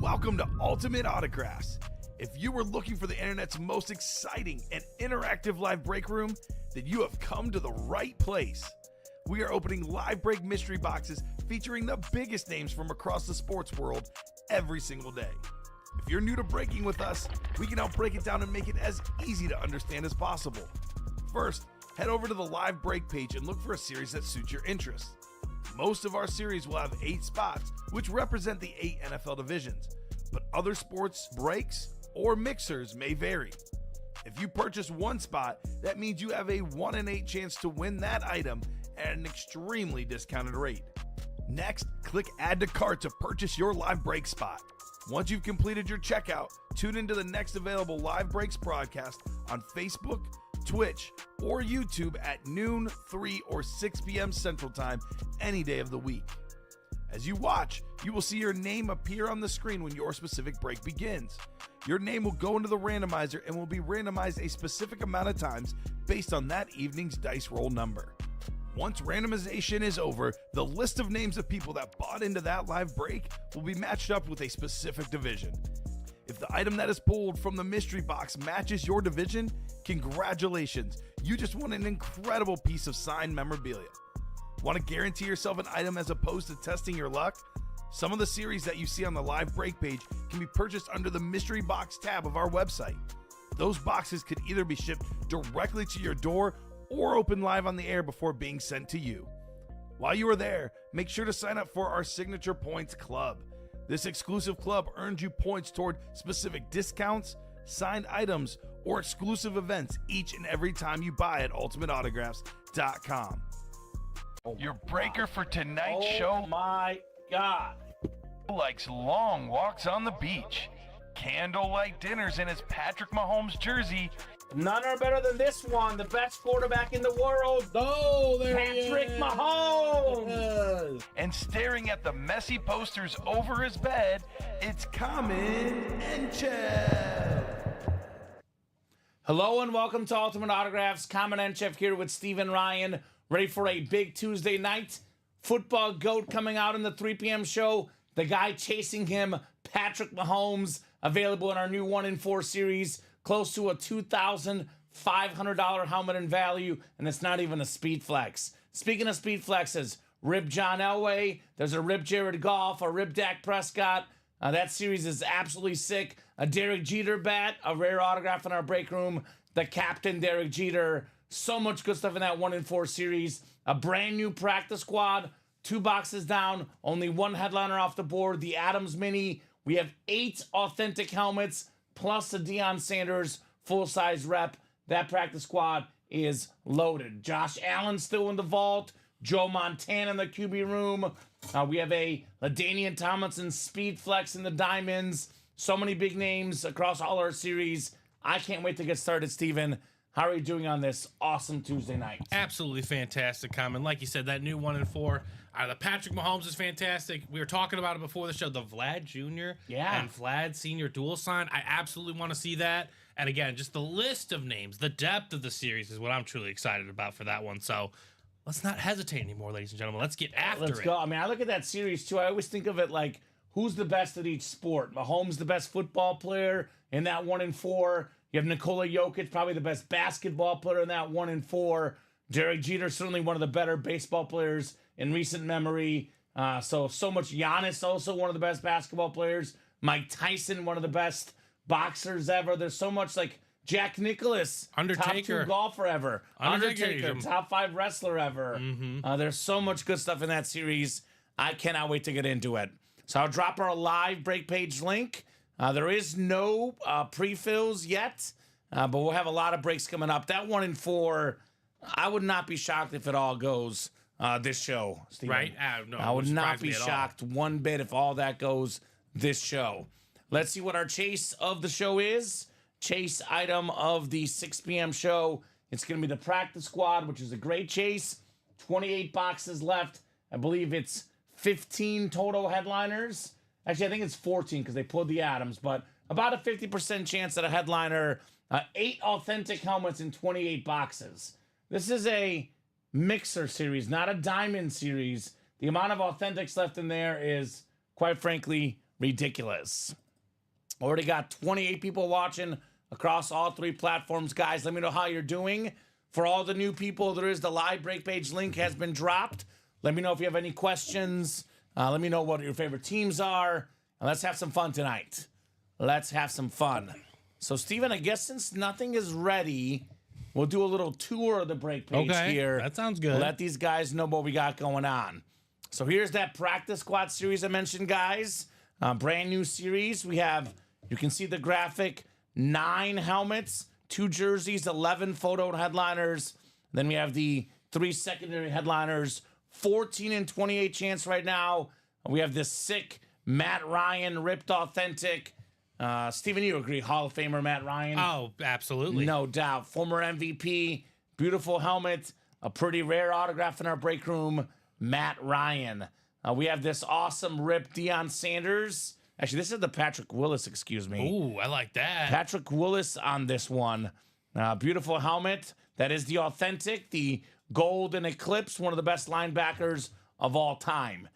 Welcome to Ultimate Autographs. If you were looking for the internet's most exciting and interactive live break room, then you have come to the right place. We are opening live break mystery boxes featuring the biggest names from across the sports world every single day. If you're new to breaking with us, we can help break it down and make it as easy to understand as possible. First, head over to the live break page and look for a series that suits your interests. Most of our series will have 8 spots, which represent the 8 NFL divisions, but other sports breaks or mixers may vary. If you purchase one spot, that means you have a 1 in 8 chance to win that item at an extremely discounted rate. Next, click Add to Cart to purchase your live break spot. Once you've completed your checkout, tune into the next available live breaks broadcast on Facebook, Twitch, or YouTube at noon, 3, or 6 p.m. Central Time any day of the week. As you watch, you will see your name appear on the screen when your specific break begins. Your name will go into the randomizer and will be randomized a specific amount of times based on that evening's dice roll number. Once randomization is over, the list of names of people that bought into that live break will be matched up with a specific division. If the item that is pulled from the mystery box matches your division, congratulations, you just won an incredible piece of signed memorabilia. Want to guarantee yourself an item as opposed to testing your luck? Some of the series that you see on the live break page can be purchased under the mystery box tab of our website. Those boxes could either be shipped directly to your door or open live on the air before being sent to you. While you are there, make sure to sign up for our Signature Points Club. This exclusive club earns you points toward specific discounts, signed items, or exclusive events each and every time you buy at ultimateautographs.com. Your breaker for tonight's show. Oh my God. Likes long walks on the beach, candlelight dinners in his Patrick Mahomes jersey. None are better than this one. The best quarterback in the world. Oh, there Patrick Mahomes. Yes. And staring at the messy posters over his bed, it's Common and Chev. Hello and welcome to Ultimate Autographs. Common and Chef here with Steven Ryan, ready for a big Tuesday night. Football GOAT coming out in the 3 p.m. show. The guy chasing him, Patrick Mahomes, available in our new 1 in 4 series. Close to a $2,500 helmet in value, and it's not even a speed flex. Speaking of speed flexes, Rib John Elway, there's a Rib Jared Goff, a Rib Dak Prescott. That series is absolutely sick. A Derek Jeter bat, a rare autograph in our break room. The captain, Derek Jeter. So much good stuff in that 1 in 4 series. A brand new practice squad. 2 boxes down. Only 1 headliner off the board. The Adams Mini. We have 8 authentic helmets, plus the Deion Sanders full-size rep. That practice squad is loaded. Josh Allen still in the vault. Joe Montana in the QB room. We have a LaDainian Tomlinson speed flex in the diamonds. So many big names across all our series. I can't wait to get started, Steven. How are you doing on this awesome Tuesday night? Absolutely fantastic, Common. Like you said, that new 1 in 4. The Patrick Mahomes is fantastic. We were talking about it before the show. The Vlad Jr. And Vlad Sr. dual sign. I absolutely want to see that. And again, just the list of names, the depth of the series is what I'm truly excited about for that one. So let's not hesitate anymore, ladies and gentlemen. Let's get after it. Let's go. I mean, I look at that series, too. I always think of it like, who's the best at each sport? Mahomes, the best football player in that 1 in 4. You have Nikola Jokic, probably the best basketball player in that 1 in 4. Derek Jeter, certainly one of the better baseball players in recent memory. So much. Giannis, also one of the best basketball players. Mike Tyson, one of the best boxers ever. There's so much, like Jack Nicklaus, Undertaker. top 2 golfer ever. Undertaker, Undertaker. top 5 wrestler ever. There's so much good stuff in that series. I cannot wait to get into it. So I'll drop our live break page link. There is no pre-fills yet, but we'll have a lot of breaks coming up. That 1 in 4, I would not be shocked if it all goes this show, Steven. Right? No, I would not be me at all. shocked one bit if all that goes this show. Let's see what our chase of the show is. Chase item of the 6 p.m. show. It's going to be the practice squad, which is a great chase. 28 boxes left. I believe it's 15 total headliners. Actually, I think it's 14 because they pulled the Adams, but about a 50% chance that a headliner, 8 authentic helmets in 28 boxes. This is a mixer series, not a diamond series. The amount of authentics left in there is, quite frankly, ridiculous. Already got 28 people watching across all 3 platforms. Guys, let me know how you're doing. For all the new people, there is the live break page link has been dropped. Let me know if you have any questions. Let me know what your favorite teams are. And let's have some fun tonight. Let's have some fun. So, Steven, I guess since nothing is ready, we'll do a little tour of the break page here. That sounds good. Let these guys know what we got going on. So here's that practice squad series I mentioned, guys. Brand new series. We have, you can see the graphic, 9 helmets, 2 jerseys, 11 photo headliners. Then we have the 3 secondary headliners, 14 and 28 chance right now. We have this sick Matt Ryan ripped authentic. Steven, you agree, Hall of Famer Matt Ryan? Oh, absolutely. No doubt. Former MVP, beautiful helmet, a pretty rare autograph in our break room, Matt Ryan. We have this awesome ripped Deion Sanders. Actually, this is the Patrick Willis, excuse me. Ooh, I like that. Patrick Willis on this one. Beautiful helmet. That is the authentic, the Golden Eclipse, one of the best linebackers of all time.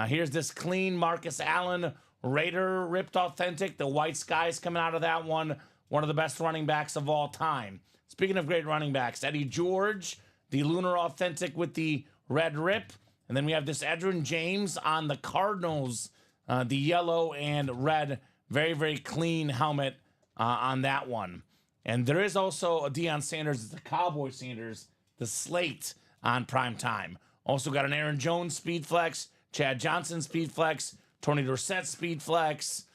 Here's this clean Marcus Allen Raider ripped authentic. The white skies coming out of that one. One of the best running backs of all time. Speaking of great running backs, Eddie George, the Lunar authentic with the red rip. And then we have this Edgerrin James on the Cardinals, the yellow and red. Very, very clean helmet on that one. And there is also a Deion Sanders, the Cowboy Sanders, the slate on prime time. Also got an Aaron Jones Speed Flex, Chad Johnson Speed Flex, Tony Dorsett Speed Flex,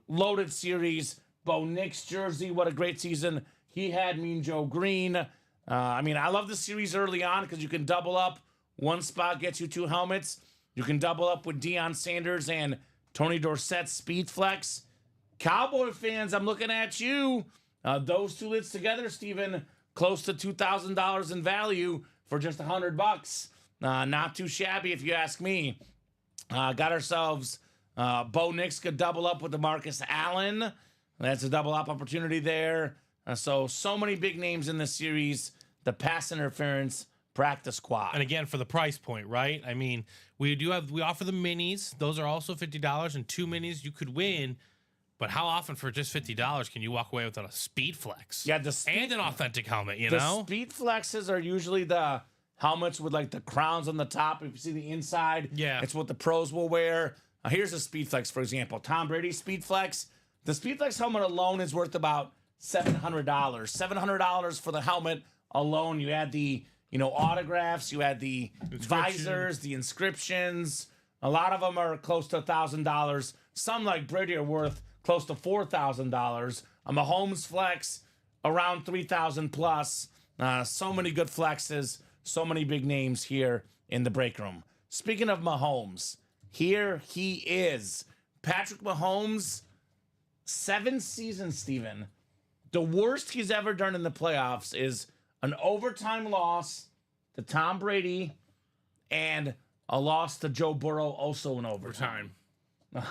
loaded series, Bo Nix jersey. What a great season he had. Mean Joe Green. I mean, I love the series early on because you can double up. One spot gets you 2 helmets. You can double up with Deion Sanders and Tony Dorsett Speed Flex. Cowboy fans, I'm looking at you. Those 2 lids together, Steven, close to $2,000 in value for just $100. Not too shabby if you ask me. Got ourselves Bo Nix could double up with the Marcus Allen. That's a double up opportunity there. So many big names in this series. The pass interference practice squad. And again, for the price point, right? I mean, we offer the minis. Those are also $50, and 2 minis you could win. But how often for just $50 can you walk away without a Speed Flex? Yeah, and an authentic helmet, you the know? Speed Flexes are usually the helmets with like the crowns on the top. If you see the inside, yeah, it's what the pros will wear. Here's a Speed Flex, for example. Tom Brady's Speed Flex. The Speed Flex helmet alone is worth about $700. $700 for the helmet alone. You add the, autographs. You add the visors, the inscriptions. A lot of them are close to $1,000. Some, like Brady, are worth close to $4,000. A Mahomes Flex, around $3,000 plus. So many good flexes. So many big names here in the break room. Speaking of Mahomes, here he is. Patrick Mahomes, 7 seasons, Steven. The worst he's ever done in the playoffs is an overtime loss to Tom Brady and a loss to Joe Burrow, also in overtime.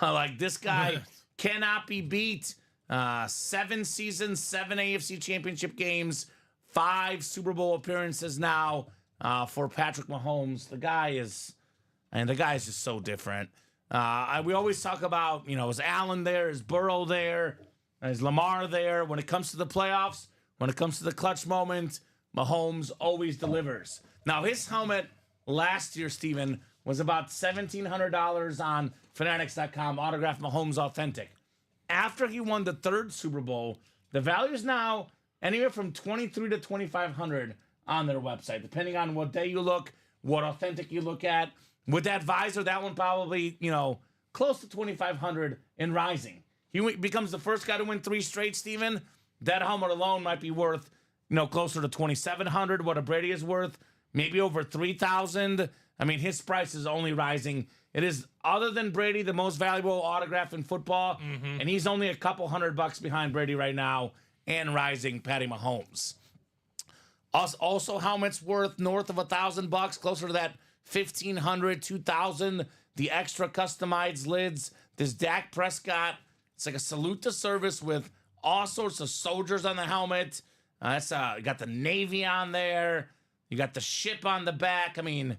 Like, this guy cannot be beat. 7 seasons, 7 AFC Championship games, 5 Super Bowl appearances now for Patrick Mahomes. The guy is just so different. We always talk about, is Allen there? Is Burrow there? Is Lamar there? When it comes to the playoffs, when it comes to the clutch moment, Mahomes always delivers. Now, his helmet last year, Steven, was about $1,700 on Fanatics.com, autographed Mahomes Authentic. After he won the 3rd Super Bowl, the value is now anywhere from $2,300 to $2,500 on their website, depending on what day you look, what authentic you look at. With that visor, that one probably, close to $2,500 and rising. He becomes the first guy to win 3 straight, Steven. That helmet alone might be worth, closer to $2,700. What a Brady is worth, maybe over $3,000. I mean, his price is only rising. It is, other than Brady, the most valuable autograph in football, and he's only a couple $100 behind Brady right now, and rising, Patty Mahomes. Also, helmets worth north of $1,000, closer to that $1,500, $2,000. The extra customized lids. This Dak Prescott, it's like a salute to service with all sorts of soldiers on the helmet. You got the Navy on there. You got the ship on the back. I mean,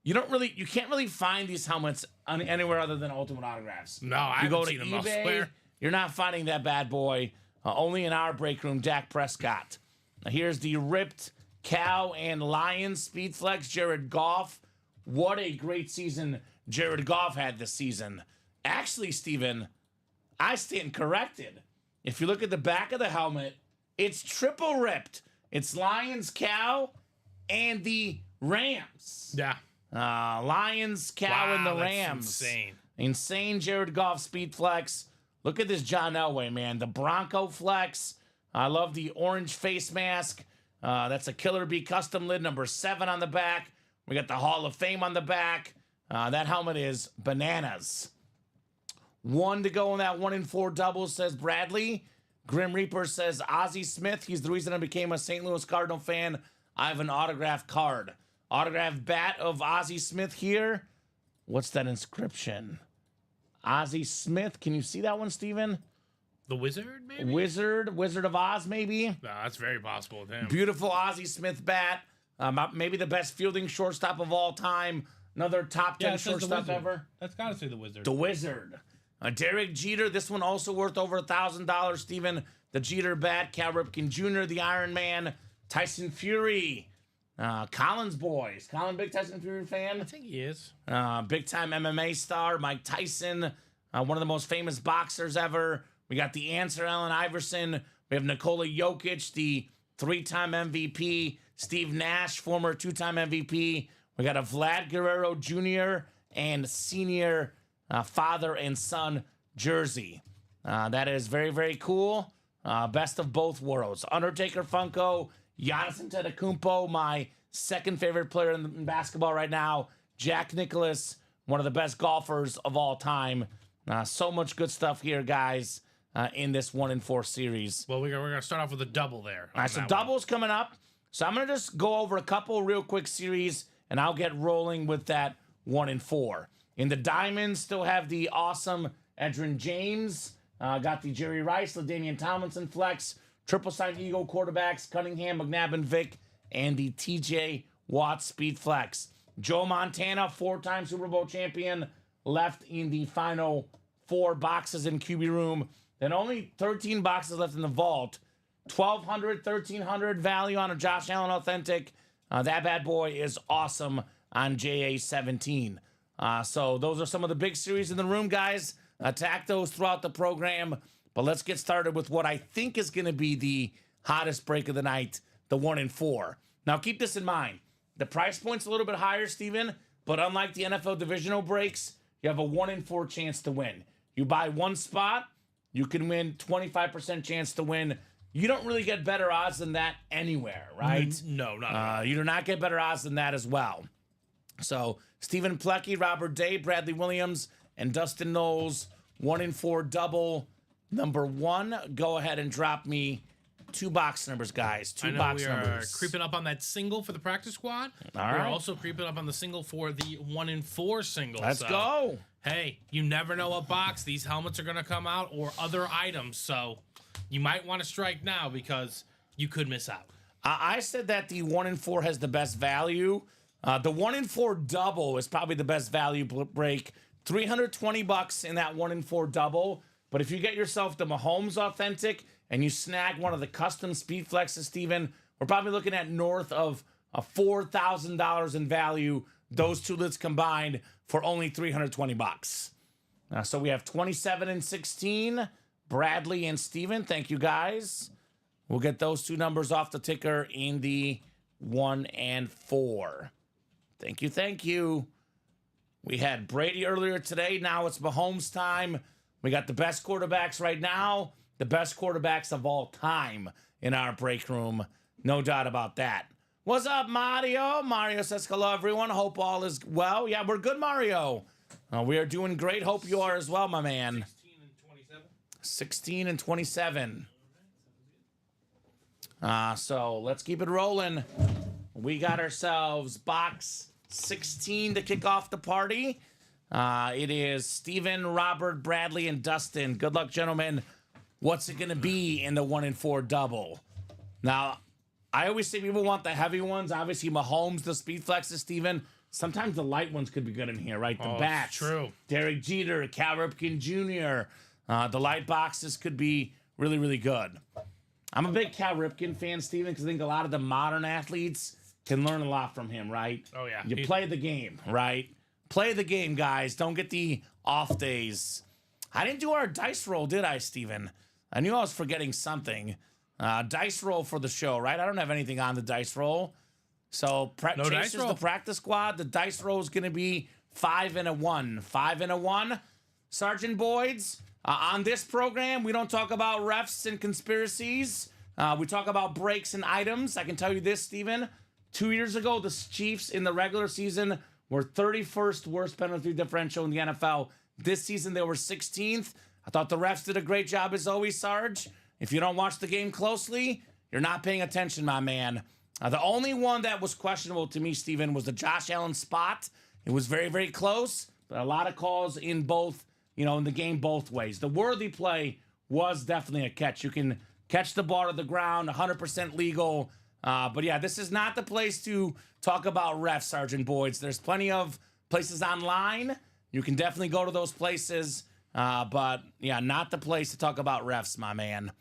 you can't really find these helmets anywhere other than Ultimate Autographs. No, I you go haven't to seen them eBay, elsewhere. you're not finding that bad boy. Only in our break room, Dak Prescott. Now here's the ripped Cow and Lions Speed Flex, Jared Goff. What a great season Jared Goff had this season. Actually, Steven, I stand corrected. If you look at the back of the helmet, it's triple ripped. It's Lions, Cow, and the Rams. Yeah. Lions, Cow, and the Wow, that's Rams. insane. Jared Goff Speed Flex. Look at this John Elway, man. The Bronco Flex. I love the orange face mask. That's a Killer Bee custom lid, number 7 on the back. We got the Hall of Fame on the back. That helmet is bananas. 1 to go in that 1 in 4 doubles, says Bradley. Grim Reaper says Ozzie Smith. He's the reason I became a St. Louis Cardinal fan. I have an autographed card. Autographed bat of Ozzie Smith here. What's that inscription? Ozzie Smith. Can you see that one, Steven? The Wizard, maybe? Wizard of Oz, maybe? No, that's very possible with him. Beautiful Ozzie Smith bat. Maybe the best fielding shortstop of all time. Another top 10 shortstop ever. That's got to say the Wizard. The Wizard. Derek Jeter. This one also worth over $1,000, Steven. The Jeter bat. Cal Ripken Jr., the Iron Man. Tyson Fury. Collins boys. Colin, big Tyson Fury fan? I think he is. Big time MMA star. Mike Tyson. One of the most famous boxers ever. We got the answer, Allen Iverson. We have Nikola Jokic, the 3-time MVP. Steve Nash, former 2-time MVP. We got a Vlad Guerrero Jr. and Senior father and son jersey. That is very, very cool. Best of both worlds. Undertaker Funko, Giannis Antetokounmpo, my second favorite player in basketball right now. Jack Nicklaus, one of the best golfers of all time. So much good stuff here, guys. In this 1 in 4 series. Well, we're going to start off with a double there. All right, so doubles coming up. So I'm going to just go over a couple real quick series, and I'll get rolling with that 1 in 4. In the diamonds, still have the awesome Edgerrin James. Got the Jerry Rice, the Damian Tomlinson flex, triple sign Eagle quarterbacks, Cunningham, McNabb, and Vick, and the TJ Watt speed flex. Joe Montana, 4-time Super Bowl champion, left in the final 4 boxes in QB room. Then only 13 boxes left in the vault. 1,200, 1,300 value on a Josh Allen Authentic. That bad boy is awesome on JA17. So those are some of the big series in the room, guys. Attack those throughout the program. But let's get started with what I think is going to be the hottest break of the night, the 1 in 4. Now, keep this in mind. The price point's a little bit higher, Steven, but unlike the NFL divisional breaks, you have a 1 in 4 chance to win. You buy one spot, you can win 25% chance to win. You don't really get better odds than that anywhere, right? No, not at all. You do not get better odds than that as well. So, Stephen Plecky, Robert Day, Bradley Williams, and Dustin Knowles, 1 in 4 double. Number 1, go ahead and drop me 2 box numbers, guys. Two box numbers. We are creeping up on that single for the practice squad. All right. We're also creeping up on the single for the 1 in 4 single. Let's go. Hey, you never know what box these helmets are going to come out or other items. So you might want to strike now because you could miss out. I said that the 1 in 4 has the best value. The 1 in 4 double is probably the best value break. $320 in that 1 in 4 double. But if you get yourself the Mahomes Authentic and you snag one of the custom speed flexes, Steven, we're probably looking at north of $4,000 in value. Those 2 lids combined for only $320. So we have 27 and 16, Bradley and Steven. Thank you, guys. We'll get those 2 numbers off the ticker in the 1 and 4. Thank you, thank you. We had Brady earlier today. Now it's Mahomes time. We got the best quarterbacks right now, the best quarterbacks of all time in our break room. No doubt about that. What's up, Mario? Mario says hello, everyone. Hope all is well. Yeah, we're good, Mario. We are doing great. Hope you are as well, my man. 16 and 27. 16 and 27. So let's keep it rolling. We got ourselves box 16 to kick off the party. It is Steven, Robert, Bradley, and Dustin. Good luck, gentlemen. What's it going to be in the 1 in 4 double? Now, I always say people want the heavy ones. Obviously, Mahomes, the speed flexes, Steven. sometimes the light ones could be good in here, right? The Oh, bats. it's true. Derek Jeter, Cal Ripken Jr. The light boxes could be really, really good. I'm a big Cal Ripken fan, Steven, because I think a lot of the modern athletes can learn a lot from him, right? Oh, yeah. You play the game, right? Play the game, guys. Don't get the off days. I didn't do our dice roll, did I, Steven? I knew I was forgetting something. Dice roll for the show, right? I don't have anything on the dice roll. So No dice Chasers, roll. the practice squad, the dice roll is going to be 5 and a 1. 5 and a 1. Sergeant Boyd's, on this program, we don't talk about refs and conspiracies. We talk about breaks and items. I can tell you this, Steven. 2 years ago, the Chiefs in the regular season were 31st worst penalty differential in the NFL. This season, they were 16th. I thought the refs did a great job as always, Sarge. If you don't watch the game closely, you're not paying attention, my man. The only one that was questionable to me, Steven, was the Josh Allen spot. It was very, very close, but a lot of calls in both, in the game both ways. The worthy play was definitely a catch. You can catch the ball to the ground, 100% legal. But yeah, this is not the place to talk about refs, Sergeant Boyd's. There's plenty of places online. You can definitely go to those places. But yeah, not the place to talk about refs, my man.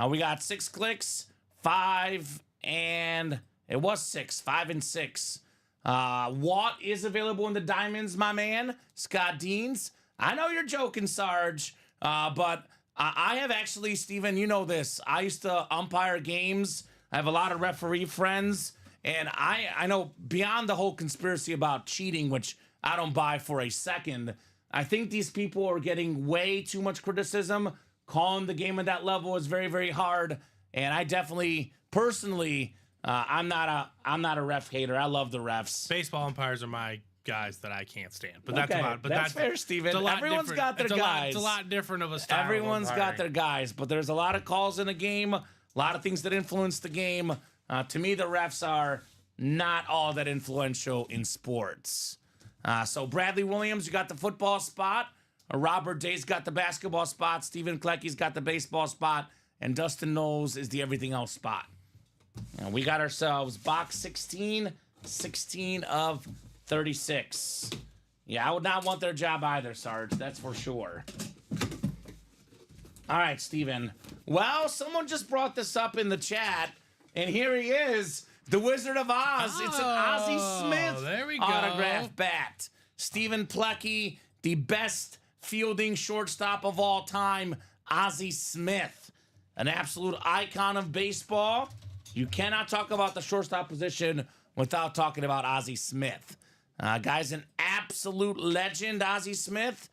We got 6 clicks, 5 and it was 6, 5 and 6. Watt is available in the diamonds, my man. Scott Deans. I know you're joking, Sarge, but I have actually, Steven, you know this. I used to umpire games. I have a lot of referee friends, and I know beyond the whole conspiracy about cheating, which I don't buy for a second, I think these people are getting way too much criticism. Calling the game at that level is very, very hard, and I definitely, personally, I'm not a ref hater. I love the refs. Baseball umpires are my guys that I can't stand. But that's Okay, about. But that's fair, Steven. Everyone's different. got their guys. It's a lot different of a style. Everyone's of got their umpiring. guys, but there's a lot of calls in the game, a lot of things that influence the game. To me, the refs are not all that influential in sports. So Bradley Williams, you got the football spot. Robert Day's got the basketball spot. Stephen Klecky's got the baseball spot. And Dustin Knowles is the everything else spot. And we got ourselves box 16, 16 of 36. Yeah, I would not want their job either, Sarge. That's for sure. All right, Steven. Well, someone just brought this up in the chat, and here he is, the Wizard of Oz. It's an Ozzie Smith there we go. autograph bat. Stephen Plecky, the best fielding shortstop of all time, Ozzie Smith. An absolute icon of baseball. You cannot talk about the shortstop position without talking about Ozzie Smith. Guy's an absolute legend, Ozzie Smith.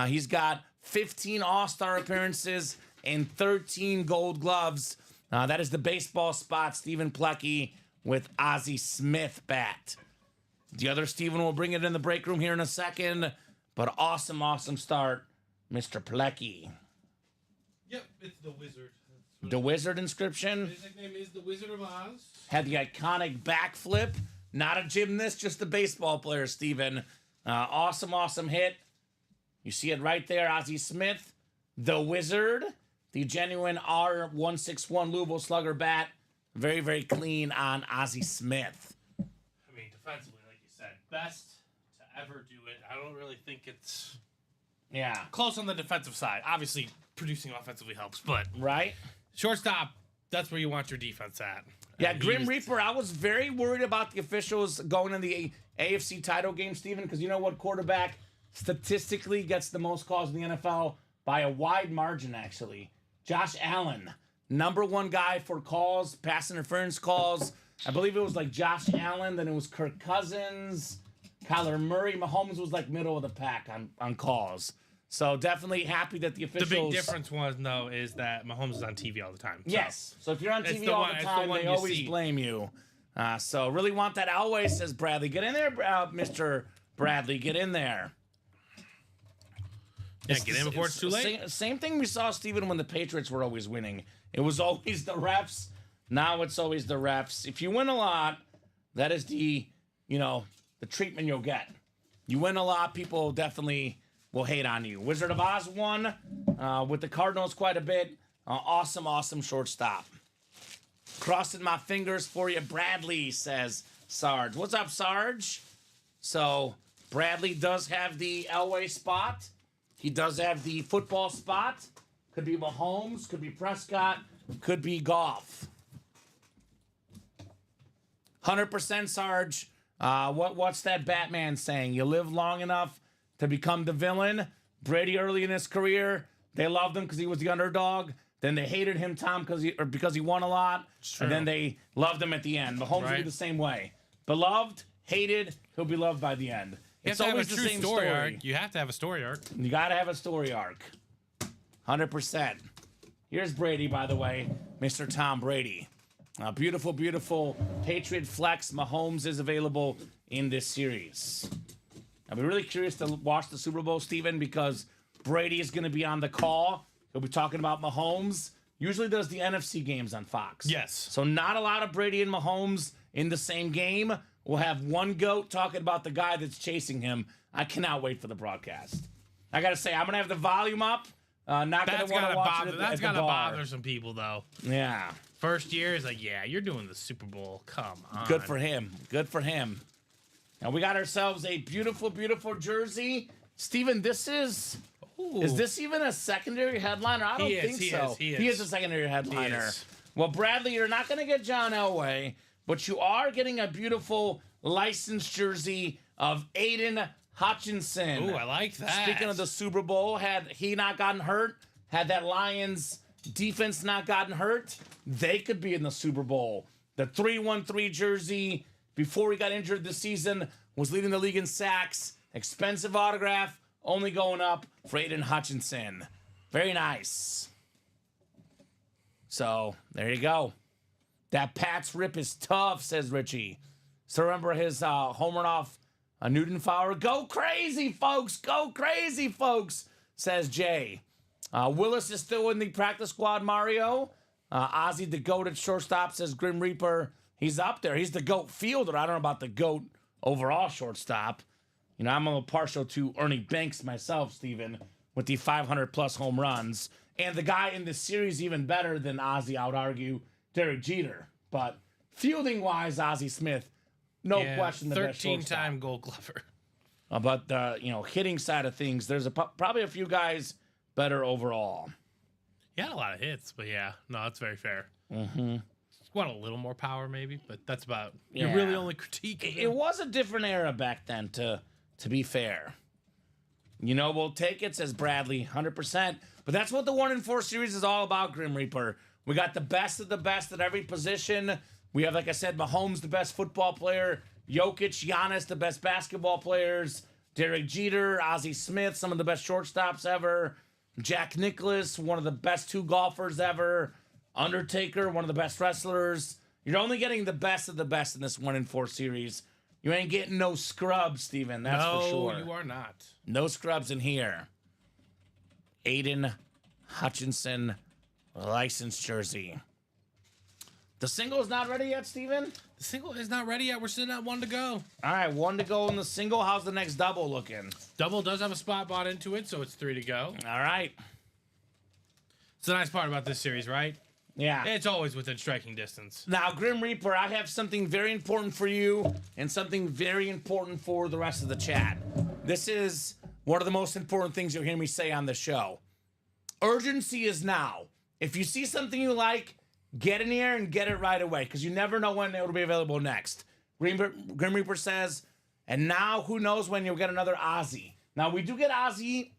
He's got 15 All-Star appearances and 13 Gold Gloves. That is the baseball spot, Stephen Plecky with Ozzie Smith bat. The other Stephen will bring it in the break room here in a second. But awesome, awesome start, Mr. Plecky. Yep, it's the Wizard. The Wizard inscription. His nickname is the Wizard of Oz. Had the iconic backflip. Not a gymnast, just a baseball player, Steven. Awesome, awesome hit. You see it right there, Ozzie Smith. The Wizard. The genuine R161 Louisville Slugger bat. Very, very clean on Ozzie Smith. I mean, defensively, like you said, best to ever do it. I don't really think it's Yeah. close on the defensive side. Obviously, producing offensively helps, but Right? shortstop, that's where you want your defense at. Yeah, And he Grim was- Reaper, I was very worried about the officials going in the AFC title game, Steven, because you know what quarterback statistically gets the most calls in the NFL by a wide margin, actually. Josh Allen, number one guy for calls, pass interference calls. I believe it was like Josh Allen, then it was Kirk Cousins, Kyler Murray. Mahomes was like middle of the pack on calls. So definitely happy that the The officials... big difference was, though, is that Mahomes is on TV all the time. So Yes. So if you're on It's TV the all one- the it's the time, one they you always see. blame you. So really want that always, says Bradley. Get in there, Mr. Bradley. Get in there. yeah, get in before it's too late. Same thing we saw, Steven, when the Patriots were always winning. It was always the refs. Now it's always the refs. If you win a lot, that is the treatment you'll get. You win a lot, people definitely will hate on you. Wizard of Oz won with the Cardinals quite a bit. Awesome, awesome shortstop. Crossing my fingers for you, Bradley, says Sarge. What's up, Sarge? So Bradley does have the Elway spot. He does have the football spot. Could be Mahomes, could be Prescott, could be Goff. 100% Sarge. What's that Batman saying? You live long enough to become the villain. Brady early in his career, they loved him because he was the underdog. Then they hated him, Tom, because he won a lot. And then they loved him at the end. Mahomes will be the same way. Beloved, hated, he'll be loved by the end. It's always the same story. Arc. You have to have a story arc. You got to have a story arc. 100%. Here's Brady, by the way, Mr. Tom Brady. Beautiful, beautiful Patriot Flex. Mahomes is available in this series. I'll be really curious to watch the Super Bowl, Steven, because Brady is going to be on the call. He'll be talking about Mahomes. Usually does the NFC games on Fox. Yes. So not a lot of Brady and Mahomes in the same game. We'll have one GOAT talking about the guy that's chasing him. I cannot wait for the broadcast. I got to say, I'm going to have the volume up. Not going to want to watch it That's got to bother some people, though. Yeah. First year is like, yeah, you're doing the Super Bowl. Come on. Good for him. Good for him. Now we got ourselves a beautiful, beautiful jersey. Steven, this is... Ooh. Is this even a secondary headliner? I don't think so. He is a secondary headliner. Well, Bradley, you're not going to get John Elway, but you are getting a beautiful licensed jersey of Aiden Hutchinson. Ooh, I like that. Speaking of the Super Bowl, had he not gotten hurt, had that Lions defense not gotten hurt, they could be in the Super Bowl. The 3-1-3 jersey, before he got injured this season, was leading the league in sacks. Expensive autograph, only going up for Aiden Hutchinson. Very nice. So, there you go. That Pats rip is tough, says Richie. So remember his home run off Newton Fowler. Go crazy, folks. Go crazy, folks, says Jay. Willis is still in the practice squad, Mario. Ozzie, the GOAT at shortstop, says Grim Reaper. He's up there. He's the GOAT fielder. I don't know about the GOAT overall shortstop. You know, I'm a little partial to Ernie Banks myself, Steven, with the 500-plus home runs. And the guy in this series even better than Ozzie, I would argue, Derek Jeter. But fielding-wise, Ozzie Smith, no question the best shortstop. 13-time Gold Glover. But the hitting side of things, there's probably a few guys better overall. He had a lot of hits, but yeah, no, that's very fair. Mm-hmm. Want a little more power, maybe, but that's about you're really only critiquing. It was a different era back then, to be fair. We'll take it, says Bradley, 100%. But that's what the 1-4 series is all about, Grim Reaper. We got the best of the best at every position. We have, like I said, Mahomes, the best football player. Jokic, Giannis, the best basketball players. Derek Jeter, Ozzie Smith, some of the best shortstops ever. Jack Nicklaus, one of the best two golfers ever. Undertaker, one of the best wrestlers. You're only getting the best of the best in this 1-4 series. You ain't getting no scrubs, Steven. That's for sure. No, you are not. No scrubs in here. Aiden Hutchinson licensed jersey. The single is not ready yet, Steven? The single is not ready yet. We're sitting at 1 to go. All right, 1 to go in the single. How's the next double looking? Double does have a spot bought into it, so it's 3 to go. All right. It's the nice part about this series, right? Yeah. It's always within striking distance. Now, Grim Reaper, I have something very important for you and something very important for the rest of the chat. This is one of the most important things you'll hear me say on the show. Urgency is now. If you see something you like, get in here and get it right away, because you never know when it will be available next. Grim Reaper says, and now who knows when you'll get another Ozzie. Now, we do get Ozzie.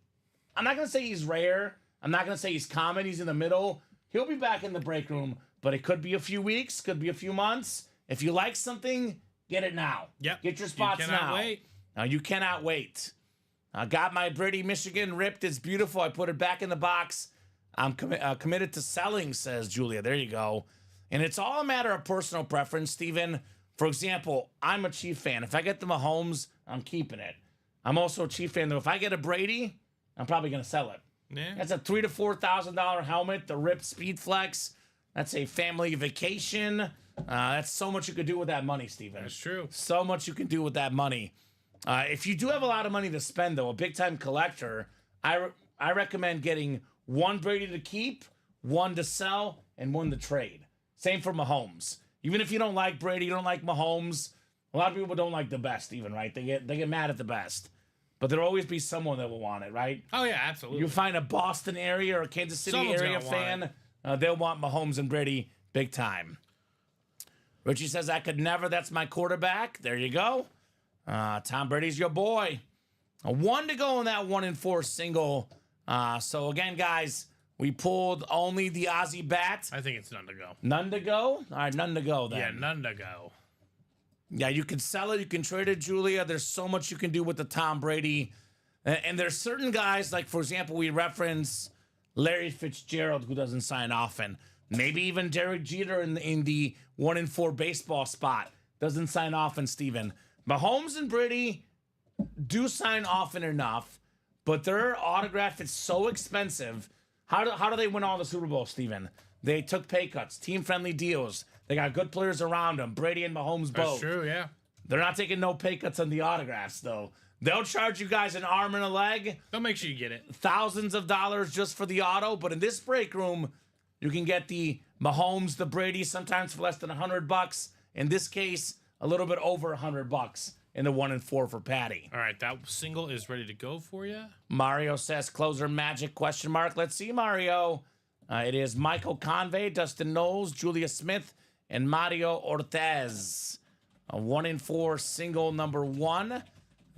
I'm not going to say he's rare. I'm not going to say he's common. He's in the middle. He'll be back in the break room, but it could be a few weeks, could be a few months. If you like something, get it now. Yep. Get your spots now. You cannot wait. Now, you cannot wait. I got my Brady, Michigan ripped. It's beautiful. I put it back in the box. I'm committed to selling, says Julia. There you go. And it's all a matter of personal preference, Steven. For example, I'm a Chief fan. If I get the Mahomes, I'm keeping it. I'm also a Chief fan, though. If I get a Brady, I'm probably going to sell it. Yeah. That's a $3,000 to $4,000 helmet, the ripped Speed Flex. That's a family vacation. That's so much you could do with that money, Steven. That's true. So much you can do with that money. If you do have a lot of money to spend, though, a big-time collector, I recommend getting 1 Brady to keep, 1 to sell, and 1 to trade. Same for Mahomes. Even if you don't like Brady, you don't like Mahomes, A lot of people don't like the best, even, right? They get mad at the best, but there'll always be someone that will want it, right? Oh yeah, absolutely. You find a Boston area or a Kansas City Someone's area gonna want fan, they'll want Mahomes and Brady big time. Richie says, I could never. That's my quarterback. There you go. Tom Brady's your boy. A 1 to go in that 1-4 single. So again, guys, we pulled only the Ozzie bat. I think it's none to go. None to go? All right, none to go then. Yeah, none to go. Yeah, you can sell it. You can trade it, Julia. There's so much you can do with the Tom Brady. And there's certain guys, like, for example, we reference Larry Fitzgerald, who doesn't sign often. Maybe even Derek Jeter in the 1-4 baseball spot. Doesn't sign often, Steven. Mahomes and Brady do sign often enough, but their autograph is so expensive. How do they win all the Super Bowls, Steven? They took pay cuts, team-friendly deals. They got good players around them. Brady and Mahomes both. That's true, yeah. They're not taking no pay cuts on the autographs, though. They'll charge you guys an arm and a leg. They'll make sure you get it. Thousands of dollars just for the auto. But in this break room, you can get the Mahomes, the Brady, sometimes for less than $100. In this case, a little bit over $100 in the 1-4 for Patty. All right, that single is ready to go for you. Mario says, closer magic, question mark. Let's see, Mario. It is Michael Convey, Dustin Knowles, Julia Smith, and Mario Ortez. A 1-4 single number 1.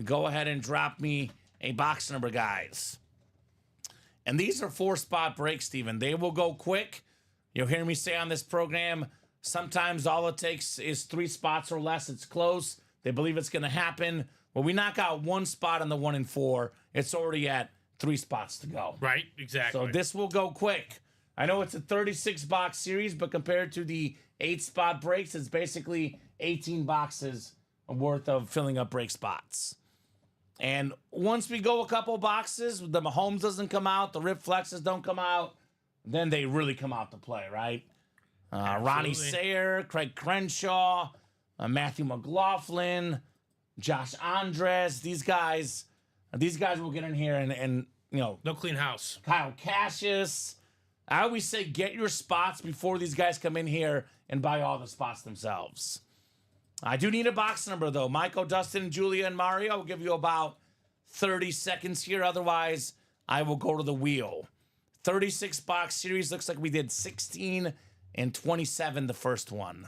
Go ahead and drop me a box number, guys. And these are 4-spot breaks, Steven. They will go quick. You'll hear me say on this program, sometimes all it takes is 3 spots or less. It's close. They believe it's going to happen. When we knock out 1 spot on the 1-4, it's already at 3 spots to go. Right, exactly. So this will go quick. I know it's a 36-box series, but compared to the 8-spot breaks, it's basically 18 boxes worth of filling up break spots. And once we go a couple boxes, the Mahomes doesn't come out, the Rip Flexes don't come out, then they really come out to play, right? Ronnie Sayer, Craig Crenshaw, Matthew McLaughlin, Josh Andres, these guys will get in here and you know, no clean house. Kyle Cassius. I always say get your spots before these guys come in here and buy all the spots themselves. I do need a box number, though. Michael, Dustin, Julia, and Mario will give you about 30 seconds here. Otherwise, I will go to the wheel. 36-box series. Looks like we did 16 and 27 the first one.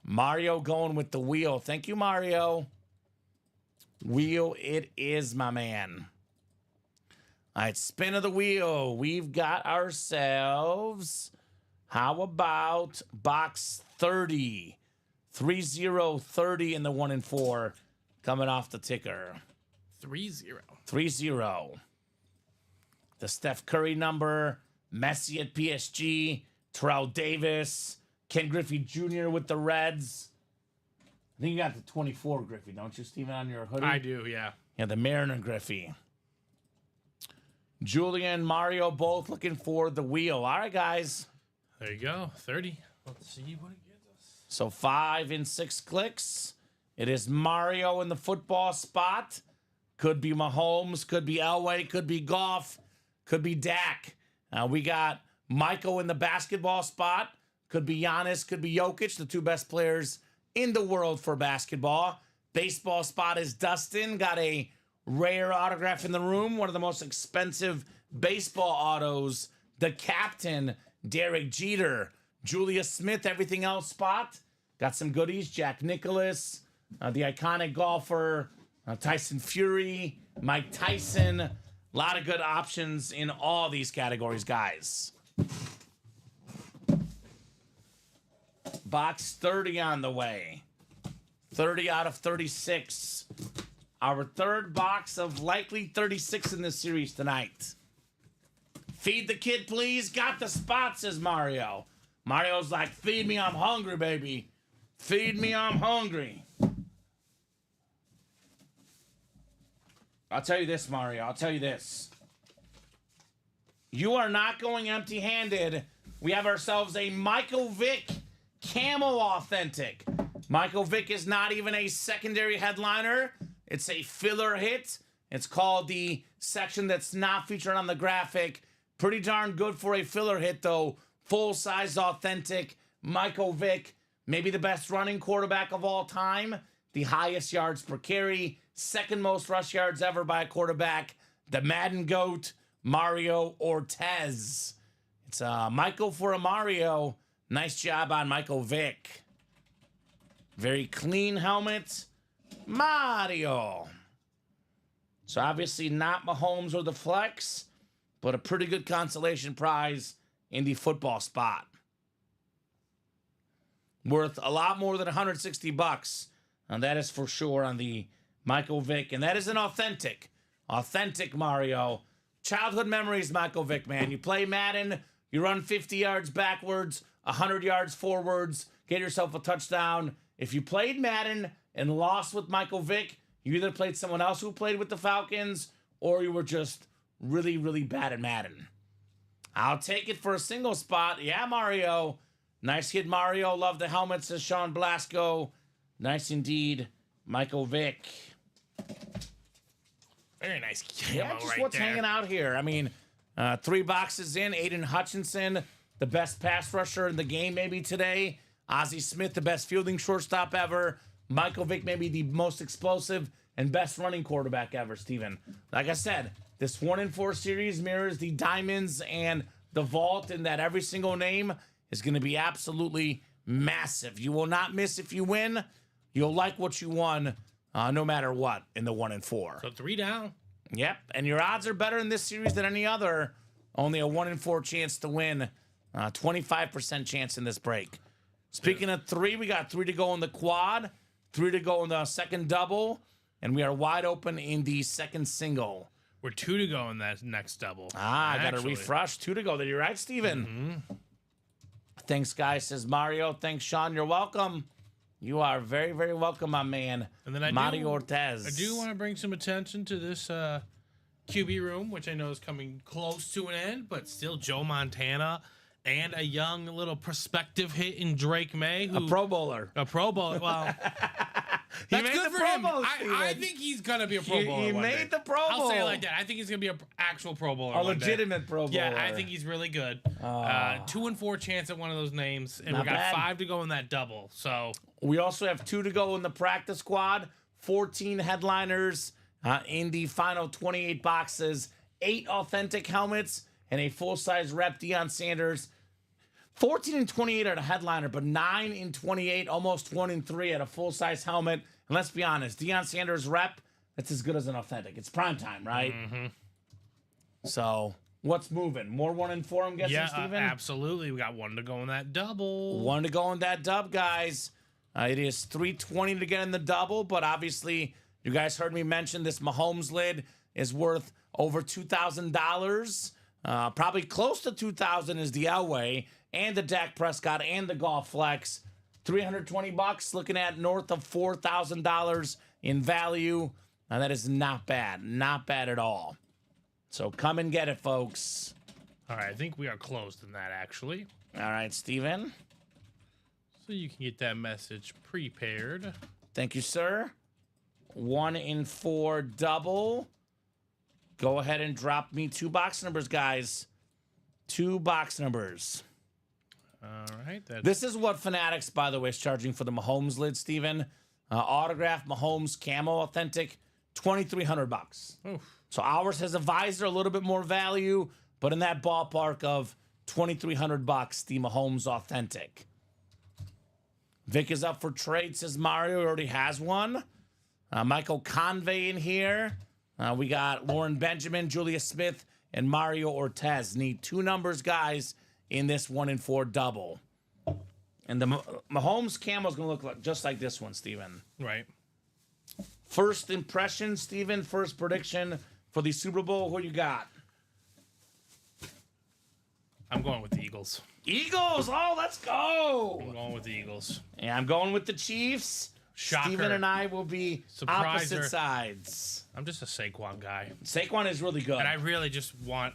Mario going with the wheel. Thank you, Mario. Wheel it is, my man. All right, spin of the wheel. We've got ourselves, how about box 30? 3030 in the 1-4 coming off the ticker. 3-0. 3-0. The Steph Curry number, Messi at PSG, Terrell Davis, Ken Griffey Jr. with the Reds. I think you got the 24 Griffey, don't you, Steven, on your hoodie? I do, yeah. Yeah, the Mariner Griffey. Julia and Mario both looking for the wheel. All right, guys. There you go. 30. Let's see what it gives us. So 5 and 6 clicks. It is Mario in the football spot. Could be Mahomes, could be Elway, could be Goff, could be Dak. We got Michael in the basketball spot. Could be Giannis, could be Jokic, the 2 best players in the world for basketball. Baseball spot is Dustin. Got a rare autograph in the room. One of the most expensive baseball autos. The captain, Derek Jeter. Julia Smith, everything else spot. Got some goodies. Jack Nicklaus, the iconic golfer, Tyson Fury, Mike Tyson. A lot of good options in all these categories, guys. Box 30 on the way. 30 out of 36. Our third box of likely 36 in this series tonight. Feed the kid, please. Got the spot, says Mario. Mario's like, feed me, I'm hungry, baby. Feed me, I'm hungry. I'll tell you this, Mario. I'll tell you this. You are not going empty-handed. We have ourselves a Michael Vick Camel Authentic. Michael Vick is not even a secondary headliner. It's a filler hit. It's called the section that's not featured on the graphic. Pretty darn good for a filler hit, though. Full-size authentic Michael Vick. Maybe the best running quarterback of all time. the highest yards per carry, second most rush yards ever by a quarterback, the Madden GOAT, Mario Ortiz. It's Michael for a Mario. Nice job on Michael Vick. Very clean helmet. Mario. So obviously not Mahomes or the flex, but a pretty good consolation prize in the football spot. Worth a lot more than $160. And that is for sure on the Michael Vick. And that is an authentic Mario. Childhood memories, Michael Vick, man. You play Madden, you run 50 yards backwards, 100 yards forwards, get yourself a touchdown. If you played Madden and lost with Michael Vick, you either played someone else who played with the Falcons or you were just really, really bad at Madden. I'll take it for a single spot. Yeah, Mario. Nice hit, Mario. Love the helmet, says Sean Blasco. Nice indeed, Michael Vick. Very nice camo Yeah, just right what's there. hanging out here. I mean, 3 boxes in. Aiden Hutchinson, the best pass rusher in the game maybe today. Ozzie Smith, the best fielding shortstop ever. Michael Vick, maybe the most explosive and best running quarterback ever, Steven. Like I said, this 1-in-4 series mirrors the Diamonds and the Vault in that every single name is going to be absolutely massive. You will not miss if you win. You'll like what you won no matter what in the 1-in-4. So 3 down. Yep, and your odds are better in this series than any other. Only a 1-in-4 chance to win. 25% chance in this break. Speaking of 3, we got 3 to go in the quad, 3 to go in the second double, and we are wide open in the second single. We're 2 to go in that next double. I got to refresh. 2 to go. You're right, Steven. Thanks, guys, says Mario. Thanks, Sean. You're welcome. You are very, very welcome, my man. And then Mario Ortiz. I do want to bring some attention to this QB room, which I know is coming close to an end, but still Joe Montana and a young little prospective hit in Drake May. A Pro Bowler. A Pro Bowler. Well, that's made good the for Pro him. Bowl, I think he's going to be a Pro Bowler. He one made day. the Pro Bowl. I'll say it like that. I think he's going to be an actual Pro Bowler. A one day. legitimate Pro Bowler. Yeah, I think he's really good. 2-4 chance at one of those names, and Not we got bad. 5 to go in that double. So We also have 2 to go in the practice squad, 14 headliners in the final 28 boxes, 8 authentic helmets, and a full-size rep Deion Sanders. 14 and 28 at a headliner, but 9 and 28, almost 1 and 3 at a full-size helmet. And let's be honest, Deion Sanders rep, that's as good as an authentic. It's prime time, right? So what's moving? More 1-4, I'm guessing, yeah, Steven? absolutely. We got 1 to go in that double. 1 to go in that dub, guys. It is $320 to get in the double, but obviously, you guys heard me mention this Mahomes lid is worth over $2,000. Probably close to $2,000 is the Elway and the Dak Prescott and the Golf Flex. $320, looking at north of $4,000 in value. Now that is not bad. Not bad at all. So come and get it, folks. All right, I think we are closed in that, actually. All right, Steven. So you can get that message prepared. Thank you, sir. 1-4 double. Go ahead and drop me 2 box numbers, guys. 2 box numbers. All right. That's This is what Fanatics, by the way, is charging for the Mahomes lid, Steven. Autograph Mahomes camo authentic, $2,300. Oof. So ours has a visor, a little bit more value, but in that ballpark of $2,300, the Mahomes authentic. Vic is up for trade, says Mario. He already has one. Michael Convey in here. We got Lauren Benjamin, Julius Smith, and Mario Ortiz. Need 2 numbers, guys, in this 1-4 double. And the Mahomes camo is going to look like just like this one, Steven. right. First impression, Steven. First prediction for the Super Bowl. Who you got? I'm going with the Eagles. Eagles. Oh, let's go. I'm going with the Eagles. Yeah, I'm going with the Chiefs. Shocker. Steven and I will be Surpriser. opposite sides. I'm just a Saquon guy. Saquon is really good. And I really just want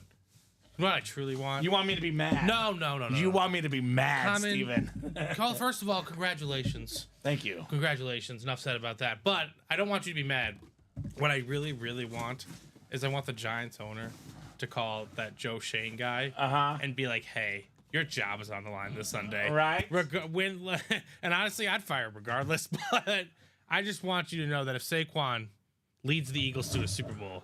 what I truly want. You want me to be mad? No. You want me to be mad, Common- Steven. Carl, first of all, congratulations. Thank you. Congratulations. Enough said about that. But I don't want you to be mad. What I really, really want is I want the Giants owner to call that Joe Shane guy and be like, hey, your job is on the line this Sunday. Right. And honestly, I'd fire him regardless. But I just want you to know that if Saquon leads the Eagles to a Super Bowl,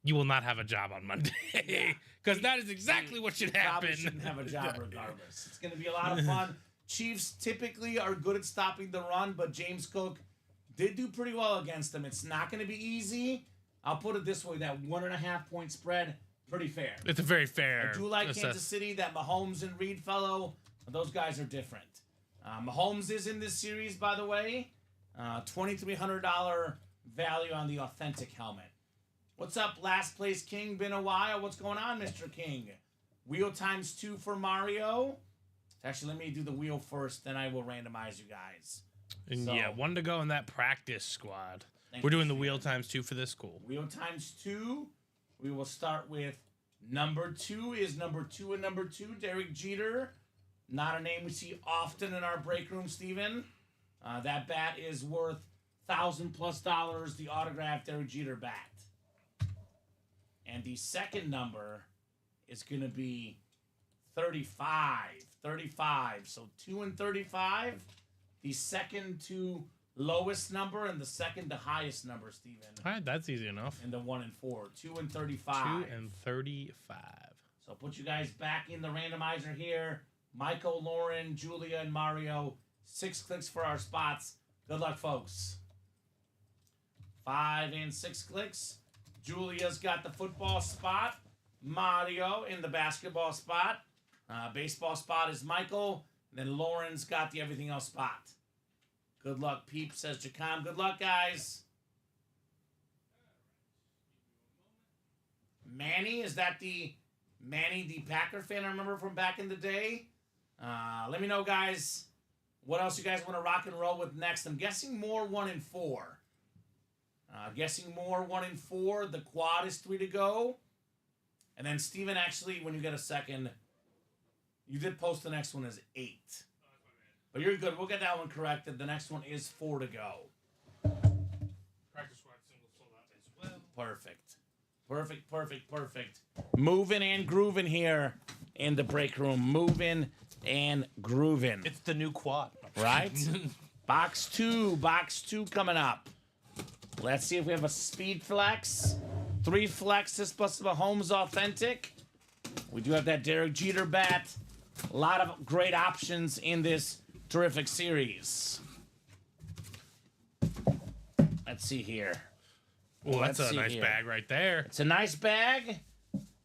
you will not have a job on Monday. Because that is exactly what should happen. Probably shouldn't have a job regardless. It's going to be a lot of fun. Chiefs typically are good at stopping the run, but James Cook did do pretty well against them. It's not going to be easy. I'll put it this way, that 1.5 point spread, pretty fair. It's a very fair. I do like Kansas City, that Mahomes and Reed fellow. Those guys are different. Mahomes is in this series, by the way. $2,300 value on the authentic helmet. What's up, last place King? Been a while. What's going on, Mr. King? Wheel times 2 for Mario. Actually, let me do the wheel first, then I will randomize you guys. And yeah, 1 to go in that practice squad. We're doing the wheel times 2 for this school. Wheel times 2. We will start with number 2 is number 2 and number 2, Derek Jeter. Not a name we see often in our break room, Steven. That bat is worth $1,000+ the autographed Derek Jeter bat. And the second number is going to be 35. 35. So 2 and 35. The second to lowest number and the second to highest number, Steven. All right, that's easy enough. And the 1 and 4. 2 and 35. 2 and 35. So put you guys back in the randomizer here. Michael, Lauren, Julia, and Mario. 6 clicks for our spots. Good luck, folks. 5 and 6 clicks. Julia's got the football spot. Mario in the basketball spot. Baseball spot is Michael. And then Lauren's got the everything else spot. Good luck, Peep, says Jacom. Good luck, guys. Manny, is that Manny the Packer fan I remember from back in the day? Let me know, guys, what else you guys want to rock and roll with next. I'm guessing more 1 and 4. Guessing more 1 and 4. The quad is 3 to go. And then, Steven, actually, when you get a second, you did post the next one as 8. But you're good. We'll get that one corrected. The next one is 4 to go. Practice squad single sold out as well. Perfect. Perfect, perfect, perfect. Moving and grooving here in the break room. Moving and grooving. It's the new quad. Right? Box 2 coming up. Let's see if we have a speed flex. 3 flexes plus the Mahomes authentic. We do have that Derek Jeter bat. A lot of great options in this terrific series. Let's see here. Well, that's a nice bag right there. It's a nice bag.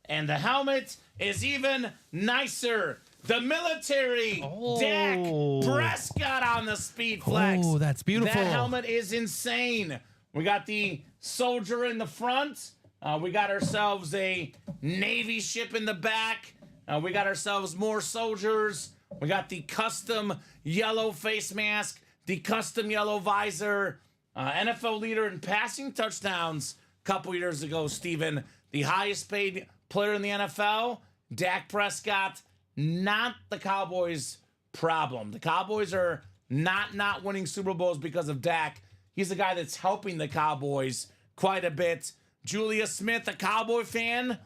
And the helmet is even nicer. The military Dak Prescott on the speed flex. Oh, that's beautiful. That helmet is insane. We got the soldier in the front. We got ourselves a Navy ship in the back. We got ourselves more soldiers. We got the custom yellow face mask, the custom yellow visor. NFL leader in passing touchdowns a couple years ago, Steven. The highest paid player in the NFL, Dak Prescott. Not the Cowboys' problem. The Cowboys are not winning Super Bowls because of Dak. He's the guy that's helping the Cowboys quite a bit. Julia Smith, a Cowboy fan,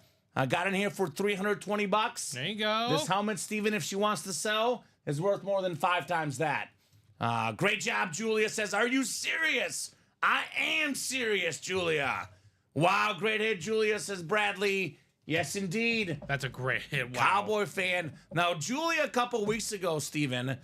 got in here for $320. There you go. This helmet, Steven, if she wants to sell, is worth more than 5 times that. Great job, Julia says. Are you serious? I am serious, Julia. Wow, great hit, Julia, says Bradley. Yes, indeed. That's a great hit. Wow. Cowboy fan. Now, Julia, a couple weeks ago, Steven,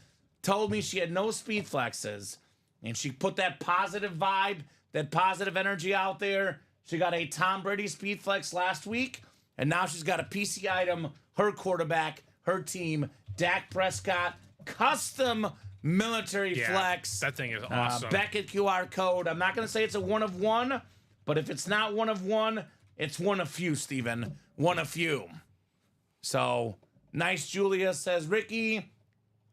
told me she had no speed flexes, and she put that positive vibe, that positive energy out there. She got a Tom Brady speed flex last week, and now she's got a PC item, her quarterback, her team, Dak Prescott, custom military flex. That thing is awesome. Beckett QR code. I'm not going to say it's a 1 of 1, but if it's not 1 of 1, it's 1 of few, Steven. 1 of few. So, nice, Julia, says Ricky.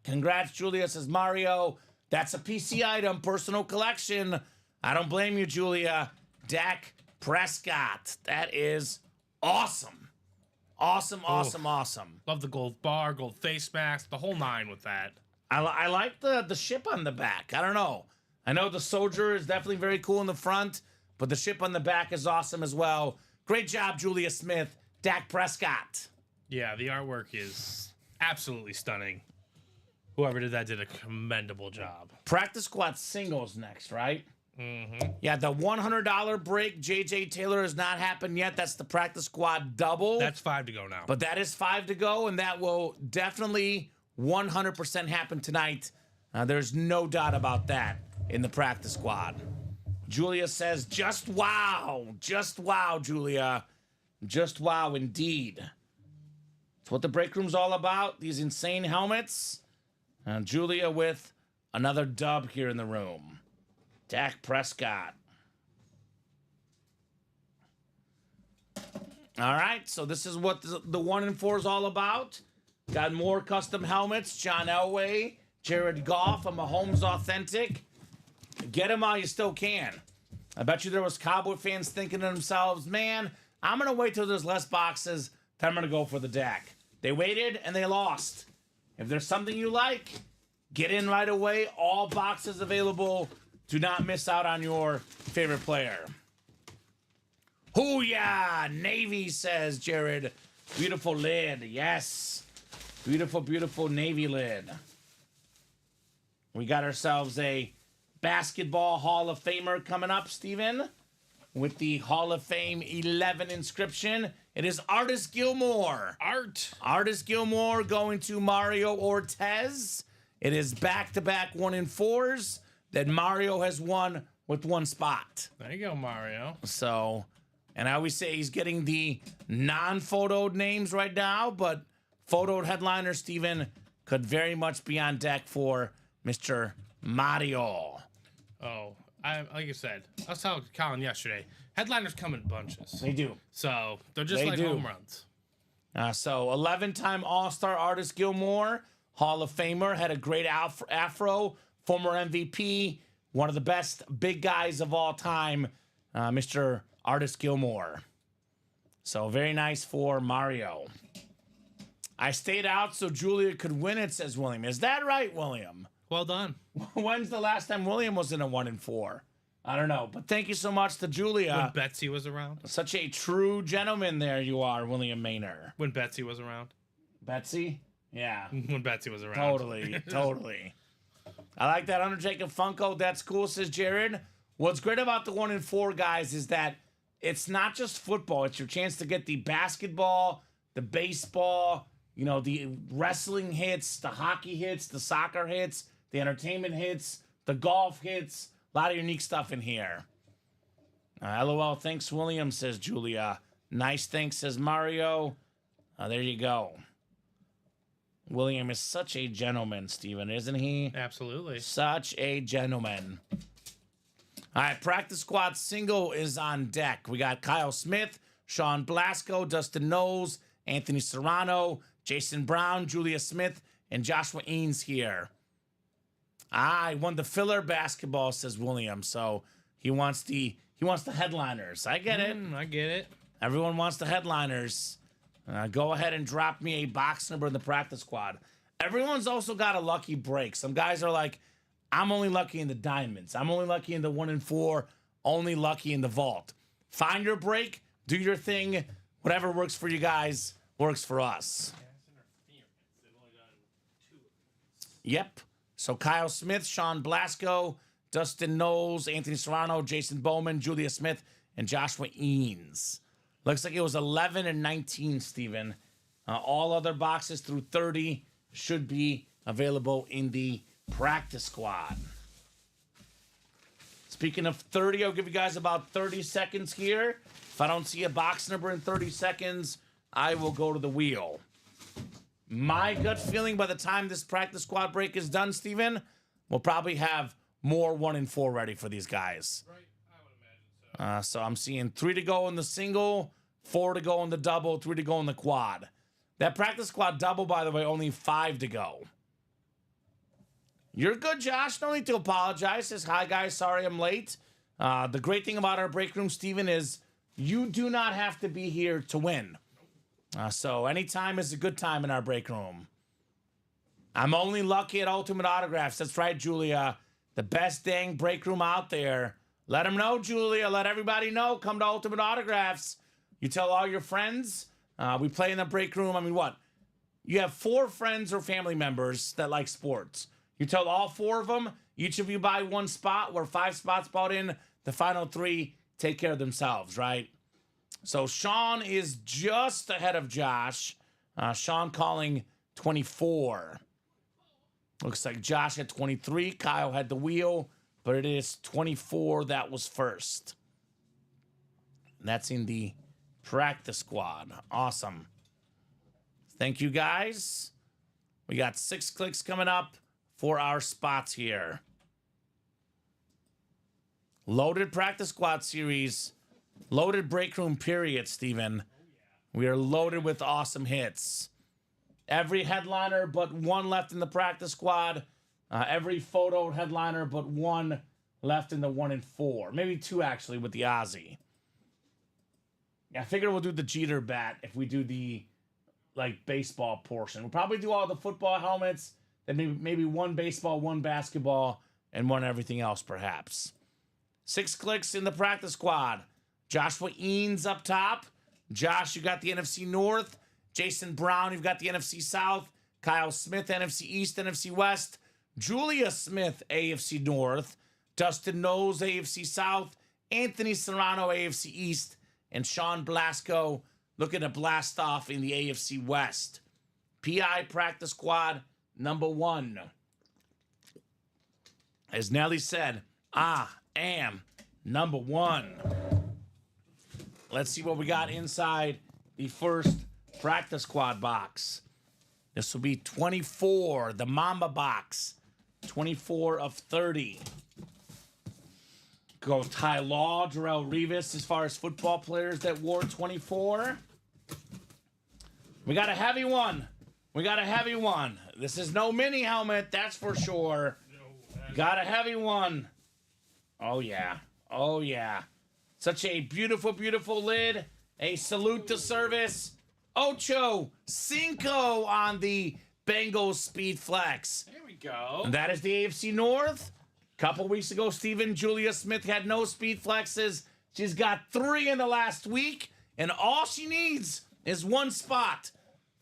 Congrats, Julia, says Mario. That's a PC item, personal collection. I don't blame you, Julia. Dak Prescott. That is awesome. Awesome. Love the gold bar, gold face mask, the whole 9 with that. I like the ship on the back. I don't know. I know the soldier is definitely very cool in the front, but the ship on the back is awesome as well. Great job, Julia Smith. Dak Prescott. Yeah, the artwork is absolutely stunning. Whoever did that did a commendable job. Practice squad singles next, right? Yeah, the $100 break, JJ Taylor, has not happened yet. That's the practice squad double. That's 5 to go now. But that is 5 to go, and that will definitely 100% happen tonight. There's no doubt about that in the practice squad. Julia says, just wow. Just wow, Julia. Just wow, indeed. That's what the break room's all about, these insane helmets. Julia with another dub here in the room. Dak Prescott. All right, so this is what the 1 and 4 is all about. Got more custom helmets. John Elway, Jared Goff, a Mahomes Authentic. Get them while you still can. I bet you there was Cowboy fans thinking to themselves, man, I'm going to wait till there's less boxes, then I'm going to go for the Dak. They waited, and they lost. If there's something you like, get in right away. All boxes available. Do not miss out on your favorite player. Hoo-yah! Navy, says Jared. Beautiful lid. Yes. Beautiful, beautiful Navy lid. We got ourselves a basketball Hall of Famer coming up, Steven, with the Hall of Fame 11 inscription. It is Artis Gilmore. Artis Gilmore going to Mario Ortiz. It is back-to-back 1 and 4s that Mario has won with 1 spot. There you go, Mario. So, and I always say he's getting the non-photoed names right now, but photoed headliner Steven could very much be on deck for Mr. Mario. Oh, like I said, I was telling Colin yesterday, headliners come in bunches. They do. So they're just like home runs. So 11-time All-Star Artis Gilmore, Hall of Famer, had a great afro, former MVP, one of the best big guys of all time, Mr. Artis Gilmore. So very nice for Mario. I stayed out so Julia could win it, says William. Is that right, William? Well done. When's the last time William was in a 1 and 4? I don't know, but thank you so much to Julia. When Betsy was around. Such a true gentleman there you are, William Maynor. When Betsy was around. Betsy? Yeah. When Betsy was around. Totally, totally. I like that Undertaker Funko. That's cool, says Jared. What's great about the 1 and 4 guys is that it's not just football. It's your chance to get the basketball, the baseball, you know, the wrestling hits, the hockey hits, the soccer hits, the entertainment hits, the golf hits. A lot of unique stuff in here. LOL, thanks, William, says Julia. Nice, thanks, says Mario. There you go. William is such a gentleman, Steven, isn't he? Absolutely. Such a gentleman. All right, practice squad single is on deck. We got Kyle Smith, Sean Blasco, Dustin Knowles, Anthony Serrano, Jason Brown, Julia Smith, and Joshua Eanes here. I won the filler basketball, says William. So he wants the headliners. I get it. I get it. Everyone wants the headliners. Go ahead and drop me a box number in the practice squad. Everyone's also got a lucky break. Some guys are like, I'm only lucky in the diamonds. I'm only lucky in the 1 and 4. Only lucky in the vault. Find your break. Do your thing. Whatever works for you guys works for us. Yep. So Kyle Smith, Sean Blasco, Dustin Knowles, Anthony Serrano, Jason Bowman, Julia Smith, and Joshua Eanes. Looks like it was 11 and 19, Steven. All other boxes through 30 should be available in the practice squad. Speaking of 30, I'll give you guys about 30 seconds here. If I don't see a box number in 30 seconds, I will go to the wheel. My gut feeling by the time this practice squad break is done, Steven, we'll probably have more 1 and 4 ready for these guys. Right, I would imagine so. So I'm seeing 3 to go in the single, 4 to go in the double, 3 to go in the quad. That practice squad double, by the way, only 5 to go. You're good, Josh. No need to apologize. Says, hi, guys. Sorry I'm late. The great thing about our break room, Steven, is you do not have to be here to win. So anytime is a good time in our break room. I'm only lucky at Ultimate Autographs. That's right, Julia. The best dang break room out there. Let them know, Julia. Let everybody know. Come to Ultimate Autographs. You tell all your friends. We play in the break room. I mean, what? You have 4 friends or family members that like sports. You tell all 4 of them, Each of you buy one spot. We're 5 spots bought in. The final 3 take care of themselves, right? So Sean is just ahead of Josh. Sean calling 24. Looks like Josh had 23. Kyle had the wheel, but it is 24 that was first. And that's in the practice squad. Awesome. Thank you, guys. We got 6 clicks coming up for our spots here. Loaded practice squad series. Loaded break room period, Steven. We are loaded with awesome hits. Every headliner but 1 left in the practice squad. Every photo headliner but 1 left in the 1 and 4. Maybe 2 actually with the Ozzy. Yeah, I figure we'll do the Jeter bat if we do the baseball portion. We'll probably do all the football helmets, then maybe 1 baseball, 1 basketball, and 1 everything else perhaps. 6 clicks in the practice squad. Joshua Eanes up top. Josh, you got the NFC North. Jason Brown, you've got the NFC South. Kyle Smith, NFC East, NFC West. Julia Smith, AFC North. Dustin Knowles, AFC South. Anthony Serrano, AFC East. And Sean Blasco looking to blast off in the AFC West. PI practice squad number 1. As Nelly said, I am number 1. Let's see what we got inside the first practice squad box. This will be 24, the Mamba box. 24 of 30. Go Ty Law, Darrelle Revis as far as football players that wore 24. We got a heavy one. This is no mini helmet, that's for sure. Got a heavy one. Oh, yeah. Such a beautiful, beautiful lid. A salute to service. Ocho Cinco on the Bengals Speed Flex. There we go. And that is the AFC North. A couple weeks ago, Julia Smith had no Speed Flexes. She's got 3 in the last week, and all she needs is 1 spot.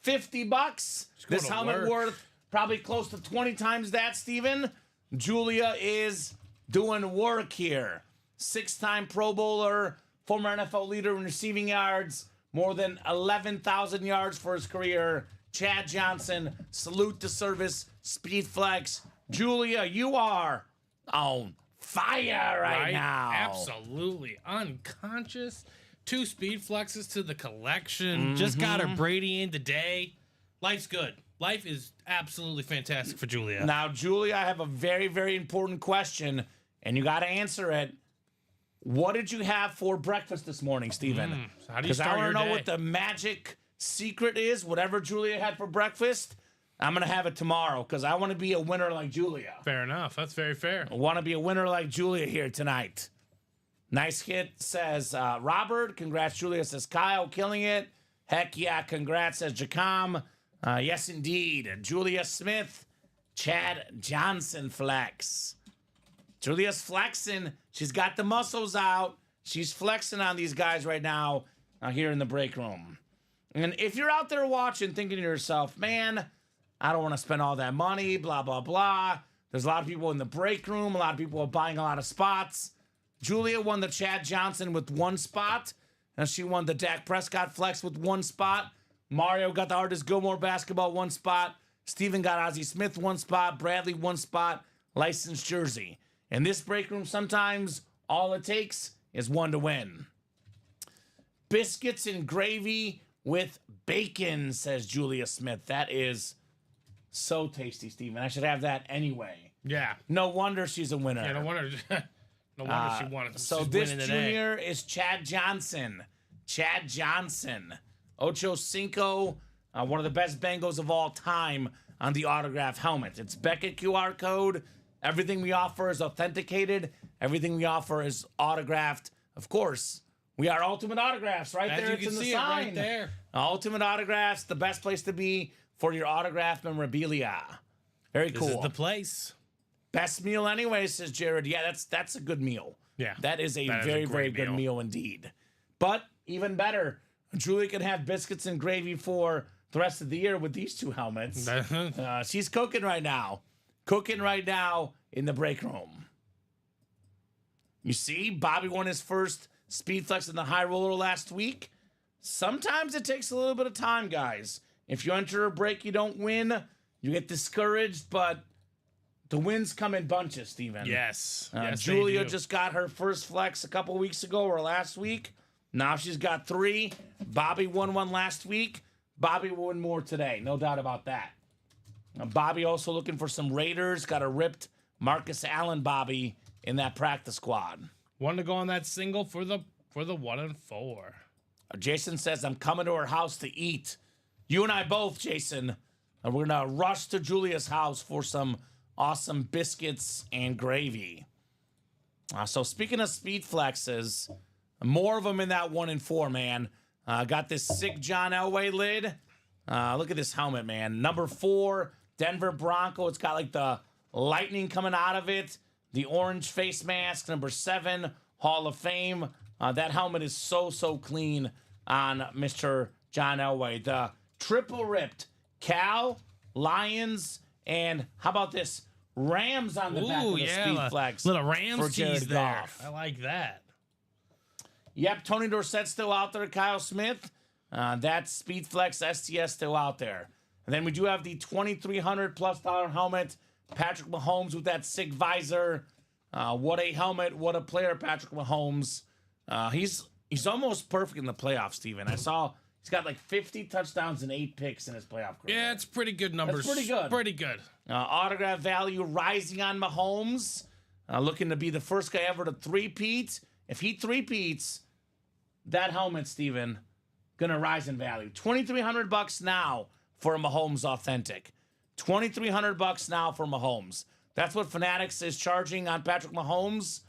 $50. This helmet worth probably close to 20 times that, Steven. Julia is doing work here. 6-time Pro Bowler, former NFL leader in receiving yards, more than 11,000 yards for his career. Chad Johnson, salute to service, Speed Flex. Julia, you are on fire right now. Absolutely unconscious. 2 Speed Flexes to the collection. Just got her Brady in today. Life's good. Life is absolutely fantastic for Julia. Now, Julia, I have a very, very important question, and you got to answer it. What did you have for breakfast this morning, Steven? How do you start I your want to know day? what the magic secret is. Whatever Julia had for breakfast, I'm going to have it tomorrow because I want to be a winner like Julia. Fair enough. That's very fair. I want to be a winner like Julia here tonight. Nice hit, says Robert. Congrats, Julia, says Kyle. Killing it. Heck yeah, congrats, says Jacom. Yes, indeed. Julia Smith, Chad Johnson flex. Julia's flexing. She's got the muscles out. She's flexing on these guys right now here in the break room. And if you're out there watching thinking to yourself, man, I don't want to spend all that money, blah, blah, blah. There's a lot of people in the break room. A lot of people are buying a lot of spots. Julia won the Chad Johnson with 1 spot. And she won the Dak Prescott flex with 1 spot. Mario got the Artist Gilmore basketball 1 spot. Steven got Ozzie Smith 1 spot. Bradley 1 spot. Licensed jersey. In this break room, sometimes all it takes is 1 to win. Biscuits and gravy with bacon, says Julia Smith. That is so tasty, Steven. I should have that anyway. Yeah. No wonder she's a winner. Yeah, no wonder she won. So this junior is Chad Johnson. Chad Johnson. Ocho Cinco, one of the best Bengals of all time on the autograph helmet. It's Beckett QR code. Everything we offer is authenticated. Everything we offer is autographed. Of course, we are Ultimate Autographs right there. As you it's can in the see sign. it right there. Ultimate Autographs, the best place to be for your autograph memorabilia. Very cool. This is the place. Best meal anyway, says Jared. Yeah, that's a good meal. Yeah. That is a That is a very, great very good meal. meal indeed. But even better, Julie can have biscuits and gravy for the rest of the year with these 2 helmets. She's cooking right now. cooking right now in the break room. You see, Bobby won his first speed flex in the high roller last week. Sometimes it takes a little bit of time, guys. If you enter a break, you don't win, you get discouraged, but the wins come in bunches, Steven. Yes. Julia just got her first flex a couple weeks ago or last week. Now she's got 3. Bobby won one last week. Bobby will win more today. No doubt about that. Now, Bobby also looking for some Raiders. Got a ripped Marcus Allen Bobby in that practice squad. One to go on that single for the 1 and 4. Jason says, I'm coming to her house to eat. You and I both, Jason. And we're going to rush to Julia's house for some awesome biscuits and gravy. So speaking of speed flexes, more of them in that 1 and 4, man. Got this sick John Elway lid. Look at this helmet, man. Number 4, Denver Bronco. It's got like the lightning coming out of it. The orange face mask. Number 7, Hall of Fame. That helmet is so clean on Mr. John Elway. The triple ripped Cal, Lions, and how about this? Rams on the back of the speed flex. Little Rams for Jared tease there. Goff. I like that. Yep, Tony Dorsett still out there. Kyle Smith. That speed flex STS still out there. And then we do have the $2,300+ helmet. Patrick Mahomes with that sick visor. What a helmet. What a player, Patrick Mahomes. He's almost perfect in the playoffs, Steven. I saw he's got like 50 touchdowns and 8 picks in his playoff career. Yeah, it's pretty good numbers. That's pretty good. Pretty good. Autograph value rising on Mahomes. Looking to be the first guy ever to three-peat. If he three-peats, that helmet, Steven, gonna rise in value. $2,300 now for a Mahomes authentic. $2,300 now for Mahomes. That's what Fanatics is charging on Patrick Mahomes.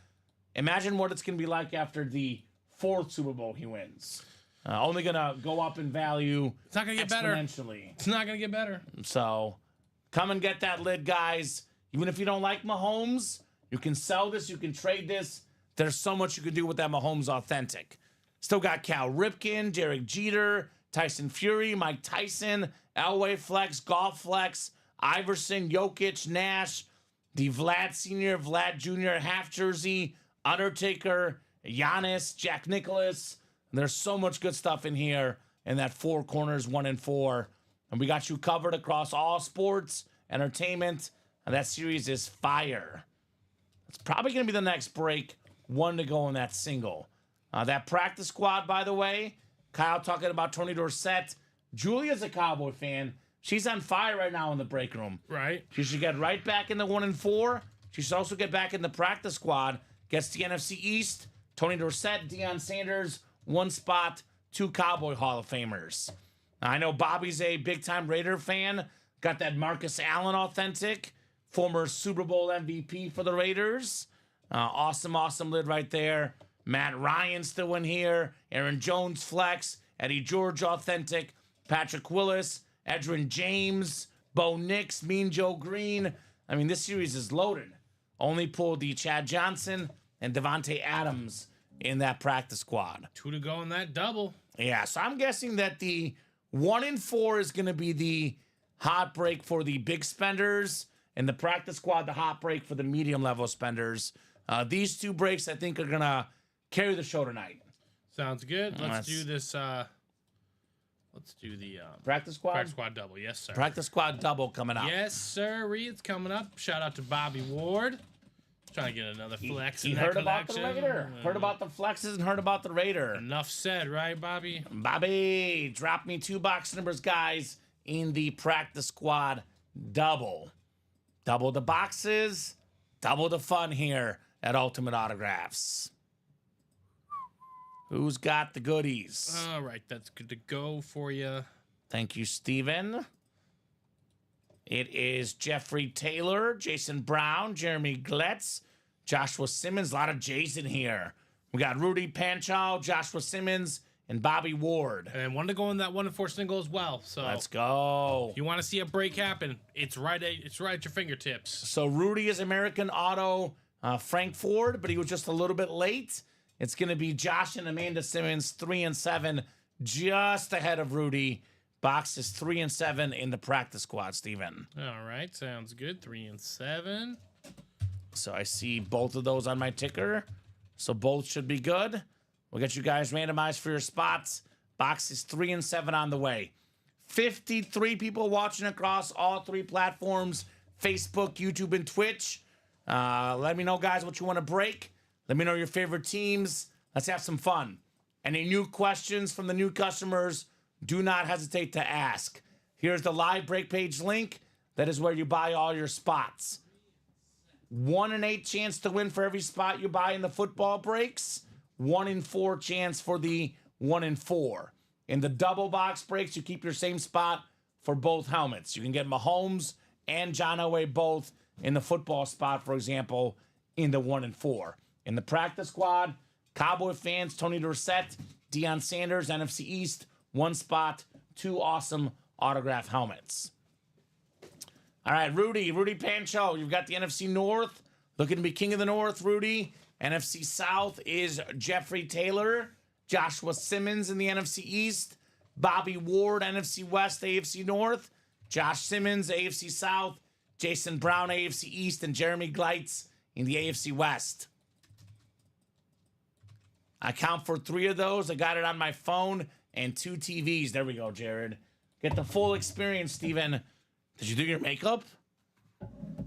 Imagine what it's gonna be like after the 4th Super Bowl he wins. Only gonna go up in value. It's not gonna get better. Exponentially. It's not gonna get better. So, come and get that lid, guys. Even if you don't like Mahomes, you can sell this, you can trade this. There's so much you can do with that Mahomes authentic. Still got Cal Ripken, Derek Jeter, Tyson Fury, Mike Tyson, Elway Flex, Golf Flex, Iverson, Jokic, Nash, the Vlad Sr., Vlad Jr. half jersey, Undertaker, Giannis, Jack Nicklaus. There's so much good stuff in here in that 4 corners, 1 and 4. And we got you covered across all sports, entertainment, and that series is fire. It's probably going to be the next break. 1 to go in that single. That practice squad, by the way, Kyle talking about Tony Dorsett. Julia's a Cowboy fan. She's on fire right now in the break room. Right. She should get right back in the 1 and 4. She should also get back in the practice squad. Gets the NFC East. Tony Dorsett, Deion Sanders, 1 spot, 2 Cowboy Hall of Famers. I know Bobby's a big-time Raider fan. Got that Marcus Allen authentic. Former Super Bowl MVP for the Raiders. Awesome lid right there. Matt Ryan still in here. Aaron Jones flex. Eddie George authentic. Patrick Willis. Edgerrin James. Bo Nix. Mean Joe Green. I mean, this series is loaded. Only pulled the Chad Johnson and Devontae Adams in that practice squad. 2 to go in that double. Yeah, so I'm guessing that the 1 and 4 is going to be the hot break for the big spenders, and the practice squad, the hot break for the medium level spenders. These 2 breaks, I think, are going to carry the show tonight. Sounds good. Let's do this. Let's do the practice squad? Practice squad double. Yes, sir. Practice squad double coming up. Yes, sir. It's coming up. Shout out to Bobby Ward. Trying to get another flex. He in heard that about the collection. Raider. Heard about the flexes and heard about the Raider. Enough said, right, Bobby? Bobby, drop me 2 box numbers, guys, in the practice squad double. Double the boxes, double the fun here at Ultimate Autographs. Who's got the goodies? All right, that's good to go for you. Thank you, Steven. It is Jeffrey Taylor, Jason Brown, Jeremy Gletz, Joshua Simmons. A lot of J's in here. We got Rudy Panchow, Joshua Simmons, and Bobby Ward. And 1 to go in that 1 and 4 single as well. So let's go. If you want to see a break happen, it's right at your fingertips. So Rudy is American Auto Frank Ford, but he was just a little bit late. It's going to be Josh and Amanda Simmons, 3 and 7, just ahead of Rudy. Box is 3 and 7 in the practice squad, Steven. All right, sounds good. 3 and 7. So I see both of those on my ticker. So both should be good. We'll get you guys randomized for your spots. Box is 3 and 7 on the way. 53 people watching across all 3 platforms, Facebook, YouTube, and Twitch. Let me know, guys, what you want to break. Let me know your favorite teams. Let's have some fun. Any new questions from the new customers, do not hesitate to ask. Here's the live break page link. That is where you buy all your spots. 1 in 8 chance to win for every spot you buy in the football breaks. 1 in 4 chance for the 1 in 4. In the double box breaks, you keep your same spot for both helmets. You can get Mahomes and John Elway both in the football spot, for example, in the 1 in 4. In the practice squad, Cowboy fans, Tony Dorsett, Deion Sanders, NFC East, 1 spot, 2 awesome autograph helmets. All right, Rudy Pancho, you've got the NFC North, looking to be king of the North, Rudy. NFC South is Jeffrey Taylor, Joshua Simmons in the NFC East, Bobby Ward, NFC West, AFC North, Josh Simmons, AFC South, Jason Brown, AFC East, and Jeremy Gleitz in the AFC West. I count for 3 of those. I got it on my phone and 2 TVs. There we go, Jared. Get the full experience, Steven. Did you do your makeup?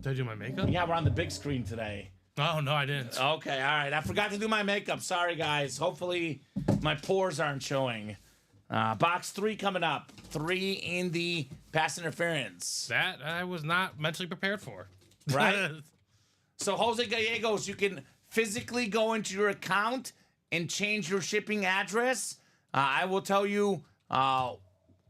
Did I do my makeup? Yeah, we're on the big screen today. Oh, no, I didn't. Okay, all right. I forgot to do my makeup. Sorry, guys. Hopefully my pores aren't showing. Box 3 coming up. 3 in the pass interference. That I was not mentally prepared for. Right? So, Jose Gallegos, you can physically go into your account and change your shipping address. I will tell you,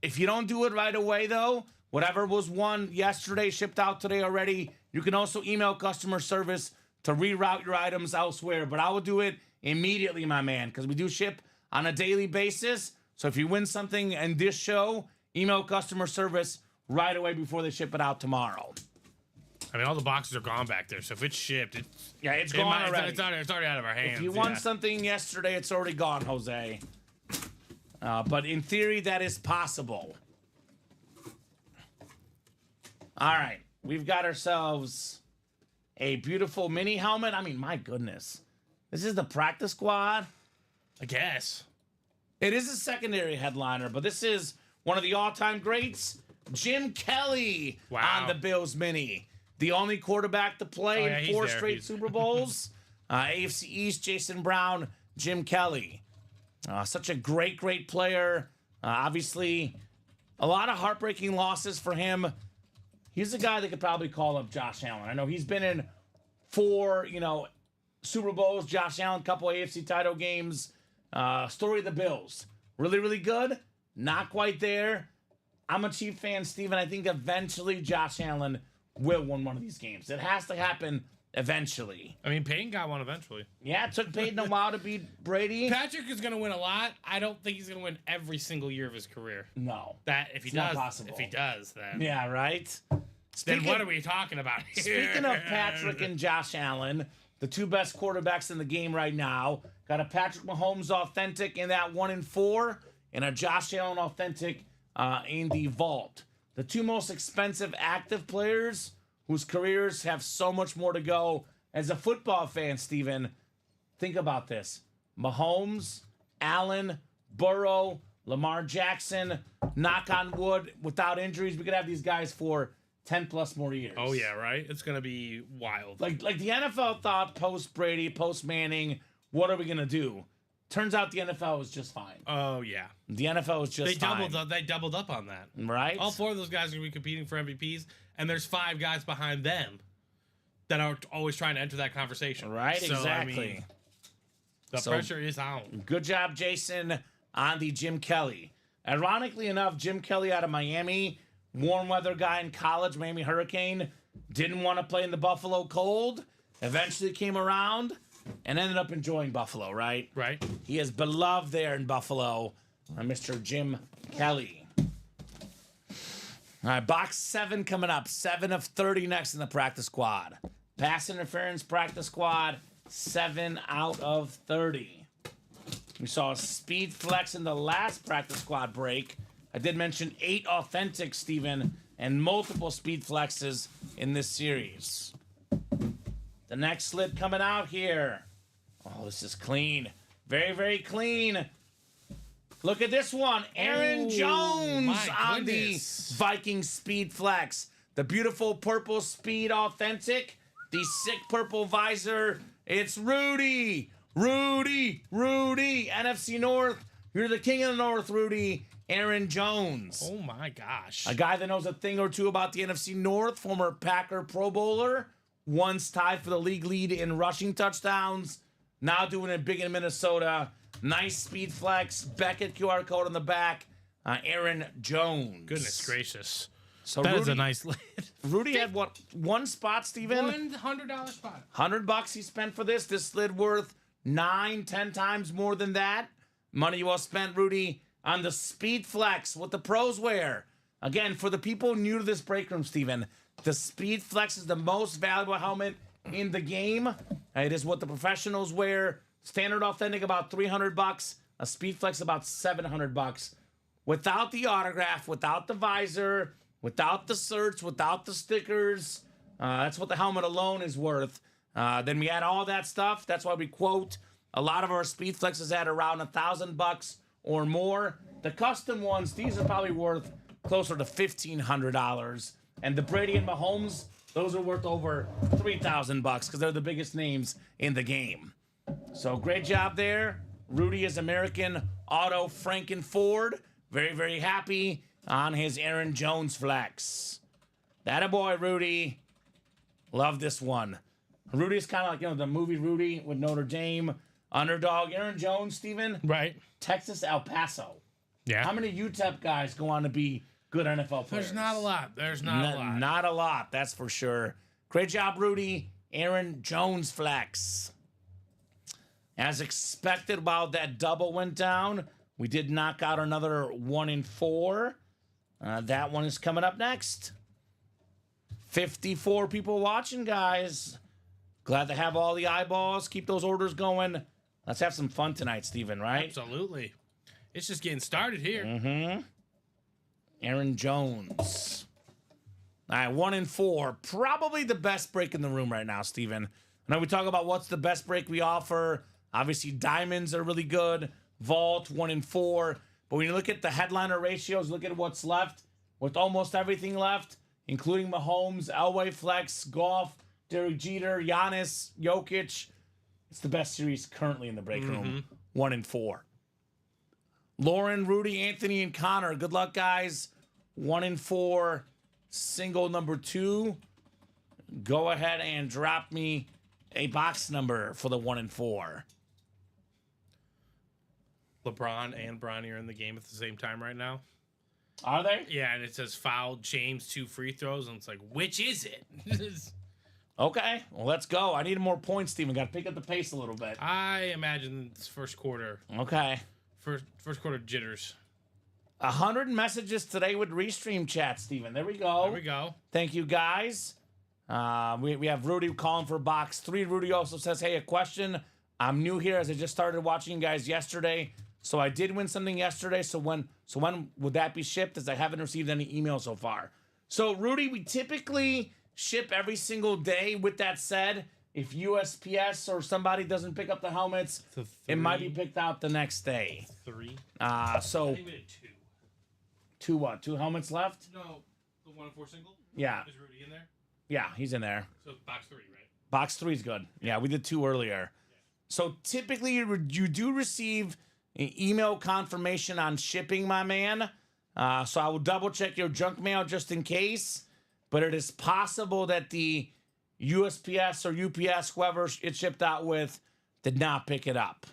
if you don't do it right away, though, whatever was won yesterday, shipped out today already, you can also email customer service to reroute your items elsewhere. But I will do it immediately, my man, because we do ship on a daily basis. So if you win something in this show, email customer service right away before they ship it out tomorrow. I mean, all the boxes are gone back there, so if it's shipped, it's gone already. It's already out of our hands. If you won something yesterday, it's already gone, Jose. But in theory, that is possible. All right, we've got ourselves a beautiful mini helmet. I mean, my goodness. This is the practice squad. I guess. It is a secondary headliner, but this is one of the all-time greats, Jim Kelly, on the Bills mini. The only quarterback to play in 4 straight Super Bowls. AFC East, Jason Brown, Jim Kelly. Such a great player. Obviously, a lot of heartbreaking losses for him. He's the guy that could probably call up Josh Allen. I know he's been in 4, Super Bowls. Josh Allen, couple AFC title games. Story of the Bills. Really good. Not quite there. I'm a Chief fan, Steven. I think eventually Josh Allen will win one of these games. It has to happen eventually. I mean, Peyton got one eventually. Yeah, it took Peyton a while to beat Brady. Patrick is going to win a lot. I don't think he's going to win every single year of his career. No. That if he does, possible. If he does, then yeah, right. Then what are we talking about here? Speaking of Patrick and Josh Allen, the 2 best quarterbacks in the game right now, got a Patrick Mahomes authentic in that 1 in 4, and a Josh Allen authentic in the vault. The 2 most expensive active players whose careers have so much more to go. As a football fan, Steven, think about this. Mahomes, Allen, Burrow, Lamar Jackson, knock on wood, without injuries, we could have these guys for 10 plus more years. Oh, yeah, right? It's going to be wild. Like the NFL thought post Brady, post Manning, what are we going to do? Turns out the NFL was just fine. Oh, yeah. The NFL was just fine. They doubled up on that. Right? All 4 of those guys are going to be competing for MVPs, and there's 5 guys behind them that are always trying to enter that conversation. Right, so, exactly. I mean, the pressure is on. Good job, Jason, on the Jim Kelly. Ironically enough, Jim Kelly out of Miami, warm weather guy in college, Miami Hurricane, didn't want to play in the Buffalo cold, eventually came around, and ended up enjoying Buffalo, right? Right. He is beloved there in Buffalo, Mr. Jim Kelly. All right, box 7 coming up. 7 of 30 next in the practice squad. Pass interference practice squad, 7 out of 30. We saw a speed flex in the last practice squad break. I did mention 8 authentic, Steven, and multiple speed flexes in this series. The next slip coming out here. Oh, this is clean. Very, very clean. Look at this one. Aaron Jones on the Viking Speed Flex. The beautiful purple Speed Authentic. The sick purple visor. It's Rudy. Rudy. NFC North. You're the king of the North, Rudy. Aaron Jones. Oh, my gosh. A guy that knows a thing or two about the NFC North. Former Packer Pro Bowler. Once tied for the league lead in rushing touchdowns. Now doing it big in Minnesota. Nice speed flex. Beckett QR code on the back. Aaron Jones. Goodness gracious. So That Rudy, is a nice lid. Rudy had what? One spot, Steven? $100 spot. $100 he spent for this. This slid worth 9-10 times more than that. Money well spent, Rudy, on the speed flex. What the pros wear. Again, for the people new to this break room, Steven, the speed flex is the most valuable helmet in the game. It is what the professionals wear. Standard authentic about $300. A speed flex about $700. Without the autograph, without the visor, without the certs, without the stickers. That's what the helmet alone is worth. Then we add all that stuff. That's why we quote a lot of our speed flexes at around $1,000 or more. The custom ones, these are probably worth closer to $1,500. And the Brady and Mahomes, those are worth over $3,000 because they're the biggest names in the game. So great job there. Rudy is American Auto Franken Ford. Very, very happy on his Aaron Jones flex. That boy, Rudy. Love this one. Rudy's kind of like, you know, the movie Rudy with Notre Dame. Underdog. Aaron Jones, Steven. Right. Texas El Paso. Yeah. How many UTEP guys go on to be good NFL players? There's not a lot. There's not a lot. Not a lot, that's for sure. Great job, Rudy. Aaron Jones flex. As expected, while that double went down, we did knock out another 1 in 4. That one is coming up next. 54 people watching, guys. Glad to have all the eyeballs. Keep those orders going. Let's have some fun tonight, Steven, right? Absolutely. It's just getting started here. Mm-hmm. Aaron Jones. All right, 1 in 4. Probably the best break in the room right now, Steven. I know we talk about what's the best break we offer. Obviously, diamonds are really good. Vault, 1 in 4. But when you look at the headliner ratios, look at what's left. With almost everything left, including Mahomes, Elway Flex, Golf, Derek Jeter, Giannis, Jokic. It's the best series currently in the break room. 1 in 4. Lauren, Rudy, Anthony, and Connor. Good luck, guys. 1 in 4. Single number 2. Go ahead and drop me a box number for the 1 in 4. LeBron and Bronny are in the game at the same time right now. Are they? Yeah, and it says fouled James 2 free throws, and it's like, which is it? Okay, well, let's go. I need more points, Steven. Got to pick up the pace a little bit. I imagine it's first quarter. Okay. First quarter jitters. 100 messages today with Restream chat, Steven. There we go. There we go. Thank you, guys. We have Rudy calling for box 3. Rudy also says, hey, a question. I'm new here as I just started watching you guys yesterday. So I did win something yesterday. So when would that be shipped? As I haven't received any email so far. So, Rudy, we typically ship every single day. With that said, if USPS or somebody doesn't pick up the helmets, it might be picked out the next day. 3. So I think we did 2. 2 what? 2 helmets left? No, the 1 in 4 single? Yeah. Is Rudy in there? Yeah, he's in there. So box 3, right? Box 3 is good. Yeah, we did 2 earlier. So typically you do receive an email confirmation on shipping, my man. So I will double check your junk mail just in case. But it is possible that the USPS or UPS, whoever it shipped out with, did not pick it up.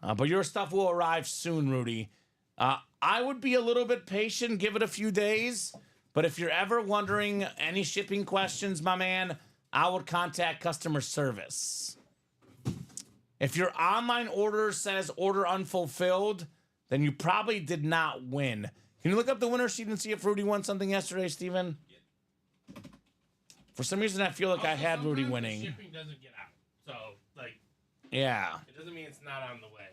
But your stuff will arrive soon, Rudy. I would be a little bit patient, give it a few days. But if you're ever wondering any shipping questions, my man, I would contact customer service. If your online order says order unfulfilled, then you probably did not win. Can you look up the winner sheet and see if Rudy won something yesterday, Steven? Yeah. For some reason, I feel like I had Rudy winning. The shipping doesn't get out. So, like, yeah. it doesn't mean it's not on the way.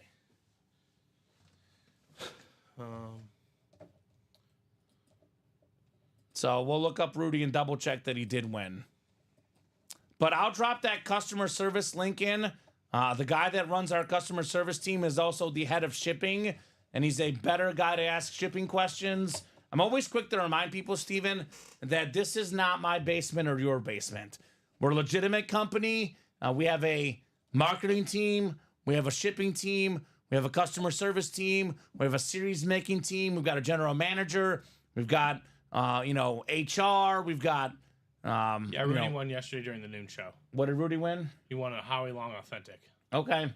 So we'll look up Rudy and double check that he did win. But I'll drop that customer service link in. The guy that runs our customer service team is also the head of shipping, and he's a better guy to ask shipping questions. I'm always quick to remind people, Steven, that this is not my basement or your basement. We're a legitimate company. We have a marketing team. We have a shipping team. We have a customer service team. We have a series making team. We've got a general manager. We've got, HR. We've got... Rudy won yesterday during the noon show. What did Rudy win? He won a Howie Long Authentic. Okay.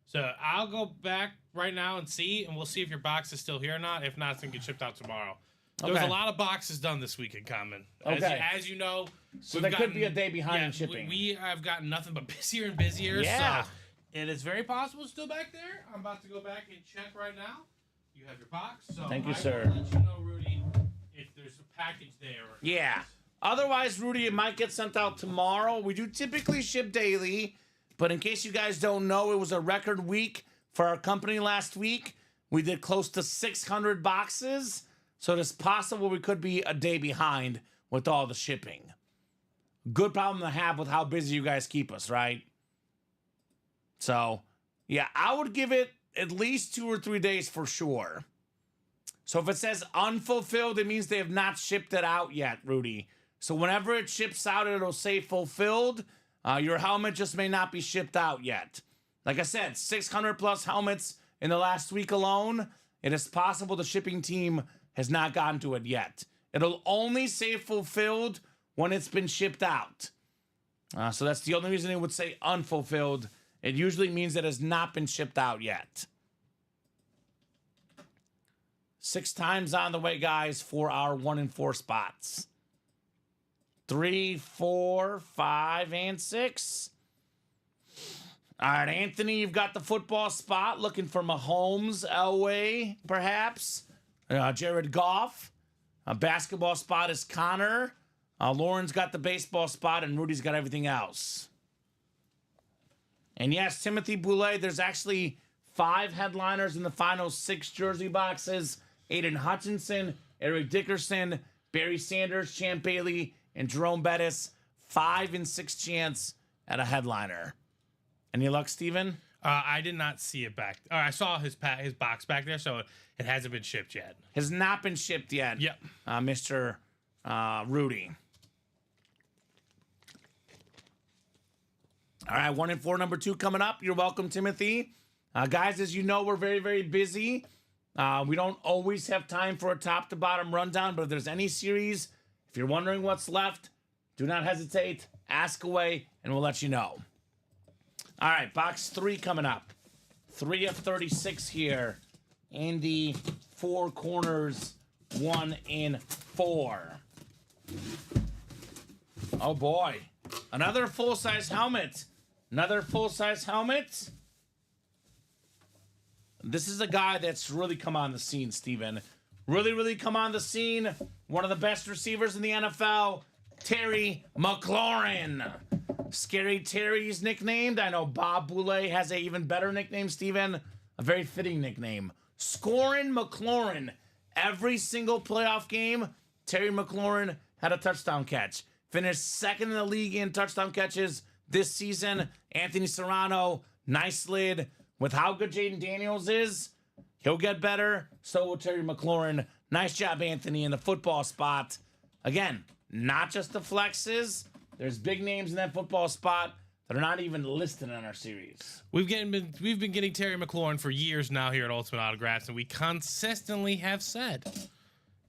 So I'll go back right now and see, and we'll see if your box is still here or not. If not, it's going to get shipped out tomorrow. There was a lot of boxes done this week in Common. As you know. So there could be a day behind in shipping. We have gotten nothing but busier and busier. Yeah. So it is very possible it's still back there. I'm about to go back and check right now. You have your box. So Thank you, I sir. will let you know, Rudy, if there's a package there. Yeah. Otherwise, Rudy, it might get sent out tomorrow. We do typically ship daily, but in case you guys don't know, it was a record week for our company last week. We did close to 600 boxes, so it is possible we could be a day behind with all the shipping. Good problem to have with how busy you guys keep us, right? So, yeah, I would give it at least 2 or 3 days for sure. So if it says unfulfilled, it means they have not shipped it out yet, Rudy. So whenever it ships out, it'll say fulfilled. Your helmet just may not be shipped out yet. Like I said, 600 plus helmets in the last week alone. It is possible the shipping team has not gotten to it yet. It'll only say fulfilled when it's been shipped out. So that's the only reason it would say unfulfilled. It usually means it has not been shipped out yet. 6 times on the way, guys, for our 1 and 4 spots. 3, 4, 5, and 6. All right, Anthony, you've got the football spot. Looking for Mahomes, Elway, perhaps. Jared Goff. Basketball spot is Connor. Lauren's got the baseball spot, and Rudy's got everything else. And yes, Timothy Boulay, there's actually 5 headliners in the final 6 jersey boxes. Aiden Hutchinson, Eric Dickerson, Barry Sanders, Champ Bailey, and Jerome Bettis. 5 and 6 chance at a headliner. Any luck, Steven? I did not see it back. I saw his box back there, so it hasn't been shipped yet. Has not been shipped yet. Yep. Mr. Rudy. All right, 1 and 4, number 2 coming up. You're welcome, Timothy. Guys, as you know, we're very, very busy. We don't always have time for a top-to-bottom rundown, but if there's any series, if you're wondering what's left, do not hesitate. Ask away, and we'll let you know. All right, box 3 coming up. 3 of 36 here. Andy, 4 corners, 1 in 4. Oh, boy. Another full-size helmet. Another full-size helmet. This is a guy that's really come on the scene, Steven. Really, really come on the scene. One of the best receivers in the NFL, Terry McLaurin. Scary Terry's nicknamed. I know Bob Boulay has an even better nickname, Steven. A very fitting nickname. Scoring McLaurin. Every single playoff game, Terry McLaurin had a touchdown catch. Finished 2nd in the league in touchdown catches this season. Anthony Serrano, nice lid. With how good Jaden Daniels is, he'll get better. So will Terry McLaurin. Nice job, Anthony, in the football spot. Again, not just the flexes. There's big names in that football spot that are not even listed on our series. We've been getting Terry McLaurin for years now here at Ultimate Autographs, and we consistently have said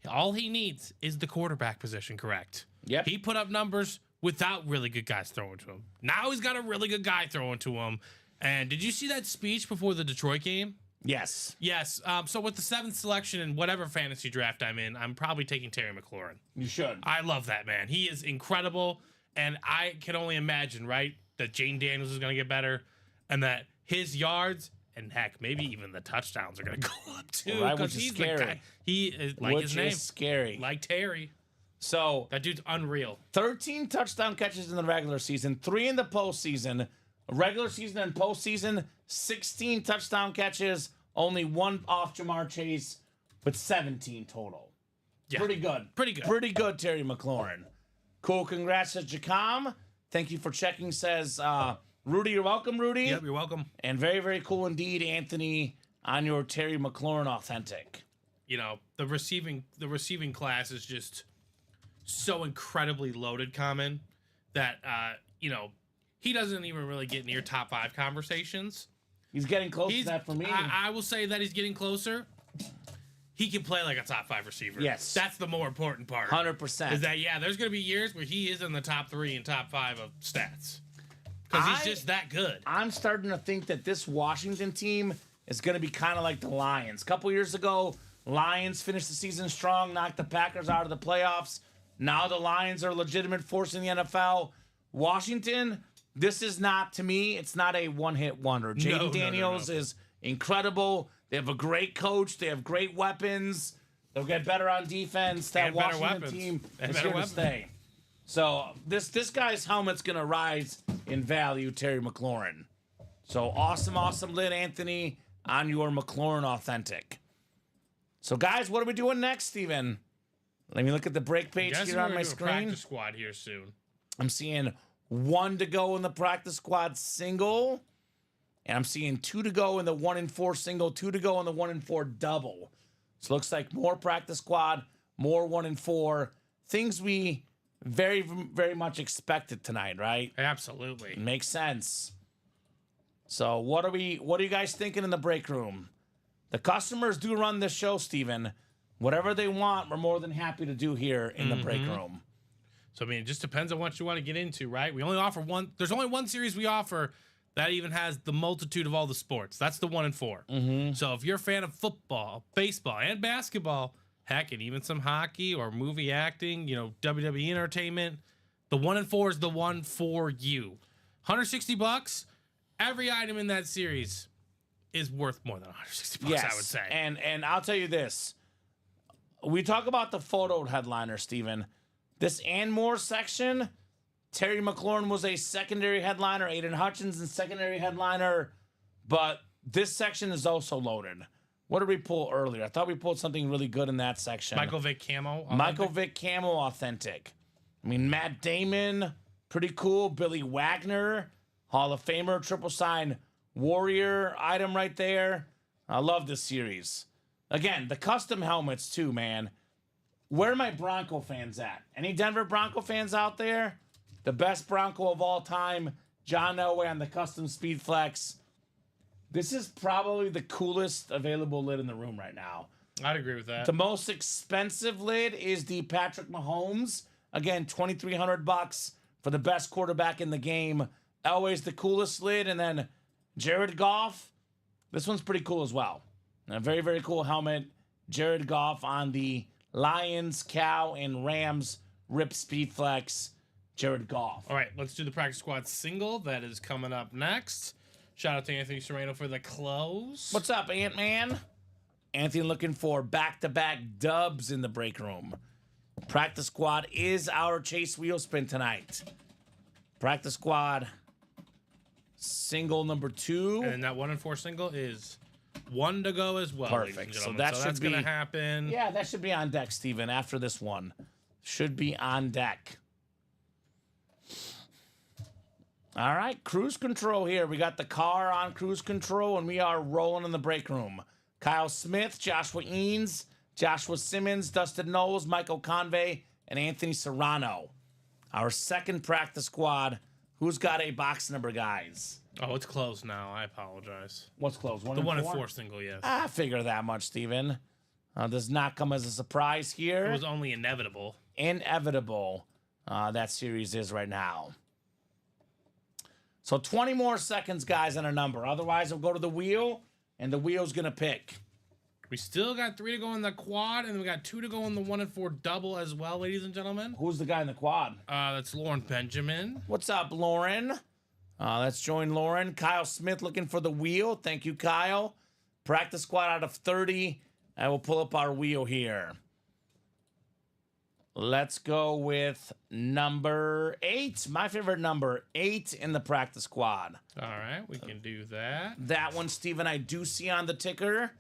all he needs is the quarterback position correct. Yep. He put up numbers without really good guys throwing to him. Now he's got a really good guy throwing to him. And did you see that speech before the Detroit game? Yes. Yes. So with the 7th selection in whatever fantasy draft I'm in, I'm probably taking Terry McLaurin. You should. I love that man. He is incredible. And I can only imagine, right, that Jane Daniels is going to get better and that his yards and heck, maybe even the touchdowns are going to go up too. Right, which is scary. Guy, he is like which his name. Is scary. Like Terry. So that dude's unreal. 13 touchdown catches in the regular season, 3 in the postseason. Regular season and postseason, 16 touchdown catches, only 1 off Jamar Chase, but 17 total. Yeah. Pretty good. Pretty good. Pretty good, Terry McLaurin. Cool. Congrats to Jacom. Thank you for checking, says Rudy. You're welcome, Rudy. Yep, you're welcome. And very, very cool indeed, Anthony, on your Terry McLaurin authentic. You know, the receiving class is just so incredibly loaded, Common, that you know, he doesn't even really get near top 5 conversations. He's getting close to that for me. I will say that he's getting closer. He can play like a top 5 receiver. Yes. That's the more important part. 100%. Is that, yeah, there's going to be years where he is in the top 3 and top 5 of stats. Because he's just that good. I'm starting to think that this Washington team is going to be kind of like the Lions. A couple years ago, Lions finished the season strong, knocked the Packers out of the playoffs. Now the Lions are a legitimate force in the NFL. Washington, this is not, to me, it's not a one-hit wonder. Jaden Daniels is incredible. They have a great coach. They have great weapons. They'll get better on defense. That Washington team is here to stay. So this guy's helmet's going to rise in value, Terry McLaurin. So awesome lid, Anthony, on your McLaurin authentic. So, guys, what are we doing next, Steven? Let me look at the break page here on my screen. Practice squad here soon. I'm seeing 1 to go in the practice squad single. And I'm seeing 2 to go in the 1 and 4 single, 2 to go in the 1 and 4 double. So looks like more practice squad, more 1 and 4. Things we very, very much expected tonight, right? Absolutely. Makes sense. So what are you guys thinking in the break room? The customers do run this show, Steven. Whatever they want, we're more than happy to do here in the break room. So, I mean, it just depends on what you want to get into, right? We only offer one. There's only one series we offer that even has the multitude of all the sports. That's the 1 and 4. So if you're a fan of football, baseball, and basketball, heck, and even some hockey or movie acting, you know, WWE entertainment, the 1 and 4 is the one for you. $160. Every item in that series is worth more than $160. Yes, I would say. And I'll tell you this. We talk about the photo headliner, Steven. This and more section, Terry McLaurin was a secondary headliner, Aiden Hutchinson secondary headliner, but this section is also loaded. What did we pull earlier? I thought we pulled something really good in that section. Michael Vick Camo. Michael Vick Camo authentic. I mean, Matt Damon, pretty cool. Billy Wagner, Hall of Famer, triple sign Warrior item right there. I love this series. Again, the custom helmets too, man. Where are my Bronco fans at? Any Denver Bronco fans out there? The best Bronco of all time, John Elway on the custom Speed Flex. This is probably the coolest available lid in the room right now. I'd agree with that. The most expensive lid is the Patrick Mahomes. Again, $2,300 for the best quarterback in the game. Elway's the coolest lid, and then Jared Goff. This one's pretty cool as well. A very, very cool helmet. Jared Goff on the Lions, Cow, and Rams Rip Speed Flex. Jared Goff. All right, let's do the practice squad single. That is coming up next. Shout out to Anthony Serrano for the close. What's up, Ant-Man? Anthony looking for back-to-back dubs in the break room. Practice squad is our Chase wheel spin tonight. Practice squad single number 2. And that 1 and 4 single is 1 to go as well. Perfect. So that's going to happen. Yeah, that should be on deck, Steven, after this one. Should be on deck. All right, cruise control here. We got the car on cruise control, and we are rolling in the break room. Kyle Smith, Joshua Eanes, Joshua Simmons, Dustin Knowles, Michael Convey, and Anthony Serrano. Our second practice squad. Who's got a box number, guys? Oh, it's closed now. I apologize. What's closed? The 1 and 4 single, yes. I figure that much, Steven. Does not come as a surprise here. It was only inevitable. Inevitable. That series is right now. So 20 more seconds, guys, on a number. Otherwise, we'll go to the wheel, and the wheel's going to pick. We still got 3 to go in the quad, and we got 2 to go in the 1 and 4 double as well, ladies and gentlemen. Who's the guy in the quad? That's Lauren Benjamin. What's up, Lauren? Let's join Lauren. Kyle Smith looking for the wheel. Thank you, Kyle. Practice squad out of 30. I will pull up our wheel here. Let's go with number 8. My favorite number, 8 in the practice squad. All right, we can do that. That one, Steven, I do see on the ticker.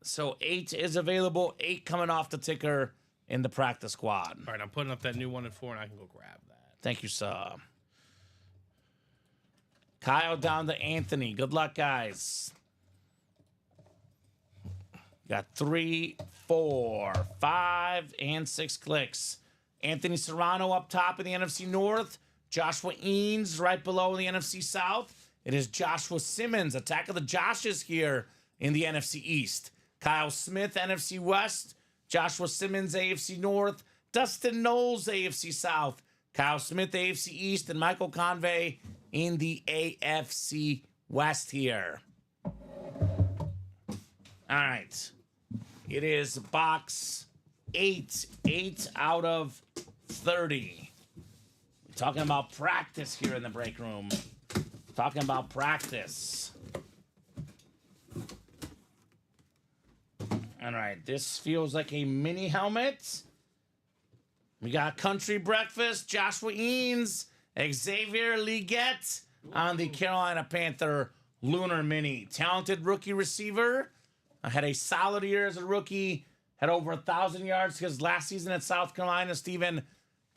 So 8 is available. 8 coming off the ticker in the practice squad. All right, I'm putting up that new 1 and 4, and I can go grab that. Thank you, sir. Kyle down to Anthony. Good luck, guys. Got 3, 4, 5, and 6 clicks. Anthony Serrano up top in the NFC North. Joshua Eanes right below in the NFC South. It is Joshua Simmons, attack of the Joshes here in the NFC East. Kyle Smith, NFC West. Joshua Simmons, AFC North. Dustin Knowles, AFC South. Kyle Smith, AFC East. And Michael Convey in the AFC West here. All right. It is box 8. 8 out of 30. We're talking about practice here in the break room. Talking about practice. All right. This feels like a mini helmet. We got Country Breakfast, Joshua Eanes, Xavier Legette on the Carolina Panther Lunar Mini. Talented rookie receiver. Had a solid year as a rookie. Had over 1,000 yards because last season at South Carolina, Steven,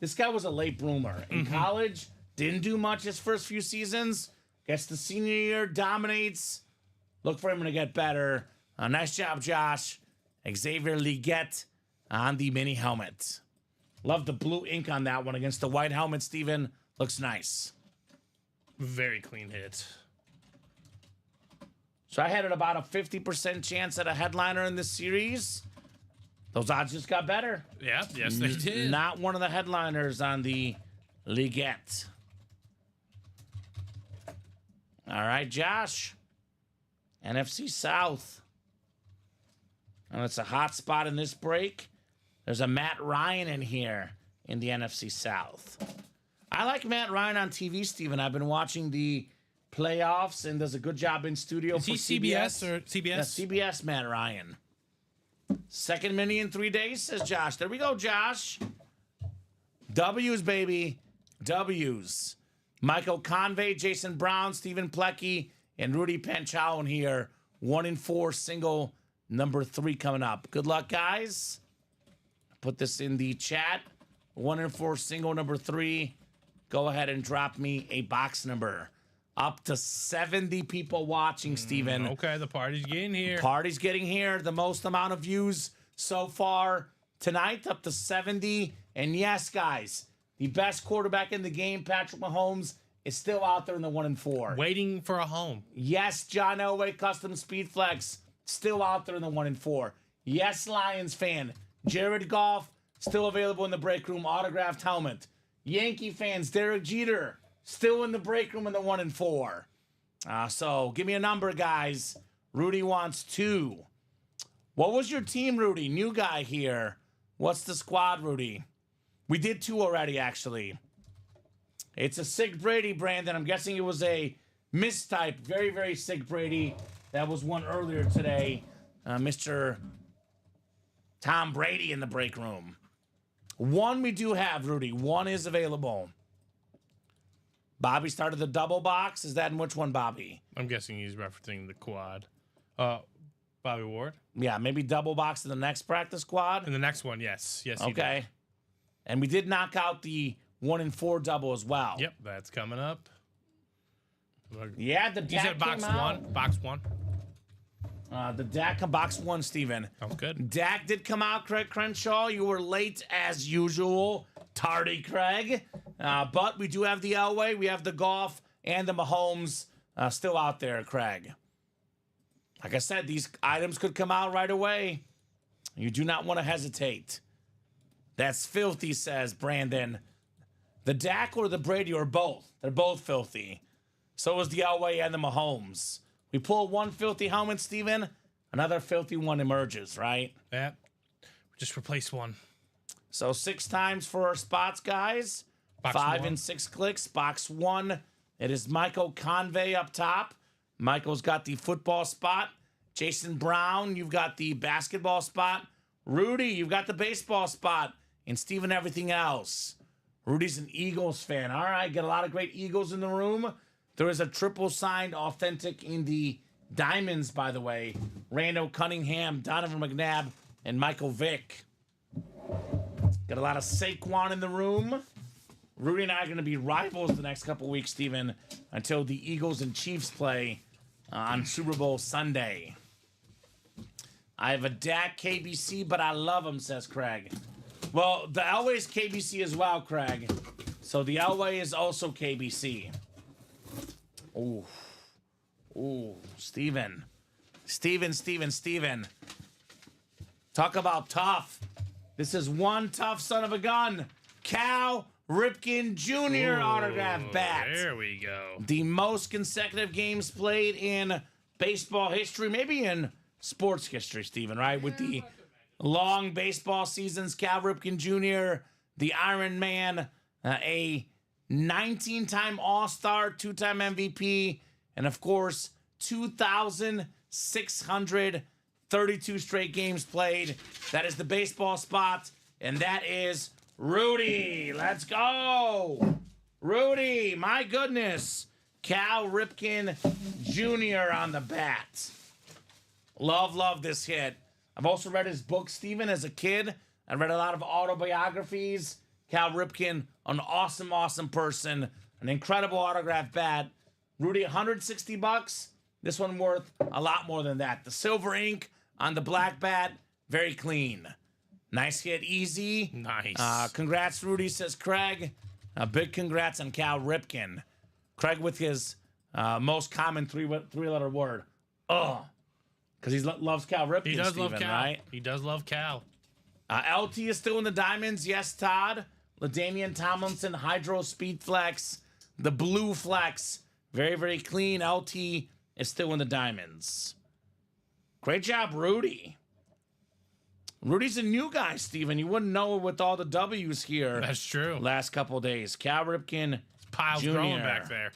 this guy was a late bloomer. In college, didn't do much his first few seasons. Gets the senior year, dominates. Look for him to get better. Nice job, Josh. Xavier Legette on the mini helmet. Love the blue ink on that one against the white helmet, Steven. Looks nice. Very clean hit. So I had it about a 50% chance at a headliner in this series. Those odds just got better. Yeah, yes, they did. Not one of the headliners on the Legette. All right, Josh. NFC South. And it's a hot spot in this break. There's a Matt Ryan in here in the NFC South. I like Matt Ryan on TV, Steven. I've been watching the playoffs and does a good job in studio. Is for he CBS or CBS? Yeah, CBS Matt Ryan. Second mini in 3 days, says Josh. There we go, Josh. W's, baby. W's. Michael Convey, Jason Brown, Stephen Plecky, and Rudy Panchal in here. 1 and 4 single, number 3 coming up. Good luck, guys. Put this in the chat. 1 and 4 single, number 3. Go ahead and drop me a box number. Up to 70 people watching, Steven. Okay, the party's getting here. Party's getting here. The most amount of views so far tonight, up to 70. And yes, guys, the best quarterback in the game, Patrick Mahomes, is still out there in the 1 and 4. Waiting for a home. Yes, John Elway, Custom Speed Flex, still out there in the 1 and 4. Yes, Lions fan, Jared Goff, still available in the break room, autographed helmet. Yankee fans, Derek Jeter, still in the break room in the 1 and 4. So give me a number, guys. Rudy wants 2. What was your team, Rudy? New guy here. What's the squad, Rudy? We did 2 already, actually. It's a sick Brady, Brandon. I'm guessing it was a mistype. Very, very sick Brady. That was one earlier today. Mr. Tom Brady in the break room. 1 we do have, Rudy. 1 is available. Bobby started the double box. Is that in which one, Bobby? I'm guessing he's referencing the quad. Bobby Ward? Yeah, maybe double box in the next practice squad. In the next one, yes. Yes, he okay. did. And we did knock out the 1 and 4 double as well. Yep, that's coming up. Yeah, the You said box came out. 1? Box 1? The Dak box 1, Steven. Sounds good. Dak did come out, Craig Crenshaw. You were late as usual. Tardy, Craig. But we do have the Elway, we have the Goff, and the Mahomes still out there, Craig. Like I said, these items could come out right away. You do not want to hesitate. That's filthy, says Brandon. The Dak or the Brady or both. They're both filthy. So is the Elway and the Mahomes. We pull one filthy helmet, Steven. Another filthy one emerges, right? Yeah. Just replace 1. So 6 times for our spots, guys. Box 5 1. and 6 clicks. Box 1. It is Michael Convey up top. Michael's got the football spot. Jason Brown, you've got the basketball spot. Rudy, you've got the baseball spot. And Steven, everything else. Rudy's an Eagles fan. All right, got a lot of great Eagles in the room. There is a triple signed authentic in the diamonds, by the way. Randall Cunningham, Donovan McNabb, and Michael Vick. Got a lot of Saquon in the room. Rudy and I are going to be rivals the next couple weeks, Steven, until the Eagles and Chiefs play on Super Bowl Sunday. I have a Dak KBC, but I love him, says Craig. Well, the Elway's KBC as well, Craig. So the Elway is also KBC. Ooh. Ooh, Steven. Steven. Talk about tough. This is one tough son of a gun. Cal Ripken Jr. autograph bat. There we go. The most consecutive games played in baseball history, maybe in sports history, Steven, right? With the long baseball seasons, Cal Ripken Jr., the Iron Man, a 19-time All-Star, 2-time MVP, and of course, 2,632 straight games played. That is the baseball spot, and that is Rudy. Let's go. Rudy, my goodness. Cal Ripken Jr. on the bat. Love this hit. I've also read his book, Steven, as a kid. I read a lot of autobiographies. Cal Ripken, an awesome person. An incredible autograph bat. Rudy, $160. This one worth a lot more than that. The silver ink on the black bat, very clean. Nice hit, easy. Nice. Congrats, Rudy, says Craig. A big congrats on Cal Ripken. Craig with his most common three-letter word. Because he loves Cal Ripken, He does Steven, love Cal. right? He does love Cal. LT is still in the diamonds. Yes, Todd. LaDainian Tomlinson, Hydro Speed Flex. The blue flex. Very clean. LT is still in the diamonds. Great job, Rudy. Rudy's a new guy, Steven. You wouldn't know it with all the W's here. That's true. Last couple of days. Cal Ripken Pile's Jr. growing back there.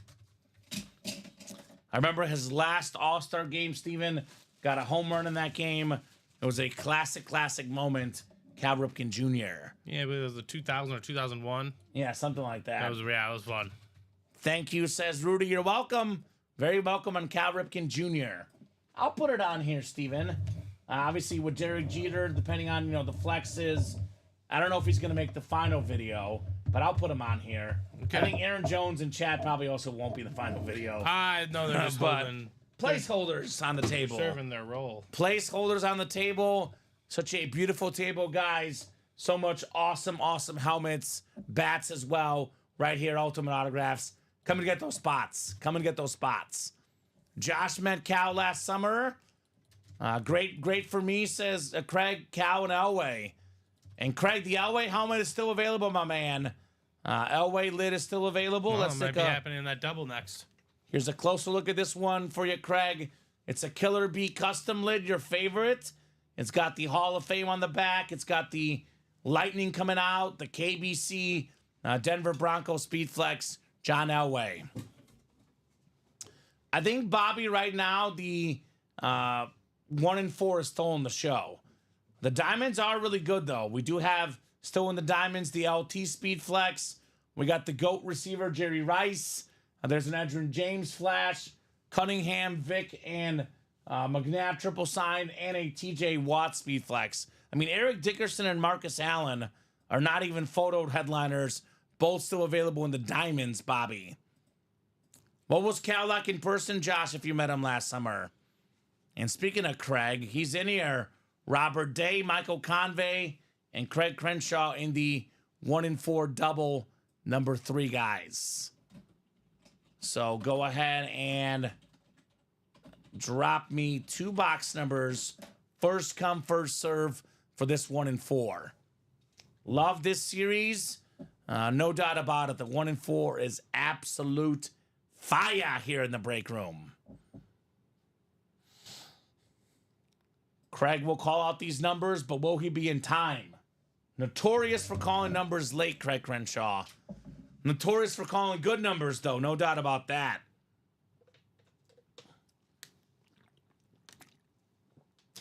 I remember his last All-Star game, Steven. Got a home run in that game. It was a classic moment. Cal Ripken Jr. Yeah, but it was the 2000 or 2001. Yeah, something like that. That was fun. Thank you, says Rudy. You're welcome. Very welcome on Cal Ripken Jr. I'll put it on here, Steven. Obviously, with Derek Jeter, depending on, the flexes, I don't know if he's going to make the final video, but I'll put him on here. Okay. I think Aaron Jones and Chad probably also won't be the final video. I know they're just But holding, placeholders on the table. serving their role. Placeholders on the table. Such a beautiful table, guys. So much awesome helmets, bats as well. Right here, Ultimate Autographs. Come and get those spots. Josh met Cal last summer. Great for me, says Craig, Cal, and Elway. And Craig, the Elway helmet is still available, my man. Elway lid is still available. Well, Let's it might take be a... happening in that double next. Here's a closer look at this one for you, Craig. It's a Killer Bee custom lid, your favorite. It's got the Hall of Fame on the back. It's got the Lightning coming out, the KBC, Denver Broncos Speed Flex, John Elway. I think, Bobby, right now, the 1 and 4 is still in the show. The diamonds are really good, though. We do have still in the diamonds the LT Speed Flex. We got the GOAT receiver, Jerry Rice. There's an Edgerrin James Flash, Cunningham, Vic, and McNabb triple sign, and a TJ Watt Speed Flex. I mean, Eric Dickerson and Marcus Allen are not even photo headliners, both still available in the diamonds, Bobby. What was Cal like in person, Josh, if you met him last summer? And speaking of Craig, he's in here. Robert Day, Michael Convey, and Craig Crenshaw in the 1 and 4 double number 3 guys. So go ahead and drop me 2 box numbers. First come, first serve for this 1 and 4. Love this series. No doubt about it. The 1 and 4 is absolute fire here in the break room. Craig will call out these numbers, but will he be in time? Notorious for calling numbers late, Craig Crenshaw. Notorious for calling good numbers, though. No doubt about that.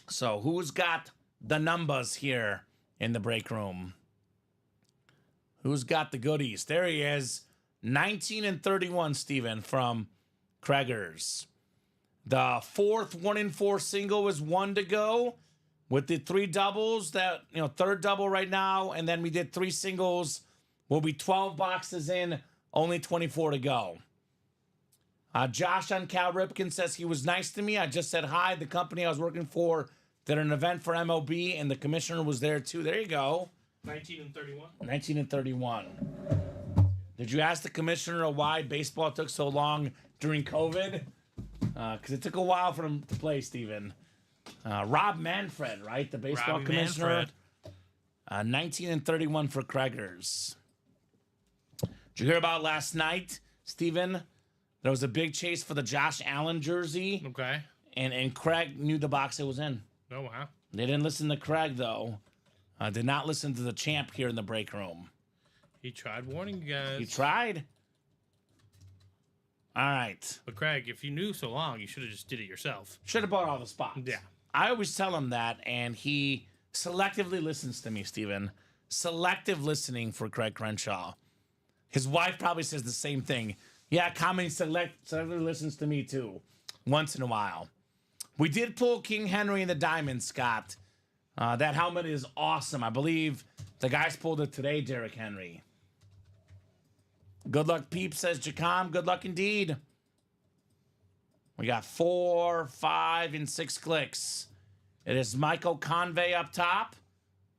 So, who's got the numbers here in the break room? Who's got the goodies? There he is. 19 and 31, Steven, from Craigers. The fourth 1 and 4 single is 1 to go. with the 3 doubles that, third double right now, and then we did 3 singles. We'll be 12 boxes in, only 24 to go. Josh on Cal Ripken says he was nice to me. I just said hi. The company I was working for did an event for MLB, and the commissioner was there too. There you go. 19 and 31. 19 and 31. Did you ask the commissioner why baseball took so long during COVID? Because it took a while for him to play, Steven. Rob Manfred, right? The baseball Robbie commissioner. 19 and 31 for Craigers. Did you hear about last night, Steven? There was a big chase for the Josh Allen jersey. Okay. And Craig knew the box it was in. Oh, wow. They didn't listen to Craig, though. Did not listen to the champ here in the break room. He tried warning you guys. He tried. All right. But Craig, if you knew so long, you should have just did it yourself. Should have bought all the spots. Yeah. I always tell him that, and he selectively listens to me, Steven. Selective listening for Craig Crenshaw. His wife probably says the same thing. Yeah, Comedy selectively listens to me, too, once in a while. We did pull King Henry and the Diamond, Scott. That helmet is awesome. I believe the guys pulled it today, Derrick Henry. Good luck, Peep, says Jacom. Good luck indeed. We got 4, 5, and 6 clicks. It is Michael Convey up top.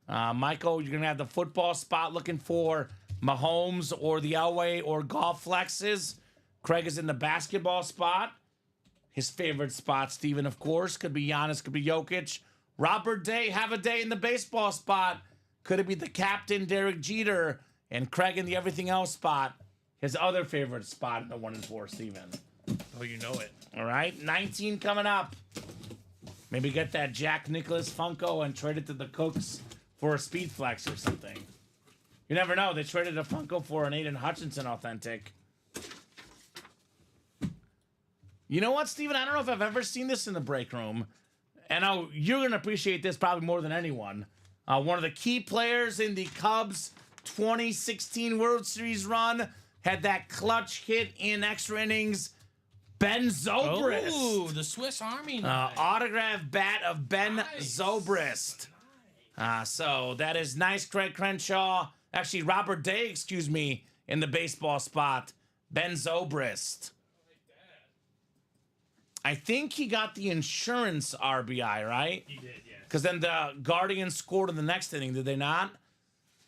Michael, you're going to have the football spot looking for Mahomes or the Elway or golf flexes. Craig is in the basketball spot. His favorite spot, Steven, of course. Could be Giannis, could be Jokic. Robert Day, have a day in the baseball spot. Could it be the captain, Derek Jeter? And Craig in the everything else spot. His other favorite spot in the 1 and 4, Steven. Oh, you know it. All right, 19 coming up. Maybe get that Jack Nicklaus Funko and trade it to the Cooks for a Speed Flex or something. You never know. They traded a Funko for an Aiden Hutchinson authentic. You know what, Steven? I don't know if I've ever seen this in the break room. And you're going to appreciate this probably more than anyone. One of the key players in the Cubs 2016 World Series run had that clutch hit in extra innings. Ben Zobrist. Oh, the Swiss Army knife. Autograph bat of Ben Zobrist. So that is nice, Craig Crenshaw. Actually, Robert Day, excuse me, in the baseball spot. Ben Zobrist. I think he got the insurance RBI, right? He did, yeah. Because then the Guardians scored in the next inning, did they not?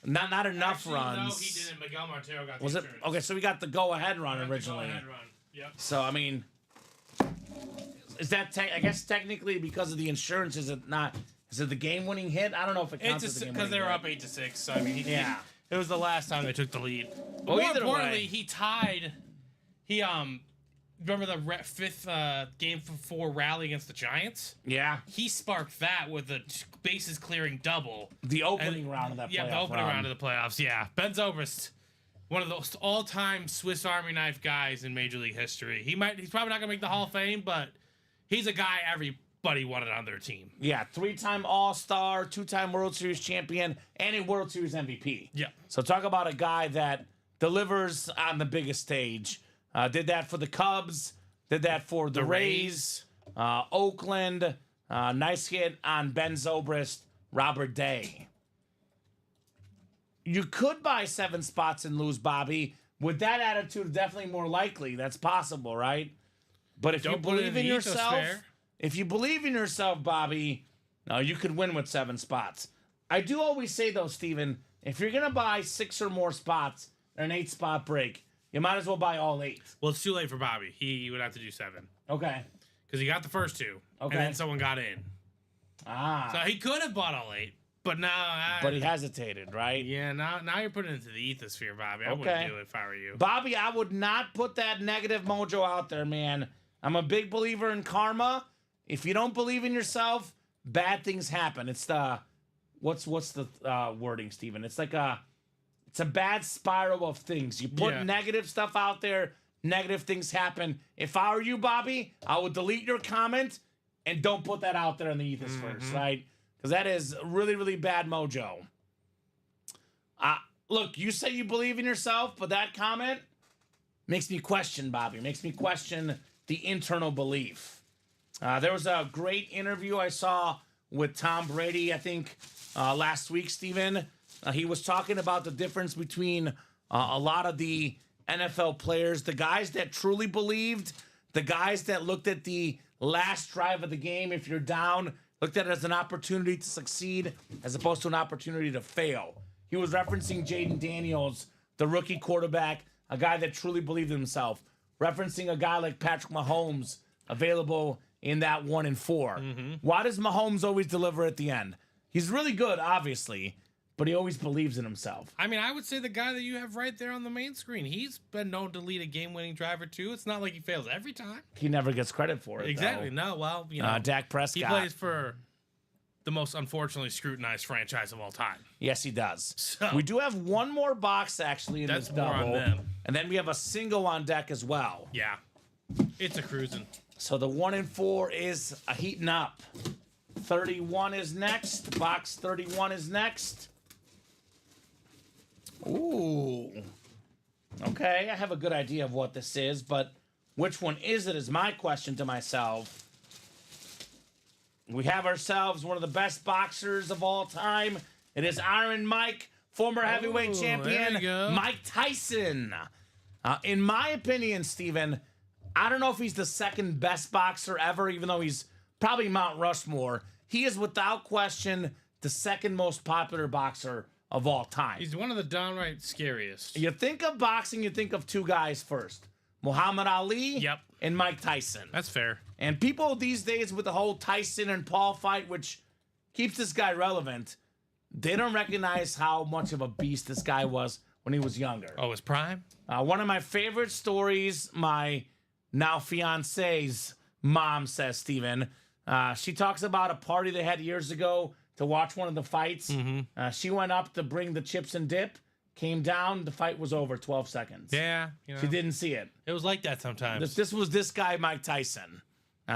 Not enough Actually, runs. No, he didn't. Miguel Montero got the Was it? insurance. Okay, so we got the go-ahead run originally. Go-ahead run. Yep. So, I mean, is that, I guess technically because of the insurance, is it not, is it the game-winning hit? I don't know if it counts as the game-winning hit. Because they were up 8-6. So, I mean, Yeah. it was the last time they took the lead. But Well, more either importantly, way. he tied, remember the fifth game 4 rally against the Giants? Yeah. He sparked that with a bases clearing double. The opening round of that Yeah, the opening round of the playoffs. Yeah, Ben Zobrist, one of those all-time Swiss Army knife guys in Major League history. He's probably not gonna make the Hall of Fame, but he's a guy everybody wanted on their team. Yeah, 3-time All-Star, 2-time World Series champion, and a World Series MVP. Yeah. So talk about a guy that delivers on the biggest stage. Did that for the Cubs. Did that for the Rays. Oakland. Nice hit on Ben Zobrist. Robert Day. You could buy 7 spots and lose, Bobby. With that attitude, definitely more likely. That's possible, right? But if you believe in yourself, Bobby, you could win with 7 spots. I do always say, though, Steven, if you're going to buy 6 or more spots in an 8-spot break, you might as well buy all 8. Well, it's too late for Bobby. He would have to do 7. Okay. Because he got the first 2. Okay. And then someone got in. So he could have bought all 8. But now... But he hesitated, right? Yeah, now you're putting it into the ethosphere, Bobby. I wouldn't do it if I were you. Bobby, I would not put that negative mojo out there, man. I'm a big believer in karma. If you don't believe in yourself, bad things happen. It's the... What's the wording, Steven? It's like it's a bad spiral of things. You put negative stuff out there, negative things happen. If I were you, Bobby, I would delete your comment and don't put that out there in the ethosphere, right? Because that is really, really bad mojo. Look, you say you believe in yourself, but that comment makes me question, Bobby. Makes me question the internal belief. There was a great interview I saw with Tom Brady, I think, last week, Steven. He was talking about the difference between a lot of the NFL players, the guys that truly believed, the guys that looked at the last drive of the game, if you're down, looked at it as an opportunity to succeed as opposed to an opportunity to fail. He was referencing Jaden Daniels, the rookie quarterback, a guy that truly believed in himself, referencing a guy like Patrick Mahomes, available in that 1 and 4. Why does Mahomes always deliver at the end? He's really good, obviously, but he always believes in himself. I mean, I would say the guy that you have right there on the main screen, he's been known to lead a game-winning drive or two. It's not like he fails every time. He never gets credit for it. Exactly. Though. No, well, you know, Dak Prescott. he plays for the most unfortunately scrutinized franchise of all time. Yes, he does. So, we do have one more box actually in That's this more on double, them. and then we have a single on deck as well. Yeah, it's a cruising. So the 1 and 4 is a heating up. 31 is next. Box 31 is next. Ooh. Okay, I have a good idea of what this is, but which one is it is my question to myself. We have ourselves one of the best boxers of all time. It is Iron Mike, former heavyweight champion, there you go. Mike Tyson. In my opinion, Steven, I don't know if he's the second best boxer ever, even though he's probably Mount Rushmore. He is without question the second most popular boxer of all time. He's one of the downright scariest. You think of boxing, you think of two guys first. Muhammad Ali Yep. and Mike Tyson. That's fair. And people these days with the whole Tyson and Paul fight, which keeps this guy relevant, they don't recognize how much of a beast this guy was when he was younger. Oh, his prime? One of my favorite stories, my now fiance's mom says, Steven, she talks about a party they had years ago to watch one of the fights. She went up to bring the chips and dip, came down, the fight was over 12 seconds. Yeah. You know, She didn't see it. it was like that sometimes. This was this guy, Mike Tyson.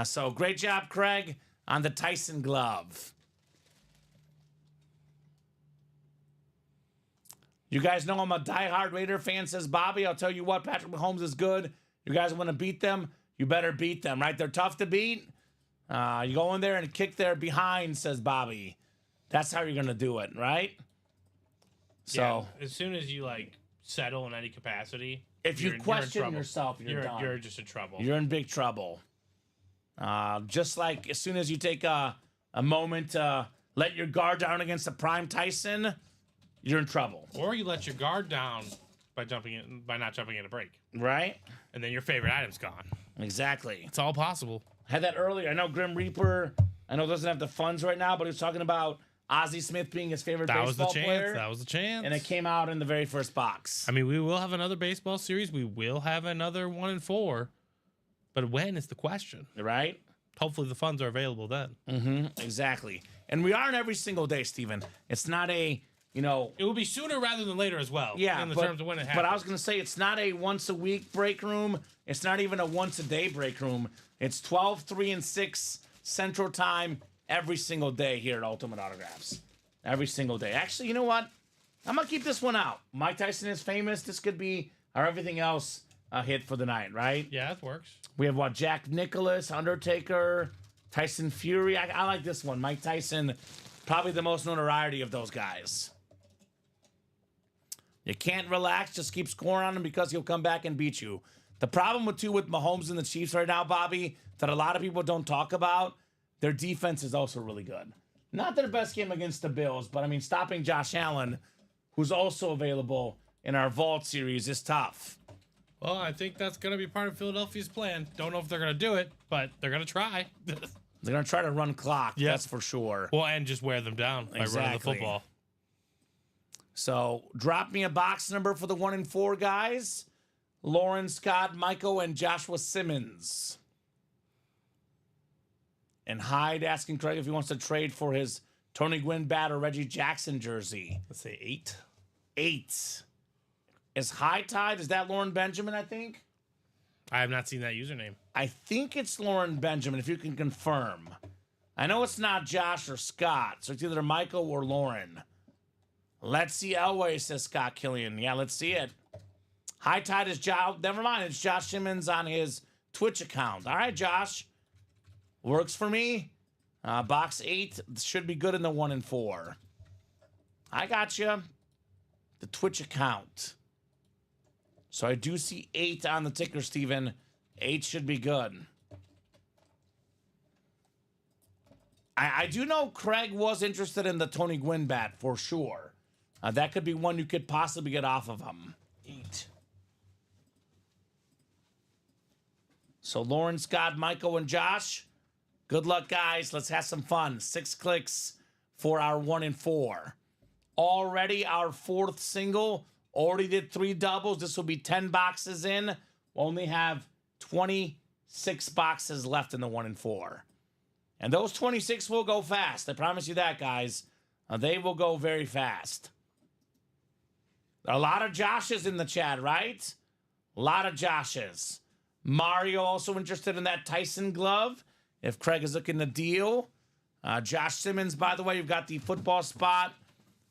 So great job, Craig, on the Tyson glove. You guys know I'm a diehard Raider fan, says Bobby. I'll tell you what, Patrick Mahomes is good. You guys want to beat them? You better beat them, right? They're tough to beat. You go in there and kick their behind, says Bobby. That's how you're going to do it, right? So yeah, as soon as you like settle in any capacity, if you you're in question trouble. yourself, you're done. You're just in trouble. You're in big trouble. Just like as soon as you take a moment to let your guard down against a prime Tyson, you're in trouble. Or you let your guard down by not jumping in a break, Right? and then your favorite item's gone. Exactly. It's all possible. Had that earlier. I know Grim Reaper, doesn't have the funds right now, but he was talking about Ozzie Smith being his favorite That was the baseball chance. player. That was the chance. And it came out in the very first box. I mean, we will have another baseball series. We will have another 1 and 4. But when is the question? Right? Hopefully the funds are available then. Exactly. And we are in every single day, Steven. It's not a, It will be sooner rather than later as well. yeah, in the but, terms of when it happens. but I was going to say it's not a once a week break room. It's not even a once a day break room. It's 12, 3, and 6 Central Time every single day here at Ultimate Autographs. Every single day. Actually, you know what? I'm going to keep this one out. Mike Tyson is famous. This could be our everything else hit for the night, right? Yeah, it works. We have what? Jack Nicklaus, Undertaker, Tyson Fury. I like this one. Mike Tyson, probably the most notoriety of those guys. You can't relax. Just keep scoring on him because he'll come back and beat you. The problem with Mahomes and the Chiefs right now, Bobby, that a lot of people don't talk about, their defense is also really good. Not their best game against the Bills, but I mean, stopping Josh Allen, who's also available in our Vault series, is tough. Well, I think that's going to be part of Philadelphia's plan. Don't know if they're going to do it, but they're going to try. They're going to try to run clock, Yeah. that's for sure. Well, and just wear them down by running the Exactly. football. So drop me a box number for the 1 and 4 guys. Lauren, Scott, Michael, and Joshua Simmons. And Hyde asking Craig if he wants to trade for his Tony Gwynn bat or Reggie Jackson jersey. Let's say 8. 8. Is High Tide? Is that Lauren Benjamin, I think? I have not seen that username. I think it's Lauren Benjamin, if you can confirm. I know it's not Josh or Scott, so it's either Michael or Lauren. Let's see Elway, says Scott Killian. Yeah, let's see it. High Tide is Josh. Never mind, it's Josh Simmons on his Twitch account. All right, Josh. Works for me. Box 8 should be good in the 1 and 4. I got you. The Twitch account. So I do see 8 on the ticker, Steven. 8 should be good. I do know Craig was interested in the Tony Gwynn bat for sure. That could be one you could possibly get off of him. 8. So Lauren, Scott, Michael, and Josh, good luck, guys. Let's have some fun. 6 clicks for our 1 and 4. Already our 4th single. Already did 3 doubles. This will be 10 boxes in. We'll only have 26 boxes left in the 1 and 4. And those 26 will go fast. I promise you that, guys. They will go very fast. A lot of Joshes in the chat, right? A lot of Joshes. Mario also interested in that Tyson glove. If Craig is looking to deal. Josh Simmons, by the way, you've got the football spot.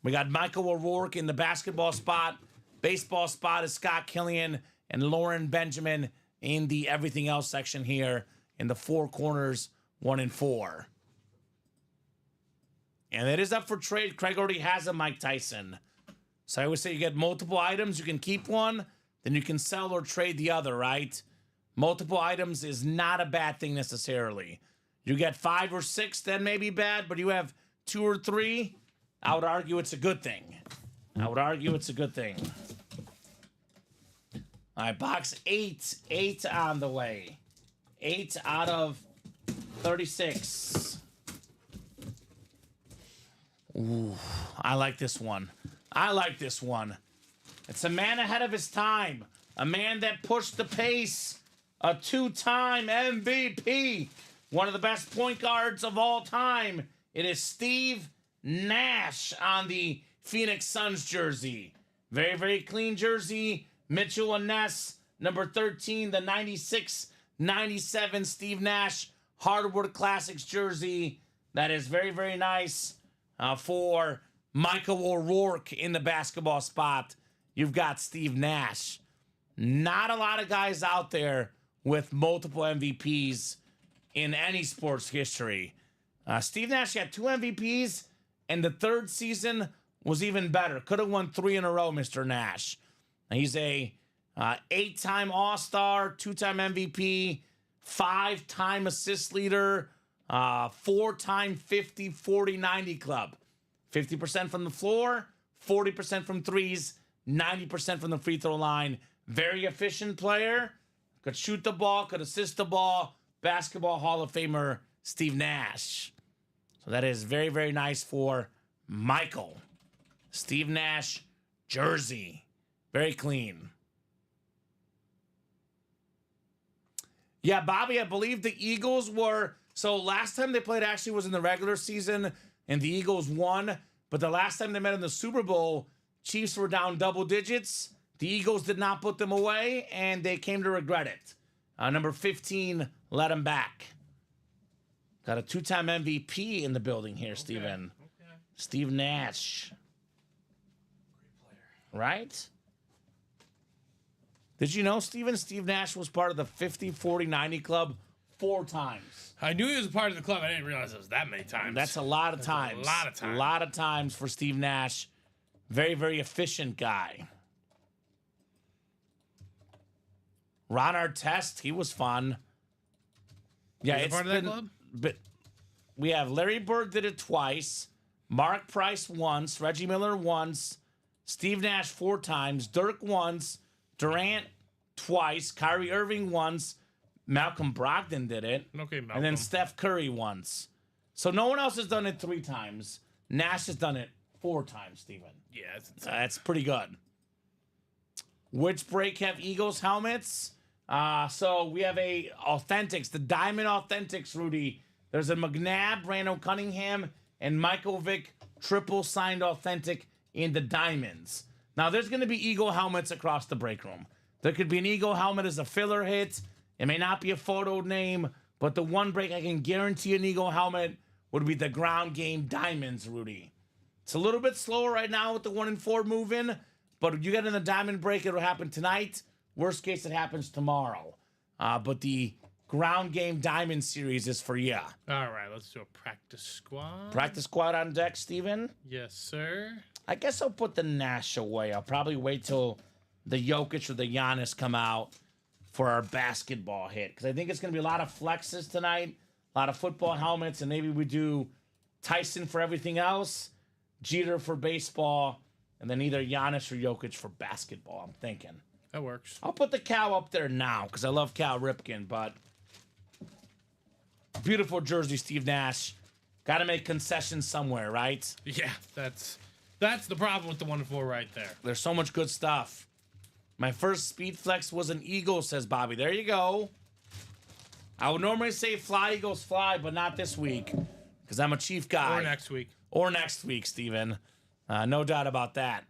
We got Michael O'Rourke in the basketball spot. Baseball spot is Scott Killian and Lauren Benjamin in the everything else section here in the 4 corners, 1 and 4. And it is up for trade. Craig already has a Mike Tyson. So I always say you get multiple items. You can keep one, then you can sell or trade the other, right? Multiple items is not a bad thing necessarily. You get 5 or 6, that may be bad, but you have 2 or 3, I would argue it's a good thing. I would argue it's a good thing. All right, box 8. 8 on the way. 8 out of 36. Ooh, I like this one. I like this one. It's a man ahead of his time. A man that pushed the pace. A 2-time MVP. One of the best point guards of all time. It is Steve Nash on the Phoenix Suns jersey. Very, very clean jersey. Mitchell and Ness, number 13, the 96-97 Steve Nash Hardwood Classics jersey. That is very, very nice for Michael O'Rourke in the basketball spot. You've got Steve Nash. Not a lot of guys out there with multiple MVPs in any sports history. Steve Nash got 2 MVPs, and the 3rd season was even better. Could have won 3 in a row, Mr. Nash. He's a 8-time All-Star, 2-time MVP, 5-time assist leader, 4-time 50, 40, 90 club. 50% from the floor, 40% from threes, 90% from the free throw line. Very efficient player. Could shoot the ball, could assist the ball. Basketball Hall of Famer Steve Nash. So that is very, very nice for Michael. Steve Nash jersey. Very clean. Yeah, Bobby, I believe the Eagles were... So last time they played actually was in the regular season, and the Eagles won. But the last time they met in the Super Bowl, Chiefs were down double digits. The Eagles did not put them away, and they came to regret it. Number 15 let them back. Got a 2-time MVP in the building here, Steven. Okay. Steve Nash. Great player. Right? Did you know, Steven, Steve Nash was part of the 50, 40, 90 club 4 times? I knew he was a part of the club. I didn't realize it was that many times. That's a lot of times. A lot of times. A lot of times for Steve Nash. Very, very efficient guy. Ron Artest, he was fun. Yeah, it's part of that club? But we have Larry Bird did it twice, Mark Price once, Reggie Miller once, Steve Nash 4 times, Dirk once, Durant twice, Kyrie Irving once, Malcolm Brogdon did it, okay, Malcolm. And then Steph Curry once. So no one else has done it 3 times. Nash has done it 4 times, Steven. Yeah, that's pretty good. Which break have Eagles helmets? So we have a Authentics, the Diamond Authentics, Rudy. There's a McNabb, Randall Cunningham, and Michael Vick triple signed Authentic in the Diamonds. Now there's going to be Eagle helmets across the break room. There could be an Eagle helmet as a filler hit. It may not be a photo name, but the one break I can guarantee an Eagle helmet would be the Ground Game Diamonds, Rudy. It's a little bit slower right now with the 1 and 4 move-in, but if you get in the Diamond break, it'll happen tonight. Worst case, it happens tomorrow. But the ground game diamond series is for you. All right, let's do a practice squad. Practice squad on deck, Steven? Yes, sir. I guess I'll put the Nash away. I'll probably wait till the Jokic or the Giannis come out for our basketball hit. Because I think it's going to be a lot of flexes tonight, a lot of football helmets, and maybe we do Tyson for everything else, Jeter for baseball, and then either Giannis or Jokic for basketball, I'm thinking. That works. I'll put the Cal up there now because I love Cal Ripken, but beautiful jersey, Steve Nash. Got to make concessions somewhere, right? Yeah, that's the problem with the 1-4 right there. There's so much good stuff. My first speed flex was an eagle, says Bobby. There you go. I would normally say fly, Eagles, fly, but not this week because I'm a Chief guy. Or next week. Or next week, Steven. No doubt about that.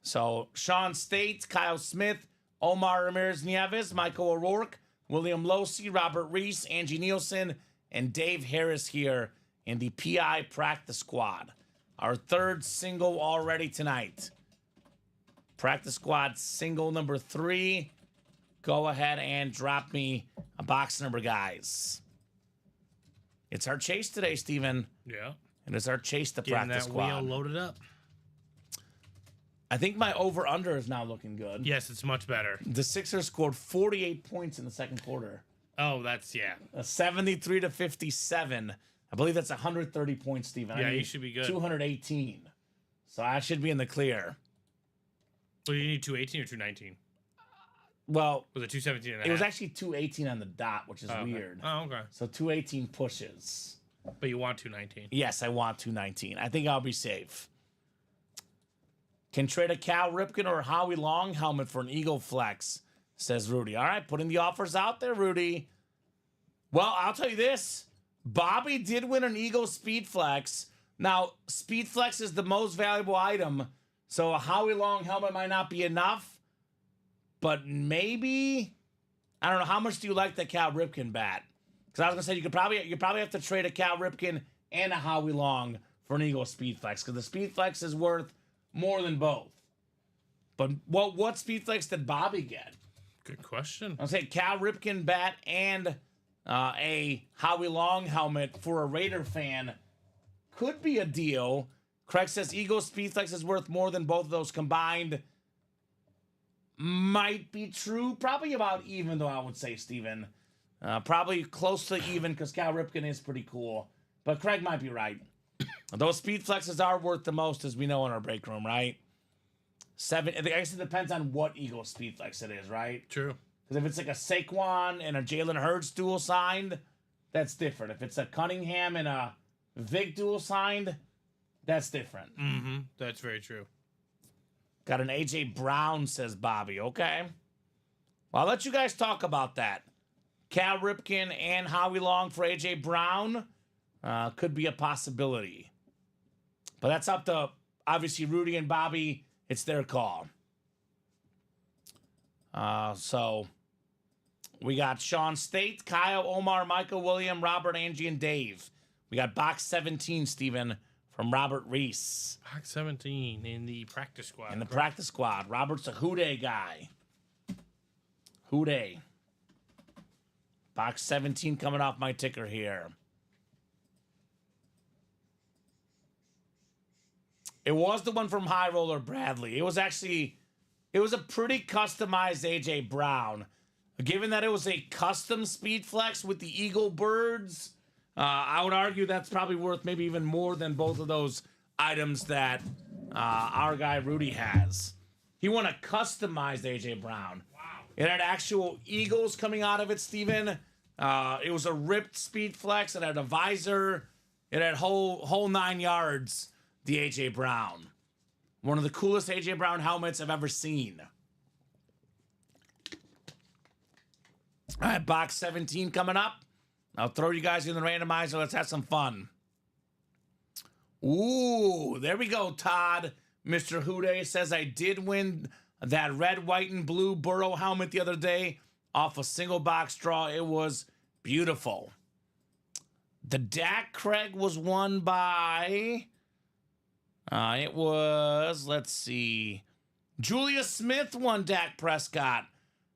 So, Sean State, Kyle Smith, Omar Ramirez-Nieves, Michael O'Rourke, William Losey, Robert Reese, Angie Nielsen, and Dave Harris here in the PI practice squad. Our third single already tonight. Practice squad single number 3. Go ahead and drop me a box number, guys. It's our chase today, Steven. Yeah. And it's our chase to Getting practice that squad. wheel loaded up. I think my over-under is now looking good. Yes, it's much better. The Sixers scored 48 points in the second quarter. Oh, that's, yeah. 73 to 57. I believe that's 130 points, Steven. Yeah, you should be good. 218. So I should be in the clear. Well, you need 218 or 219? Well, Was it 217 and a half? it was actually 218 on the dot, which is okay. weird. Oh, okay. So 218 pushes. But you want 219. Yes, I want 219. I think I'll be safe. Can trade a Cal Ripken or Howie Long helmet for an Eagle Flex, says Rudy. All right, putting the offers out there, Rudy. Well, I'll tell you this. Bobby did win an Eagle Speed Flex. Now, Speed Flex is the most valuable item, so a Howie Long helmet might not be enough, but maybe, I don't know, how much do you like the Cal Ripken bat? Because I was gonna say you probably have to trade a Cal Ripken and a Howie Long for an Eagle Speed Flex, because the Speed Flex is worth more than both. But what Speed Flex did Bobby get? Good question. I'll say Cal Ripken bat and a Howie Long helmet for a Raider fan could be a deal. Craig says Eagle Speed Flex is worth more than both of those combined. Might be true. Probably about even, though, I would say, Steven. Probably close to even because Cal Ripken is pretty cool. But Craig might be right. Those Speed Flexes are worth the most, as we know in our break room, right? I guess it depends on what Eagle Speed Flex it is, right? True. Because if it's like a Saquon and a Jalen Hurts dual signed, that's different. If it's a Cunningham and a Vic dual signed, that's different. Mm-hmm. That's very true. Got an AJ Brown, says Bobby. Okay. Well, I'll let you guys talk about that. Cal Ripken and Howie Long for AJ Brown could be a possibility. But that's up to, obviously, Rudy and Bobby. It's their call. So we got Sean State, Kyle, Omar, Michael, William, Robert, Angie, and Dave. We got box 17, Steven, from Robert Reese. Box 17 in the practice squad. In the practice squad. Robert's a Houday guy. Houday. Box 17 coming off my ticker here. It was the one from High Roller Bradley. It was a pretty customized AJ Brown. Given that it was a custom Speed Flex with the Eagle Birds, I would argue that's probably worth maybe even more than both of those items that our guy Rudy has. He won a customized AJ Brown. Wow. It had actual Eagles coming out of it, Steven. It was a ripped Speed Flex. It had a visor. It had whole 9 yards. The AJ Brown. One of the coolest AJ Brown helmets I've ever seen. All right, box 17 coming up. I'll throw you guys in the randomizer. Let's have some fun. Ooh, there we go, Todd. Mr. Houday says I did win that red, white, and blue Burrow helmet the other day off a single box draw. It was beautiful. The Dak Craig was won by... it was, let's see, Julius Smith won Dak Prescott.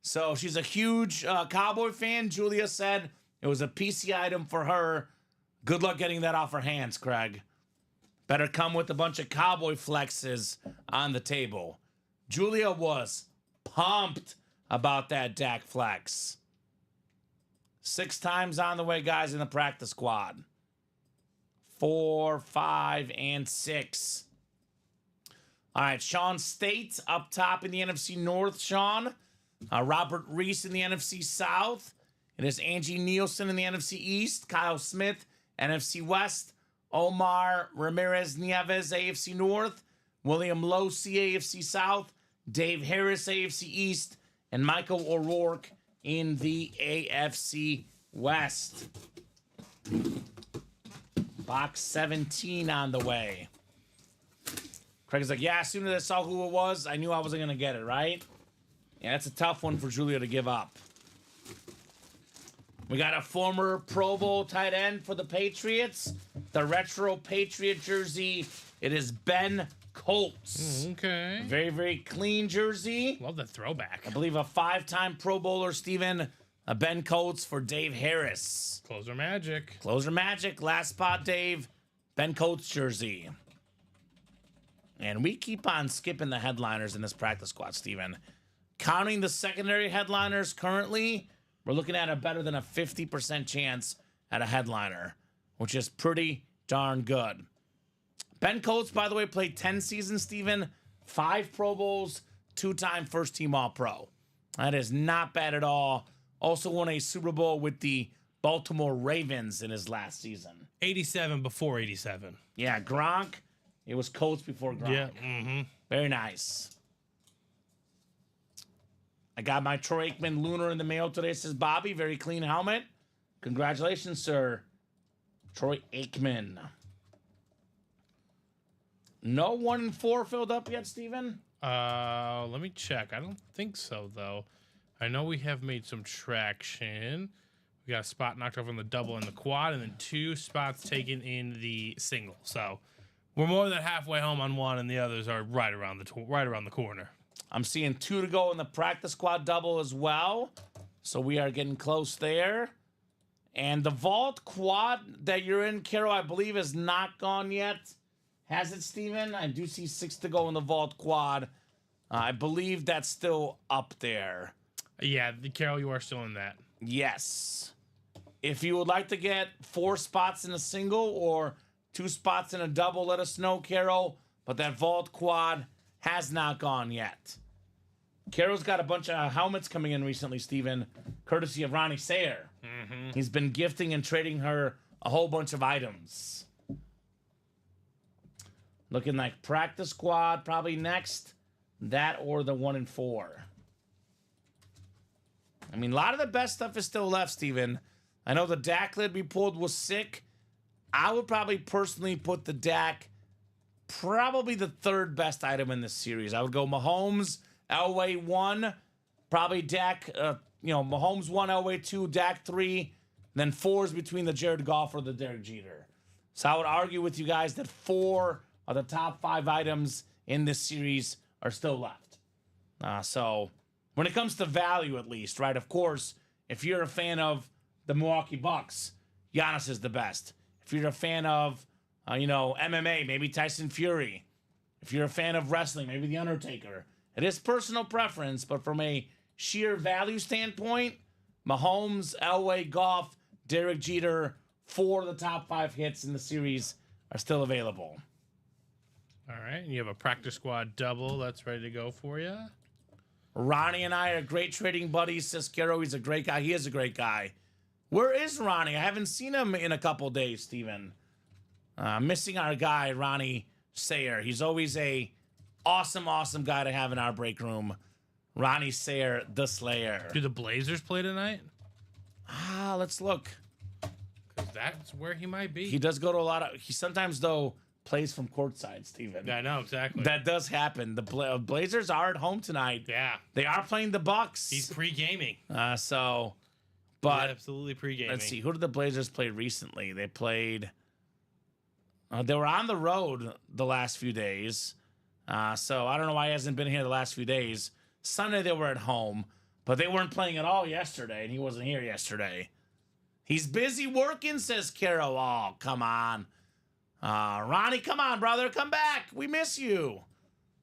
So she's a huge Cowboy fan. Julia said it was a PC item for her. Good luck getting that off her hands, Craig. Better come with a bunch of Cowboy flexes on the table. Julia was pumped about that Dak flex. 6 times on the way, guys, in the practice squad. 4, 5, and 6. All right, Sean State up top in the NFC North, Sean. Robert Reese in the NFC South. It is Angie Nielsen in the NFC East. Kyle Smith, NFC West. Omar Ramirez Nieves, AFC North. William Losi, AFC South. Dave Harris, AFC East. And Michael O'Rourke in the AFC West. Box 17 on the way. Craig's like, yeah, as soon as I saw who it was, I knew I wasn't going to get it, right? Yeah, that's a tough one for Julia to give up. We got a former Pro Bowl tight end for the Patriots. The retro Patriot jersey. It is Ben Colts. Okay. Very, very clean jersey. Love the throwback. I believe a 5-time Pro Bowler, Steven. Ben Colts for Dave Harris. Closer magic. Closer magic. Last spot, Dave. Ben Colts jersey. And we keep on skipping the headliners in this practice squad, Steven. Counting the secondary headliners currently, we're looking at a better than a 50% chance at a headliner, which is pretty darn good. Ben Colts, by the way, played 10 seasons, Steven. 5 Pro Bowls, 2-time first-team All-Pro. That is not bad at all. Also won a Super Bowl with the Baltimore Ravens in his last season. 87 before 87. Yeah, Gronk. It was Colts before Gronk. Yeah. Mm-hmm. Very nice. I got my Troy Aikman Lunar in the mail today. It says, Bobby, very clean helmet. Congratulations, sir. Troy Aikman. No 1 and 4 filled up yet, Steven? Let me check. I don't think so, though. I know we have made some traction. We got a spot knocked off on the double and the quad, and then 2 spots taken in the single. So we're more than halfway home on one, and the others are right around the corner. I'm seeing 2 to go in the practice squad double as well. So we are getting close there. And the vault quad that you're in, Carol, I believe is not gone yet. Has it, Steven? I do see 6 to go in the vault quad. I believe that's still up there. Yeah, Carol, you are still in that. Yes. If you would like to get 4 spots in a single or 2 spots in a double, let us know, Carol. But that vault quad has not gone yet. Carol's got a bunch of helmets coming in recently, Steven, courtesy of Ronnie Sayer. Mm-hmm. He's been gifting and trading her a whole bunch of items. Looking like practice squad probably next. That or the 1 and 4. I mean, a lot of the best stuff is still left, Steven. I know the Dak lid we pulled was sick. I would probably personally put the Dak probably the 3rd best item in this series. I would go Mahomes, Elway 1, probably Dak, Mahomes 1, Elway 2, Dak 3, then 4 is between the Jared Goff or the Derek Jeter. So I would argue with you guys that 4 of the top 5 items in this series are still left. So when it comes to value, at least, right? Of course, if you're a fan of the Milwaukee Bucks, Giannis is the best. If you're a fan of, MMA, maybe Tyson Fury. If you're a fan of wrestling, maybe The Undertaker. It is personal preference, but from a sheer value standpoint, Mahomes, Elway, Goff, Derek Jeter, 4 of the top 5 hits in the series are still available. All right, and you have a practice squad double that's ready to go for you. Ronnie and I are great trading buddies. Says Caro, he's a great guy. He is a great guy. Where is Ronnie? I haven't seen him in a couple days, Steven. Missing our guy, Ronnie Sayer. He's always a awesome guy to have in our break room. Ronnie Sayer, the Slayer. Do the Blazers play tonight? Let's look. Because that's where he might be. He does go to a lot of... He sometimes, though, plays from courtside, Steven. Yeah, I know, exactly. That does happen. The Blazers are at home tonight. Yeah. They are playing the Bucks. He's pre-gaming. But He's absolutely pre-gaming. Let's see. Who did the Blazers play recently? They played... they were on the road the last few days. So I don't know why he hasn't been here the last few days. Sunday they were at home. But they weren't playing at all yesterday, and he wasn't here yesterday. He's busy working, says Carol. Oh, come on. Ronnie, come on, brother. Come back. We miss you.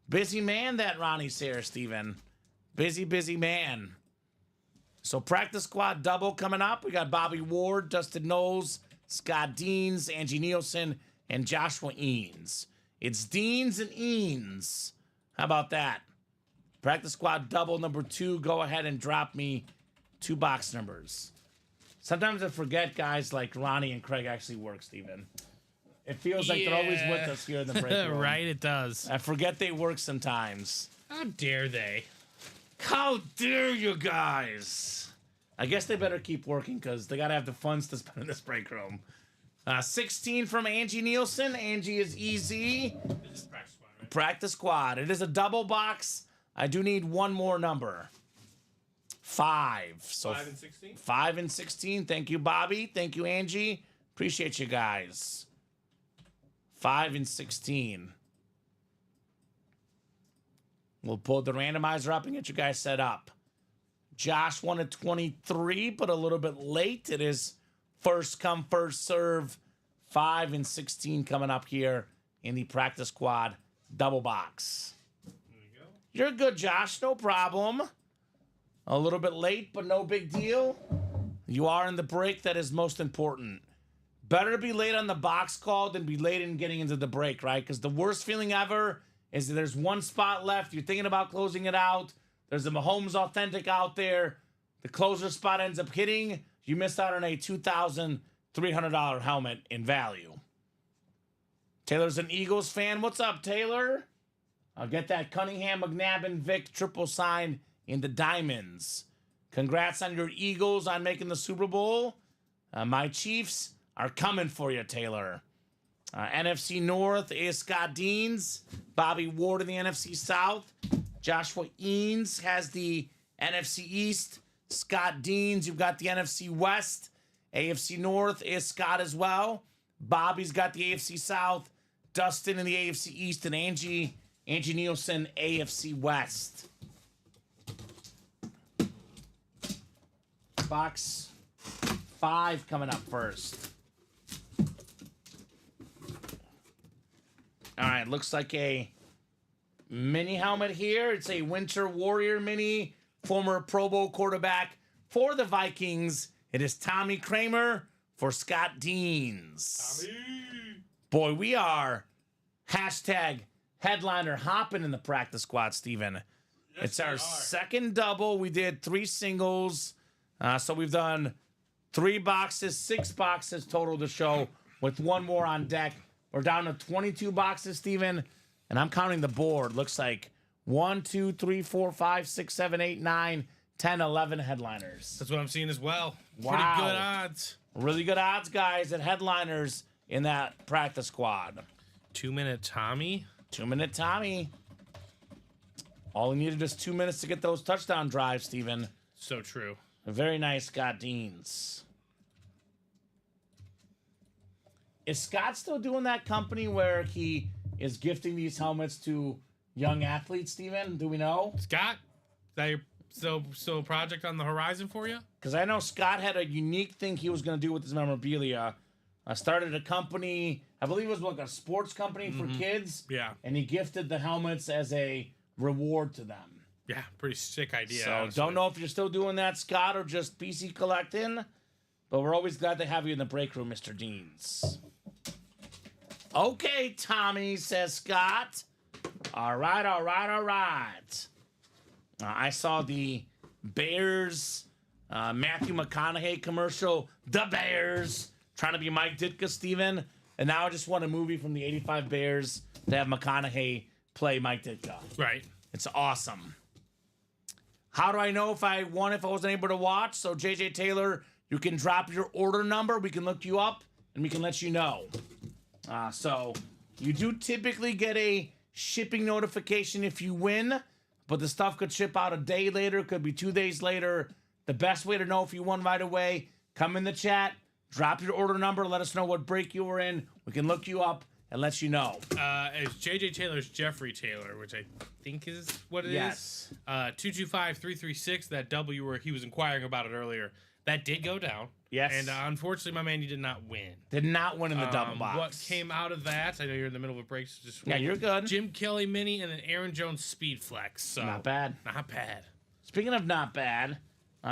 Busy man, that Ronnie's here, Steven. Busy man. So practice squad double coming up. We got Bobby Ward, Dustin Knowles, Scott Deans, Angie Nielsen, and Joshua Eanes. It's Deans and Eanes. How about that? Practice squad double number 2. Go ahead and drop me 2 box numbers. Sometimes I forget guys like Ronnie and Craig actually work, Steven. It feels like they're always with us here in the break room. Right, it does. I forget they work sometimes. How dare they? How dare you guys? I guess they better keep working because they got to have the funds to spend in this break room. 16 from Angie Nielsen. Angie is easy. This is practice squad, right? Practice squad. It is a double box. I do need one more number. 5. So 5 and 16? 5 and 16. Thank you, Bobby. Thank you, Angie. Appreciate you guys. 5 and 16. We'll pull the randomizer up and get you guys set up. Josh won at 23, but a little bit late. It is first come, first serve. 5 and 16 coming up here in the practice squad double box. There you go. You're good, Josh. No problem. A little bit late, but no big deal. You are in the break. That is most important. Better to be late on the box call than be late in getting into the break, right? Because the worst feeling ever is that there's one spot left. You're thinking about closing it out. There's a Mahomes Authentic out there. The closer spot ends up hitting. You missed out on a $2,300 helmet in value. Taylor's an Eagles fan. What's up, Taylor? I'll get that Cunningham, McNabb, and Vic triple sign in the diamonds. Congrats on your Eagles on making the Super Bowl. My Chiefs are coming for you, Taylor. NFC North is Scott Deans. Bobby Ward in the NFC South. Joshua Eanes has the NFC East. Scott Deans, you've got the NFC West. AFC North is Scott as well. Bobby's got the AFC South. Dustin in the AFC East. And Angie Nielsen, AFC West. Box 5 coming up first. All right, looks like a mini helmet here. It's a Winter Warrior mini, former Pro Bowl quarterback for the Vikings. It is Tommy Kramer for Scott Deans. Tommy. Boy, we are hashtag headliner hopping in the practice squad, Steven. Yes, It's our we are. second double. We did 3 singles. So we've done 3 boxes, 6 boxes total to show with one more on deck. We're down to 22 boxes, Steven, and I'm counting the board. Looks like 1, 2, 3, 4, 5, 6, 7, 8, 9, 10, 11 headliners. That's what I'm seeing as well. Wow. Pretty good odds. Really good odds, guys, at headliners in that practice squad. 2-minute Tommy. 2-minute Tommy. All he needed is 2 minutes to get those touchdown drives, Steven. So true. A very nice Scott Deans. Is Scott still doing that company where he is gifting these helmets to young athletes, Steven? Do we know? Scott, is that your so project on the horizon for you? Because I know Scott had a unique thing he was going to do with his memorabilia. Started a company, I believe it was like a sports company for kids. Yeah. And he gifted the helmets as a reward to them. Yeah, pretty sick idea. So honestly. don't know if you're still doing that, Scott, or just PC collecting. But we're always glad to have you in the break room, Mr. Deans. Okay, Tommy, says Scott. All right. I saw the Bears, Matthew McConaughey commercial, The Bears, trying to be Mike Ditka, Steven. And now I just want a movie from the 85 Bears to have McConaughey play Mike Ditka. Right. It's awesome. How do I know if I won if I wasn't able to watch? So, JJ Taylor, you can drop your order number. We can look you up, and we can let you know. So, you do typically get a shipping notification if you win, but the stuff could ship out a day later, could be 2 days later. The best way to know if you won right away, come in the chat, drop your order number, let us know what break you were in. We can look you up and let you know. It's JJ Taylor's Jeffrey Taylor, which I think is what it Yes. is. 225-336, that W where he was inquiring about it earlier. That did go down. Yes. And unfortunately, my man, you did not win. Did not win in the double box. What came out of that? I know you're in the middle of a break. So just Yeah, you're good. Jim Kelly Mini and then Aaron Jones Speed Flex. So Not bad. Not bad. Speaking of not bad,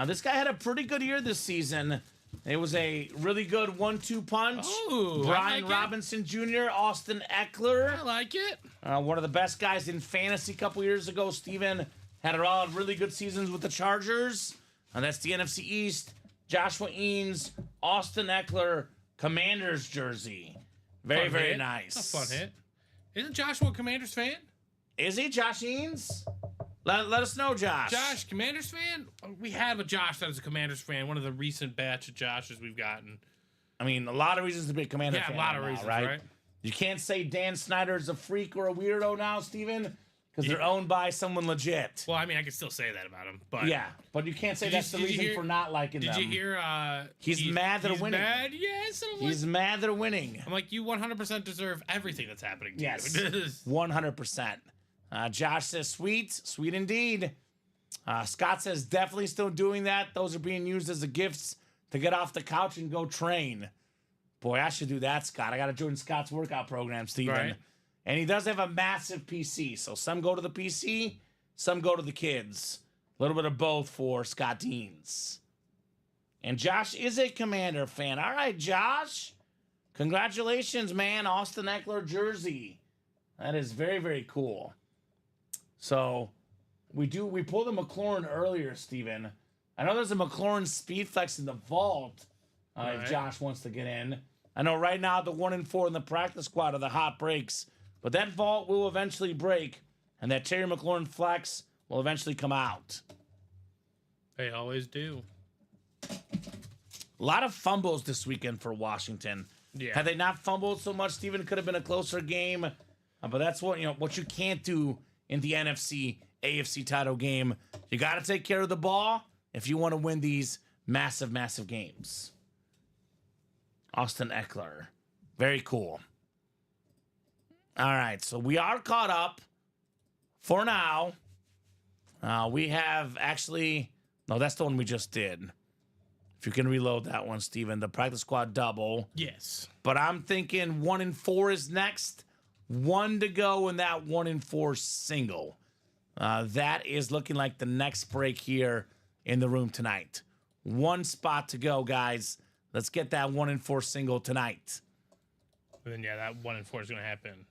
this guy had a pretty good year this season. It was a really good 1-2 punch. Ooh, Brian I like it. Robinson Jr., Austin Eckler. I like it. One of the best guys in fantasy a couple years ago. Steven had a lot of really good seasons with the Chargers. That's the NFC East. Joshua Eanes, Austin Eckler, Commanders jersey. Very, Fun very hit. nice. It's a fun hit. Isn't Joshua a Commanders fan? Is he Josh Eanes? Let us know, Josh. Josh, Commanders fan? We have a Josh that is a Commanders fan. One of the recent batch of Joshes we've gotten. I mean, a lot of reasons to be a Commander Yeah, fan. a lot of now, reasons, right? right? You can't say Dan Snyder's a freak or a weirdo now, Steven, because they're owned by someone legit. Well, I mean, I could still say that about him, but Yeah, but you can't say that's the did you reason hear- for not liking them. Did you hear? He's mad they're he's winning. Mad? Yes. And I'm He's mad they're winning. I'm like, you 100% deserve everything that's happening to Yes, you. 100%. Josh says, sweet indeed. Scott says, definitely still doing that. Those are being used as the gifts to get off the couch and go train. Boy, I should do that, Scott. I got to join Scott's workout program, Steven. Right. And he does have a massive PC. So some go to the PC, some go to the kids. A little bit of both for Scott Deans. And Josh is a Commander fan. All right, Josh. Congratulations, man. Austin Eckler jersey. That is very, very cool. So we pulled a McLaurin earlier, Steven. I know there's a McLaurin Speedflex in the vault if Right. Josh wants to get in. I know right now the 1 and 4 in the practice squad are the hot breaks, but that vault will eventually break, and that Terry McLaurin Flex will eventually come out. They always do. A lot of fumbles this weekend for Washington. Yeah. Had they not fumbled so much, Steven, it could have been a closer game. But that's what you can't do in the NFC AFC title game. You got to take care of the ball if you want to win these massive, massive games. Austin Eckler. Very cool. All right, so we are caught up for now. We have actually... No, that's the one we just did. If you can reload that one, Steven. The practice squad double. Yes. But I'm thinking 1 and 4 is next. 1 to go in that 1 and 4 single. That is looking like the next break here in the room tonight. 1 spot to go, guys. Let's get that 1 and 4 single tonight. And then, yeah, that 1 and 4 is going to happen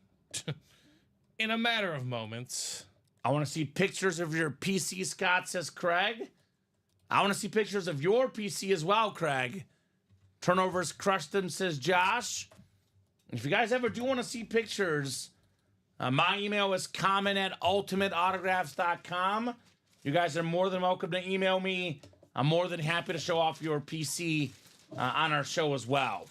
in a matter of moments. I want to see pictures of your PC, Scott, says Craig. I want to see pictures of your PC as well, Craig. Turnovers crushed them, says Josh. If you guys ever do want to see pictures, my email is common@ultimateautographs.com. You guys are more than welcome to email me. I'm more than happy to show off your PC on our show as well.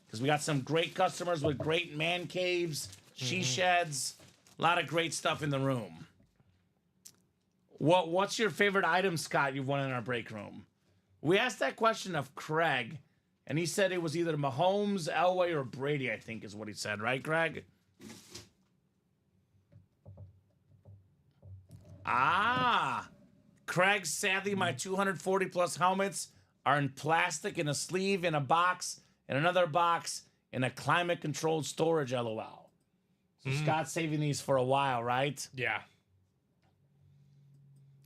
Because we got some great customers with great man caves, she sheds, a lot of great stuff in the room. What's your favorite item, Scott, you've won in our break room? We asked that question of Craig, and he said it was either Mahomes, Elway, or Brady, I think is what he said. Right, Craig? Craig, sadly, my 240-plus helmets are in plastic, in a sleeve, in a box, in another box, in a climate-controlled storage, LOL. So Scott's saving these for a while, right? Yeah.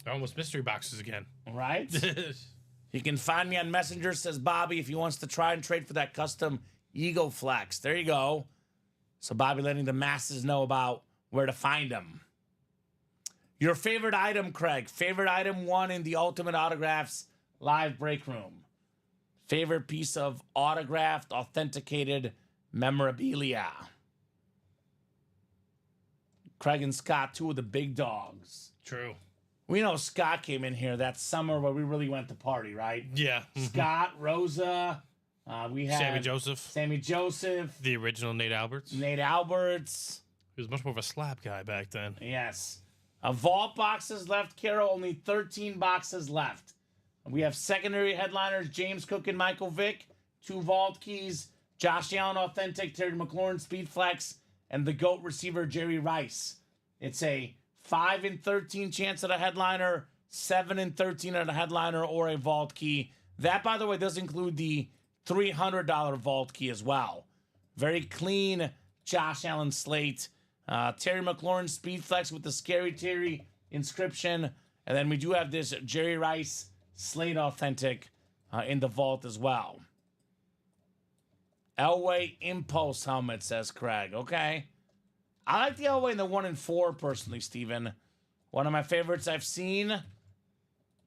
They're almost mystery boxes again. Right? You can find me on Messenger, says Bobby, if he wants to try and trade for that custom Eagle Flex. There you go. So Bobby letting the masses know about where to find them. Your favorite item, Craig. Favorite item 1 in the Ultimate Autographs live break room. Favorite piece of autographed, authenticated memorabilia. Craig and Scott, 2 of the big dogs. True. We know Scott came in here that summer where we really went to party, right? Yeah. Scott, Rosa, we had Sammy Joseph. The original Nate Alberts. Nate Alberts. He was much more of a slap guy back then. Yes. Vault boxes left, Carol. Only 13 boxes left. We have secondary headliners, James Cook and Michael Vick. 2 vault keys, Josh Allen Authentic, Terry McLaurin Speed Flex, and the GOAT receiver Jerry Rice. It's a 5 in 13 chance at a headliner, 7 in 13 at a headliner, or a vault key. That, by the way, does include the $300 vault key as well. Very clean Josh Allen slate. Terry McLaurin Speed Flex with the Scary Terry inscription. And then we do have this Jerry Rice Slate Authentic in the vault as well. Elway Impulse helmet, says Craig. Okay. I like the Elway in the 1 and 4 personally, Steven. One of my favorites I've seen.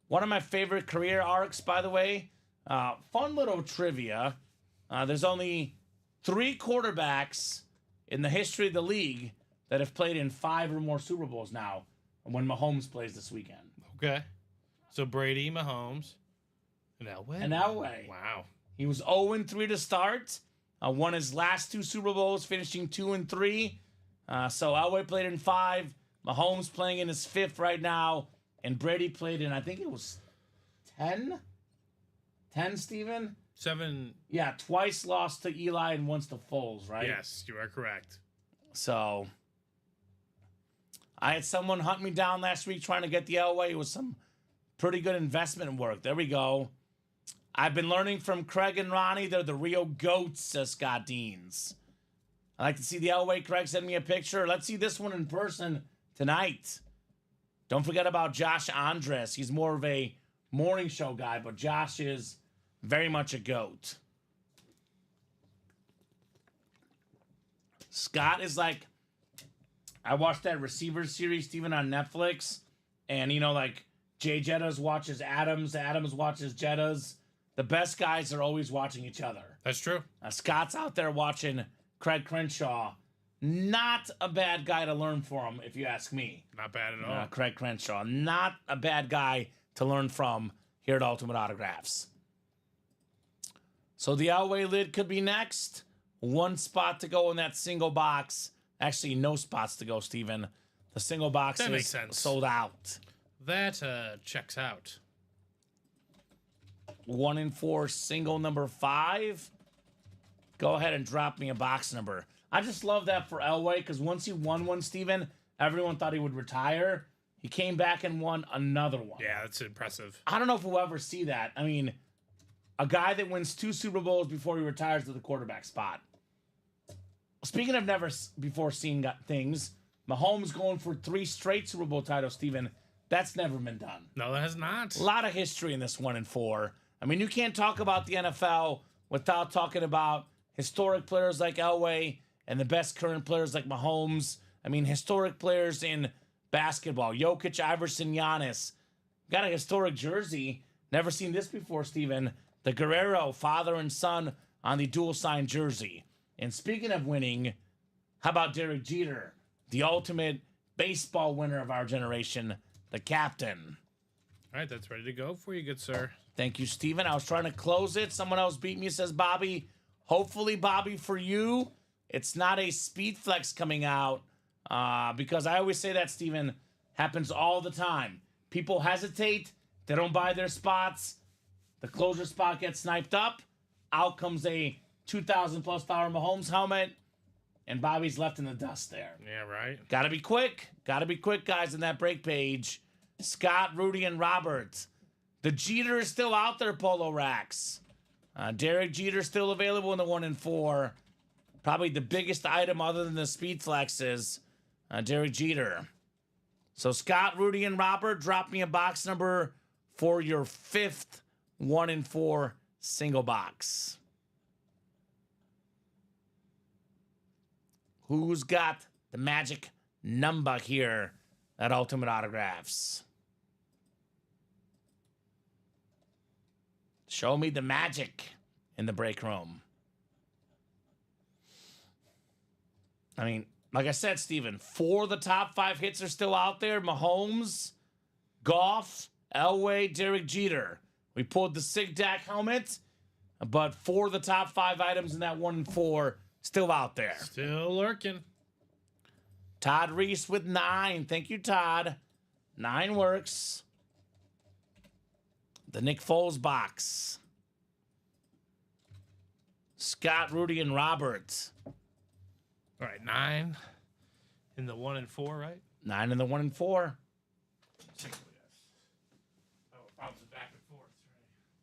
One of my favorite career arcs, by the way. Fun little trivia. There's only 3 quarterbacks in the history of the league that have played in 5 or more Super Bowls now when Mahomes plays this weekend. Okay. So Brady, Mahomes, and Elway? And Elway. Wow. He was 0-3 to start. Won his last 2 Super Bowls, finishing 2-3. So Elway played in 5. Mahomes playing in his 5th right now. And Brady played in, I think it was 10? 10, Steven? 7. Yeah, twice lost to Eli and once to Foles, right? Yes, you are correct. So I had someone hunt me down last week trying to get the Elway. It was some pretty good investment work. There we go. I've been learning from Craig and Ronnie. They're the real goats, says Scott Deans. I like to see the Elway. Craig, send me a picture. Let's see this one in person tonight. Don't forget about Josh Andres. He's more of a morning show guy, but Josh is very much a goat. Scott is like, I watched that Receivers series, Steven, on Netflix, and like Jay Jettas watches Adams, Adams watches Jettas. The best guys are always watching each other. That's true. Scott's out there watching Craig Crenshaw. Not a bad guy to learn from, if you ask me. Not bad at all. Craig Crenshaw. Not a bad guy to learn from here at Ultimate Autographs. So the Elway lid could be next. 1 spot to go in that single box. Actually, no spots to go, Steven. The single box That is makes sense. sold out. That checks out. 1 and 4, single number 5. Go ahead and drop me a box number. I just love that for Elway because once he won one, Steven, everyone thought he would retire. He came back and won another one. Yeah, that's impressive. I don't know if we'll ever see that. I mean, a guy that wins 2 Super Bowls before he retires to the quarterback spot. Speaking of never before seen things, Mahomes going for 3 straight Super Bowl titles, Steven. That's never been done. No, that has not. A lot of history in this 1 and 4. I mean, you can't talk about the NFL without talking about historic players like Elway and the best current players like Mahomes. I mean, historic players in basketball. Jokic, Iverson, Giannis. Got a historic jersey. Never seen this before, Steven. The Guerrero, father and son, on the dual-signed jersey. And speaking of winning, how about Derek Jeter, the ultimate baseball winner of our generation, the captain? All right, that's ready to go for you, good sir. Thank you, Steven. I was trying to close it. Someone else beat me, says Bobby. Hopefully, Bobby, for you, it's not a speed flex coming out because I always say that, Steven, happens all the time. People hesitate. They don't buy their spots. The closer spot gets sniped up. Out comes a 2,000-plus power Mahomes helmet, and Bobby's left in the dust there. Yeah, right. Gotta be quick. Gotta be quick, guys, in that break page. Scott, Rudy, and Robert. The Jeter is still out there, Polo Racks. Derek Jeter still available in the 1 and 4. Probably the biggest item other than the speed flexes. Derek Jeter. So Scott, Rudy, and Robert, drop me a box number for your 5th 1 and 4 single box. Who's got the magic number here at Ultimate Autographs? Show me the magic in the break room. I mean, like I said, Steven, 4 of the top 5 hits are still out there. Mahomes, Goff, Elway, Derek Jeter. We pulled the Sig Dak helmet, but 4 of the top 5 items in that 1 and 4 still out there. Still lurking. Todd Reese with 9. Thank you, Todd. 9 works. The Nick Foles box. Scott, Rudy, and Robert. All right, 9 in the 1 and 4, right? 9 in the 1 and 4.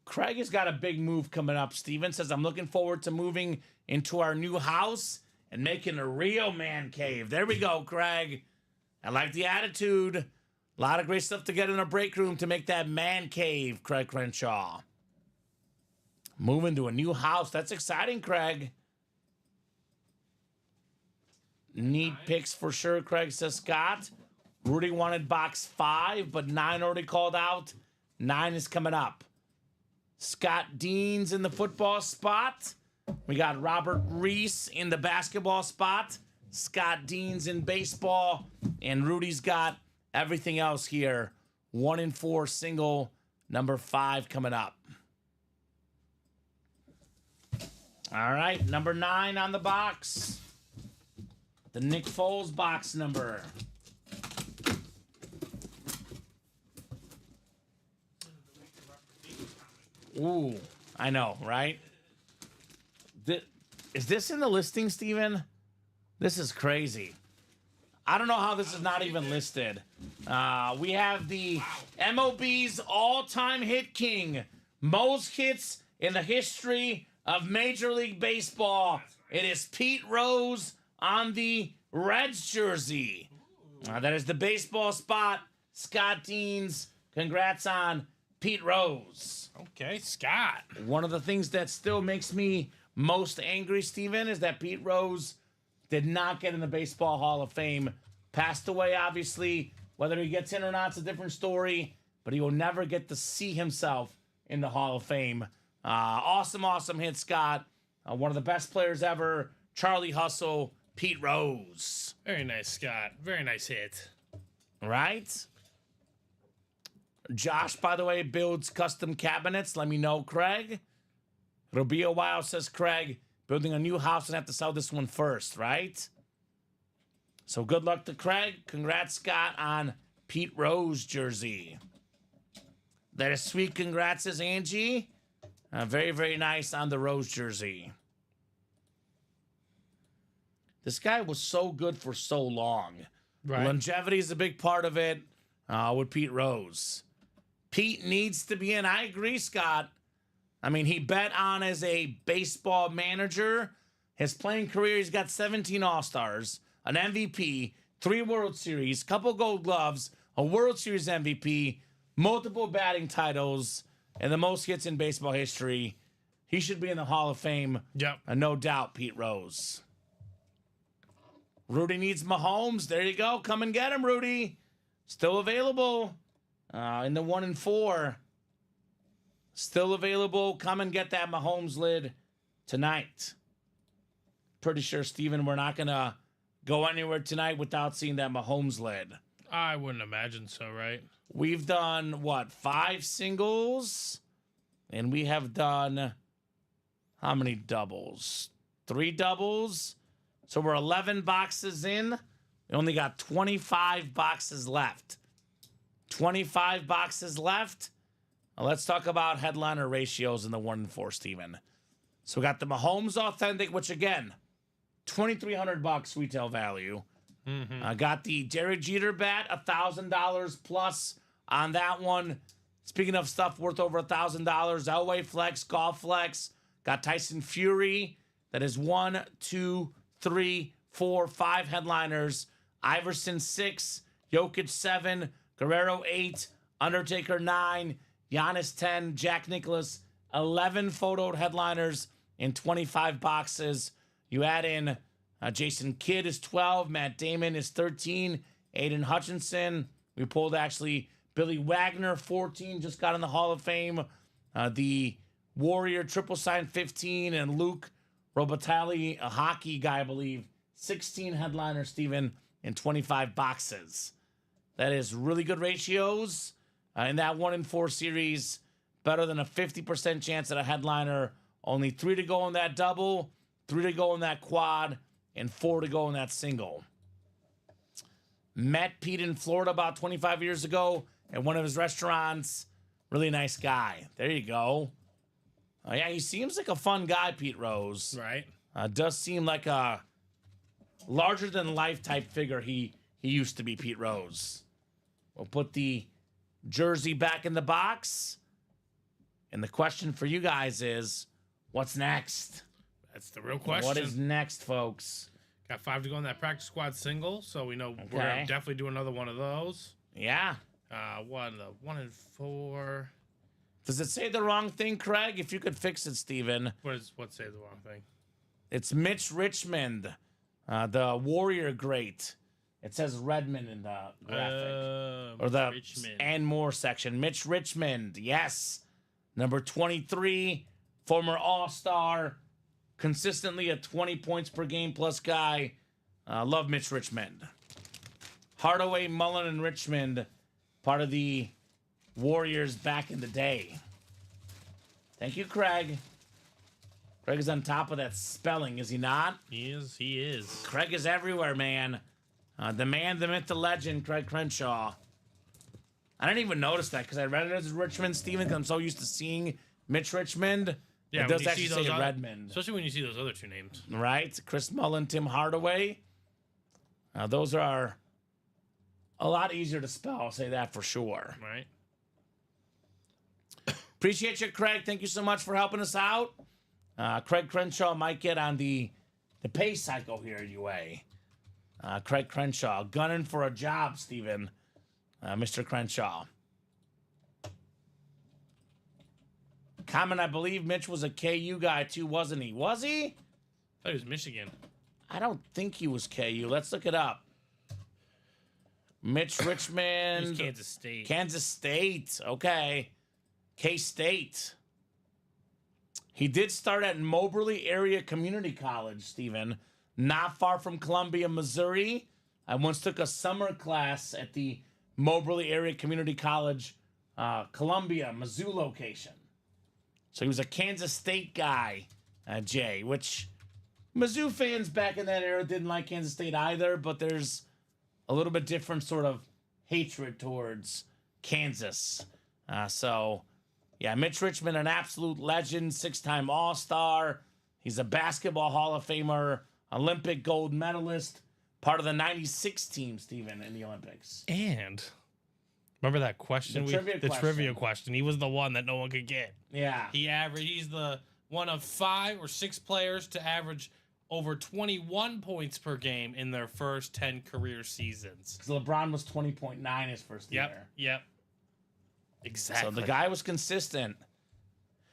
Craig has got a big move coming up. Steven says, I'm looking forward to moving into our new house and making a real man cave. There we go, Craig. I like the attitude. A lot of great stuff to get in our break room to make that man cave, Craig Crenshaw. Moving to a new house. That's exciting, Craig. Neat picks for sure, Craig says Scott. Rudy wanted box 5, but 9 already called out. 9 is coming up. Scott Dean's in the football spot. We got Robert Reese in the basketball spot. Scott Dean's in baseball. And Rudy's got everything else here. 1 and 4 single, number 5 coming up. All right, number 9 on the box. The Nick Foles box number. Ooh, I know, right? Is this in the listing, Steven? This is crazy. I don't know how this is not even listed. We have the MLB's all-time hit king. Most hits in the history of Major League Baseball. It is Pete Rose on the Reds jersey. That is the baseball spot. Scott Deans. Congrats on Pete Rose. Okay, Scott. One of the things that still makes me most angry, Steven, is that Pete Rose did not get in the Baseball Hall of Fame. Passed away, obviously. Whether he gets in or not, it's a different story. But he will never get to see himself in the Hall of Fame. Awesome hit, Scott. One of the best players ever. Charlie Hustle, Pete Rose. Very nice, Scott. Very nice hit. Right? Josh, by the way, builds custom cabinets. Let me know, Craig. It'll be a while, says Craig. Building a new house and have to sell this one first, right? So good luck to Craig. Congrats, Scott, on Pete Rose jersey. That is sweet. Congrats, says Angie. Very, very nice on the Rose jersey. This guy was so good for so long. Right. Longevity is a big part of it with Pete Rose. Pete needs to be in. I agree, Scott. I mean, he bet on as a baseball manager. His playing career, he's got 17 All-Stars, an MVP, 3 World Series, couple Gold Gloves, a World Series MVP, multiple batting titles, and the most hits in baseball history. He should be in the Hall of Fame. Yep. No doubt, Pete Rose. Rudy needs Mahomes. There you go. Come and get him, Rudy. Still available in the 1 and 4. Still available. Come and get that Mahomes lid tonight. Pretty sure, Steven, we're not going to go anywhere tonight without seeing that Mahomes lid. I wouldn't imagine so, right? We've done, 5 singles? And we have done how many doubles? 3 doubles? So we're 11 boxes in. We only got 25 boxes left. 25 boxes left. Now let's talk about headliner ratios in the 1 and 4, Steven. So we got the Mahomes Authentic, which again, $2,300 retail value. I got the Derek Jeter bat, $1,000 plus on that one. Speaking of stuff worth over $1,000, Elway Flex, Golf Flex. Got Tyson Fury. That is 1, 2, 3, 4, 5 headliners. Iverson 6, Jokic 7, Guerrero 8, Undertaker 9, Giannis 10, Jack Nicklaus 11 photoed headliners in 25 boxes. You add in Jason Kidd is 12, Matt Damon is 13, Aiden Hutchinson. We pulled actually Billy Wagner 14, just got in the Hall of Fame. The Warrior triple sign 15, and Luke Robitaille, a hockey guy, I believe, 16 headliners, Steven, in 25 boxes. That is really good ratios in that 1 and 4 series. Better than a 50% chance at a headliner. Only 3 to go in that double, 3 to go in that quad, and 4 to go in that single. Met Pete in Florida about 25 years ago at one of his restaurants. Really nice guy. There you go. Yeah, he seems like a fun guy, Pete Rose. Right. Does seem like a larger than life type figure he used to be, Pete Rose. We'll put the jersey back in the box. And the question for you guys is, what's next? That's the real question. What is next, folks? Got 5 to go on that practice squad single, so we know we're gonna definitely do another one of those. Yeah. 1 and 4. Does it say the wrong thing, Craig? If you could fix it, Steven. What say the wrong thing? It's Mitch Richmond, the Warrior great. It says Redmond in the graphic. Or the Richmond. and more section. Mitch Richmond, yes. Number 23, former All-Star, consistently a 20 points per game plus guy. Love Mitch Richmond. Hardaway, Mullen, and Richmond, part of the Warriors back in the day. Thank you, Craig. Craig is on top of that spelling, is he not? He is. Craig is everywhere, man. The man, the myth, the legend, Craig Crenshaw. I didn't even notice that because I read it as Richmond, Steven, because I'm so used to seeing Mitch Richmond. Yeah, it does actually say Redmond. Especially when you see those other 2 names. Right? Chris Mullen, Tim Hardaway. Those are a lot easier to spell, I'll say that for sure. Right. Appreciate you, Craig. Thank you so much for helping us out. Craig Crenshaw might get on the pay cycle here at UA. Craig Crenshaw, gunning for a job, Steven. Mr. Crenshaw. Comment, I believe Mitch was a KU guy too, wasn't he? Was he? I thought he was Michigan. I don't think he was KU. Let's look it up. Mitch Richmond. He was Kansas State. Kansas State. Okay. K-State. He did start at Moberly Area Community College, Stephen. Not far from Columbia, Missouri. I once took a summer class at the Moberly Area Community College, Columbia, Mizzou location. So he was a Kansas State guy, Jay, which Mizzou fans back in that era didn't like Kansas State either, but there's a little bit different sort of hatred towards Kansas. Yeah, Mitch Richmond, an absolute legend, 6-time All-Star. He's a basketball Hall of Famer, Olympic gold medalist, part of the 96 team, Steven, in the Olympics. And remember that question? The trivia question. He was the one that no one could get. Yeah. He's the one of 5 or 6 players to average over 21 points per game in their first 10 career seasons. Because LeBron was 20.9 his first year. Yep. Exactly. So the guy was consistent.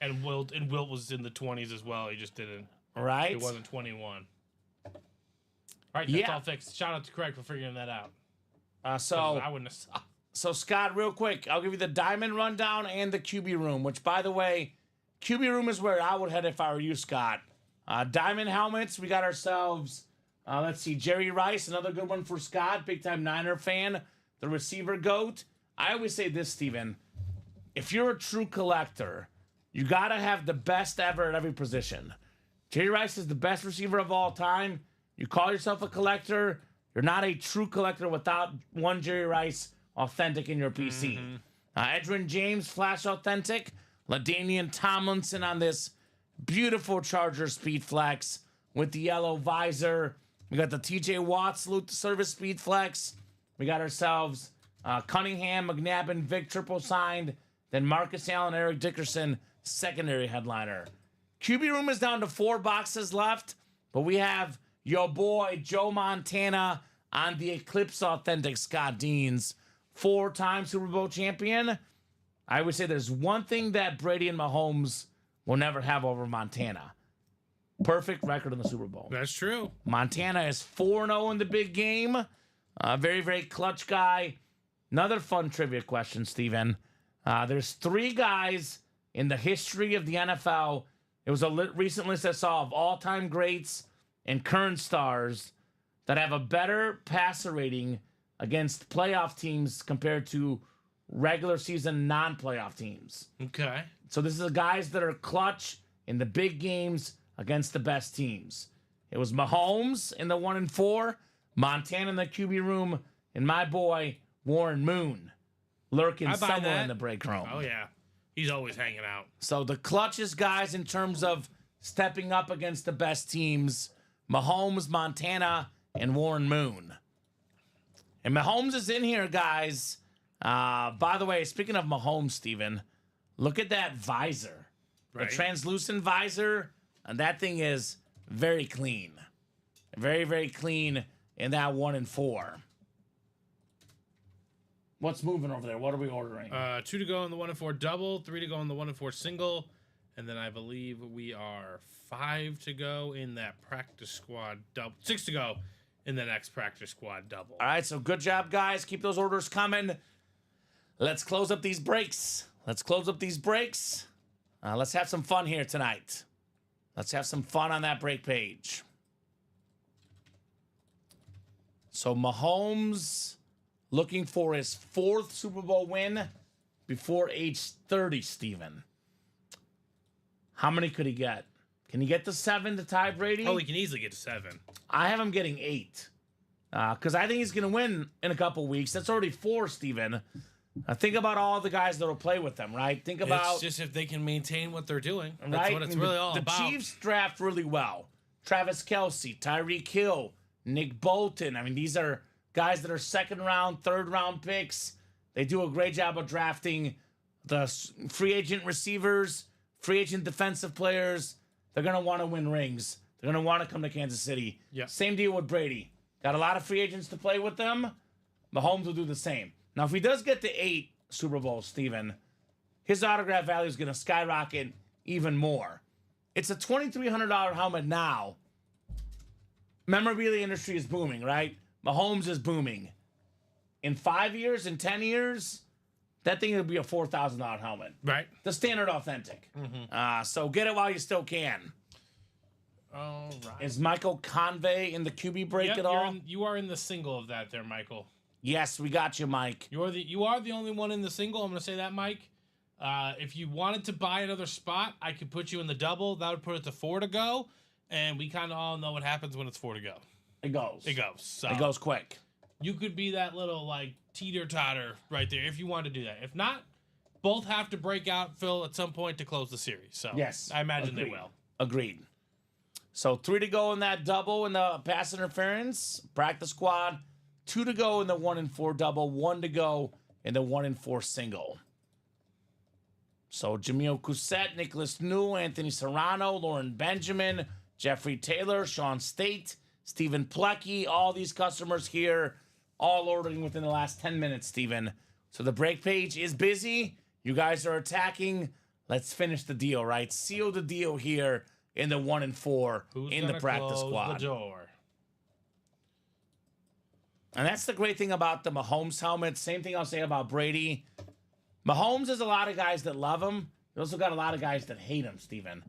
And Wilt was in the 20s as well. He just didn't. Right. He wasn't 21. All right, that's all fixed. Shout out to Craig for figuring that out. So I wouldn't have. So Scott, real quick, I'll give you the Diamond rundown and the QB room. Which, by the way, QB room is where I would head if I were you, Scott. Diamond helmets. We got ourselves. Let's see, Jerry Rice, another good one for Scott, big time Niner fan. The receiver goat. I always say this, Steven. If you're a true collector, you got to have the best ever at every position. Jerry Rice is the best receiver of all time. You call yourself a collector, you're not a true collector without one Jerry Rice authentic in your PC. Edgerrin James, Flash authentic. LaDainian Tomlinson on this beautiful Charger Speed Flex with the yellow visor. We got the TJ Watt Salute to Service Speed Flex. We got ourselves Cunningham, McNabb, Vic triple signed. Then Marcus Allen, Eric Dickerson, secondary headliner. QB room is down to 4 boxes left, but we have your boy Joe Montana on the Eclipse authentic Scott Deans, 4-time Super Bowl champion. I would say there's one thing that Brady and Mahomes will never have over Montana. Perfect record in the Super Bowl. That's true. Montana is 4-0 in the big game. Very, very clutch guy. Another fun trivia question, Steven. There's 3 guys in the history of the NFL. It was a recent list I saw of all-time greats and current stars that have a better passer rating against playoff teams compared to regular season non-playoff teams. Okay. So this is the guys that are clutch in the big games against the best teams. It was Mahomes in the 1 and 4, Montana in the QB room, and my boy Warren Moon lurking somewhere in the break room. Oh yeah, He's always hanging out. So the clutchest guys in terms of stepping up against the best teams, Mahomes, Montana, and Warren Moon. And Mahomes is in here, guys. By the way, speaking of Mahomes, Steven, look at that visor. Right. The translucent visor, and that thing is very clean. Very, very clean in that 1 and 4. What's moving over there? What are we ordering? 2 to go in the 1 and 4 double, 3 to go in the 1 and 4 single, and then I believe we are 5 to go in that practice squad double, 6 to go in the next practice squad double. All right, so good job, guys. Keep those orders coming. Let's close up these breaks. Let's have some fun here tonight. Let's have some fun on that break page. So Mahomes looking for his 4th Super Bowl win before age 30, Steven. How many could he get? Can he get to 7 to tie Brady? Oh, he can easily get to 7. I have him getting 8. Because I think he's going to win in a couple weeks. That's already 4, Steven. Think about all the guys that will play with them, right? Think about... It's just if they can maintain what they're doing. That's right? what it's really all about. The Chiefs draft really well. Travis Kelce, Tyreek Hill, Nick Bolton. I mean, these are guys that are 2nd round, 3rd round picks. They do a great job of drafting the free agent receivers, free agent defensive players. They're going to want to win rings. They're going to want to come to Kansas City. Yep. Same deal with Brady. Got a lot of free agents to play with them. Mahomes will do the same. Now, if he does get to 8 Super Bowls, Steven, his autograph value is going to skyrocket even more. It's a $2,300 helmet now. Memorabilia industry is booming, right? Mahomes is booming. In 5 years, in 10 years, that thing will be a $4,000 helmet. Right. The standard authentic. So get it while you still can. All right. Is Michael Convey in the QB break at all? You are in the single of that there, Michael. Yes, we got you, Mike. You are the only one in the single. I'm going to say that, Mike. If you wanted to buy another spot, I could put you in the double. That would put it to 4 to go. And we kind of all know what happens when it's 4 to go. It goes. So it goes quick. You could be that little, like, teeter-totter right there if you want to do that. If not, both have to break out, Phil, at some point to close the series. So yes, I imagine they will. Agreed. So 3 to go in that double in the pass interference, practice squad. 2 to go in the 1 and 4 double. 1 to go in the 1 and 4 single. So Jamil Cousett, Nicholas Newell, Anthony Serrano, Lauren Benjamin, Jeffrey Taylor, Sean State, Stephen Plecky, all these customers here, all ordering within the last 10 minutes, Stephen. So the break page is busy. You guys are attacking. Let's finish the deal, right? Seal the deal here in the 1 and 4 in the practice squad. The door? And that's the great thing about the Mahomes helmet. Same thing I'll say about Brady. Mahomes has a lot of guys that love him. You also got a lot of guys that hate him, Steven.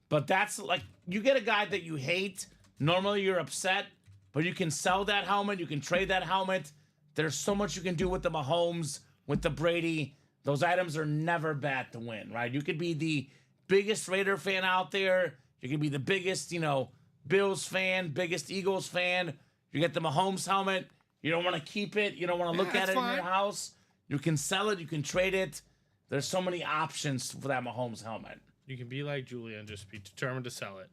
But that's like, you get a guy that you hate, normally you're upset, but you can sell that helmet, you can trade that helmet. There's so much you can do with the Mahomes, with the Brady. Those items are never bad to win, right? You could be the biggest Raider fan out there. You could be the biggest, Bills fan, biggest Eagles fan. You get the Mahomes helmet. You don't want to keep it. You don't want to look at it in your house. You can sell it. You can trade it. There's so many options for that Mahomes helmet. You can be like Julia and just be determined to sell it.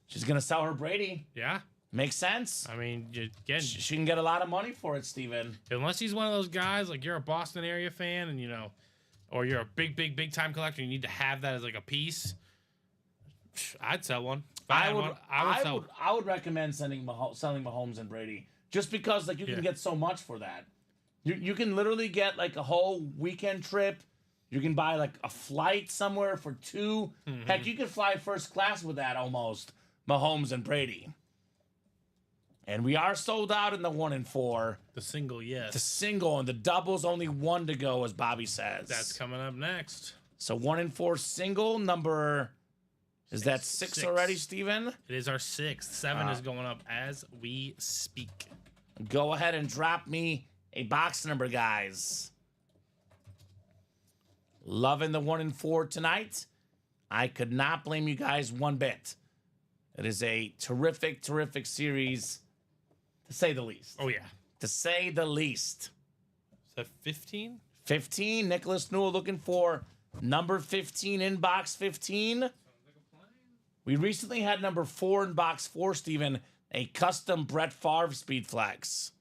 She's going to sell her Brady. Yeah. Makes sense. I mean, again, she can get a lot of money for it, Steven. Unless he's one of those guys, like you're a Boston area fan and, or you're a big time collector, you need to have that as like a piece. I'd sell one. I would recommend selling Mahomes and Brady just because you can get so much for that. You can literally get like a whole weekend trip. You can buy like a flight somewhere for 2. Mm-hmm. Heck, you could fly first class with that almost. Mahomes and Brady. And we are sold out in the 1 and 4. The single, yes. The single, and the double's only 1 to go, as Bobby says. That's coming up next. So 1 and 4 single number. Is that 6 already, Steven? It is our 6th. 7 is going up as we speak. Go ahead and drop me a box number, guys. Loving the 1 and 4 tonight. I could not blame you guys one bit. It is a terrific series, to say the least. Oh, yeah. To say the least. Is that 15? 15. Nicholas Newell looking for Number 15 in box 15. We recently had number 4 in box 4, Steven, a custom Brett Favre Speed Flex.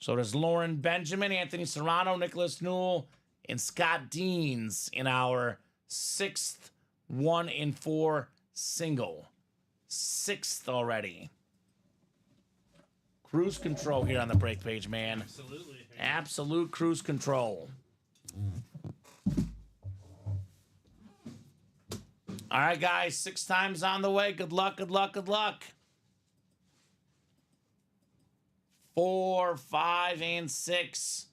So there's Lauren Benjamin, Anthony Serrano, Nicholas Newell, and Scott Deans in our 6th 1 in 4 single. 6th already. Cruise control here on the break page, man. Absolutely. Absolute cruise control. All right, guys, 6 times on the way. Good luck, good luck, good luck. 4, 5, and 6.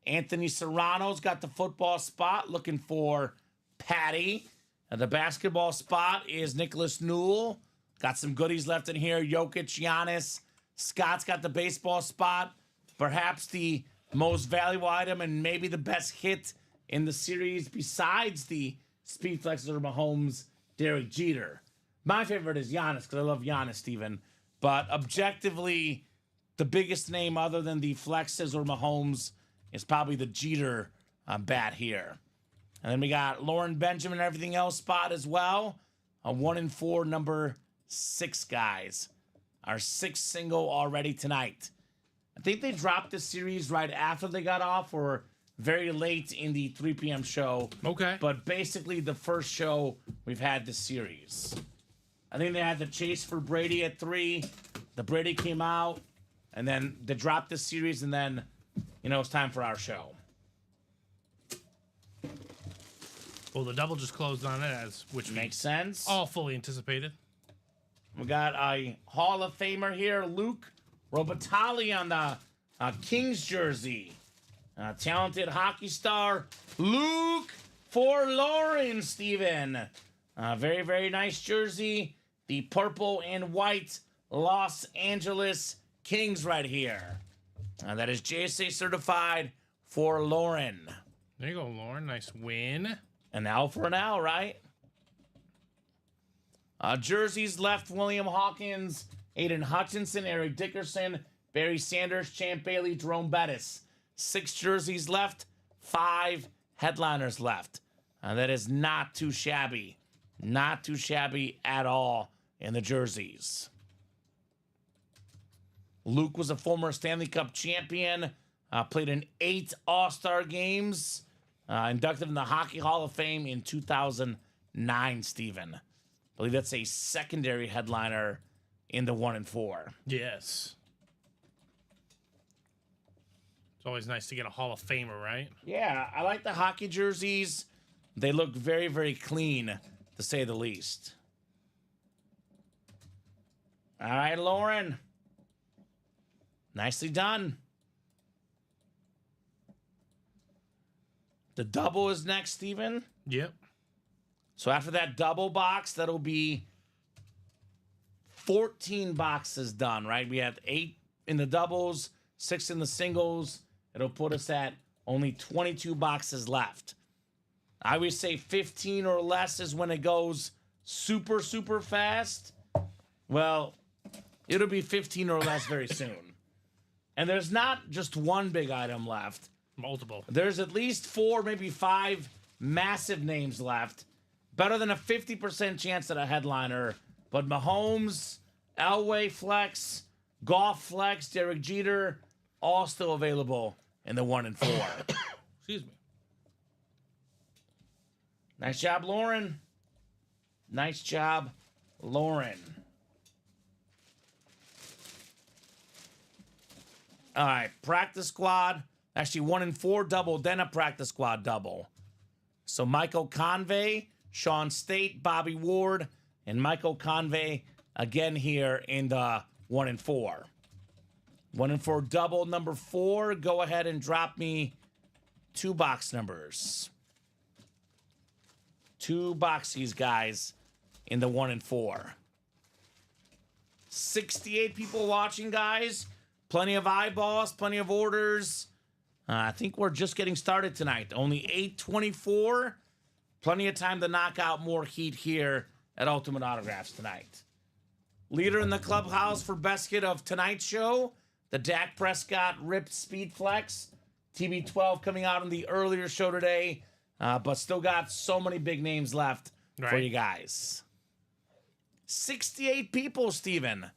Anthony Serrano's got the football spot, looking for Patty. And the basketball spot is Nicholas Newell. Got some goodies left in here. Jokic, Giannis. Scott's got the baseball spot. Perhaps the most valuable item and maybe the best hit in the series besides the Speed Flexes or Mahomes, Derek Jeter. My favorite is Giannis because I love Giannis, Steven. But objectively, the biggest name other than the Flexes or Mahomes is probably the Jeter bat here. And then we got Lauren Benjamin and everything else spot as well. A 1 in 4, number 6, guys. Our 6th single already tonight. I think they dropped the series right after they got off or very late in the 3 p.m. show. Okay. But basically the first show we've had this series. I think they had the chase for Brady at 3. The Brady came out. And then they dropped the series. And then, it's time for our show. Well, the double just closed on it, which makes sense. All fully anticipated. We got a Hall of Famer here, Luke Robitaille on the Kings jersey. Talented hockey star, Luke for Lauren, Steven. Very, very nice jersey. The purple and white Los Angeles Kings right here. That is JSA certified for Lauren. There you go, Lauren. Nice win. An L for an L, right? Jerseys left, William Hawkins, Aiden Hutchinson, Eric Dickerson, Barry Sanders, Champ Bailey, Jerome Bettis. 6 jerseys left, 5 headliners left. That is not too shabby. Not too shabby at all in the jerseys. Luke was a former Stanley Cup champion, played in 8 All-Star games, inducted in the Hockey Hall of Fame in 2009, Steven. I believe that's a secondary headliner in the 1 in 4. Yes. It's always nice to get a Hall of Famer, right? Yeah, I like the hockey jerseys. They look very, very clean, to say the least. All right, Lauren. Nicely done. The double is next, Steven. Yep. So after that double box, that'll be 14 boxes done, right? We have 8 in the doubles, 6 in the singles. It'll put us at only 22 boxes left. I always say 15 or less is when it goes super, super fast. Well, it'll be 15 or less very soon. And there's not just one big item left. Multiple. There's at least 4, maybe 5 massive names left. Better than a 50% chance at a headliner. But Mahomes, Elway Flex, Goff Flex, Derek Jeter, all still available in the 1 in 4. Excuse me. Nice job, Lauren. Nice job, Lauren. All right, practice squad. Actually, 1 in 4 double, then a practice squad double. So Michael Convey, Sean State, Bobby Ward, and Michael Convey again here in the 1 in 4. 1 in 4 double number 4. Go ahead and drop me 2 box numbers. 2 boxies, guys, in the 1 in 4. 68 people watching, guys. Plenty of eyeballs, plenty of orders. I think we're just getting started tonight. Only 8:24. Plenty of time to knock out more heat here at Ultimate Autographs tonight. Leader in the clubhouse for best hit of tonight's show, the Dak Prescott Ripped Speed Flex. TB12 coming out in the earlier show today. but still got so many big names left for Right. you guys. 68 people, Steven.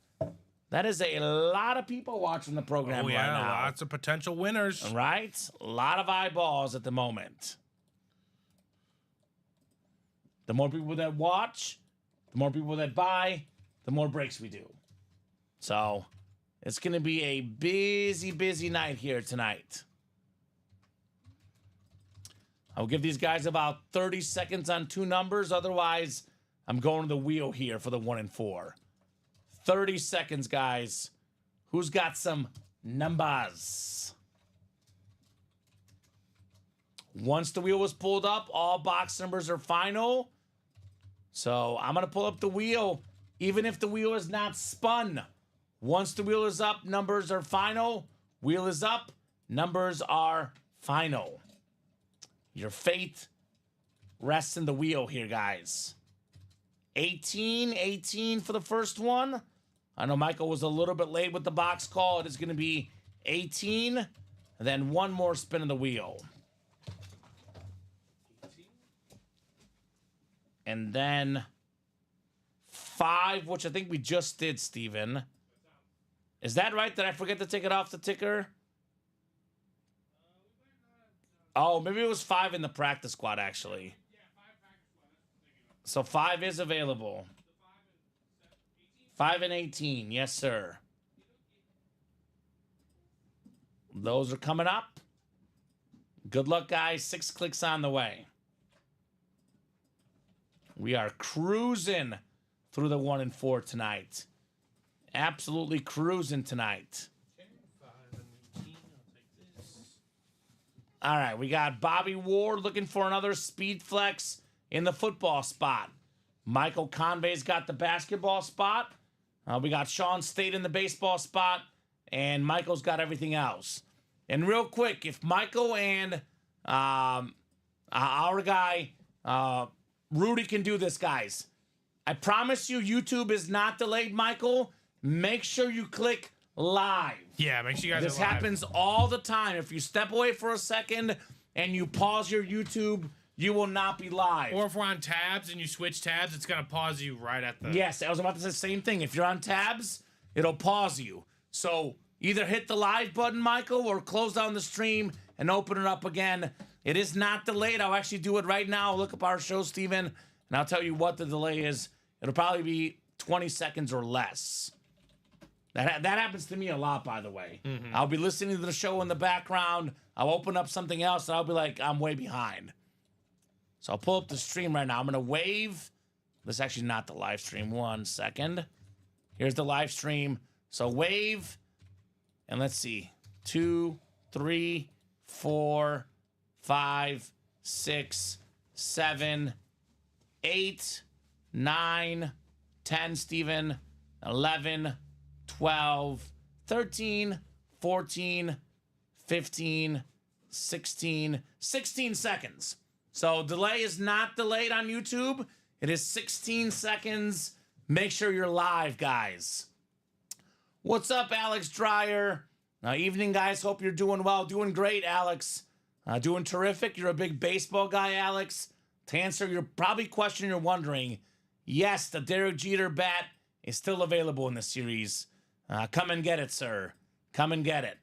That is a lot of people watching the program Oh, right yeah. now. Lots of potential winners. Right? A lot of eyeballs at the moment. The more people that watch, the more people that buy, the more breaks we do. So it's going to be a busy, busy night here tonight. I'll give these guys about 30 seconds on two numbers. Otherwise, I'm going to the wheel here for the 1 and 4. 30 seconds, guys. Who's got some numbers? Once the wheel was pulled up, all box numbers are final. So I'm going to pull up the wheel, even if the wheel is not spun. Once the wheel is up, numbers are final. Wheel is up, numbers are final. Your fate rests in the wheel here, guys. 18 for the first one. I know Michael was a little bit late with the box call. It is going to be 18, and then one more spin of the wheel. And then 5, which I think we just did, Steven. Is that right? Did I forget to take it off the ticker? Oh, maybe it was 5 in the practice squad, actually. So 5 is available. 5 and 18, yes, sir. Those are coming up. Good luck, guys. 6 clicks on the way. We are cruising through the 1 and 4 tonight. Absolutely cruising tonight. All right, we got Bobby Ward looking for another speed flex in the football spot. Michael Convey's got the basketball spot. We got Sean State in the baseball spot. And Michael's got everything else. And real quick, if Michael and our guy Rudy can do this, guys, I promise you YouTube is not delayed, Michael. Make sure you click live. Yeah, make sure you guys This are live. happens all the time. If you step away for a second and you pause your YouTube, you will not be live. Or if we're on tabs and you switch tabs, it's going to pause you right at the... Yes, I was about to say the same thing. If you're on tabs, it'll pause you. So either hit the live button, Michael, or close down the stream and open it up again. It is not delayed. I'll actually do it right now. Look up our show, Steven, and I'll tell you what the delay is. It'll probably be 20 seconds or less. That happens to me a lot, by the way. Mm-hmm. I'll be listening to the show in the background. I'll open up something else, and I'll be like, I'm way behind. So I'll pull up the stream right now. I'm going to wave. This is actually not the live stream. 1 second. Here's the live stream. So wave. And let's see. 2, 3, 4, 5, 6, 7, 8, 9, 10, Steven, 11, 12, 13, 14, 15, 16 seconds. So delay is not delayed on YouTube. It is 16 seconds. Make sure you're live, guys. What's up, Alex Dreyer? Evening, guys. Hope you're doing well. Doing great, Alex. Doing terrific. You're a big baseball guy, Alex. To answer your probably question you're wondering, yes, the Derek Jeter bat is still available in the series. Come and get it, sir. Come and get it.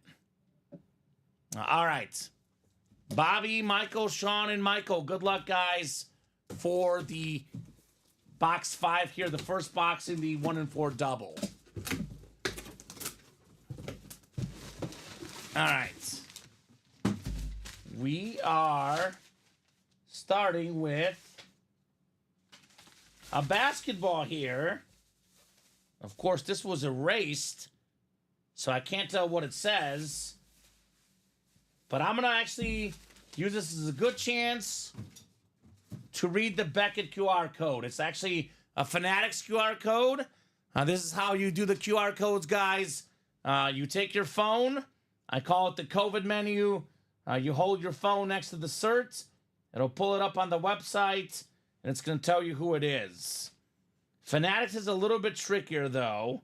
All right. Bobby, Michael, Sean, and Michael, good luck, guys, for the box 5 here. The first box in the 1 and 4 double. All right. We are starting with a basketball here. Of course, this was erased, so I can't tell what it says. But I'm going to actually use this as a good chance to read the Beckett QR code. It's actually a Fanatics QR code. This is how you do the QR codes, guys. You take your phone. I call it the COVID menu. You hold your phone next to the cert. It'll pull it up on the website, and it's going to tell you who it is. Fanatics is a little bit trickier, though.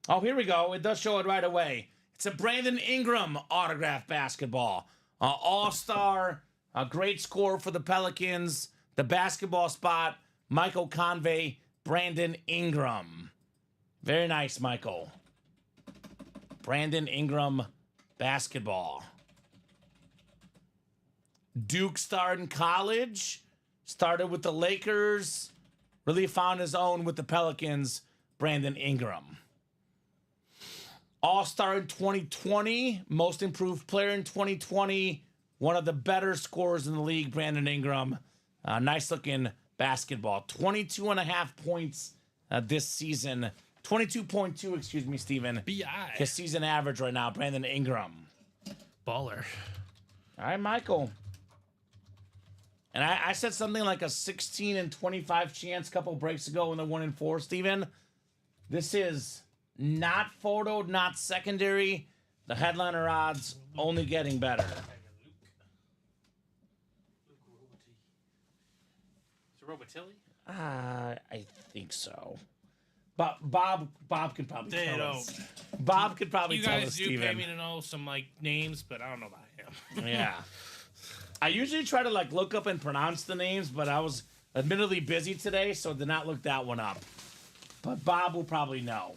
Oh, here we go. It does show it right away. It's a Brandon Ingram autograph basketball. All-star A great score for the Pelicans. The basketball spot, Michael Convey, Brandon Ingram. Very nice, Michael. Brandon Ingram, basketball. Duke starred in college. Started with the Lakers. Really found his own with the Pelicans, Brandon Ingram. All-star in 2020. Most improved player in 2020. One of the better scorers in the league, Brandon Ingram. Nice-looking basketball. 22.5 points this season. 22.2, excuse me, Steven. B.I. His season average right now, Brandon Ingram. Baller. All right, Michael. And I said something like a 16 and 25 chance a couple breaks ago in the 1 and 4, Steven. This is not photoed, not secondary. The headliner odds only getting better. Robotilli? I think so. But Bob could probably They tell don't. us. Bob could probably You tell guys us, do pay Steven. me to know some like names, but I don't know about him. Yeah. I usually try to like look up and pronounce the names, but I was admittedly busy today, so did not look that one up. But Bob will probably know.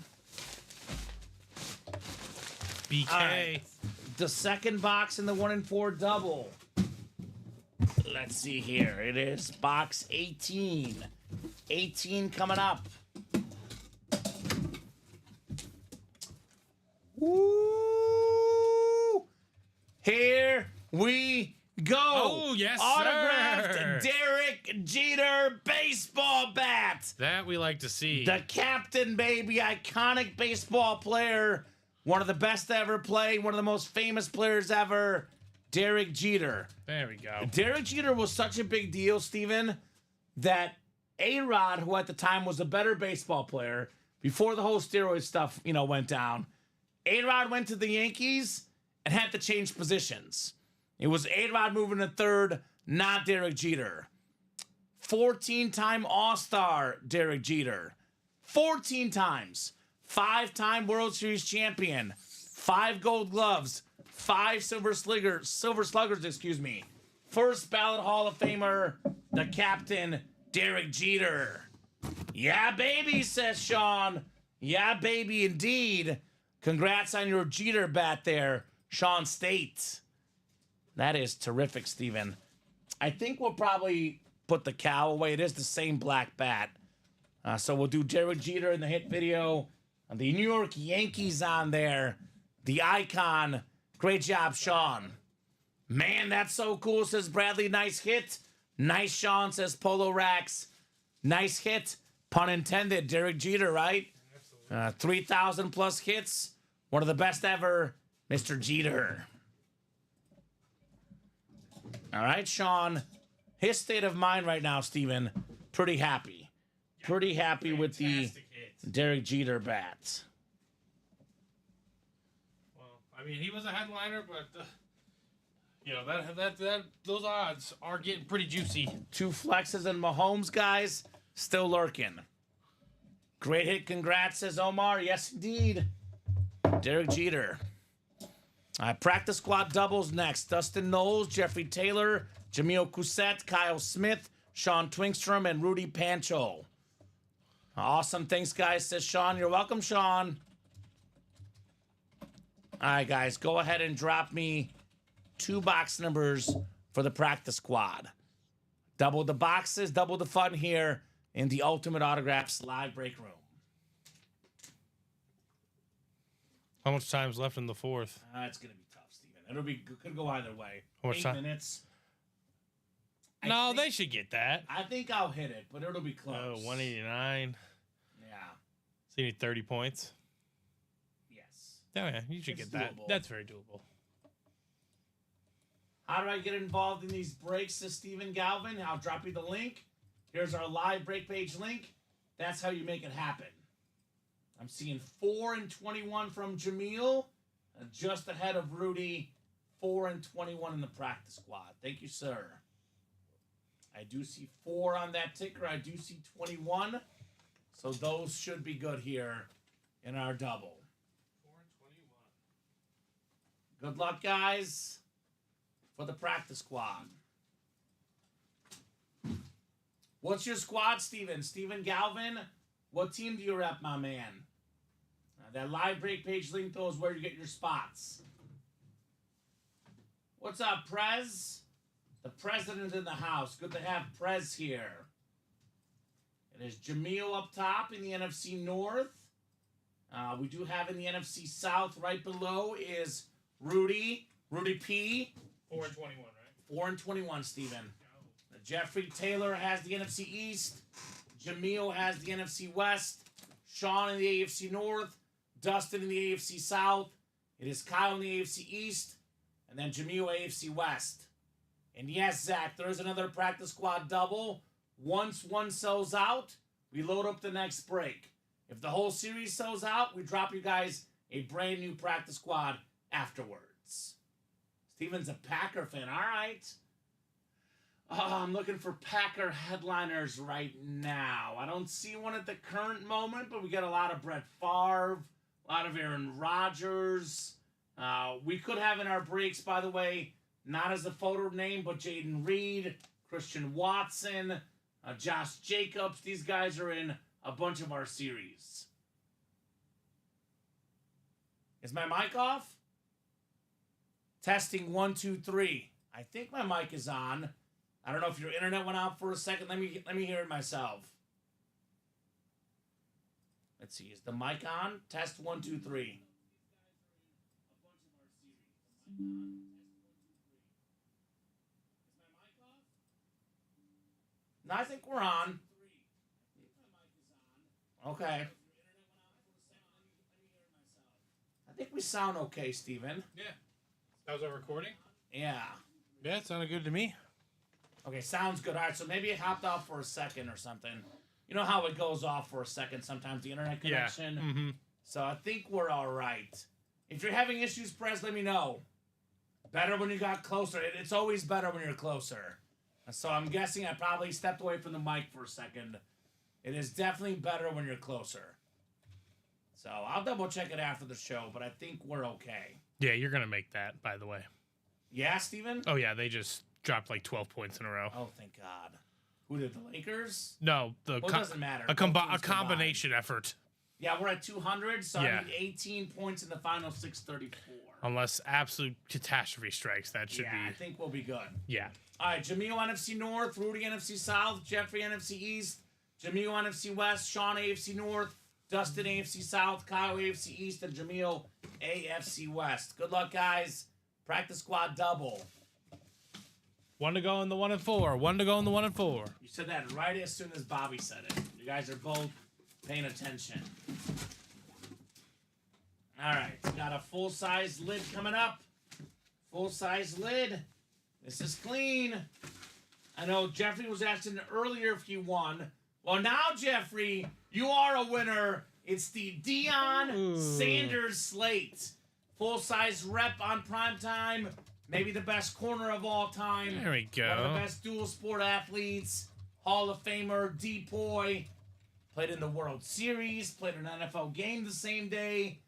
BK. All right. The second box in the 1 and 4 double. Let's see here. It is box 18. 18 coming up. Woo! Here we go. Oh, yes, Autographed sir. Derek Jeter baseball bat. That we like to see. The captain, baby. Iconic baseball player. One of the best to ever play. One of the most famous players ever. Derek Jeter. There we go. Derek Jeter was such a big deal, Steven, that A-Rod, who at the time was a better baseball player, before the whole steroid stuff, went down, A-Rod went to the Yankees and had to change positions. It was A-Rod moving to third, not Derek Jeter. 14-time All-Star Derek Jeter. 14 times. 5-time World Series champion. 5 Gold Gloves. 5 Silver Sluggers, excuse me. First ballot Hall of Famer, the captain, Derek Jeter. Yeah, baby, says Sean. Yeah, baby, indeed. Congrats on your Jeter bat there, Sean State. That is terrific, Steven. I think we'll probably put the cow away. It is the same black bat. So we'll do Derek Jeter in the hit video. The New York Yankees on there. The icon. Great job, Sean. Man, that's so cool, says Bradley. Nice hit. Nice, Sean, says Polo Rax. Nice hit. Pun intended. Derek Jeter, right? 3,000 plus hits. One of the best ever, Mr. Jeter. All right, Sean. His state of mind right now, Steven, pretty happy. Pretty happy with the Derek Jeter bat. I mean, he was a headliner, but those odds are getting pretty juicy. 2 flexes and Mahomes, guys, still lurking. Great hit, congrats, says Omar. Yes, indeed. Derek Jeter. Practice squad doubles next. Dustin Knowles, Jeffrey Taylor, Jamil Cousette, Kyle Smith, Sean Twinkstrom, and Rudy Pancho. Awesome, thanks, guys, says Sean. You're welcome, Sean. All right, guys, go ahead and drop me 2 box numbers for the practice squad. Double the boxes, double the fun here in the Ultimate Autographs live break room. How much time's left in the fourth? It's going to be tough, Steven. Could go either way. How much 8 time? minutes. No, they should get that. I think I'll hit it, but it'll be close. 189. Yeah. So you need 30 points. Yes. Oh, yeah, you should It's get that. doable. That's very doable. How do I get involved in these breaks, says Steven Galvin? I'll drop you the link. Here's our live break page link. That's how you make it happen. I'm seeing 4 and 21 from Jamil, just ahead of Rudy. 4 and 21 in the practice squad. Thank you, sir. I do see 4 on that ticker. I do see 21. So those should be good here in our double. 4 and 21. Good luck, guys, for the practice squad. What's your squad, Steven? Steven Galvin, what team do you rep, my man? That live break page link, though, is where you get your spots. What's up, Prez? The president in the house. Good to have Prez here. It is Jamil up top in the NFC North. We do have in the NFC South right below is Rudy P. 4-21, right? 4-21, Steven. Jeffrey Taylor has the NFC East. Jamil has the NFC West. Sean in the AFC North. Dustin in the AFC South. It is Kyle in the AFC East. And then Jamil AFC West. And yes, Zach, there is another practice squad double. Once one sells out, we load up the next break. If the whole series sells out, we drop you guys a brand new practice squad afterwards. Steven's a Packer fan. All right. I'm looking for Packer headliners right now. I don't see one at the current moment, but we got a lot of Brett Favre, a lot of Aaron Rodgers. We could have in our breaks, by the way, not as a photo name, but Jaden Reed, Christian Watson, Josh Jacobs. These guys are in a bunch of our series. Is my mic off? Testing 1, 2, 3. I think my mic is on. I don't know if your internet went out for a second. Let me hear it myself. Let's see. Is the mic on? Test 1, 2, 3. No, I think we're on. Okay. I think we sound okay, Steven. Yeah. That was a recording? Yeah. Yeah, it sounded good to me. Okay, sounds good. All right, so maybe it hopped off for a second or something. You know how it goes off for a second sometimes, the internet connection? Yeah. Mm-hmm. So I think we're all right. If you're having issues, Prez, let me know. Better when you got closer. It's always better when you're closer. So I'm guessing I probably stepped away from the mic for a second. It is definitely better when you're closer. So I'll double check it after the show, but I think we're okay. Yeah, you're going to make that, by the way. Yeah, Steven? Oh, yeah, they just dropped like 12 points in a row. Oh, thank God. Who did, the Lakers? No, it doesn't matter. A combination effort. Yeah, we're at 200, so yeah. I need 18 points in the final 634. Unless absolute catastrophe strikes, that should be... Yeah, I think we'll be good. Yeah. All right, Jamil NFC North, Rudy NFC South, Jeffrey NFC East, Jamil NFC West, Sean AFC North, Dustin AFC South, Kyle AFC East, and Jamil AFC West. Good luck, guys. Practice squad double. 1 to go in the 1 and 4. 1 to go in the 1 and 4. You said that right as soon as Bobby said it. You guys are both paying attention. All right, got a full-size lid coming up. Full-size lid. This is clean. I know Jeffrey was asking earlier if he won. Well, now, Jeffrey, you are a winner. It's the Deion Sanders slate. Full-size rep on primetime. Maybe the best corner of all time. There we go. One of the best dual sport athletes. Hall of Famer, Depoy. Played in the World Series. Played an NFL game the same day.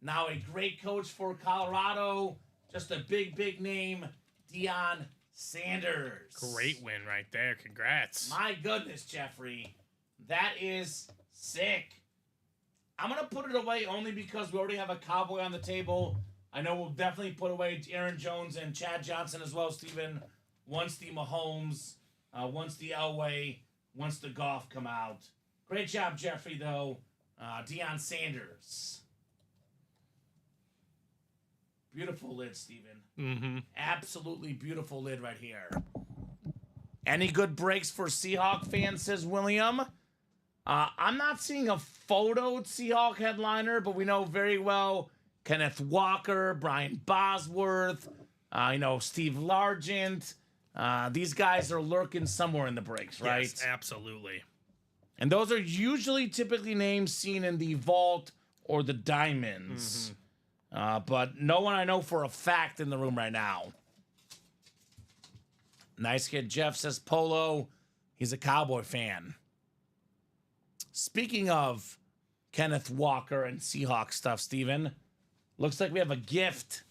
Now a great coach for Colorado. Just a big, big name. Deion Sanders. Great win right there. Congrats. My goodness, Jeffrey. That is sick. I'm going to put it away only because we already have a Cowboy on the table. I know we'll definitely put away Aaron Jones and Chad Johnson as well, Steven. Once the Mahomes, once the Elway, once the Goff come out. Great job, Jeffrey, though. Deion Sanders. Beautiful lid, Steven. Mm-hmm. Absolutely beautiful lid right here. Any good breaks for Seahawk fans, says William. I'm not seeing a photoed Seahawk headliner, but we know very well Kenneth Walker, Brian Bosworth, Steve Largent. These guys are lurking somewhere in the breaks, right? Yes, absolutely. And those are usually typically names seen in the vault or the diamonds. Mm-hmm. But no one I know for a fact in the room right now. Nice kid Jeff says Polo. He's a Cowboy fan. Speaking of Kenneth Walker and Seahawks stuff, Steven, looks like we have a gift.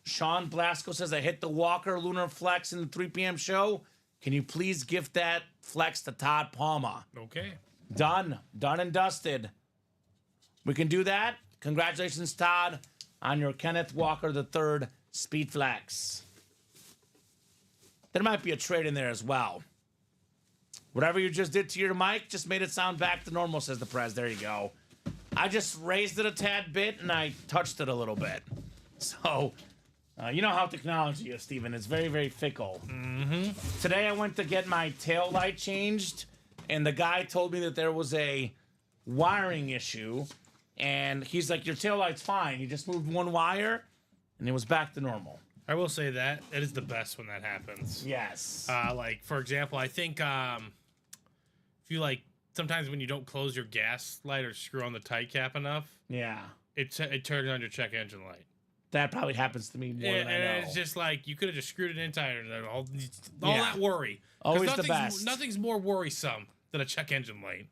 Sean Blasco says I hit the Walker Lunar Flex in the 3 p.m. show. Can you please gift that flex to Todd Palma? Okay. Done and dusted. We can do that. Congratulations, Todd, on your Kenneth Walker III Speed Flex. There might be a trade in there as well. Whatever you just did to your mic just made it sound back to normal, says the Prez. There you go. I just raised it a tad bit and I touched it a little bit. So, you know how technology is, Steven. It's very, very fickle. Today I went to get my tail light changed, and the guy told me that there was a wiring issue. And he's like, your tail light's fine. You just moved one wire, and it was back to normal. I will say that it is the best when that happens. Yes. Like, for example, I think if you, like, sometimes when you don't close your gas light or screw on the tight cap enough, yeah, it turns on your check engine light. That probably happens to me more than I know. And it's just like, you could have just screwed it in tighter. All that worry. Always the best. Nothing's more worrisome than a check engine light.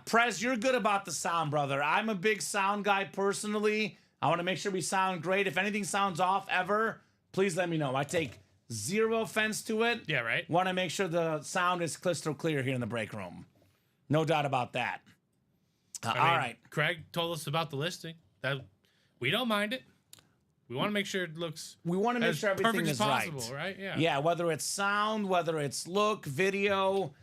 Prez, you're good about the sound, brother. I'm a big sound guy personally. I want to make sure we sound great. If anything sounds off ever, please let me know. I take zero offense to it. Yeah, right. Want to make sure the sound is crystal clear here in the break room. No doubt about that. All right. Craig told us about the listing. That we don't mind it. We want to make sure it looks. We want to make sure everything is possible, right? Yeah. Yeah. Whether it's sound, whether it's look, video.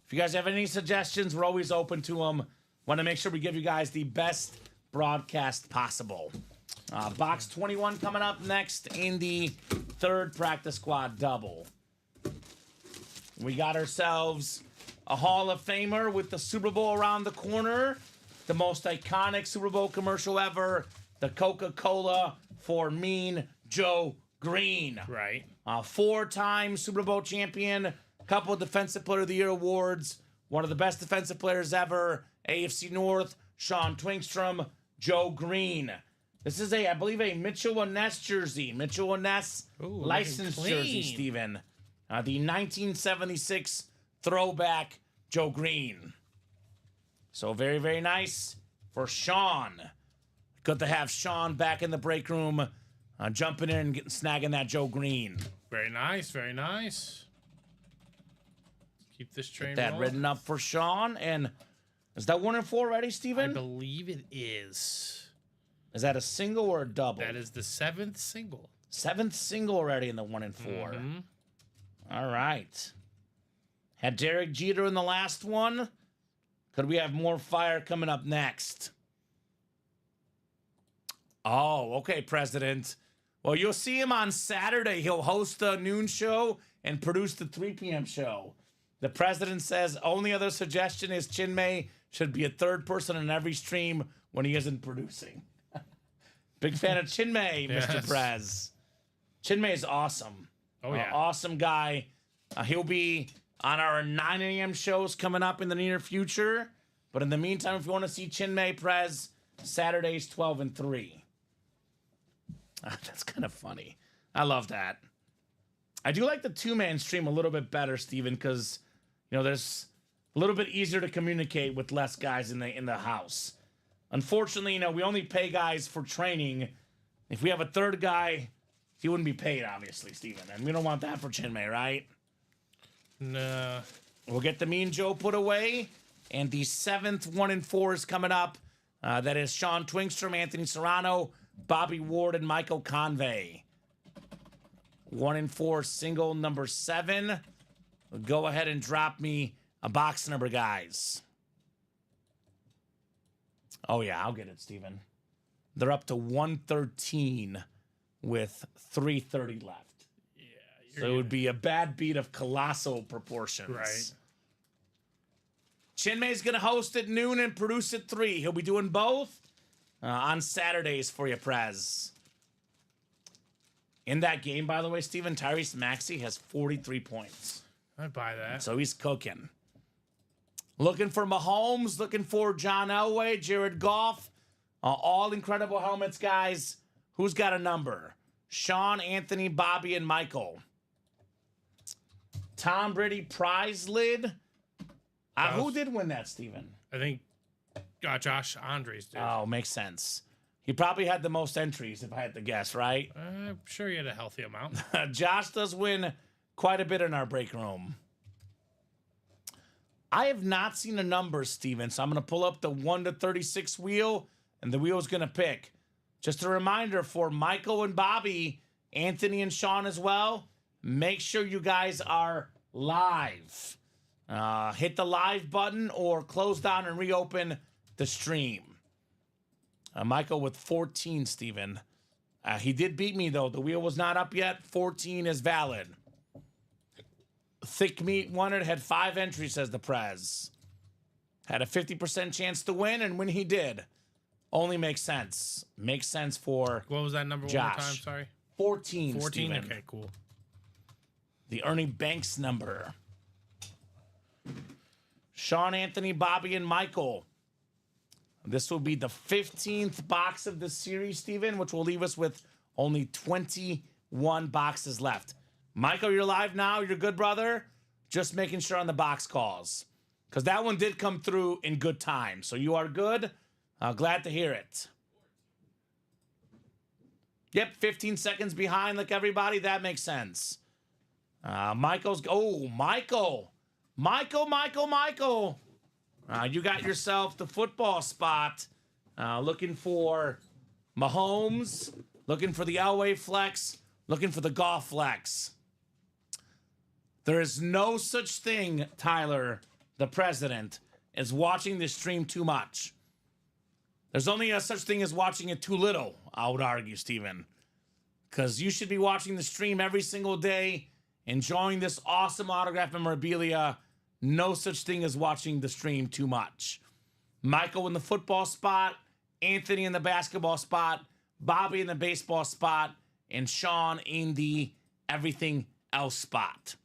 If you guys have any suggestions, we're always open to them. Want to make sure we give you guys the best broadcast possible. Box 21 coming up next in the third practice squad double. We got ourselves a Hall of Famer with the Super Bowl around the corner. The most iconic Super Bowl commercial ever. The Coca-Cola for Mean Joe Green. Right. 4-time Super Bowl champion. A couple of Defensive Player of the Year awards. One of the best defensive players ever. AFC North, Sean Twingstrom, Joe Green. This is I believe, a Mitchell and Ness jersey. Mitchell and Ness licensed jersey, Steven. The 1976 throwback Joe Green. So very, very nice for Sean. Good to have Sean back in the break room, jumping in and snagging that Joe Green. Very nice, very nice. Keep this train Get that rolling. written up for Sean. And is that 1 and 4 ready, Steven? I believe it is. Is that a single or a double? That is the 7th single. 7th single already in the 1 and 4. Mm-hmm. All right. Had Derek Jeter in the last one. Could we have more fire coming up next? Oh, okay, President. Well, you'll see him on Saturday. He'll host the noon show and produce the 3 p.m. show. The President says only other suggestion is Chinmay should be a third person in every stream when he isn't producing. Big fan of Chinmay, Mr. Prez. Chinmay is awesome. Oh, yeah. Awesome guy. He'll be on our 9 a.m. shows coming up in the near future. But in the meantime, if you want to see Chinmay, Prez, Saturdays 12 and 3. That's kind of funny. I love that. I do like the 2-man stream a little bit better, Steven, because, you know, there's a little bit easier to communicate with less guys in the house. Unfortunately, you know, we only pay guys for training. If we have a third guy, he wouldn't be paid, obviously, Steven. And we don't want that for Chinmay, right? No. We'll get the Mean Joe put away. And the 7th 1 and 4 is coming up. That is Sean Twingstrom, Anthony Serrano, Bobby Ward, and Michael Convey. 1 and 4 single number 7. Go ahead and drop me a box number, guys. Oh, yeah, I'll get it, Steven. They're up to 113 with 3:30 left. Yeah. So it would be a bad beat of colossal proportions. Right. Chinmay's going to host at noon and produce at 3. He'll be doing both on Saturdays for you, Prez. In that game, by the way, Steven, Tyrese Maxey has 43 points. I'd buy that. So he's cooking. Looking for Mahomes, looking for John Elway, Jared Goff. All incredible helmets, guys. Who's got a number? Sean, Anthony, Bobby, and Michael. Tom Brady prize lid. Who did win that, Steven? I think Josh Andres did. Oh, makes sense. He probably had the most entries, if I had to guess, right? I'm sure he had a healthy amount. Josh does win quite a bit in our break room. I have not seen a number, Steven, so I'm going to pull up the 1 to 36 wheel, and the wheel's going to pick. Just a reminder for Michael and Bobby, Anthony and Sean as well, make sure you guys are live. Hit the live button or close down and reopen the stream. Michael with 14, Steven. He did beat me, though. The wheel was not up yet. 14 is valid. Thick Meat Wondered had 5 entries, says the Prez. Had a 50% chance to win, and when he did, only makes sense. Makes sense for What was that number Josh. one more time? Sorry. 14, 14? Steven. Okay, cool. The Ernie Banks number. Sean, Anthony, Bobby, and Michael. This will be the 15th box of the series, Steven, which will leave us with only 21 boxes left. Michael, you're live now. You're good, brother. Just making sure on the box calls. Because that one did come through in good time. So you are good. Glad to hear it. Yep, 15 seconds behind like everybody. That makes sense. Michael's... Oh, Michael. Michael. You got yourself the football spot. Looking for Mahomes. Looking for the Elway flex. Looking for the golf flex. There is no such thing, Tyler, the president, as watching this stream too much. There's only a such thing as watching it too little, I would argue, Steven. Because you should be watching the stream every single day, enjoying this awesome autograph memorabilia. No such thing as watching the stream too much. Michael in the football spot, Anthony in the basketball spot, Bobby in the baseball spot, and Sean in the everything else spot.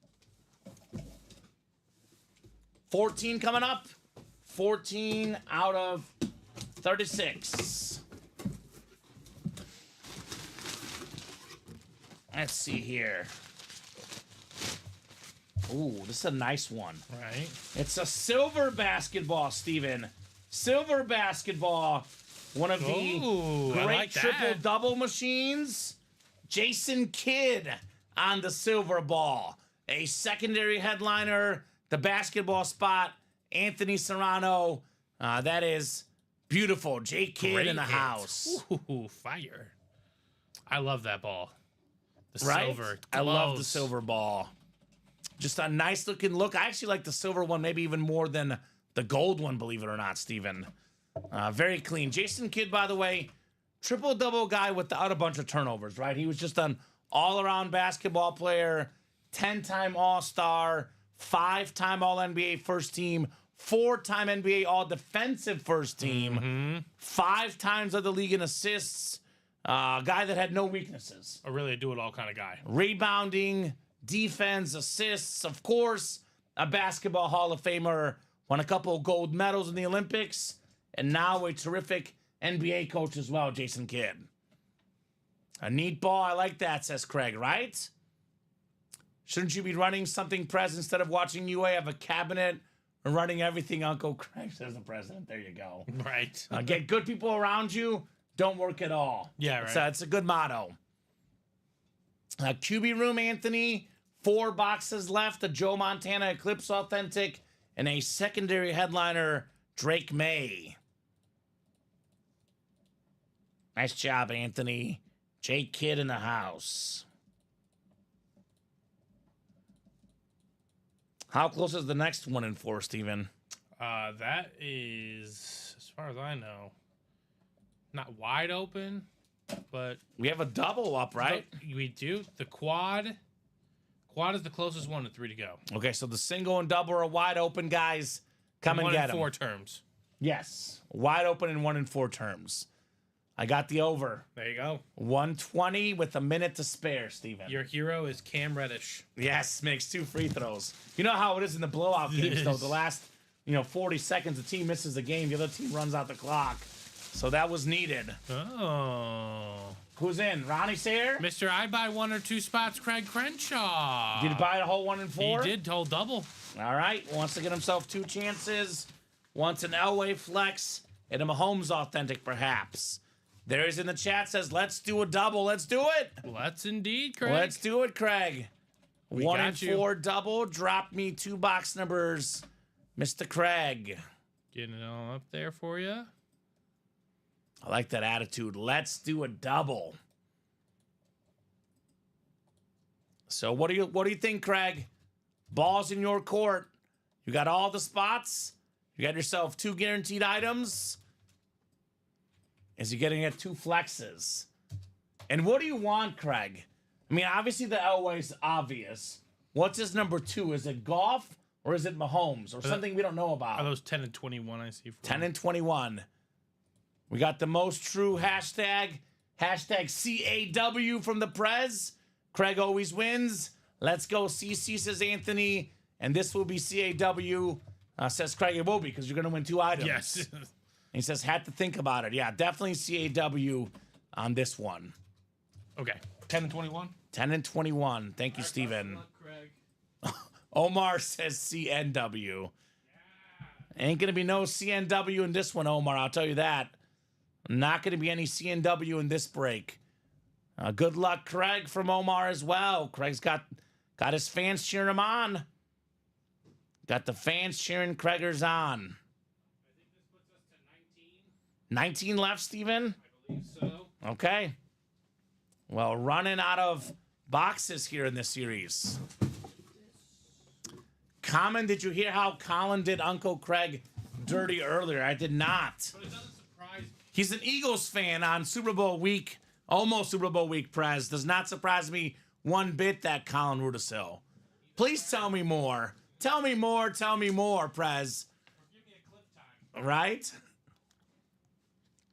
14 coming up. 14 out of 36. Let's see here. Ooh, this is a nice one. Right. It's a silver basketball, Steven. Silver basketball. One of the great triple-double machines. Jason Kidd on the silver ball. A secondary headliner, the basketball spot, Anthony Serrano. That is beautiful. J. Kidd in the house. Ooh, fire. I love that ball. The Right? silver. I love the silver ball. Just a nice looking look. I actually like the silver one maybe even more than the gold one, believe it or not, Steven. Very clean. Jason Kidd, by the way, triple-double guy without a bunch of turnovers, right? He was just an all-around basketball player, 10-time All-Star, 5-time All-NBA first team, 4-time NBA All-Defensive first team, 5 times of the league in assists, guy that had no weaknesses. A really do-it-all kind of guy. Rebounding, defense, assists, of course, a basketball Hall of Famer, won a couple of gold medals in the Olympics, and now a terrific NBA coach as well, Jason Kidd. A neat ball, I like that, says Craig, right? Shouldn't you be running something, Prez, instead of watching UA have a cabinet and running everything, Uncle Craig, says the president. There you go. Right. Get good people around you, don't work at all. Yeah, right. It's a good motto. QB Room, Anthony, 4 boxes left. A Joe Montana Eclipse Authentic and a secondary headliner, Drake May. Nice job, Anthony. J. Kidd in the house. How close is the next 1 and 4, Steven? That is, as far as I know, not wide open, but We have a double up, right? we do. The quad is the closest one to 3 to go. Okay, so the single and double are wide open, guys. Come and 1 get and them. 4 terms. Yes, wide open in 1 and 4 terms. I got the over. There you go. 120 with a minute to spare, Steven. Your hero is Cam Reddish. Yes, makes 2 free throws. You know how it is in the blowout games, though. The last, 40 seconds, the team misses the game. The other team runs out the clock. So that was needed. Oh. Who's in? Ronnie Sayre? Mr. I buy 1 or 2 spots, Craig Crenshaw. Did he buy the whole 1 and 4? He did, whole double. All right. Wants to get himself 2 chances. Wants an Elway flex and a Mahomes authentic, perhaps. There is in the chat, says, let's do a double. Let's do it. Let's indeed, Craig. Let's do it, Craig. We 1 got and you. 4 double. Drop me 2 box numbers Mr. Craig. Getting it all up there for you. I like that attitude. Let's do a double. So what do you think, Craig? Ball's in your court. You got all the spots. You got yourself 2 guaranteed items. Is he getting at 2 flexes? And what do you want, Craig? I mean, obviously the Elway's obvious. What's his number 2? Is it Goff or is it Mahomes or something we don't know about? Are those 10 and 21 I see? 10 and 21. We got the most true hashtag. Hashtag CAW from the Prez. Craig always wins. Let's go CC, says Anthony. And this will be CAW. Says Craig, it will be because you're going to win 2 items. Yes. He says, had to think about it. Yeah, definitely CAW on this one. Okay. 10 and 21? 10 and 21. Thank you, Steven. Craig. Omar says CNW. Ain't going to be no CNW in this one, Omar. I'll tell you that. Not going to be any CNW in this break. Good luck, Craig, from Omar as well. Craig's got his fans cheering him on. Got the fans cheering Craigers on. I think this puts us to 19 left, Steven? I believe so. Okay. Well, running out of boxes here in this series. Common, did you hear how Colin did Uncle Craig dirty earlier? I did not. But it doesn't surprise me. He's an Eagles fan on Super Bowl week, almost Super Bowl week, Prez. Does not surprise me one bit that Colin Rudisil. Please tell me more. Tell me more, Prez. Or give me a clip time. Right?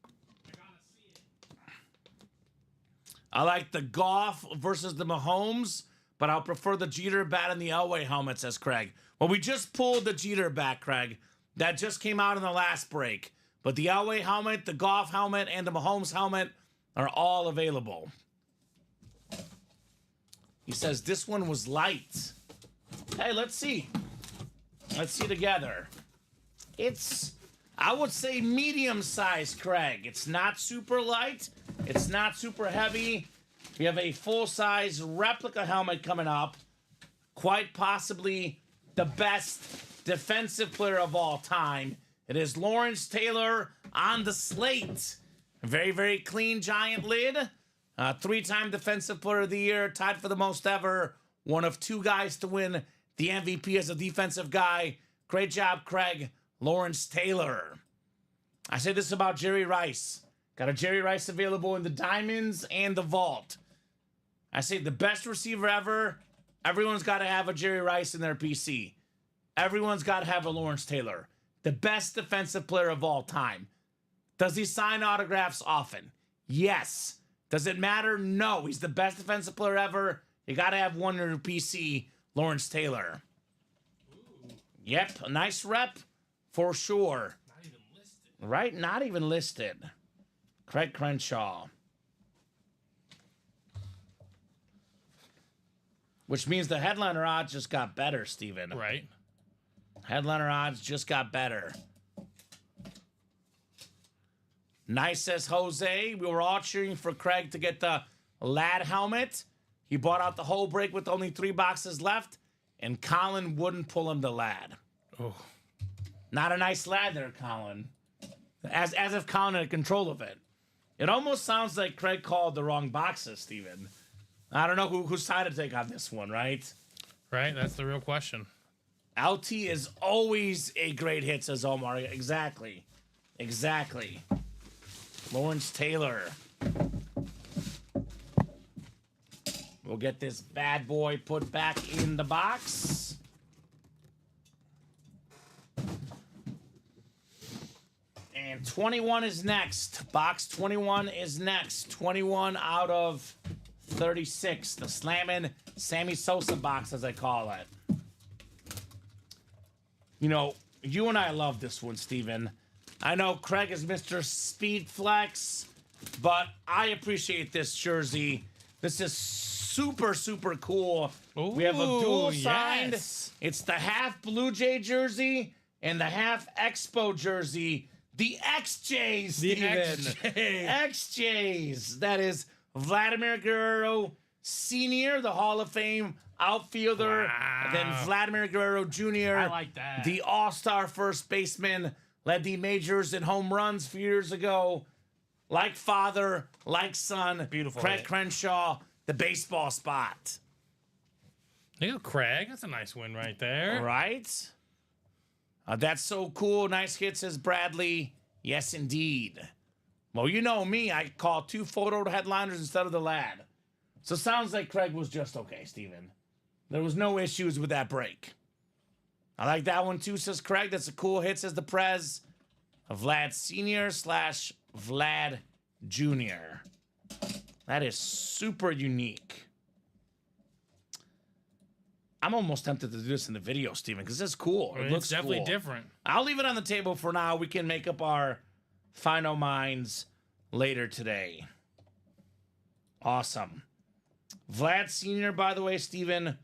I gotta see it. I like the Goff versus the Mahomes, but I'll prefer the Jeter bat and the Elway helmet, says Craig. Well, we just pulled the Jeter bat, Craig. That just came out in the last break. But the Elway helmet, the Goff helmet, and the Mahomes helmet are all available. He says this one was light. Hey, let's see. Let's see together. It's, I would say, medium-sized, Craig. It's not super light. It's not super heavy. We have a full-size replica helmet coming up. Quite possibly the best defensive player of all time. It is Lawrence Taylor on the slate. A very, very clean giant lid. 3-time defensive player of the year. Tied for the most ever. One of 2 guys to win the MVP as a defensive guy. Great job, Craig. Lawrence Taylor. I say this about Jerry Rice. Got a Jerry Rice available in the Diamonds and the Vault. I say the best receiver ever. Everyone's got to have a Jerry Rice in their PC. Everyone's got to have a Lawrence Taylor. The best defensive player of all time. Does he sign autographs often? Yes. Does it matter? No. He's the best defensive player ever. You got to have one in your PC. Lawrence Taylor. Ooh. Yep, a nice rep for sure. Not even listed. Right? Not even listed. Craig Crenshaw. Which means the headliner odds just got better, Steven. Right. Headliner odds just got better. Nice, says Jose. We were all cheering for Craig to get the Lad helmet. He bought out the whole break with only 3 boxes left, and Colin wouldn't pull him the Lad. Oh. Not a nice Lad there, Colin. As if Colin had control of it. It almost sounds like Craig called the wrong boxes, Steven. I don't know whose side to take on this one, right? Right, that's the real question. LT is always a great hit, says Omar. Exactly. Lawrence Taylor. We'll get this bad boy put back in the box. And 21 is next. Box 21 is next. 21 out of 36. The Slammin' Sammy Sosa box, as I call it. You know, you and I love this one, Steven. I know Craig is Mr. Speed Flex, but I appreciate this jersey. This is super, super cool. Ooh, we have a dual signed. yes. It's the half Blue Jay jersey and the half Expo jersey. The XJs, Steven. XJs. That is Vladimir Guerrero Sr., the Hall of Fame outfielder. Wow. And then Vladimir Guerrero Jr. I like that. The all-star first baseman, led the majors in home runs a few years ago. Like father, like son. Beautiful Craig hit. Crenshaw, the baseball spot. There you go, Craig. That's a nice win right there. Right? That's so cool. Nice hit, says Bradley. Yes, indeed. Well, you know me. I call 2 photo headliners instead of the lad. So sounds like Craig was just okay, Steven. There was no issues with that break. I like that one too, says Craig. That's a cool hit, says the Prez. Vlad Sr. / Vlad Jr. That is super unique. I'm almost tempted to do this in the video, Steven, because it's cool. It looks It's definitely cool. different. I'll leave it on the table for now. We can make up our final minds later today. Awesome. Vlad Sr., by the way, Steven,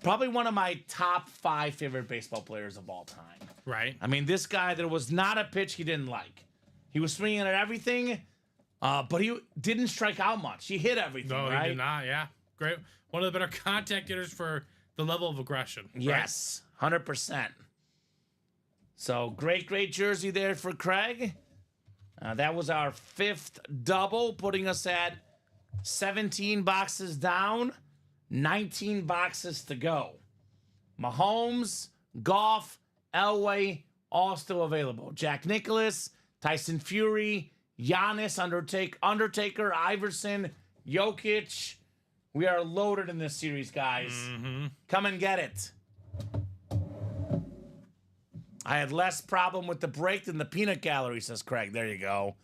probably one of my top 5 favorite baseball players of all time. Right. I mean, this guy, there was not a pitch he didn't like. He was swinging at everything, but he didn't strike out much. He hit everything, No, right? he did not. Yeah. Great. One of the better contact hitters for the level of aggression. Right? Yes, 100%. So great jersey there for Craig. That was our 5th double, putting us at 17 boxes down, 19 boxes to go. Mahomes, Goff, Elway, all still available. Jack Nicklaus, Tyson Fury, Giannis, Undertaker, Iverson, Jokic. We are loaded in this series, guys. Come and get it. I had less problem with the break than the peanut gallery, says Craig. There you go.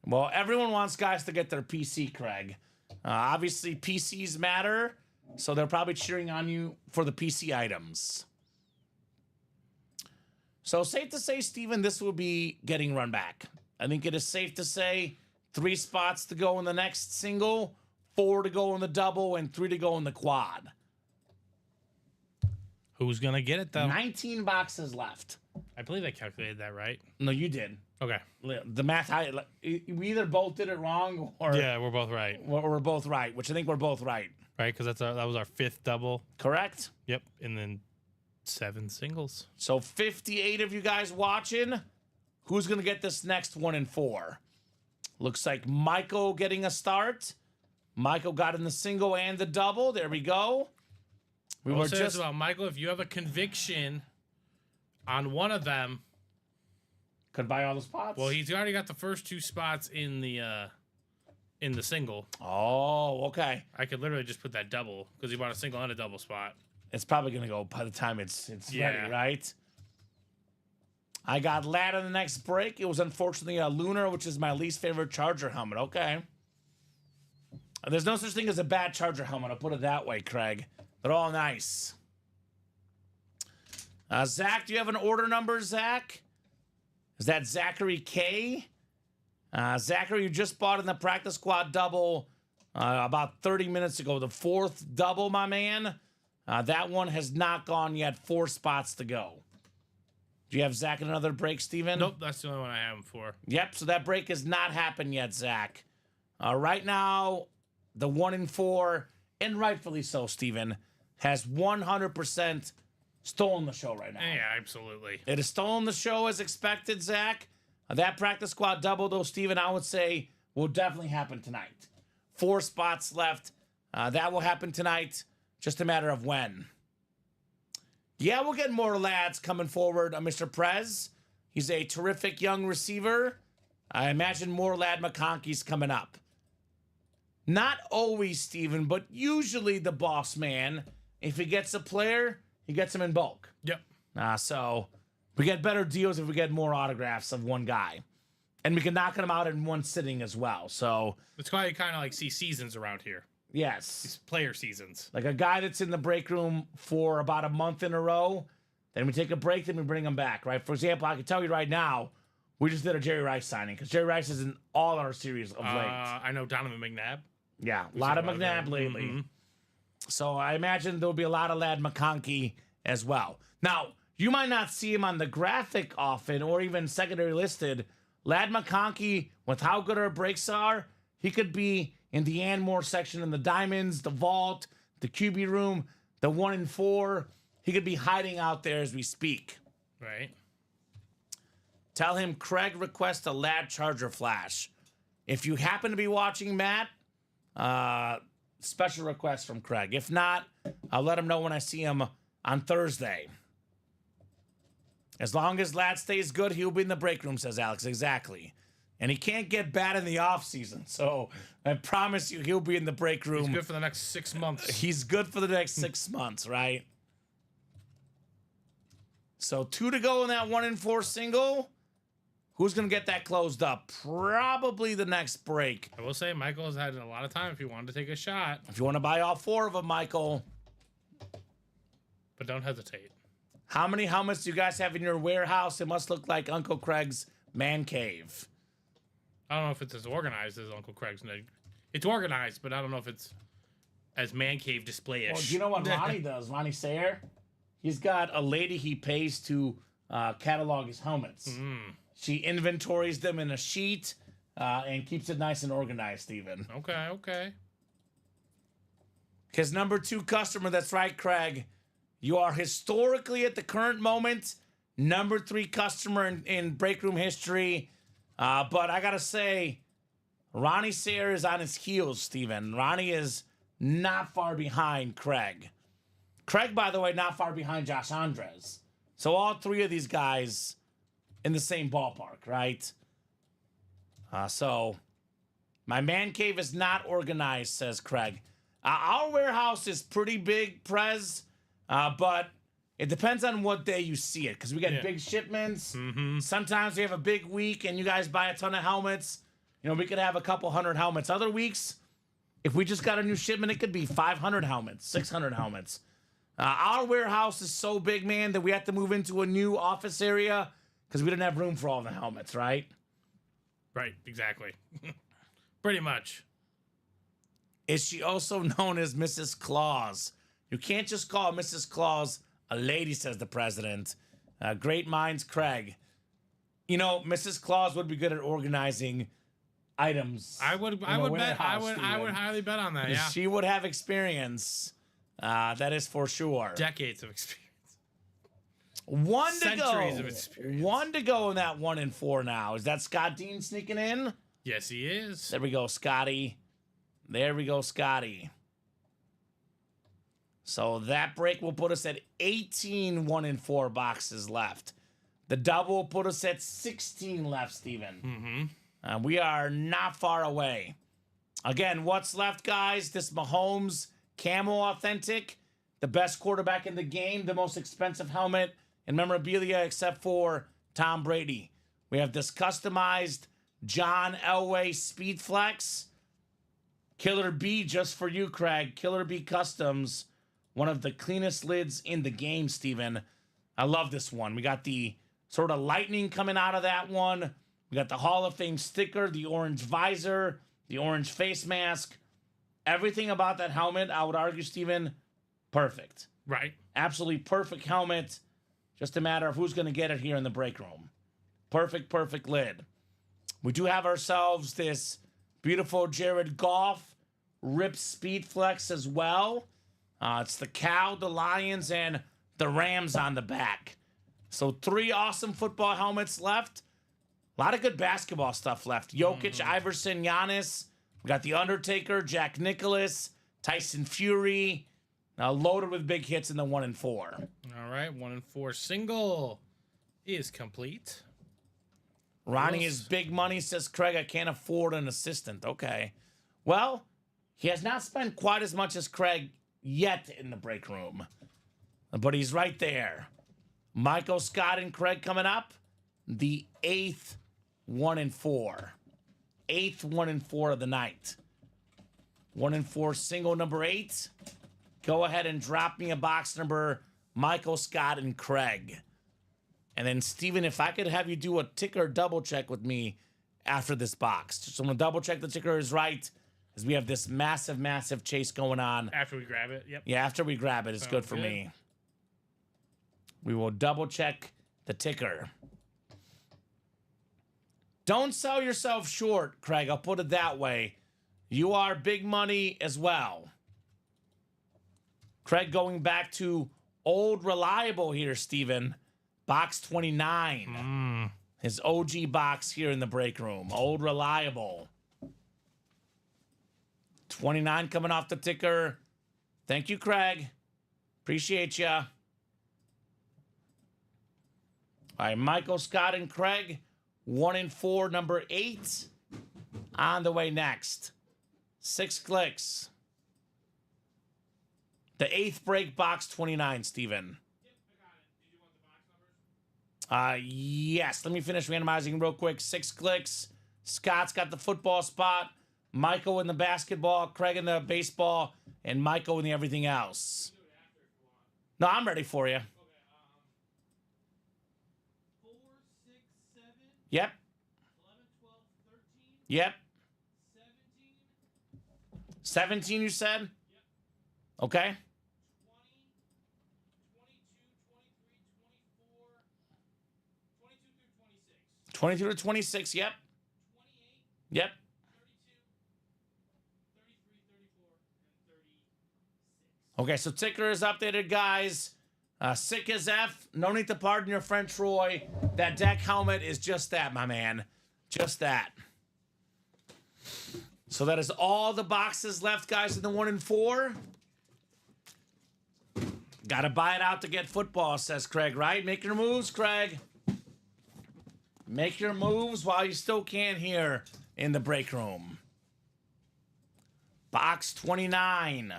Well, everyone wants guys to get their PC, Craig. Obviously, PCs matter, so they're probably cheering on you for the PC items. So safe to say, Steven, this will be getting run back. I think it is safe to say 3 spots to go in the next single, 4 to go in the double, and 3 to go in the quad. Who's going to get it, though? 19 boxes left. I believe I calculated that right. No, you did. Okay. The math, we either both did it wrong or Yeah, we're both right. we're both right, which I think we're both right. Right? Because that was our 5th double. Correct? Yep. And then 7 singles. So 58 of you guys watching. Who's going to get this next 1 and 4? Looks like Michael getting a start. Michael got in the single and the double. There we go. We We'll were say just this about Michael. If you have a conviction on one of them, could buy all the spots. well, he's already got the first 2 spots in the single. Oh, okay. I could literally just put that double because he bought a single and a double spot. It's probably going to go by the time it's Yeah. ready, right? I got Lad on the next break. It was unfortunately a Lunar, which is my least favorite Charger helmet. Okay. There's no such thing as a bad Charger helmet. I'll put it that way, Craig. They're all nice. Zach, do you have an order number, Zach? Is that Zachary K? Zachary, you just bought in the practice squad double about 30 minutes ago. The 4th double, my man. That one has not gone yet. 4 spots to go. Do you have Zach in another break, Steven? Nope, that's the only one I have him for. Yep, so that break has not happened yet, Zach. Right now, the 1 and 4, and rightfully so, Steven, has 100% stolen the show right now. Yeah, absolutely. It has stolen the show as expected, Zach. That practice squad double, though, Steven, I would say will definitely happen tonight. 4 spots left. That will happen tonight. Just a matter of when. Yeah, we'll get more lads coming forward. Mr. Prez, he's a terrific young receiver. I imagine more Lad McConkey's coming up. Not always, Steven, but usually the boss man, if he gets a player, he gets him in bulk. Yep. So we get better deals if we get more autographs of one guy. And we can knock them out in one sitting as well. So That's why you kind of like see seasons around here. yes. These player seasons. Like a guy that's in the break room for about a month in a row, then we take a break, then we bring him back, right? For example, I can tell you right now, we just did a Jerry Rice signing because Jerry Rice is in all our series of late. I know Donovan McNabb. Yeah, a lot of seen a lot of McNabb that. lately. Mhm. So I imagine there'll be a lot of Lad McConkey as well. Now, you might not see him on the graphic often or even secondary listed. Lad McConkey, with how good our breaks are, he could be in the Anmore section in the Diamonds, the Vault, the QB room, The 1 and 4, he could be hiding out there as we speak. Right. Tell him Craig requests a Lad Charger flash. If you happen to be watching, Matt, special request from Craig. If not, I'll let him know when I see him on Thursday. As long as Lad stays good, he'll be in the break room, says Alex. Exactly. And he can't get bad in the offseason. So I promise you he'll be in the break room. He's good for the next 6 months. He's good for the next 6 months, right? So 2 to go in that 1 and 4 single. Who's going to get that closed up? Probably the next break. I will say Michael has had a lot of time if he wanted to take a shot. If you want to buy all 4 of them, Michael. But don't hesitate. How many helmets do you guys have in your warehouse? It must look like Uncle Craig's man cave. I don't know if it's as organized as Uncle Craig's. It's organized, but I don't know if it's as man cave display-ish. Well, do you know what Ronnie does? Ronnie Sayer? He's got a lady he pays to catalog his helmets. She inventories them in a sheet and keeps it nice and organized, Steven. Okay. His number 2 customer, that's right, Craig. You are historically, at the current moment, number 3 customer in break room history. But I got to say, Ronnie Sayer is on his heels, Steven. Ronnie is not far behind Craig. Craig, by the way, not far behind Josh Andres. So all 3 of these guys in the same ballpark, right? So my man cave is not organized, says Craig. Our warehouse is pretty big, Prez. But it depends on what day you see it, because we got big shipments. Sometimes we have a big week and you guys buy a ton of helmets. You know, we could have a couple hundred helmets. Other weeks, if we just got a new shipment, it could be 500 helmets, 600 helmets. Our warehouse is so big, man, that we have to move into a new office area because we didn't have room for all the helmets, right? Right, exactly. Pretty much. Is she also known as Mrs. Claus? You can't just call Mrs. Claus a lady, says the president. Great minds, Craig. You know, Mrs. Claus would be good at organizing items. I would highly bet on that. Yeah, she would have experience. That is for sure. Decades of experience. Centuries of experience. 1 to go in that 1 and 4 now. Is that Scott Dean sneaking in? Yes, he is. There we go, Scotty. There we go, Scotty. So that break will put us at 18 1 and 4 boxes left. The double will put us at 16 left, Steven. We are not far away. Again, what's left, guys? This Mahomes Camo Authentic, the best quarterback in the game, the most expensive helmet and memorabilia except for Tom Brady. We have this customized John Elway Speed Flex. Killer B just for you, Craig. Killer B Customs. One of the cleanest lids in the game, Steven. I love this one. We got the sort of lightning coming out of that one. We got the Hall of Fame sticker, the orange visor, the orange face mask. Everything about that helmet, I would argue, Steven, perfect. Right. Absolutely perfect helmet. Just a matter of who's going to get it here in the break room. Perfect lid. We do have ourselves this beautiful Jared Goff Rip Speed Flex as well. It's the Cow, the Lions, and the Rams on the back. So 3 awesome football helmets left. A lot of good basketball stuff left. Jokic, Iverson, Giannis. We got The Undertaker, Jack Nicklaus, Tyson Fury. Loaded with big hits in the 1 and 4. All right, 1 and 4 single is complete. Ronnie is big money, says Craig. I can't afford an assistant. Okay. Well, he has not spent quite as much as Craig yet in the break room. But he's right there. Michael, Scott, and Craig coming up. The 8th 1 and 4. 8th 1 and 4 of the night. 1 and 4 single number 8. Go ahead and drop me a box number, Michael, Scott, and Craig. And then, Steven, if I could have you do a ticker double check with me after this box. So I'm going to double check the ticker is right, as we have this massive chase going on. After we grab it, yep. Yeah, after we grab it, it's good for me. We will double check the ticker. Don't sell yourself short, Craig. I'll put it that way. You are big money as well. Craig going back to old reliable here, Steven. Box 29. His OG box here in the break room. Old reliable. 29 coming off the ticker. Thank you, Craig. Appreciate ya. All right, Michael, Scott, and Craig. 1 and 4, number 8. On the way next. 6 clicks. The 8th break, box 29, Steven. Yes. Let me finish randomizing real quick. 6 clicks. Scott's got the football spot. Michael in the basketball. Craig in the baseball. And Michael in the everything else. No, I'm ready for you. 4, 6, 7. Yep. 11, 12, 13. Yep. 17. 17, you said? Yep. Okay. 20, 22, 23, 24, 22 through 26. 22 to 26, yep. 28, Yep. 32, 33, 34, and 36. Okay, so ticker is updated, guys. Sick as F. No need to pardon your friend Troy. That deck helmet is just that, my man. Just that. So that is all the boxes left, guys, in the 1 and 4. Gotta buy it out to get football, says Craig, right? Make your moves, Craig. Make your moves while you still can here in the break room. Box 29.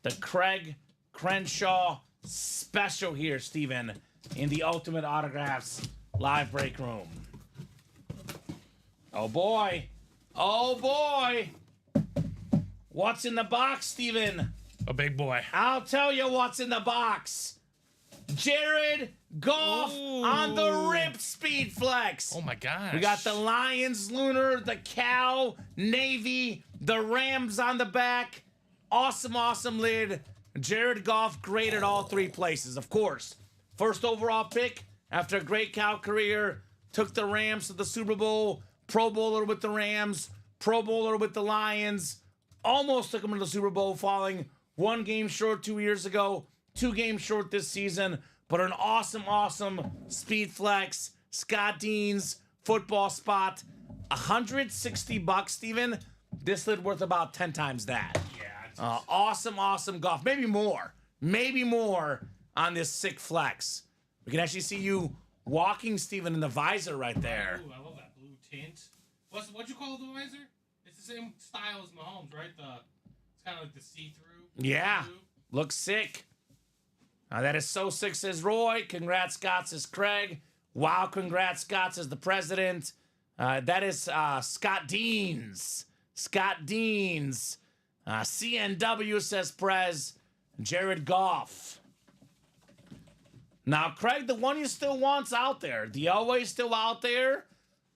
The Craig Crenshaw special here, Steven, in the Ultimate Autographs live break room. Oh, boy. Oh, boy. What's in the box, Steven? A big boy. I'll tell you what's in the box. Jared Goff on the Rip Speed Flex. Oh my gosh. We got the Lions Lunar, the Cal, Navy, the Rams on the back. Awesome, awesome lid. Jared Goff great at all 3 places, of course. First overall pick after a great Cal career. Took the Rams to the Super Bowl. Pro Bowler with the Rams. Pro Bowler with the Lions. Almost took them to the Super Bowl, falling 1 game short 2 years ago. 2 games short this season. But an awesome, awesome speed flex. Scott Dean's football spot. $160, Steven. This lid worth about 10 times that. Yeah. Awesome, awesome golf. Maybe more. Maybe more on this sick flex. We can actually see you walking, Steven, in the visor right there. Ooh, I love that blue tint. What'd you call the visor? It's the same style as Mahomes, right? It's kind of like the see-through. Yeah. blue. Looks sick. That is so sick, says Roy. Congrats, Scott, says Craig. Wow, congrats, Scott, says the president. That is Scott Deans. Scott Deans. CNW, says Prez. Jared Goff. Now, Craig, the one you still want's out there. The Elway's still out there.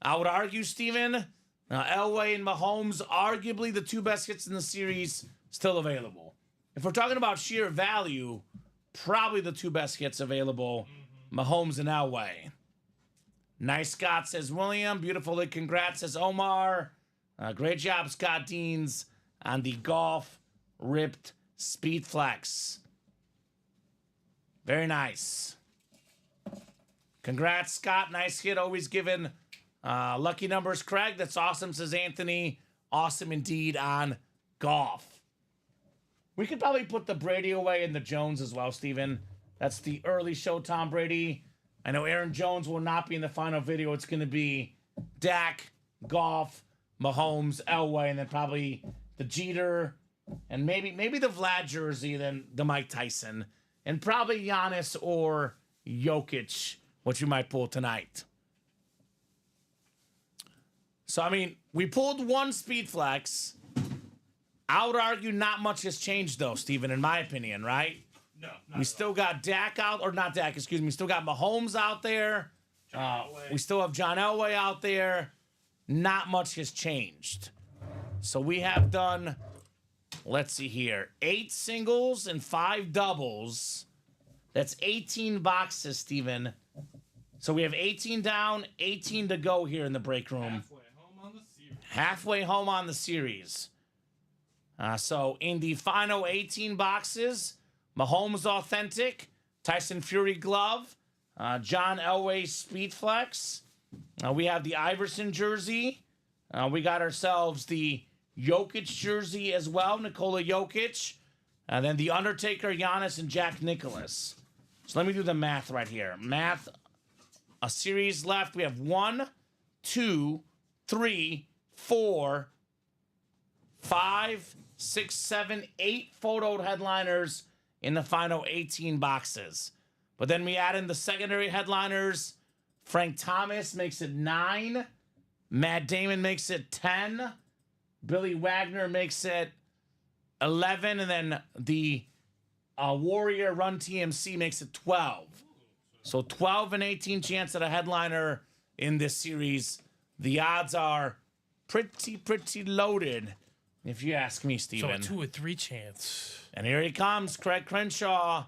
I would argue, Steven, Elway and Mahomes, arguably the 2 best hits in the series, still available. If we're talking about sheer value, probably the 2 best hits available, Mahomes and Elway. Nice, Scott, says William. Beautiful. Congrats, says Omar. Great job, Scott Deans, on the Golf Ripped Speed Flex. Very nice. Congrats, Scott. Nice hit. Always giving lucky numbers, Craig. That's awesome, says Anthony. Awesome indeed on Golf. We could probably put the Brady away and the Jones as well, Steven. That's the early show Tom Brady. I know Aaron Jones will not be in the final video. It's going to be Dak, Goff, Mahomes, Elway, and then probably the Jeter, and maybe the Vlad jersey, then the Mike Tyson, and probably Giannis or Jokic, which we might pull tonight. So, I mean, we pulled 1 speed flex. I would argue not much has changed, though, Steven, in my opinion, right? No. We still got Dak out, or not Dak, excuse me. We still got Mahomes out there. We still have John Elway out there. Not much has changed. So we have done, let's see here, 8 singles and 5 doubles. That's 18 boxes, Steven. So we have 18 down, 18 to go here in the break room. Halfway home on the series. So in the final 18 boxes, Mahomes Authentic, Tyson Fury Glove, John Elway Speed Flex. We have the Iverson jersey. We got ourselves the Jokic jersey as well, Nikola Jokic. And then the Undertaker, Giannis, and Jack Nicklaus. So let me do the math right here. Math, a series left. We have 1, 2, 3, 4, 5, 6, 7, 8 photoed headliners in the final 18 boxes. But then we add in the secondary headliners. Frank Thomas makes it 9. Matt Damon makes it 10. Billy Wagner makes it 11. And then the Warrior Run TMC makes it 12. So 12 and 18 chance at a headliner in this series. The odds are pretty loaded, if you ask me, Steven. So a 2 or 3 chance. And here he comes, Craig Crenshaw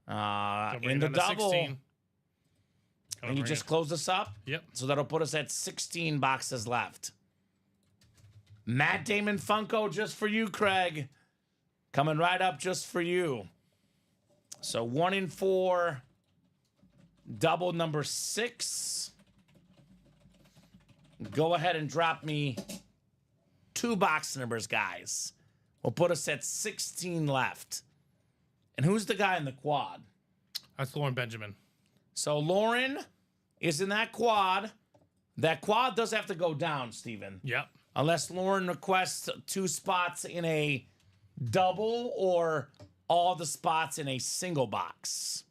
in the double. 16. And you just close this up? Yep. So that'll put us at 16 boxes left. Matt Damon Funko just for you, Craig. Coming right up just for you. So 1 in 4, double number 6. Go ahead and drop me 2 box numbers, guys. We'll put us at 16 left. And who's the guy in the quad? That's Lauren Benjamin. So Lauren is in that quad. That quad does have to go down, Steven. Yep. Unless Lauren requests 2 spots in a double or all the spots in a single box.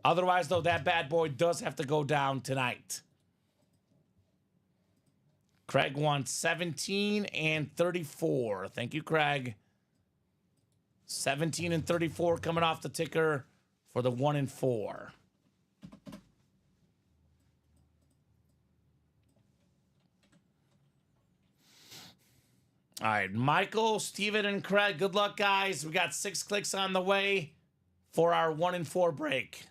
Otherwise, though, that bad boy does have to go down tonight. Craig wants 17 and 34. Thank you, Craig. 17 and 34 coming off the ticker for the 1 in 4. All right, Michael, Steven, and Craig, good luck, guys. We got 6 clicks on the way for our 1 in 4 break.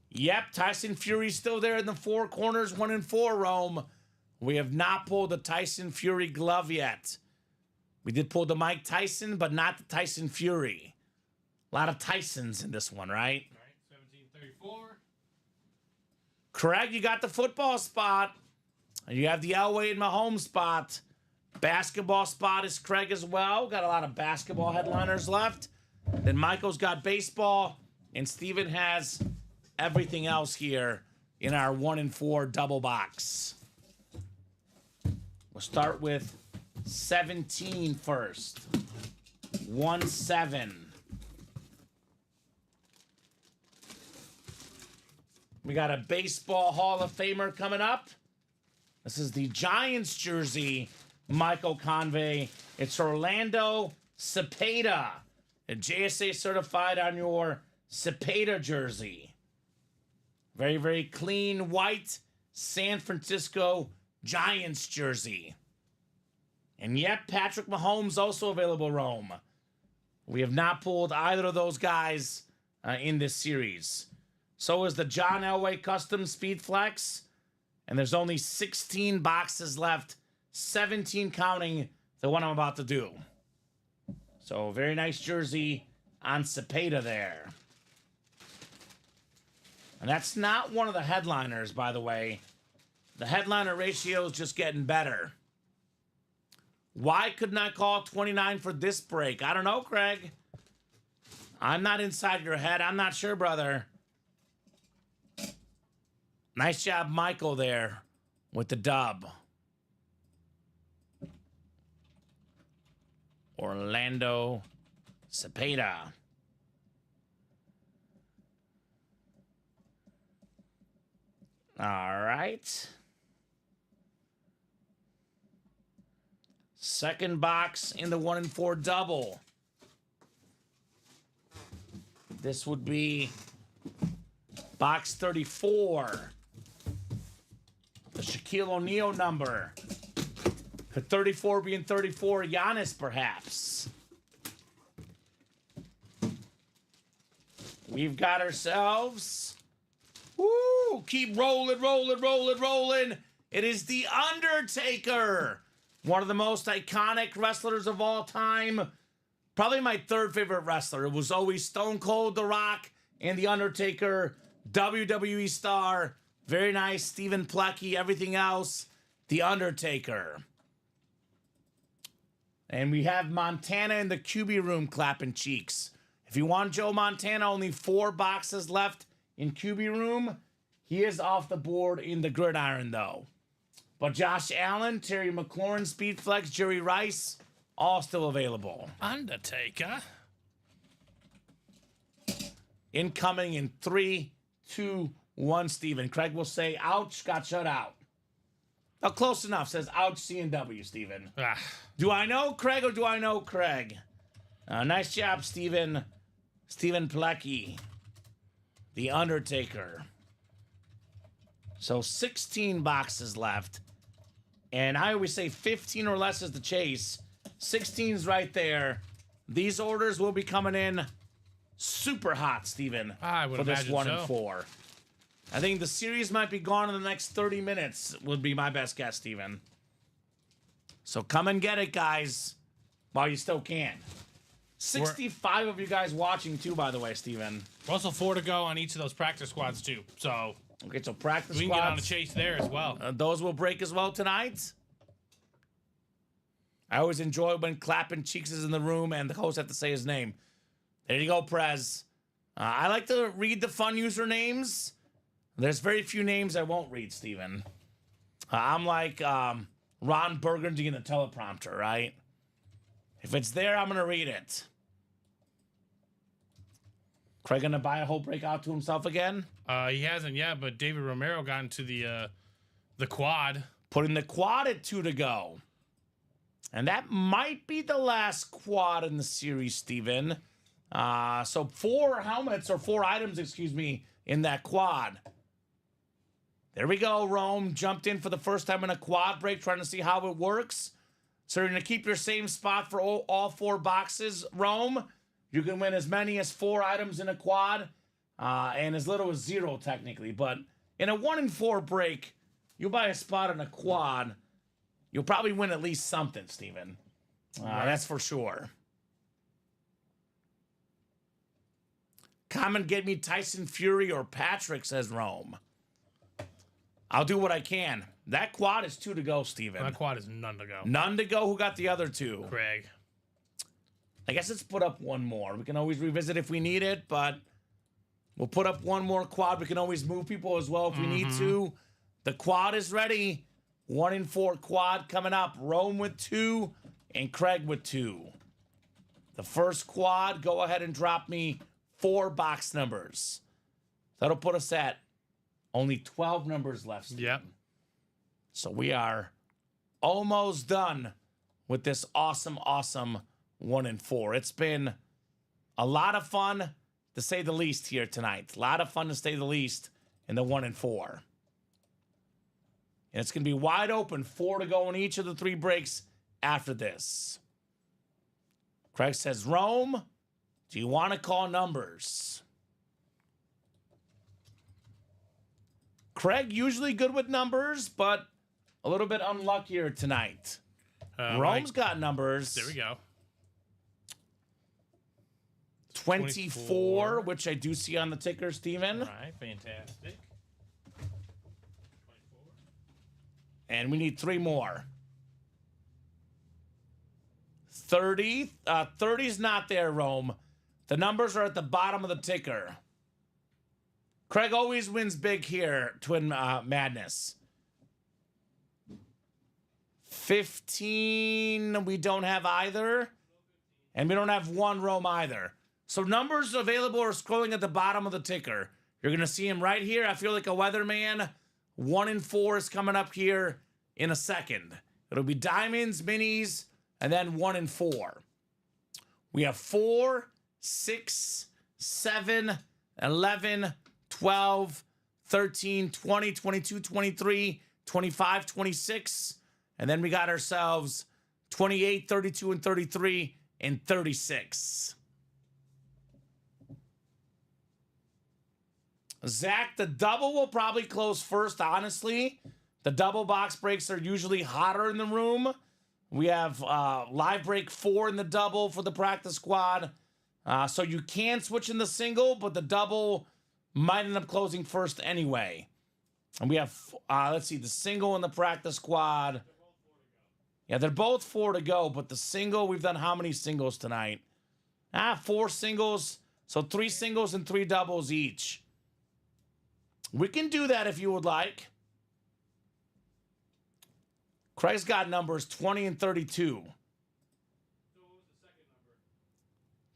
Yep, Tyson Fury's still there in the 4 corners, 1 in 4, Rome. We have not pulled the Tyson Fury glove yet. We did pull the Mike Tyson, but not the Tyson Fury. A lot of Tysons in this one, right? All right, 1734. Craig, you got the football spot. You have the Elway and Mahomes spot. Basketball spot is Craig as well. Got a lot of basketball headliners left. Then Michael's got baseball. And Steven has everything else here in our 1 in 4 double box. We'll start with 17 first. 1-7. We got a baseball Hall of Famer coming up. This is the Giants jersey, Michael Convey. It's Orlando Cepeda. A JSA certified on your Cepeda jersey. Very, very clean white San Francisco Giants jersey. And yet, Patrick Mahomes also available, Rome. We have not pulled either of those guys in this series. So is the John Elway Custom Speed Flex. And there's only 16 boxes left. 17 counting the one I'm about to do. So, very nice jersey on Cepeda there. And that's not one of the headliners, by the way. The headliner ratio is just getting better. Why couldn't I call 29 for this break? I don't know, Craig. I'm not inside your head. I'm not sure, brother. Nice job, Michael, there with the dub. Orlando Cepeda. All right. Second box in the 1 in 4 double. This would be box 34. The Shaquille O'Neal number. Could 34 be in 34? Giannis, perhaps. We've got ourselves. Woo! Keep rolling, rolling, rolling, rolling. It is The Undertaker. One of the most iconic wrestlers of all time. probably my third favorite wrestler. It was always Stone Cold, The Rock, and The Undertaker, WWE star. Very nice, Stephen Plecky, everything else, The Undertaker. And we have Montana in the QB room clapping cheeks. If you want Joe Montana, only 4 boxes left in QB room. He is off the board in the gridiron, though. But Josh Allen, Terry McLaurin, Speedflex, Jerry Rice, all still available. Undertaker. Incoming in 3, 2, 1, Steven. Craig will say, ouch, got shut out. Oh, close enough. Says, ouch, C&W, Steven. Ah, Do I know Craig or do I know Craig? Nice job, Steven. Stephen Plecky. The Undertaker. So 16 boxes left. And I always say 15 or less is the chase. 16's right there. These orders will be coming in super hot, Steven. I would for this imagine 1 so. and 4. I think the series might be gone in the next 30 minutes, would be my best guess, Steven. So come and get it, guys, while you still can. 65 of you guys watching, too, by the way, Steven. also 4 to go on each of those practice squads, too. So Okay, so practice we can get on a squads. chase there as well. Those will break as well tonight. I always enjoy when Clapping Cheeks is in the room and the host have to say his name. There you go, Prez. I like to read the fun usernames. There's very few names I won't read, Steven. I'm like Ron Burgundy in the teleprompter, right? If it's there, I'm going to read it. Craig going to buy a whole breakout to himself again? He hasn't yet, but David Romero got into the quad. Putting the quad at 2 to go. And that might be the last quad in the series, Steven. So 4 helmets, or 4 items, excuse me, in that quad. There we go, Rome. Jumped in for the first time in a quad break, trying to see how it works. So you're going to keep your same spot for all 4 boxes, Rome. You can win as many as 4 items in a quad, and as little as 0, technically. But in a 1 and 4 break, you buy a spot in a quad, you'll probably win at least something, Steven. That's for sure. Come and get me Tyson Fury or Patrick, says Rome. I'll do what I can. That quad is 2 to go, Steven. That quad is none to go. None to go. Who got the other 2? Craig. I guess let's put up 1 more. We can always revisit if we need it, but we'll put up 1 more quad. We can always move people as well if we need to. The quad is ready. 1 and 4 quad coming up. Rome with 2 and Craig with 2. The first quad, go ahead and drop me 4 box numbers. That'll put us at only 12 numbers left, Steve. Yep. So we are almost done with this awesome 1 and 4. It's been a lot of fun, to say the least, here tonight. A lot of fun, to say the least, in the 1 and 4. And it's going to be wide open, 4 to go in each of the 3 breaks after this. Craig says, Rome, do you want to call numbers? Craig, usually good with numbers, but a little bit unluckier tonight. Rome's got numbers. There we go. 24, which I do see on the ticker, Steven. All right, fantastic. 24. And we need 3 more. 30. 30's not there, Rome. The numbers are at the bottom of the ticker. Craig always wins big here, Twin Madness. 15, we don't have either. And we don't have 1, Rome, either. So numbers available are scrolling at the bottom of the ticker. You're going to see them right here. I feel like a weatherman. 1 and 4 is coming up here in a second. It'll be diamonds, minis, and then 1 and 4. We have 4, 6, 7, 11, 12, 13, 20, 22, 23, 25, 26. And then we got ourselves 28, 32, and 33, and 36. Zach, the double will probably close first, honestly. The double box breaks are usually hotter in the room. We have live break 4 in the double for the practice squad. So you can switch in the single, but the double might end up closing first anyway. And we have, let's see, the single and the practice squad. Yeah, they're both 4 to go, but the single, we've done how many singles tonight? 4 singles. So 3 singles and 3 doubles each. We can do that if you would like. Craig's got numbers 20 and 32.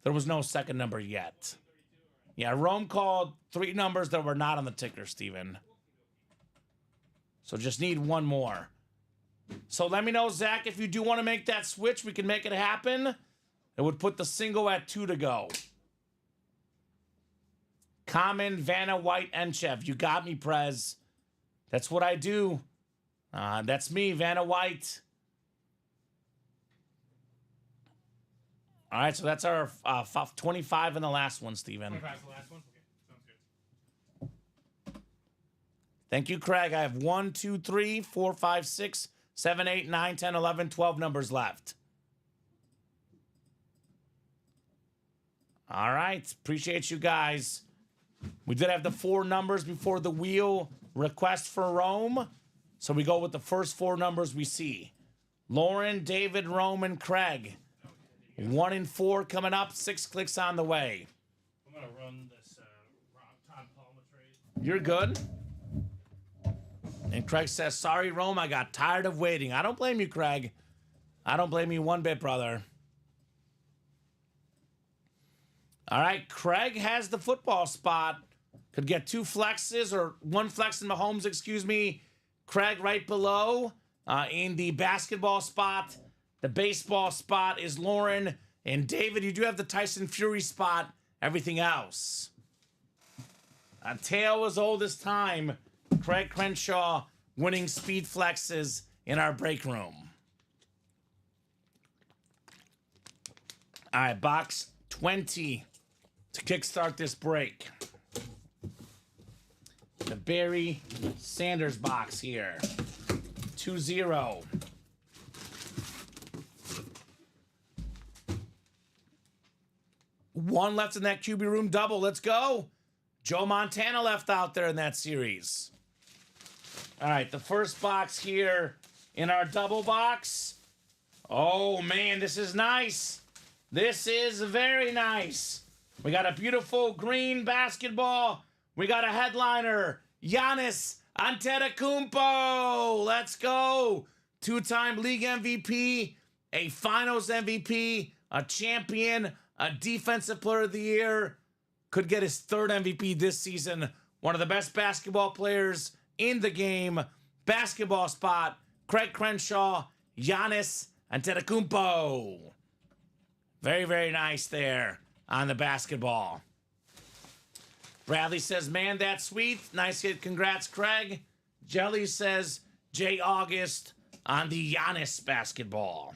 There was no second number yet. Yeah, Rome called 3 numbers that were not on the ticker, Steven. So just need one more. So let me know, Zach, if you do want to make that switch, we can make it happen. It would put the single at 2 to go. Common, Vanna, White, Enchev. You got me, Prez. That's what I do. That's me, Vanna White. All right, so that's our 25 in the last one, Steven. 25 is the last one? Okay, sounds good. Thank you, Craig. I have 1, 2, 3, 4, 5, 6, 7, 8, 9, 10, 11, 12 numbers left. All right. Appreciate you guys. We did have the 4 numbers before the wheel request for Rome. So we go with the first 4 numbers we see. Lauren, David, Rome, and Craig. 1 and 4 coming up. 6 clicks on the way. I'm going to run this Todd Palma trade. You're good. And Craig says, sorry, Rome, I got tired of waiting. I don't blame you, Craig. I don't blame you one bit, brother. All right, Craig has the football spot. Could get 2 flexes or 1 flex in Mahomes, excuse me. Craig right below in the basketball spot. The baseball spot is Lauren. And David, you do have the Tyson Fury spot. Everything else. A tale as old as time. Craig Crenshaw winning speed flexes in our break room. All right, box 20 to kickstart this break. The Barry Sanders box here. 2-0. One left in that QB room double. Let's go. Joe Montana left out there in that series. All right, the first box here in our double box. Oh, man, this is nice. This is very nice. We got a beautiful green basketball. We got a headliner, Giannis Antetokounmpo. Let's go. 2-time league MVP, a finals MVP, a champion, a defensive player of the year. Could get his 3rd MVP this season. One of the best basketball players in the game. Basketball spot, Craig Crenshaw, Giannis Antetokounmpo. Very, very nice there on the basketball. Bradley says, man, that's sweet. Nice hit. Congrats, Craig. Jelly says, J. August on the Giannis basketball.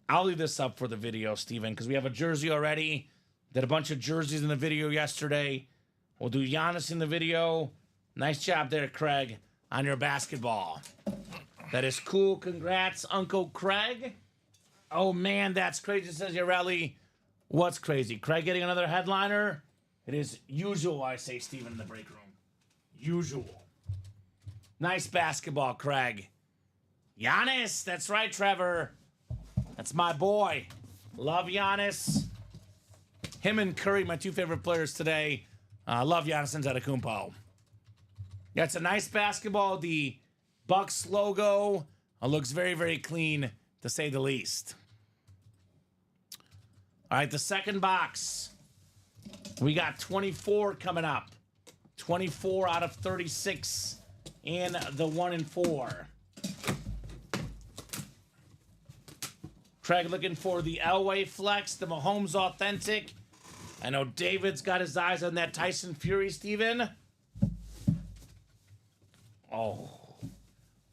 I'll leave this up for the video, Steven, because we have a jersey already. Did a bunch of jerseys in the video yesterday. We'll do Giannis in the video. Nice job there, Craig, on your basketball. That is cool. Congrats, Uncle Craig. Oh, man, that's crazy, says Yareli. What's crazy? Craig getting another headliner? It is usual, I say, Steven, in the break room. Usual. Nice basketball, Craig. Giannis. That's right, Trevor. That's my boy. Love Giannis. Him and Curry, my 2 favorite players today. Love Giannis Antetokounmpo. Yeah, it's a nice basketball. The Bucks logo looks very, very clean, to say the least. All right, the second box. We got 24 coming up. 24 out of 36 in the 1 and 4. Craig looking for the Elway Flex, the Mahomes Authentic. I know David's got his eyes on that Tyson Fury, Steven. Oh.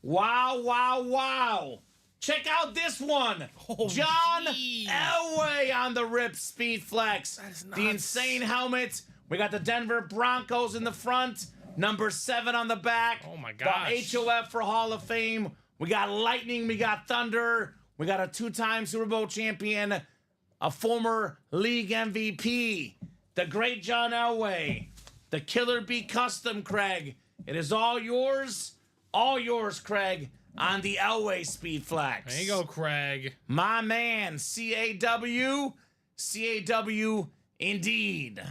Wow, wow, wow. Check out this one. Oh, John geez. Elway on the Rip Speed Flex. That's The nuts. insane helmet. We got the Denver Broncos in the front. Number 7 on the back. Oh, my gosh. The HOF for Hall of Fame. We got lightning. We got thunder. We got a 2-time Super Bowl champion, a former league MVP, the great John Elway, the Killer Bee Custom, Craig. It is all yours, Craig, on the Elway Speed Flex. There you go, Craig. My man, CAW indeed.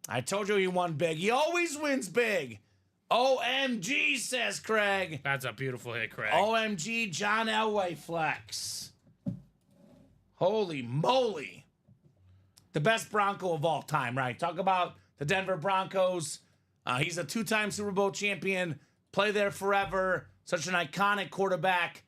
I told you he won big. He always wins big. OMG, says Craig. That's a beautiful hit, Craig. OMG, John Elway flex. Holy moly. The best Bronco of all time, right? Talk about the Denver Broncos. He's a 2-time Super Bowl champion. Play there forever. Such an iconic quarterback.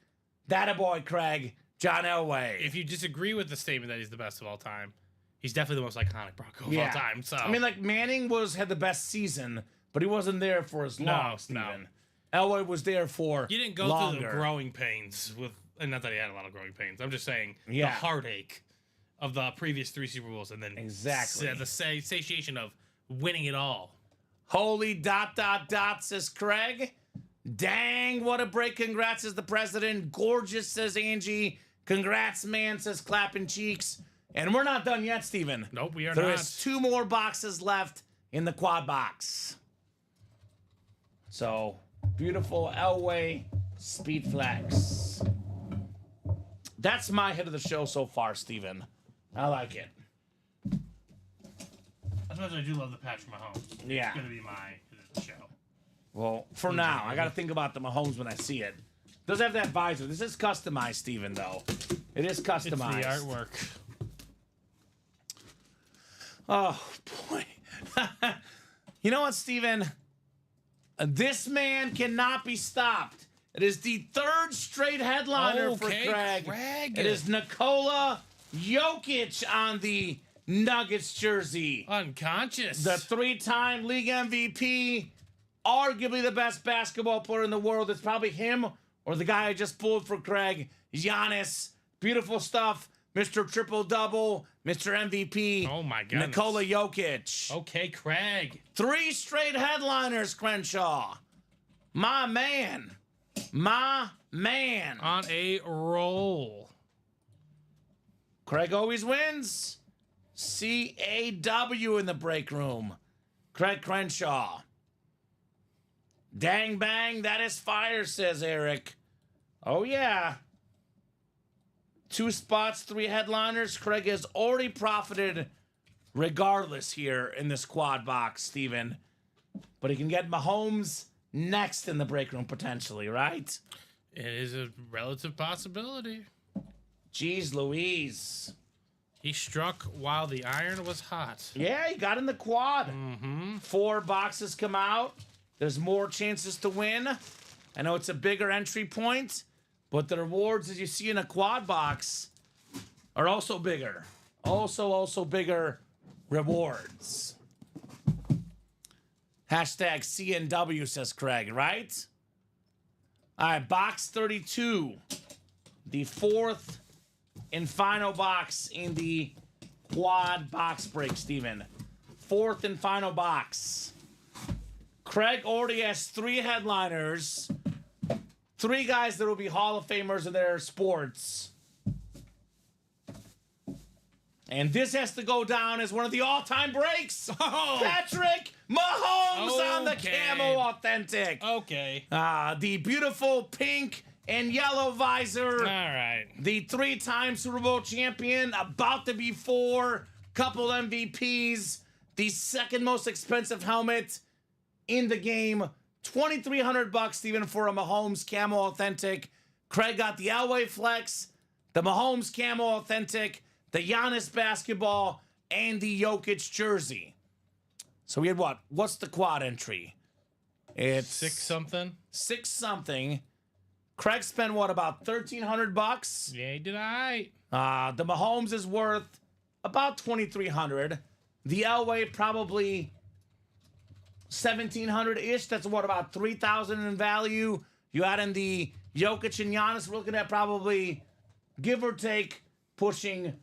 That a boy, Craig. John Elway. If you disagree with the statement that he's the best of all time, he's definitely the most iconic Bronco of all time. So I mean, like Manning had the best season, but he wasn't there for as long, Steven. Elway was there for you didn't go longer. through the growing pains with, and not that he had a lot of growing pains. I'm just saying the Yeah. heartache of the previous 3 Super Bowls, and then Exactly. the satiation of winning it all. Holy ... says Craig. Dang, what a break. Congrats, says the president. Gorgeous, says Angie. Congrats, man, says Clapping Cheeks. And we're not done yet, Steven. Nope, we are There not. is 2 more boxes left in the quad box. So, beautiful Elway Speed Flex. That's my hit of the show so far, Steven. I like it. As much as I do love the Patrick Mahomes, Yeah. it's going to be my hit of the show. Well, for now, I got to think about the Mahomes when I see it. Does have that visor. This is customized, Steven, though. It is It's customized. the artwork. Oh, boy. You know what, Steven? This man cannot be stopped. It is the 3rd straight headliner for Okay, Craig. Craig. It is Nikola Jokic on the Nuggets jersey. Unconscious. The 3-time league MVP, arguably the best basketball player in the world. It's probably him or the guy I just pulled for Craig, Giannis. Beautiful stuff. Mr. Triple-Double, Mr. MVP. Oh, my goodness. Nikola Jokic. Okay, Craig. 3 straight headliners, Crenshaw. My man. My man. On a roll. Craig always wins. CAW in the break room. Craig Crenshaw. Dang bang, that is fire, says Eric. Oh, yeah. 2 spots, 3 headliners. Craig has already profited regardless here in this quad box, Steven. But he can get Mahomes next in the break room potentially, right? It is a relative possibility. Jeez Louise. He struck while the iron was hot. Yeah, he got in the quad. 4 boxes come out. There's more chances to win. I know it's a bigger entry point, but the rewards, as you see in a quad box, are also bigger. Also bigger rewards. Hashtag CNW, says Craig, right? All right, box 32. The 4th and final box in the quad box break, Steven. 4th and final box. Craig already has 3 headliners. 3 guys that will be Hall of Famers in their sports. And this has to go down as one of the all-time breaks. Oh. Patrick Mahomes on the Okay. Camo Authentic. Okay. The beautiful pink and yellow visor. All right. The 3-time Super Bowl champion, about to be 4, couple MVPs, the 2nd most expensive helmet in the game. $2,300, Steven, for a Mahomes Camo Authentic. Craig got the Elway Flex, the Mahomes Camo Authentic, the Giannis basketball, and the Jokic jersey. So we had what? What's the quad entry? It's 6 something. 6 something. Craig spent what, about $1,300? Yeah, he did all right. The Mahomes is worth about $2,300. The Elway probably $1,700-ish. That's what, about $3,000 in value. You add in the Jokic and Giannis, we're looking at probably, give or take, pushing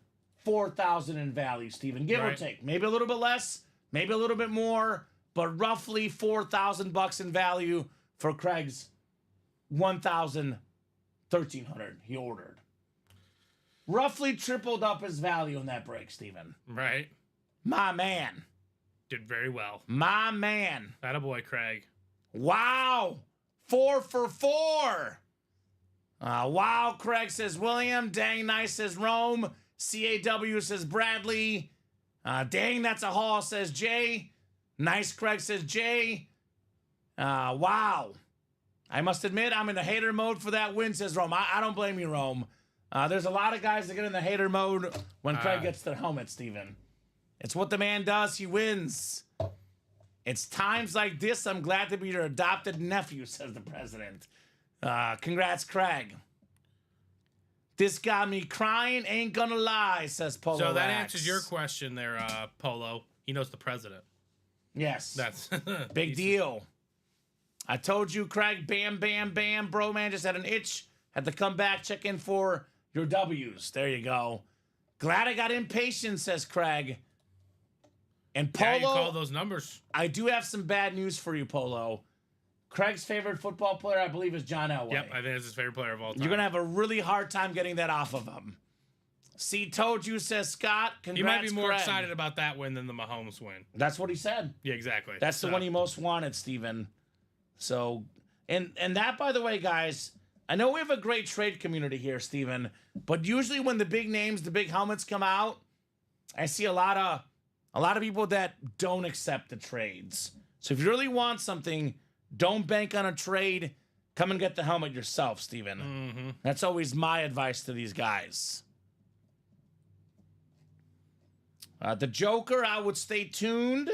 $4,000 in value, Steven. Give or Right. take. Maybe a little bit less, maybe a little bit more, but roughly $4,000 in value for Craig's 1,000, 1,300 he ordered. Roughly tripled up his value in that break, Steven. Right. My man. Did very well. My man. Attaboy, Craig. Wow. 4 for 4. Wow, Craig says William. Dang, nice says Rome. CAW says Bradley. Dang, that's a haul, says Jay. Nice, Craig says Jay. Wow. I must admit, I'm in the hater mode for that win, says Rome. I don't blame you, Rome. There's a lot of guys that get in the hater mode when Craig gets their helmet, Steven. It's what the man does. He wins. It's times like this I'm glad to be your adopted nephew, says the president. Congrats, Craig. This got me crying, ain't gonna lie, says Polo. So that Rax. answers your question there, Polo. He knows the president. Yes. That's big deal. I told you, Craig, bam, bam, bam. Bro, man, just had an itch. Had to come back, check in for your W's. There you go. Glad I got impatient, says Craig. And Polo, Yeah, you call those numbers. I do have some bad news for you, Polo. Craig's favorite football player, I believe, is John Elway. Yep, I think it's his favorite player of all time. You're going to have a really hard time getting that off of him. See, told you, says Scott. Congrats, You might be more Craig. excited about that win than the Mahomes win. That's what he said. Yeah, exactly. That's the one he most wanted, Steven. So, and that, by the way, guys, I know we have a great trade community here, Steven, but usually when the big names, the big helmets come out, I see a lot of people that don't accept the trades. So if you really want something, don't bank on a trade. Come and get the helmet yourself, Steven. Mm-hmm. That's always my advice to these guys. The Joker, I would stay tuned.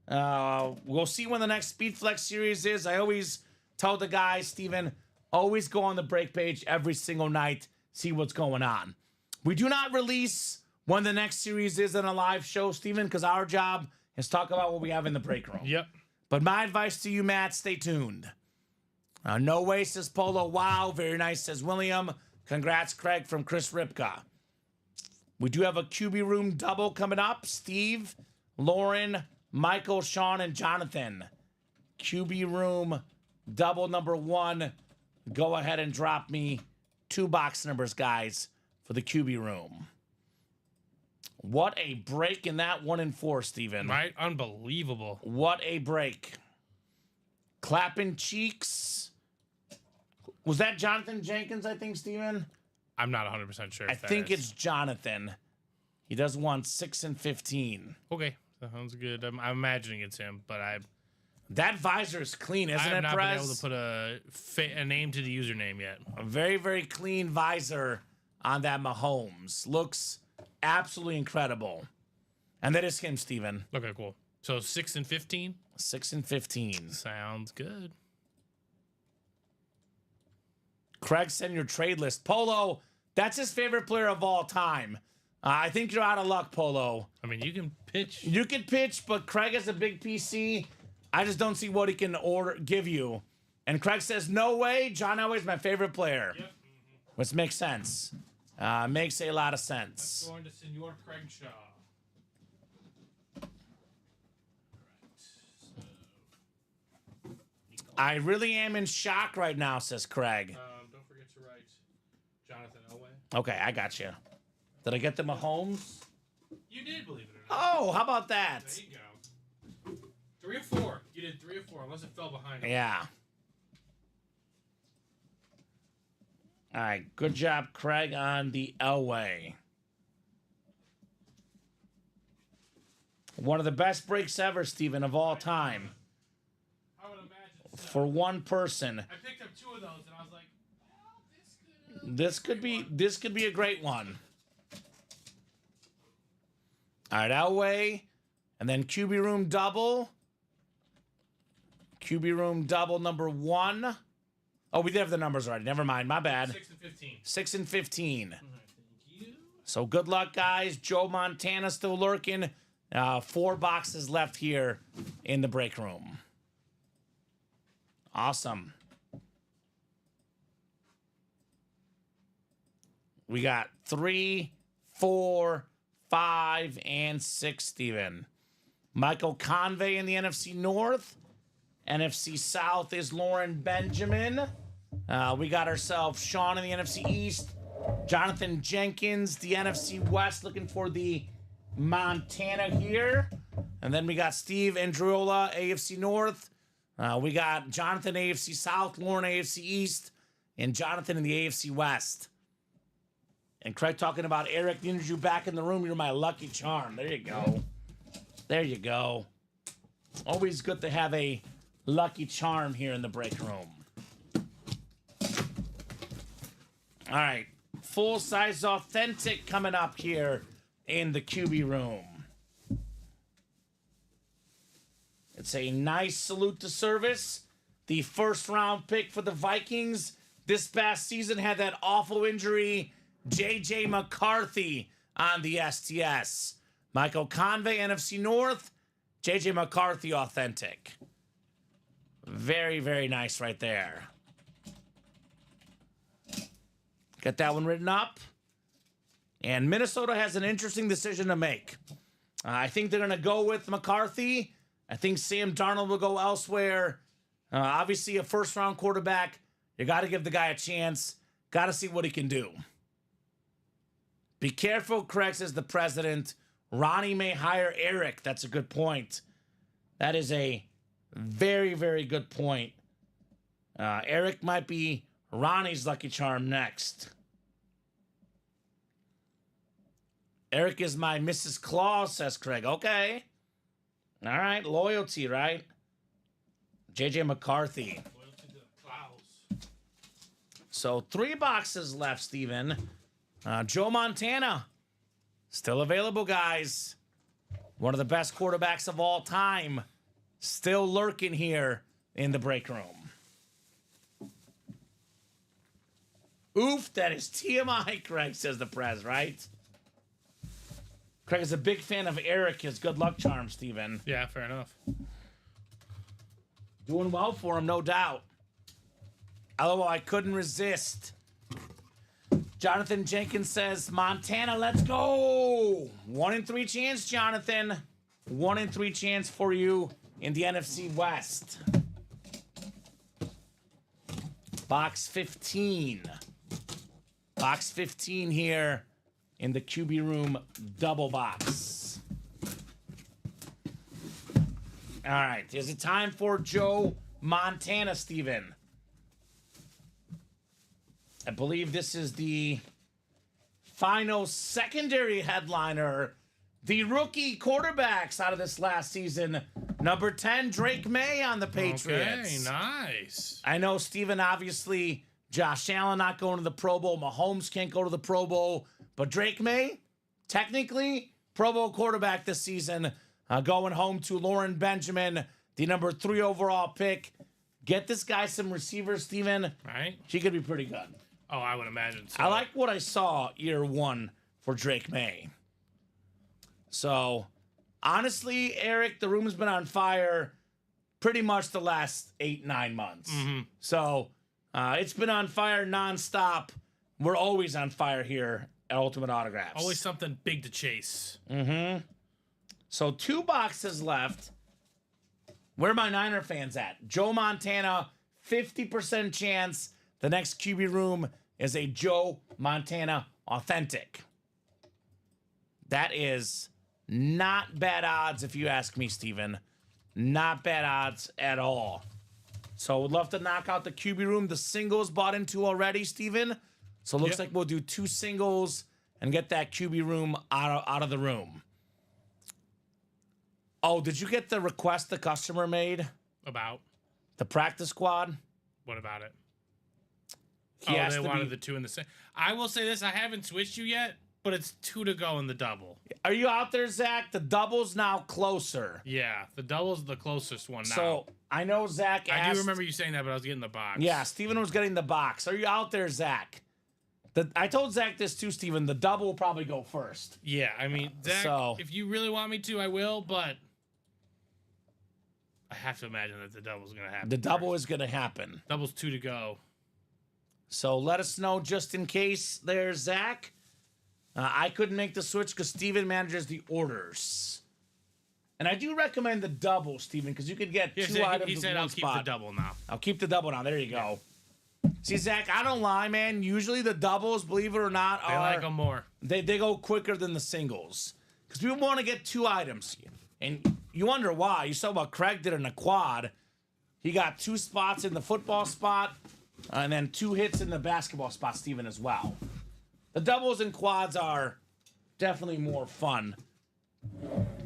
We'll see when the next Speedflex series is. I always tell the guys, Steven, always go on the break page every single night, see what's going on. We do not release when the next series is in a live show, Steven, because our job is talk about what we have in the break room. Yep. But my advice to you, Matt, stay tuned. No way, says Polo. Wow, very nice, says William. Congrats, Craig, from Chris Ripka. We do have a QB room double coming up. Steve, Lauren, Michael, Sean, and Jonathan. QB room double number 1. Go ahead and drop me 2 box numbers, guys, for the QB room. What a break in that 1 and 4, Steven. Right? Unbelievable. What a break. Clapping cheeks. Was that Jonathan Jenkins, I think, Steven? I'm not 100% sure. I think it's Jonathan. He does want 6 and 15. Okay. That sounds good. I'm imagining it's him, but That visor is clean, isn't I have it, not Prez? been able to put a name to the username yet. A very, very clean visor on that Mahomes. Looks absolutely incredible. And that is him, Steven. Okay, cool. So 6 and 15? 6 and 15. Sounds good. Craig, send your trade list. Polo, that's his favorite player of all time. I think you're out of luck, Polo. I mean, you can pitch. You can pitch, but Craig has a big PC. I just don't see what he can give you. And Craig says, no way. John Elway's my favorite player. Yep. Which makes sense. Makes a lot of sense. Going to Senor Craig Shaw. I really am in shock right now, says Craig. Don't forget to write Jonathan Elway. Okay, I got you. Did I get the Mahomes? You did, believe it or not. Oh, how about that? There you go. 3 or 4. You did 3 or 4, unless it fell behind. Yeah. All right, good job, Craig, on the Elway. One of the best breaks ever, Steven, of all time. I would imagine so. For one person. I picked up 2 of those, and I was like, well, This could be a great one. All right, Elway, and then QB room double. QB room double number 1. Oh, we did have the numbers already. Never mind. My bad. 6 and 15. 6 and 15. Thank you. So good luck, guys. Joe Montana still lurking. 4 boxes left here in the break room. Awesome. We got 3, 4, 5, and 6, Steven. Michael Convey in the NFC North. NFC South is Lauren Benjamin. We got ourselves Sean in the NFC East, Jonathan Jenkins, the NFC West, looking for the Montana here. And then we got Steve Andriola, AFC North. We got Jonathan, AFC South, Lauren, AFC East, and Jonathan in the AFC West. And Craig talking about Eric, needed you back in the room. You're my lucky charm. There you go. There you go. Always good to have a lucky charm here in the break room. All right. Full-size authentic coming up here in the QB room. It's a nice salute to service. The first-round pick for the Vikings this past season had that awful injury. J.J. McCarthy on the STS. Michael Convey, NFC North. J.J. McCarthy, authentic. Very, very nice right there. Get that one written up. And Minnesota has an interesting decision to make. I think they're going to go with McCarthy. I think Sam Darnold will go elsewhere. Obviously, a first-round quarterback. You got to give the guy a chance. Got to see what he can do. Be careful, Craig, says the president. Ronnie may hire Eric. That's a good point. That is a very, very good point. Eric might be Ronnie's lucky charm next. Eric is my Mrs. Claus, says Craig. Okay. All right. Loyalty, right? J.J. McCarthy. Loyalty to the Klaus. So 3 boxes left, Steven. Joe Montana. Still available, guys. One of the best quarterbacks of all time. Still lurking here in the break room. Oof, that is TMI, Craig, says the prez, right? Craig is a big fan of Eric, his good luck charm, Steven. Yeah, fair enough. Doing well for him, no doubt. LOL, I couldn't resist. Jonathan Jenkins says, Montana, let's go. 1 in 3 chance, Jonathan. 1 in 3 chance for you in the NFC West. Box 15. Box 15 here in the QB room double box. All right, is it time for Joe Montana, Steven? I believe this is the final secondary headliner. The rookie quarterbacks out of this last season. Number 10, Drake May on the Patriots. Okay, nice. I know, Steven, obviously, Josh Allen not going to the Pro Bowl. Mahomes can't go to the Pro Bowl. But Drake May, technically, Pro Bowl quarterback this season. Going home to Lauren Benjamin, the number 3 overall pick. Get this guy some receivers, Steven. Right? He could be pretty good. Oh, I would imagine so. I like what I saw year 1 for Drake May. So, honestly, Eric, the room's been on fire pretty much the last 8-9 months. Mm-hmm. So, it's been on fire nonstop. We're always on fire here at Ultimate Autographs. always something big to chase. Mm-hmm. So 2 boxes left. Where are my Niner fans at? Joe Montana, 50% chance. The next QB room is a Joe Montana authentic. That is not bad odds if you ask me, Steven. Not bad odds at all. So would love to knock out the QB room. The singles bought into already, Steven. So it looks like we'll do 2 singles and get that QB room out of the room. Oh, did you get the request the customer made? About? The practice squad? What about it? He has they to wanted be- the 2 in the same. I will say this, I haven't switched you yet, but it's 2 to go in the double. Are you out there, Zach? The double's now closer. Yeah, the double's the closest one now. So I know Zach asked. I do remember you saying that, but I was getting the box. Yeah, Steven was getting the box. Are you out there, Zach? I told Zach this too, Steven. The double will probably go first. Yeah, I mean, Zach, So- if you really want me to, I will, but I have to imagine that the double's going to happen. The double first. is going to happen. Double's 2 to go. So let us know just in case there's Zach. I couldn't make the switch because Steven manages the orders. And I do recommend the double, Steven, because you could get He 2 said, items he in said one I'll keep spot. the double now. I'll keep the double now. There you go. See, Zach, I don't lie, man. Usually the doubles, believe it or not, I like them more. They go quicker than the singles. Because people want to get 2 items. And you wonder why. You saw what Craig did in a quad. He got 2 spots in the football spot, and then 2 hits in the basketball spot, Steven, as well. The doubles and quads are definitely more fun.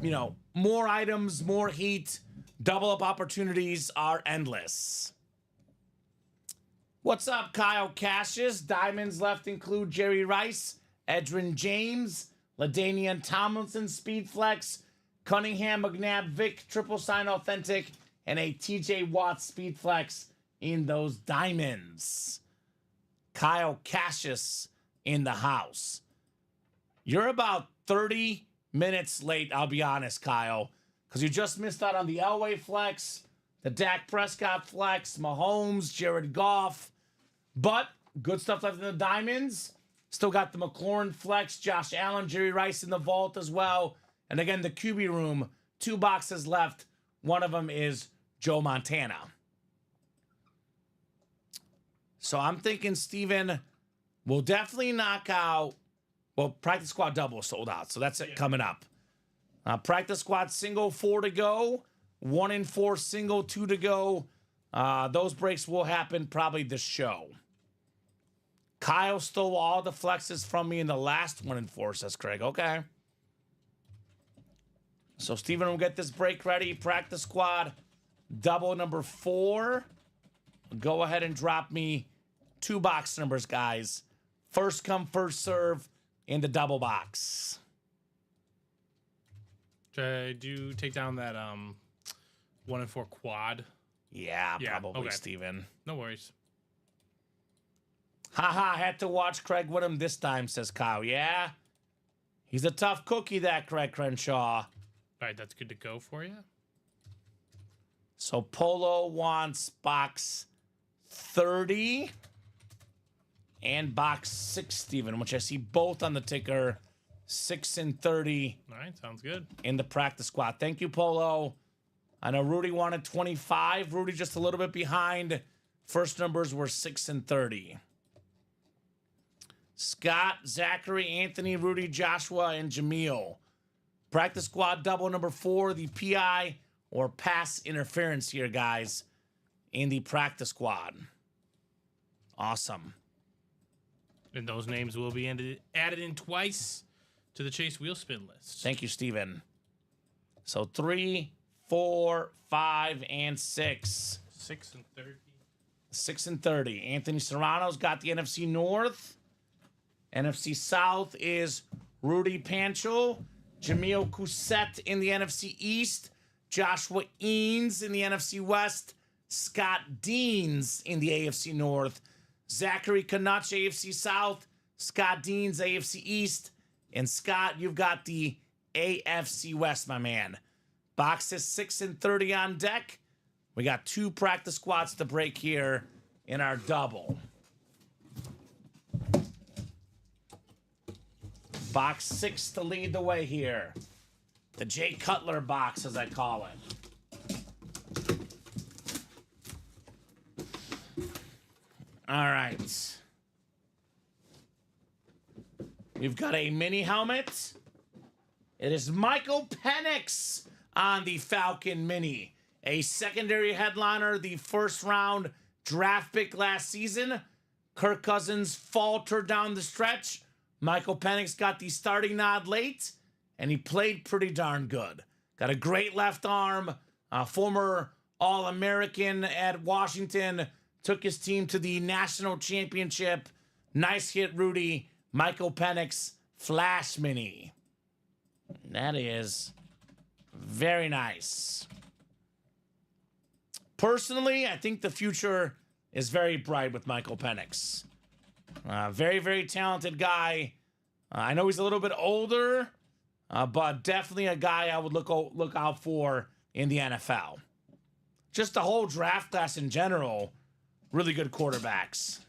You know, more items, more heat, double up opportunities are endless. What's up, Kyle Cassius? Diamonds left include Jerry Rice, Edrin James, LaDainian Tomlinson, Speed Flex, Cunningham, McNabb, Vic, Triple Sign Authentic, and a TJ Watt Speed Flex in those diamonds. Kyle Cassius in the house. You're about 30 minutes late, I'll be honest, Kyle, because you just missed out on the Elway Flex, the Dak Prescott Flex, Mahomes, Jared Goff, but good stuff left in the diamonds. Still got the McLaurin Flex, Josh Allen, Jerry Rice in the vault as well. And again, the QB room, 2 boxes left. One of them is Joe Montana. So I'm thinking Steven will definitely knock out, well, practice squad double sold out. So that's it coming up. Practice squad single, 4 to go. 1 in 4 single, 2 to go. Those breaks will happen probably this show. Kyle stole all the flexes from me in the last 1 in 4, says Craig. Okay. So Steven will get this break ready. Practice squad, double number 4. Go ahead and drop me 2 box numbers, guys. First come, first serve in the double box. Should you take down that 1 in 4 quad? Yeah, Yeah, probably, okay. Steven. No worries. Haha, had to watch Craig Whittam this time, says Kyle. Yeah? He's a tough cookie, that Craig Crenshaw. All right, that's good to go for you. So Polo wants box 30 and box 6, Steven, which I see both on the ticker. 6 and 30 All right, sounds good. in the practice squad. Thank you, Polo. I know Rudy wanted 25. Rudy just a little bit behind. First numbers were 6 and 30. Scott, Zachary, Anthony, Rudy, Joshua, and Jameel. Practice squad double number 4, the PI or pass interference here, guys, in the practice squad. Awesome. And those names will be added in twice to the Chase Wheel Spin list. Thank you, Steven. So 3, 4, 5, and 6. 6 and 30. 6 and 30. Anthony Serrano's got the NFC North. NFC South is Rudy Panchel. Jameel Cousette in the NFC East. Joshua Eanes in the NFC West. Scott Deans in the AFC North. Zachary Knutch, AFC South. Scott Deans, AFC East. And Scott, you've got the AFC West, my man. Boxes 6 and 30 on deck. We got 2 practice squads to break here in our double. Box 6 to lead the way here. The Jay Cutler box, as I call it. All right. We've got a mini helmet. It is Michael Penix on the Falcon Mini. A secondary headliner, the first round draft pick last season. Kirk Cousins faltered down the stretch. Michael Penix got the starting nod late, and he played pretty darn good. Got a great left arm, former All-American at Washington, took his team to the national championship. Nice hit, Rudy. Michael Penix, Flash Mini. That is very nice. Personally, I think the future is very bright with Michael Penix. Very, very talented guy. I know he's a little bit older, but definitely a guy I would look out for in the NFL. Just the whole draft class in general, really good quarterbacks.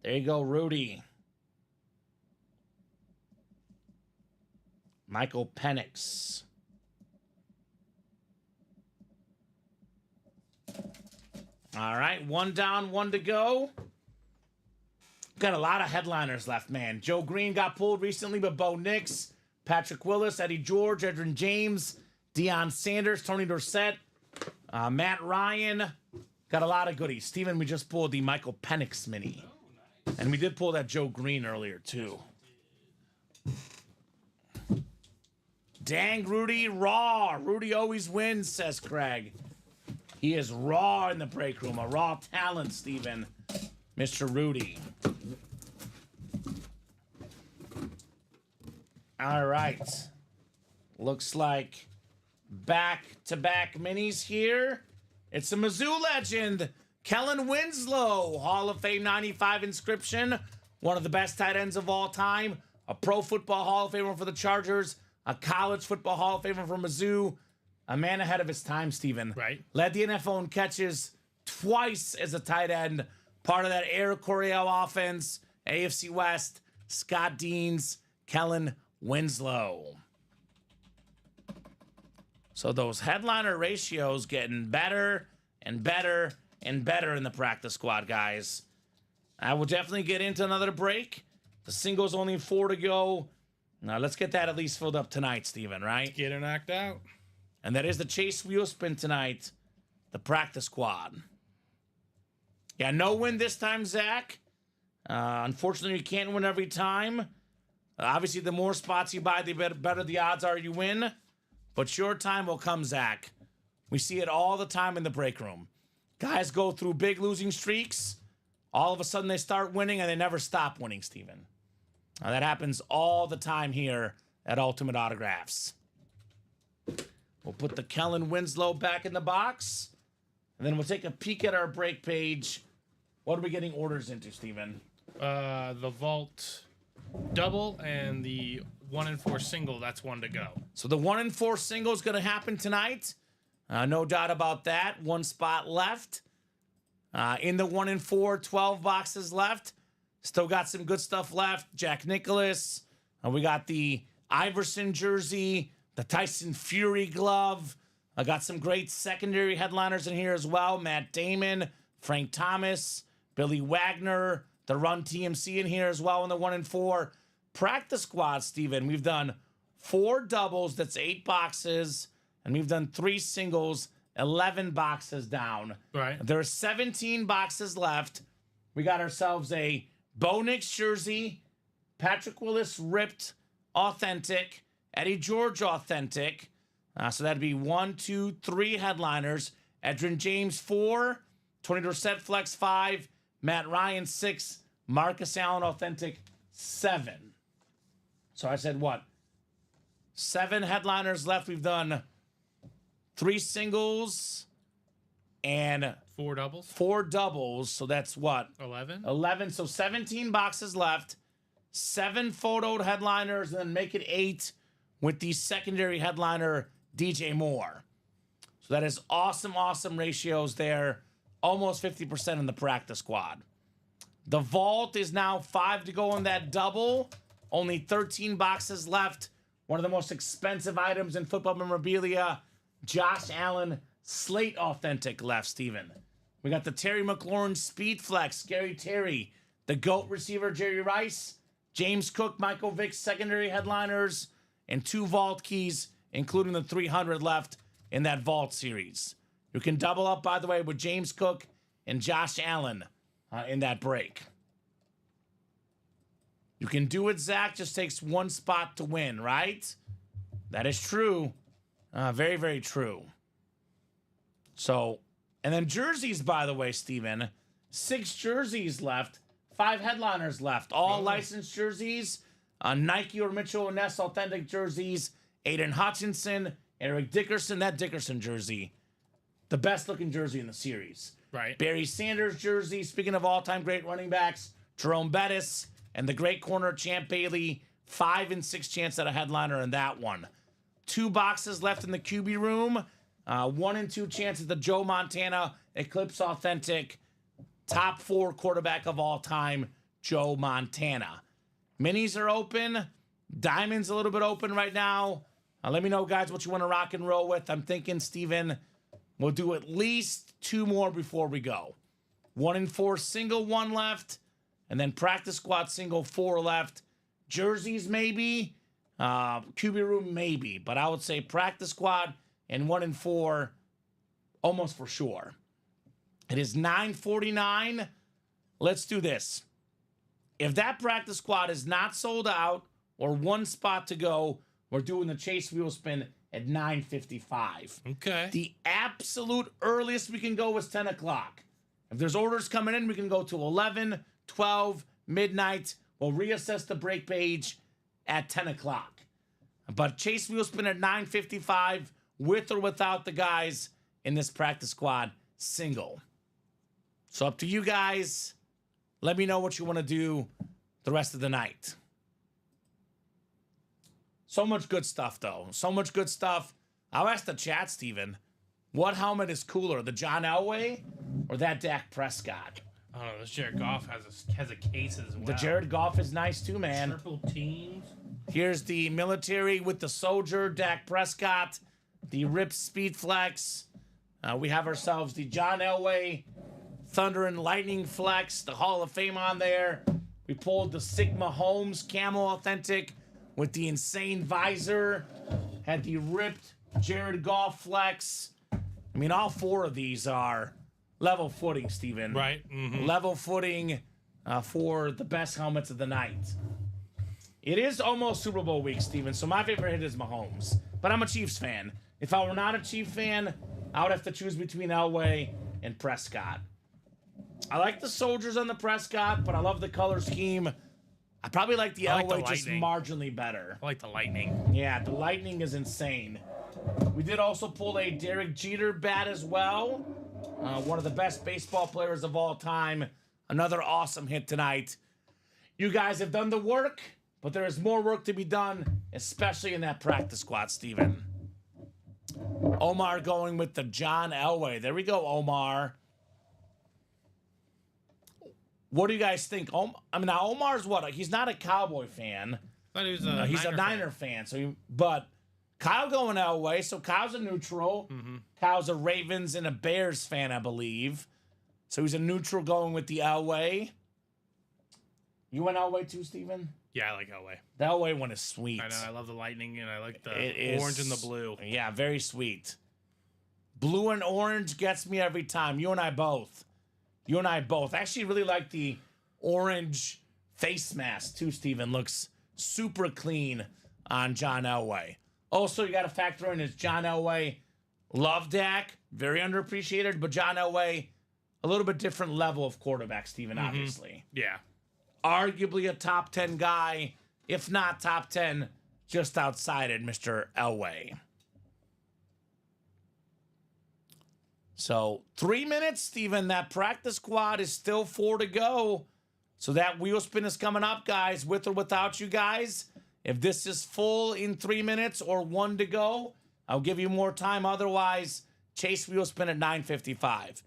There you go, Rudy. Michael Penix. All right, one down, one to go. Got a lot of headliners left, man. Joe Green got pulled recently, but Bo Nix, Patrick Willis, Eddie George, Edrin James, Deion Sanders, Tony Dorsett, Matt Ryan. Got a lot of goodies. Steven, we just pulled the Michael Penix mini. And we did pull that Joe Green earlier, too. Dang, Rudy, raw. Rudy always wins, says Craig. He is raw in the break room. A raw talent, Steven. Mr. Rudy. All right. Looks like back-to-back minis here. It's a Mizzou legend, Kellen Winslow, Hall of Fame 95 inscription. One of the best tight ends of all time. A Pro Football Hall of Famer for the Chargers. A College Football Hall of Famer for Mizzou. A man ahead of his time, Steven. Right. Led the NFL in catches twice as a tight end. Part of that Air Coryell offense. AFC West. Scott Deans. Kellen Winslow. So those headliner ratios getting better and better and better in the practice squad, guys. I will definitely get into another break. The singles only 4 to go. Now let's get that at least filled up tonight, Steven, right? Get her knocked out. And that is the Chase Wheel Spin tonight. The practice squad. Yeah, no win this time, Zach. Unfortunately, you can't win every time. Obviously, the more spots you buy, the better the odds are you win. But your time will come, Zach. We see it all the time in the break room. Guys go through big losing streaks. All of a sudden, they start winning, and they never stop winning, Steven. That happens all the time here at Ultimate Autographs. We'll put the Kellen Winslow back in the box. And then we'll take a peek at our break page. What are we getting orders into, Steven? The Vault double and the 1 and 4 single. That's 1 to go. So the 1 and 4 single is going to happen tonight. No doubt about that. 1 spot left. In the 1 and 4, 12 boxes left. Still got some good stuff left. Jack Nicklaus. We got the Iverson jersey. The Tyson Fury glove. I got some great secondary headliners in here as well. Matt Damon, Frank Thomas, Billy Wagner, the Run TMC in here as well in the 1 and 4. Practice squad, Steven. We've done 4 doubles. That's 8 boxes. And we've done 3 singles, 11 boxes down. Right. There are 17 boxes left. We got ourselves a Bo Nix jersey, Patrick Willis ripped authentic, Eddie George authentic. So that'd be 1, 2, 3 headliners. Edrin James 4, Tony Dorsett flex 5, Matt Ryan 6, Marcus Allen authentic 7. So I said what? 7 headliners left. We've done 3 singles and 4 doubles. 4 doubles. So that's what? 11. 11. So 17 boxes left. 7 photoed headliners, and then make it 8 with the secondary headliner, DJ Moore. So that is awesome, awesome ratios there. Almost 50% in the practice squad. The vault is now 5 to go on that double. Only 13 boxes left. One of the most expensive items in football memorabilia. Josh Allen Slate authentic left, Steven. We got the Terry McLaurin Speed Flex, Gary Terry, the GOAT receiver, Jerry Rice, James Cook, Michael Vick, secondary headliners, and 2 vault keys, including the 300 left in that vault series. You can double up, by the way, with James Cook and Josh Allen in that break. You can do it, Zach. Just takes 1 spot to win, right? That is true. Very, very true. So, and then jerseys, by the way, Steven. 6 jerseys left. 5 headliners left. All licensed jerseys. Nike or Mitchell & Ness authentic jerseys. Aiden Hutchinson, Eric Dickerson, that Dickerson jersey. The best looking jersey in the series. Right. Barry Sanders jersey. Speaking of all-time great running backs, Jerome Bettis and the great corner Champ Bailey. 5 and 6 chance at a headliner in that one. 2 boxes left in the QB room. 1 and 2 chance at the Joe Montana Eclipse authentic. Top 4 quarterback of all time, Joe Montana. Minis are open. Diamond's a little bit open right now. Let me know, guys, what you want to rock and roll with. I'm thinking, Steven, we'll do at least two more before we go. 1 and 4 single, 1 left, and then practice squad single, 4 left. Jerseys maybe, QB room maybe, but I would say practice squad and 1 and 4 almost for sure. It is 9:49. Let's do this. If that practice squad is not sold out or one spot to go, we're doing the Chase Wheel Spin at 9:55. Okay. The absolute earliest we can go is 10 o'clock. If there's orders coming in, we can go to 11, 12, midnight. We'll reassess the break page at 10 o'clock. But Chase Wheel Spin at 9:55 with or without the guys in this practice squad single. So up to you guys. Let me know what you want to do the rest of the night. So much good stuff, though. So much good stuff. I'll ask the chat, Steven. What helmet is cooler, the John Elway or that Dak Prescott? I don't know. This Jared Goff has a case as well. The Jared Goff is nice, too, man. Triple teams. Here's the military with the soldier, Dak Prescott. The Rip Speed Flex. We have ourselves the John Elway Thunder and Lightning Flex, the Hall of Fame on there. We pulled the Sigma Holmes Camo Authentic with the insane visor. Had the ripped Jared Goff Flex. I mean, all 4 of these are level footing, Steven. Right. Mm-hmm. Level footing for the best helmets of the night. It is almost Super Bowl week, Steven, so my favorite hit is Mahomes. But I'm a Chiefs fan. If I were not a Chiefs fan, I would have to choose between Elway and Prescott. I like the soldiers on the Prescott, but I love the color scheme. I probably like the Elway just marginally better. I like the Lightning. Yeah, the Lightning is insane. We did also pull a Derek Jeter bat as well. One of the best baseball players of all time. Another awesome hit tonight. You guys have done the work, but there is more work to be done, especially in that practice squad, Steven. Omar going with the John Elway. There we go, Omar. What do you guys think? I mean, now Omar's what? He's not a Cowboy fan. But he's a Niner fan. But Kyle going Elway, so Kyle's a neutral. Mm-hmm. Kyle's a Ravens and a Bears fan, I believe. So he's a neutral going with the Elway. You went Elway too, Steven? Yeah, I like Elway. The Elway one is sweet. I know. I love the Lightning, and I like the It orange is- and the blue. Yeah, very sweet. Blue and orange gets me every time. You and I both. I actually really like the orange face mask too, Steven. Looks super clean on John Elway. Also, you got to factor in is John Elway. Love Dak. Very underappreciated, but John Elway, a little bit different level of quarterback, Steven, obviously. Yeah. Arguably a top 10 guy, if not top 10, just outside it, Mr. Elway. So 3 minutes, Steven. That practice squad is still 4 to go. So that wheel spin is coming up, guys, with or without you guys. If this is full in 3 minutes or 1 to go, I'll give you more time. Otherwise, Chase wheel spin at 9:55.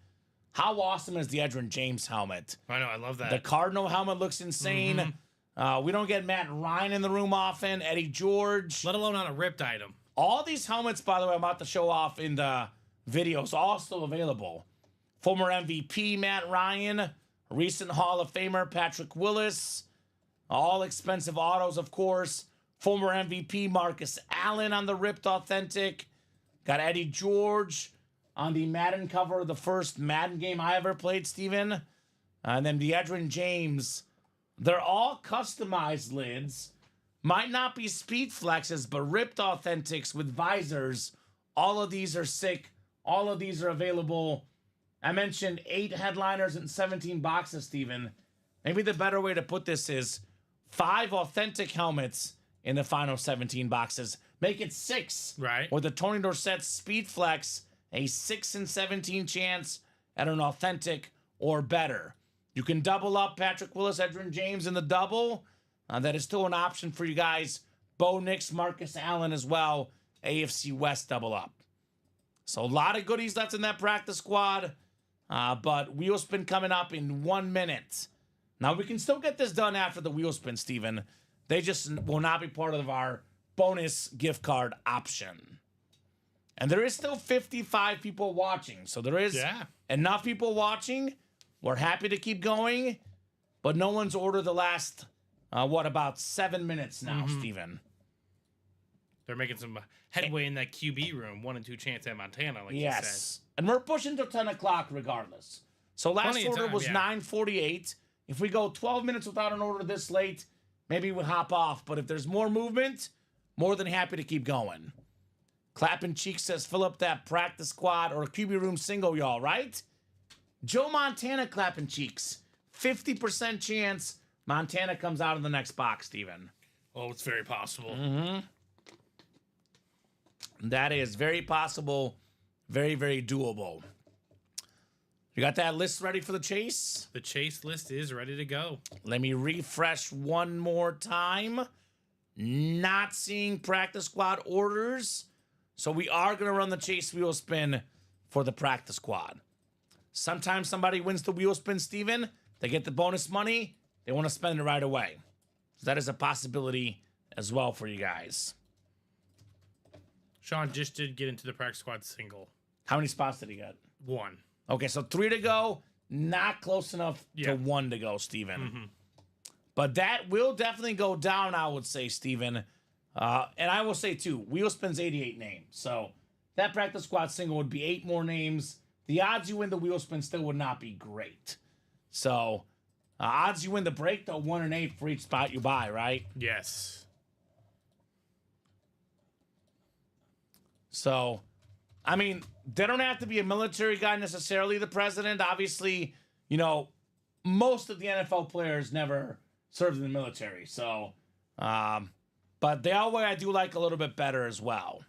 How awesome is the Edgerrin James helmet? I know. I love that. The Cardinal helmet looks insane. We don't get Matt Ryan in the room often. Eddie George. Let alone on a ripped item. All these helmets, by the way, I'm about to show off in the videos, all still available. Former MVP Matt Ryan, recent Hall of Famer Patrick Willis, all expensive autos, of course. Former MVP Marcus Allen on the ripped authentic. Got Eddie George on the Madden cover of the first Madden game I ever played, Steven. And then the Edgerrin James. They're all customized lids. Might not be speed flexes, but ripped authentics with visors. All of these are sick. All of these are available. I mentioned 8 headliners and 17 boxes, Steven. Maybe the better way to put this is 5 authentic helmets in the final 17 boxes. Make it 6. Right. With the Tony Dorsett Speed Flex, a 6 in 17 chance at an authentic or better. You can double up Patrick Willis, Edgerrin James in the double. That is still an option for you guys. Bo Nix, Marcus Allen as well. AFC West double up. So a lot of goodies left in that practice squad. But wheel spin coming up in 1 minute. Now we can still get this done after the wheel spin, Steven. They just will not be part of our bonus gift card option. And there is still 55 people watching. So there is enough people watching. We're happy to keep going. But no one's ordered the last, about 7 minutes now, Steven? They're making some headway in that QB room. 1 and 2 chance at Montana, like you said. And we're pushing to 10 o'clock regardless. So last Plenty of order time, was yeah. 9:48. If we go 12 minutes without an order this late, maybe we'll hop off. But if there's more movement, more than happy to keep going. Clapping Cheek says, fill up that practice squad or QB room single, y'all, right? Joe Montana clapping cheeks. 50% chance Montana comes out of the next box, Steven. Oh, it's very possible. That is very possible. Very, very doable. You got that list ready for the chase? The chase list is ready to go. Let me refresh one more time. Not seeing practice squad orders. So we are going to run the chase wheel spin for the practice squad. Sometimes somebody wins the wheel spin, Steven. They get the bonus money. They want to spend it right away. So that is a possibility as well for you guys. Sean just did get into the practice squad single. How many spots did he get? 1. Okay, so 3 to go. Not close enough to 1 to go, Steven. But that will definitely go down, I would say, Steven. And I will say, too, wheel spin's 88 names. So that practice squad single would be 8 more names. The odds you win the wheel spin still would not be great. So odds you win the break, though, 1 and 8 for each spot you buy, right? Yes. So, I mean, they don't have to be a military guy necessarily, the president. Obviously, you know, most of the NFL players never served in the military. So, but the Elway I do like a little bit better as well.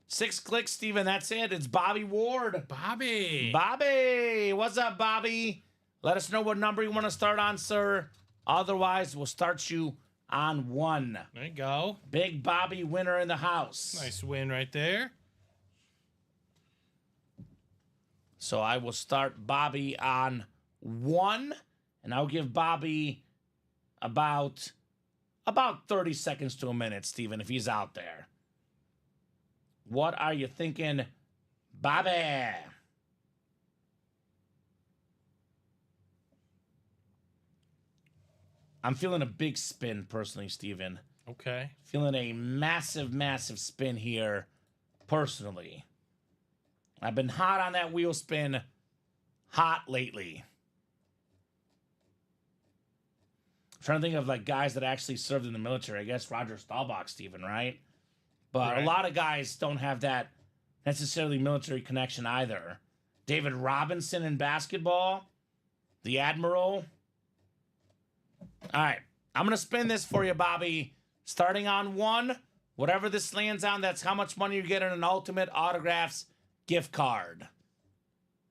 6 clicks, Steven. That's it. It's Bobby Ward. Bobby. Bobby. What's up, Bobby? Let us know what number you want to start on, sir. Otherwise, we'll start you on 1. There you go. Big Bobby winner in the house. Nice win right there. So I will start Bobby on 1, and I'll give Bobby about 30 seconds to a minute, Steven, if he's out there. What are you thinking, Bobby? I'm feeling a big spin, personally, Steven. Okay. Feeling a massive, massive spin here, personally. I've been hot on that wheel spin, hot lately. I'm trying to think of like guys that actually served in the military. I guess Roger Staubach, Steven, right? But Right. a lot of guys don't have that necessarily military connection either. David Robinson in basketball, the Admiral. All right, I'm going to spin this for you, Bobby. Starting on 1, whatever this lands on, that's how much money you get in an Ultimate Autographs gift card.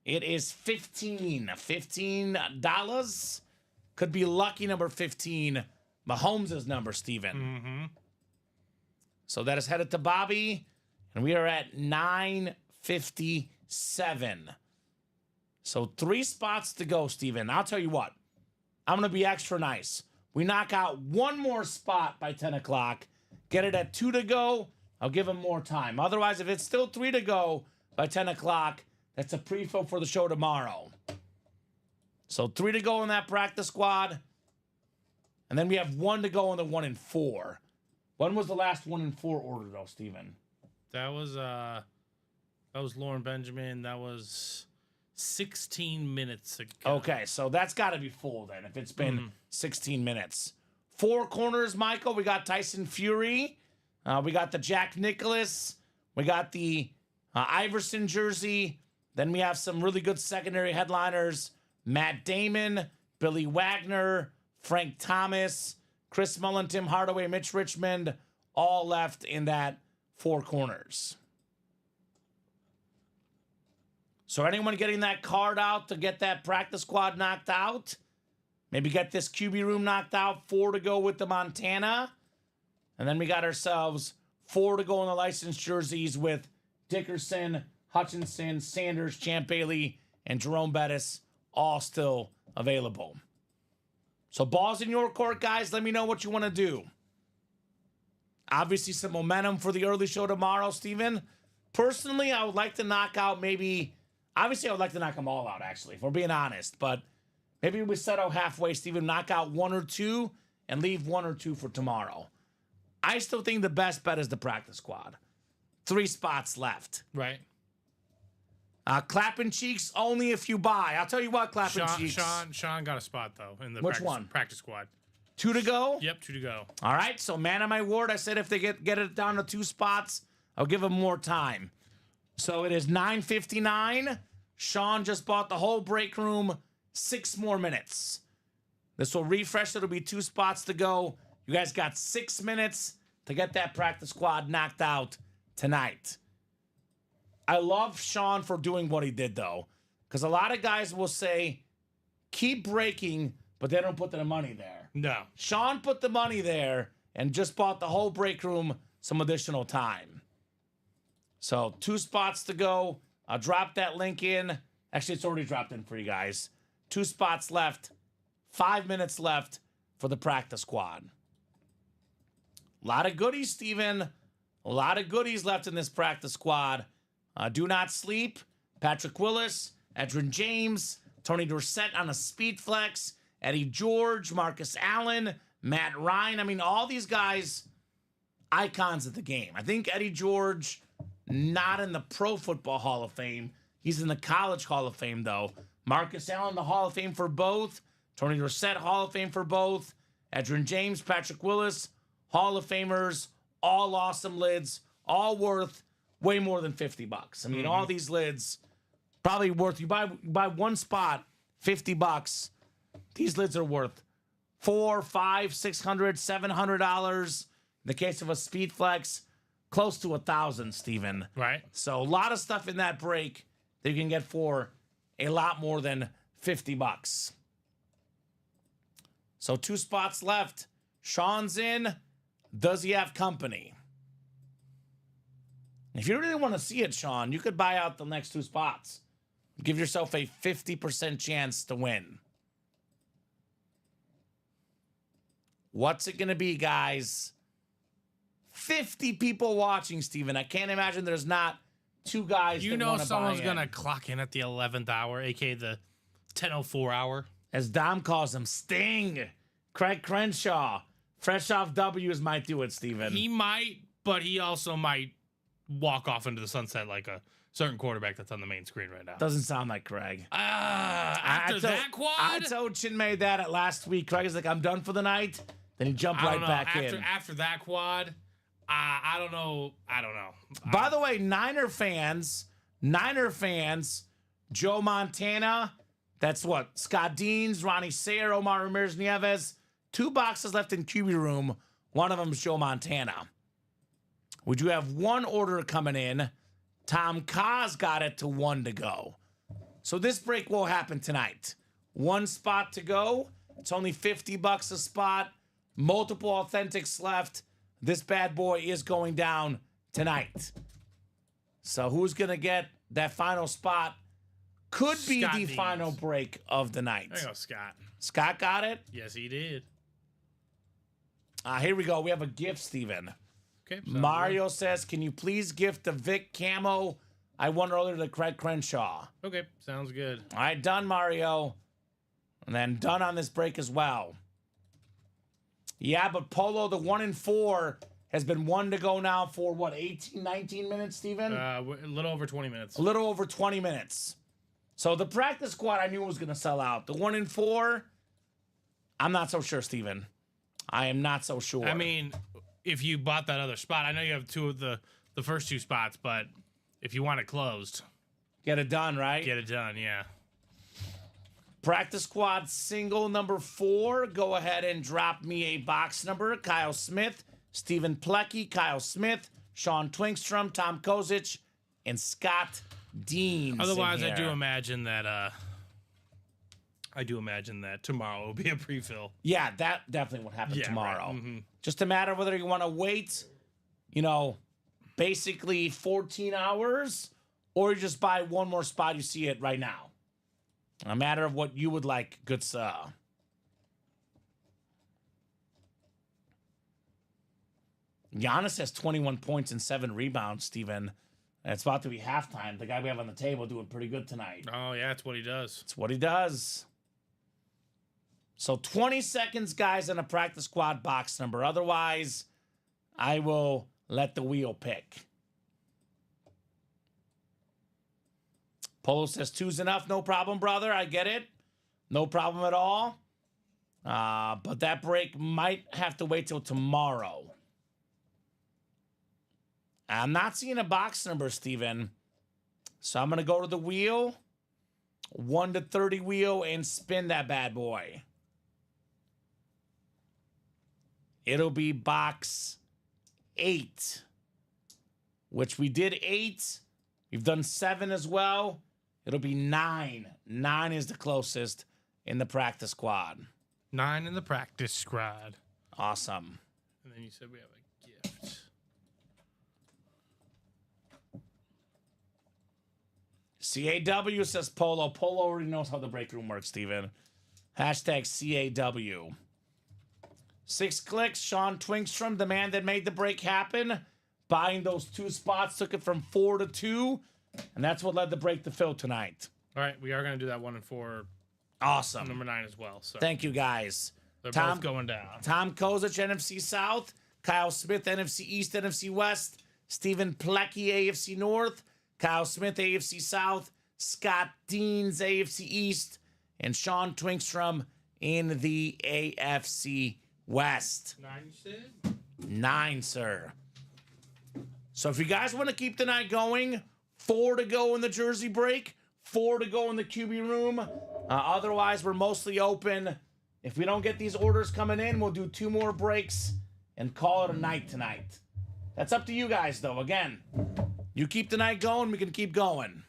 It is $15. Could be lucky number 15. Mahomes' number, Steven. So that is headed to Bobby. And we are at 9:57. So 3 spots to go, Steven. I'll tell you what. I'm going to be extra nice. We knock out 1 more spot by 10 o'clock. Get it at 2 to go. I'll give him more time. Otherwise, if it's still 3 to go by 10 o'clock, that's a pre-fill for the show tomorrow. So 3 to go in that practice squad. And then we have 1 to go in the 1 and 4. When was the last 1 and 4 order, though, Steven? That was Lauren Benjamin. That was 16 minutes ago. Okay, so that's got to be full then, if it's been 16 minutes. 4 corners, Michael. We got Tyson Fury. We got the Jack Nicklaus. We got the Iverson jersey. Then we have some really good secondary headliners. Matt Damon, Billy Wagner, Frank Thomas, Chris Mullen, Tim Hardaway, Mitch Richmond, all left in that 4 corners. So anyone getting that card out to get that practice squad knocked out? Maybe get this QB room knocked out. 4 to go with the Montana. And then we got ourselves 4 to go in the licensed jerseys with Dickerson, Hutchinson, Sanders, Champ Bailey, and Jerome Bettis all still available. So ball's in your court, guys. Let me know what you want to do. Obviously, some momentum for the early show tomorrow, Steven. Personally, I would like to knock out maybe. Obviously, I would like to knock them all out, actually, if we're being honest. But maybe we settle halfway, Steven, knock out 1 or 2 and leave 1 or 2 for tomorrow. I still think the best bet is the practice squad. 3 spots left. Right. Clapping Cheeks, only if you buy. I'll tell you what, Clapping Cheeks. Sean got a spot, though, in the Which one? practice squad. 2 to go? Yep, 2 to go. All right, so man of my word, I said if they get it down to 2 spots, I'll give them more time. So it is 9:59. Sean just bought the whole break room. 6 more minutes. This will refresh. It'll be 2 spots to go. You guys got 6 minutes to get that practice squad knocked out tonight. I love Sean for doing what he did, though, because a lot of guys will say, keep breaking, but they don't put the money there. No. Sean put the money there and just bought the whole break room some additional time. So 2 spots to go. I'll drop that link in. Actually, it's already dropped in for you guys. 2 spots left. 5 minutes left for the practice squad. A lot of goodies, Steven. A lot of goodies left in this practice squad. Do not sleep. Patrick Willis, Edgerrin James, Tony Dorsett on a speed flex, Eddie George, Marcus Allen, Matt Ryan. I mean, all these guys, icons of the game. I think Eddie George, not in the Pro Football Hall of Fame. He's in the College Hall of Fame, though. Marcus Allen, the Hall of Fame for both. Tony Dorsett, Hall of Fame for both. Edgerrin James, Patrick Willis, Hall of Famers, all awesome lids, all worth way more than $50. I mean, all these lids probably worth, you buy 1 spot, $50. These lids are worth $400, $500, $600, $700. In the case of a Speed Flex, close to $1,000, Steven. Right. So a lot of stuff in that break that you can get for a lot more than $50. So 2 spots left. Sean's in. Does he have company? If you really want to see it, Sean, you could buy out the next 2 spots. Give yourself a 50% chance to win. What's it going to be, guys? 50 people watching, Steven. I can't imagine there's not 2 guys You that know want to buy someone's in. going to clock in at the 11th hour, a.k.a. the 10:04 hour. As Dom calls him, Sting. Craig Crenshaw. Fresh off W's might do it, Steven. He might, but he also might walk off into the sunset like a certain quarterback that's on the main screen right now. Doesn't sound like Craig. After that quad? I told Chinmay that at last week. Craig is like, I'm done for the night. Then he jumped I right don't know. back in. After that quad, I don't know. By the way, Niner fans, Joe Montana, that's what? Scott Deans, Ronnie Sayer, Omar Ramirez Nieves. 2 boxes left in QB room. One of them is Joe Montana. We do have 1 order coming in. Tom Kaz got it to 1 to go. So this break will happen tonight. 1 spot to go. It's only $50 a spot. Multiple authentics left. This bad boy is going down tonight. So who's going to get that final spot? Could be Scott the Deans. final break of the night. There you go, Scott. Scott got it? Yes, he did. Here we go. We have a gift, Steven. Okay. Mario says, can you please gift the Vic Camo I won earlier to Craig Crenshaw? Okay, sounds good. All right, done, Mario. And then done on this break as well. Yeah, but Polo, the 1 and 4, has been 1 to go now for, what, 18, 19 minutes, Steven? A little over 20 minutes. A little over 20 minutes. So the practice squad I knew was going to sell out. The 1 and 4, I'm not so sure, Steven. I am not so sure. I mean, if you bought that other spot, I know you have 2 of the first 2 spots, but if you want it closed, get it done, right? get it done, yeah. Practice squad single number 4. Go ahead and drop me a box number. Kyle Smith, Stephen Plecki, Kyle Smith, Sean Twinkstrom, Tom Kozic, and Scott Deans. Otherwise, I do imagine that tomorrow will be a pre-fill. Yeah, that definitely would happen tomorrow. Right. Mm-hmm. Just a matter of whether you want to wait, basically 14 hours, or you just buy 1 more spot, you see it right now. A matter of what you would like, good sir. Giannis has 21 points and 7 rebounds, Steven. And it's about to be halftime. The guy we have on the table doing pretty good tonight. Oh, yeah, that's what he does. That's what he does. So 20 seconds, guys, on a practice squad box number. Otherwise, I will let the wheel pick. Polo says 2's enough. No problem, brother. I get it. No problem at all. But that break might have to wait till tomorrow. I'm not seeing a box number, Steven. So I'm going to go to the wheel. 1 to 30 wheel and spin that bad boy. It'll be box 8, which we did 8. We've done 7 as well. It'll be 9. 9 is the closest in the practice squad. 9 in the practice squad. Awesome. And then you said we have a gift. CAW says Polo. Polo already knows how the break room works, Steven. Hashtag CAW. 6 clicks. Sean Twinkstrom, the man that made the break happen. Buying those 2 spots, took it from 4 to 2. And that's what led the break to Phil tonight. All right, we are going to do that 1 and 4. Awesome. Number 9 as well. So Thank you, guys. they're both going down. Tom Kozich, NFC South. Kyle Smith, NFC East, NFC West. Stephen Plecky, AFC North. Kyle Smith, AFC South. Scott Deans, AFC East. And Sean Twinkstrom in the AFC West. 9, you said? 9, sir. So if you guys want to keep the night going, 4 to go in the jersey break, 4 to go in the QB room. Otherwise, we're mostly open. If we don't get these orders coming in, we'll do 2 more breaks and call it a night tonight. That's up to you guys, though. Again, you keep the night going, we can keep going.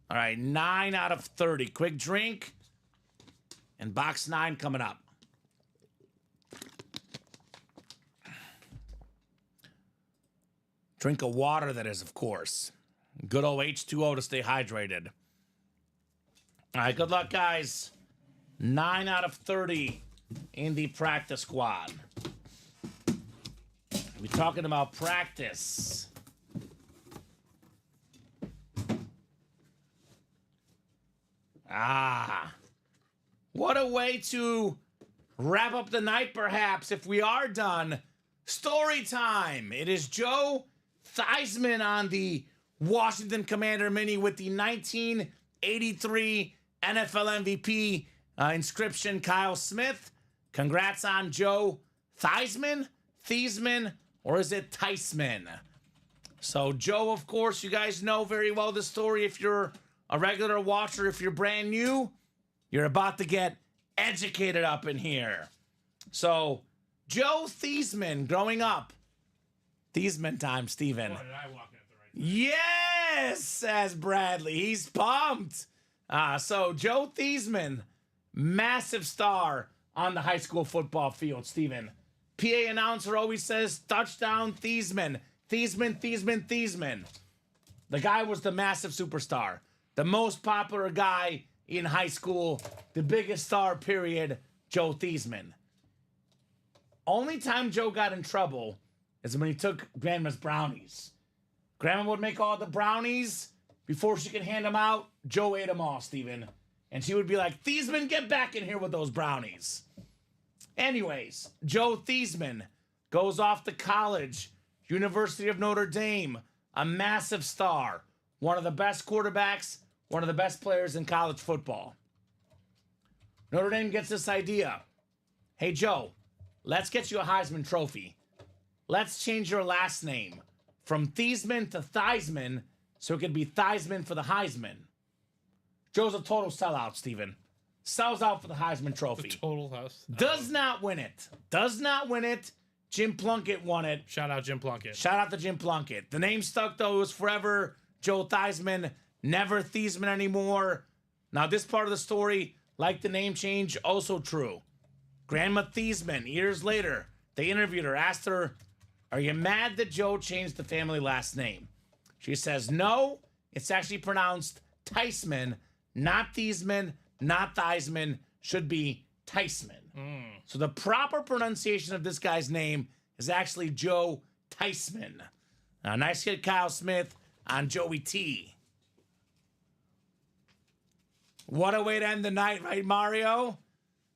All right, 9 out of 30. Quick drink. And box 9 coming up. Drink of water, that is, of course. Good old H2O to stay hydrated. All right, good luck, guys. 9 out of 30 in the practice squad. We're talking about practice. What a way to wrap up the night, perhaps, if we are done. Story time. It is Joe Theismann on the Washington Commander Mini with the 1983 NFL MVP inscription, Kyle Smith. Congrats on Joe Theismann, or is it Theismann? So Joe, of course, you guys know very well the story. If you're a regular watcher, if you're brand new, you're about to get educated up in here. So Joe Theismann, growing up. Theismann time, Steven. Boy, did I walk in at the right time. Yes, says Bradley. He's pumped. So Joe Theismann, massive star on the high school football field, Steven. PA announcer always says, touchdown Theismann. Theismann. The guy was the massive superstar. The most popular guy in high school. The biggest star, period, Joe Theismann. Only time Joe got in trouble is when he took Grandma's brownies. Grandma would make all the brownies. Before she could hand them out, Joe ate them all, Steven. And she would be like, Theismann, get back in here with those brownies. Anyways, Joe Theismann goes off to college, University of Notre Dame, a massive star, one of the best quarterbacks, one of the best players in college football. Notre Dame gets this idea. Hey, Joe, let's get you a Heisman Trophy. Let's change your last name from Theismann to Theismann so it could be Theismann for the Heisman. Joe's a total sellout, Steven. Sells out for the Heisman Trophy. Total house. Does not win it. Jim Plunkett won it. Shout out Jim Plunkett. Shout out to Jim Plunkett. The name stuck, though. It was forever Joe Theismann, never Theismann anymore. Now, this part of the story, like the name change, also true. Grandma Theismann, years later, they interviewed her, asked her, are you mad that Joe changed the family last name? She says, no, it's actually pronounced Theismann, not Theismann, not Theismann, should be Theismann. So the proper pronunciation of this guy's name is actually Joe Theismann. Nice hit, Kyle Smith on Joey T. What a way to end the night, right, Mario?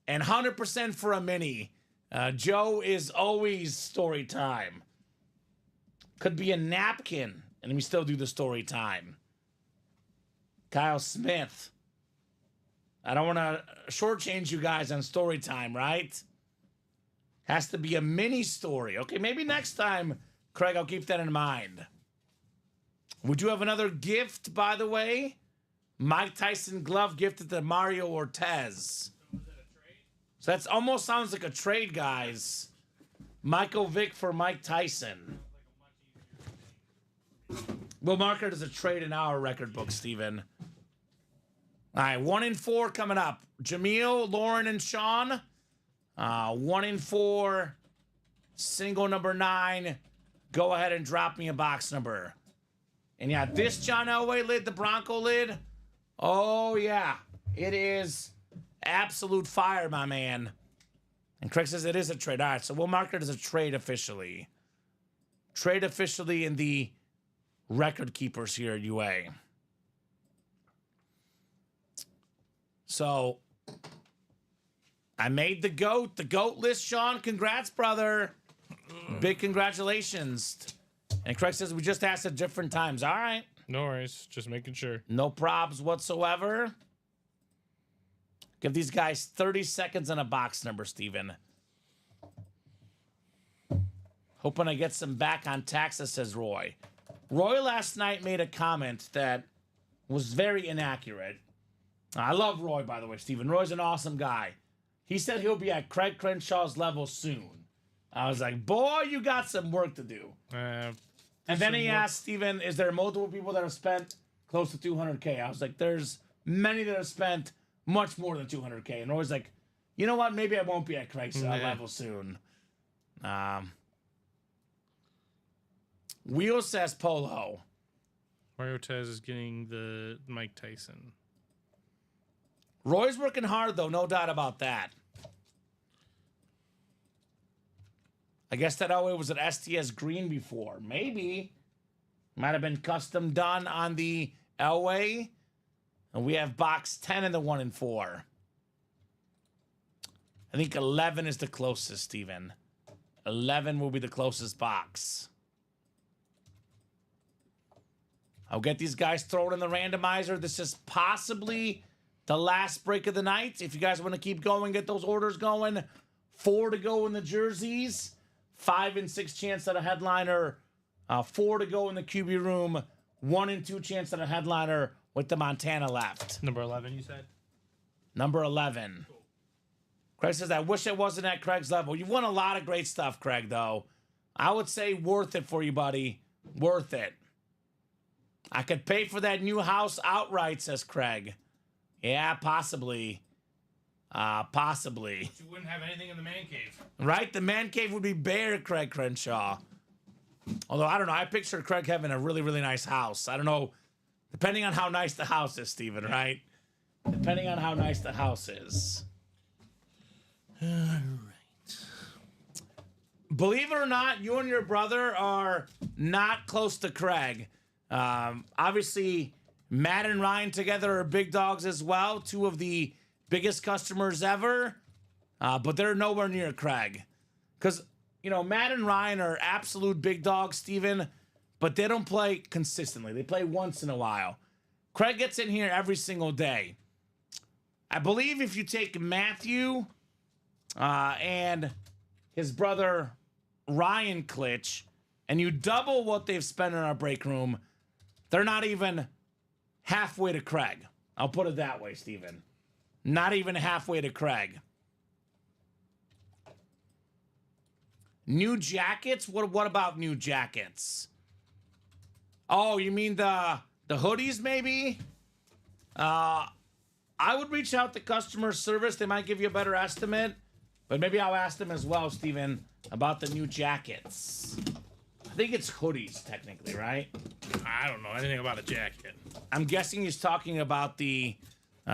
And 100% for a mini. Joe is always story time. Could be a napkin, and we still do the story time. Kyle Smith. I don't want to shortchange you guys on story time, right? Has to be a mini story. Okay, maybe next time, Craig, I'll keep that in mind. Would you have another gift, by the way? Mike Tyson glove gifted to Mario Ortez. So that almost sounds like a trade, guys. Michael Vick for Mike Tyson. We'll mark it as a trade in our record book, Steven. All right, 1 in 4 coming up. Jameel, Lauren, and Sean. 1 in 4. Single number 9. Go ahead and drop me a box number. And yeah, this John Elway lid, the Bronco lid. Oh, yeah. It is absolute fire, my man. And Craig says it is a trade. All right, so we'll mark it as a trade officially. Trade officially in the record keepers here at UA. So, I made the GOAT list, Sean. Congrats, brother. Big congratulations. And Craig says we just asked at different times. All right. No worries. Just making sure. No probs whatsoever. Give these guys 30 seconds on a box number, Steven. Hoping I get some back on taxes, says Roy. Roy last night made a comment that was very inaccurate. I love Roy, by the way, Steven. Roy's an awesome guy. He said he'll be at Craig Crenshaw's level soon. I was like, boy, you got some work to do. And then he asked Steven, is there multiple people that have spent close to 200K? I was like, there's many that have spent much more than 200K. And Roy's like, you know what? Maybe I won't be at Craig's level soon. Wheel says Polo. Mario Tez is getting the Mike Tyson. Roy's working hard, though. No doubt about that. I guess that Elway was at STS Green before. Maybe. Might have been custom done on the Elway. And we have box 10 in the 1 and 4. I think 11 is the closest, Steven. 11 will be the closest box. I'll get these guys thrown in the randomizer. This is possibly the last break of the night. If you guys want to keep going, get those orders going. 4 to go in the jerseys. 5 and 6 chance at a headliner. 4 to go in the QB room. 1 and 2 chance at a headliner with the Montana left. Number 11, you said? Number 11. Cool. Craig says, I wish I wasn't at Craig's level. You've won a lot of great stuff, Craig, though. I would say worth it for you, buddy. Worth it. I could pay for that new house outright, says Craig. Yeah, possibly. Possibly. But you wouldn't have anything in the man cave. Right? The man cave would be bare, Craig Crenshaw. Although, I don't know. I picture Craig having a really, really nice house. I don't know. Depending on how nice the house is, Steven, right? Depending on how nice the house is. All right. Believe it or not, you and your brother are not close to Craig. Obviously, Matt and Ryan together are big dogs as well. 2 of the biggest customers ever. But they're nowhere near Craig. Because, you know, Matt and Ryan are absolute big dogs, Steven. But they don't play consistently. They play once in a while. Craig gets in here every single day. I believe if you take Matthew and his brother Ryan Klitsch and you double what they've spent in our break room, they're not even halfway to Craig. I'll put it that way, Steven. Not even halfway to Craig. New jackets? What about new jackets? Oh, you mean the hoodies, maybe? I would reach out to customer service. They might give you a better estimate. But maybe I'll ask them as well, Steven, about the new jackets. I think it's hoodies, technically, right? I don't know anything about a jacket. I'm guessing he's talking about the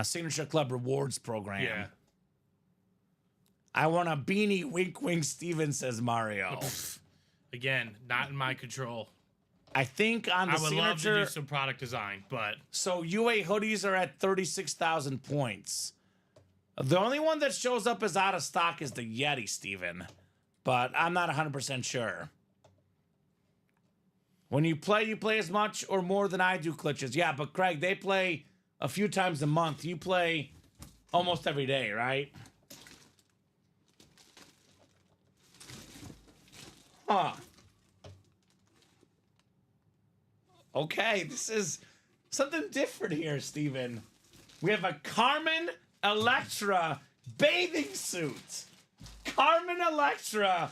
Signature Club Rewards program. Yeah. I want a beanie. Wink, wink. Steven says Mario. Again, not in my control. I think on the I would love to signature. do some product design, but So UA hoodies are at 36,000 points. The only one that shows up as out of stock is the Yeti, Steven. But I'm not 100% sure. When you play as much or more than I do, Glitches. Yeah, but Craig, they play a few times a month. You play almost every day, right? Huh. Okay, this is something different here, Steven. We have a Carmen Electra bathing suit. Carmen Electra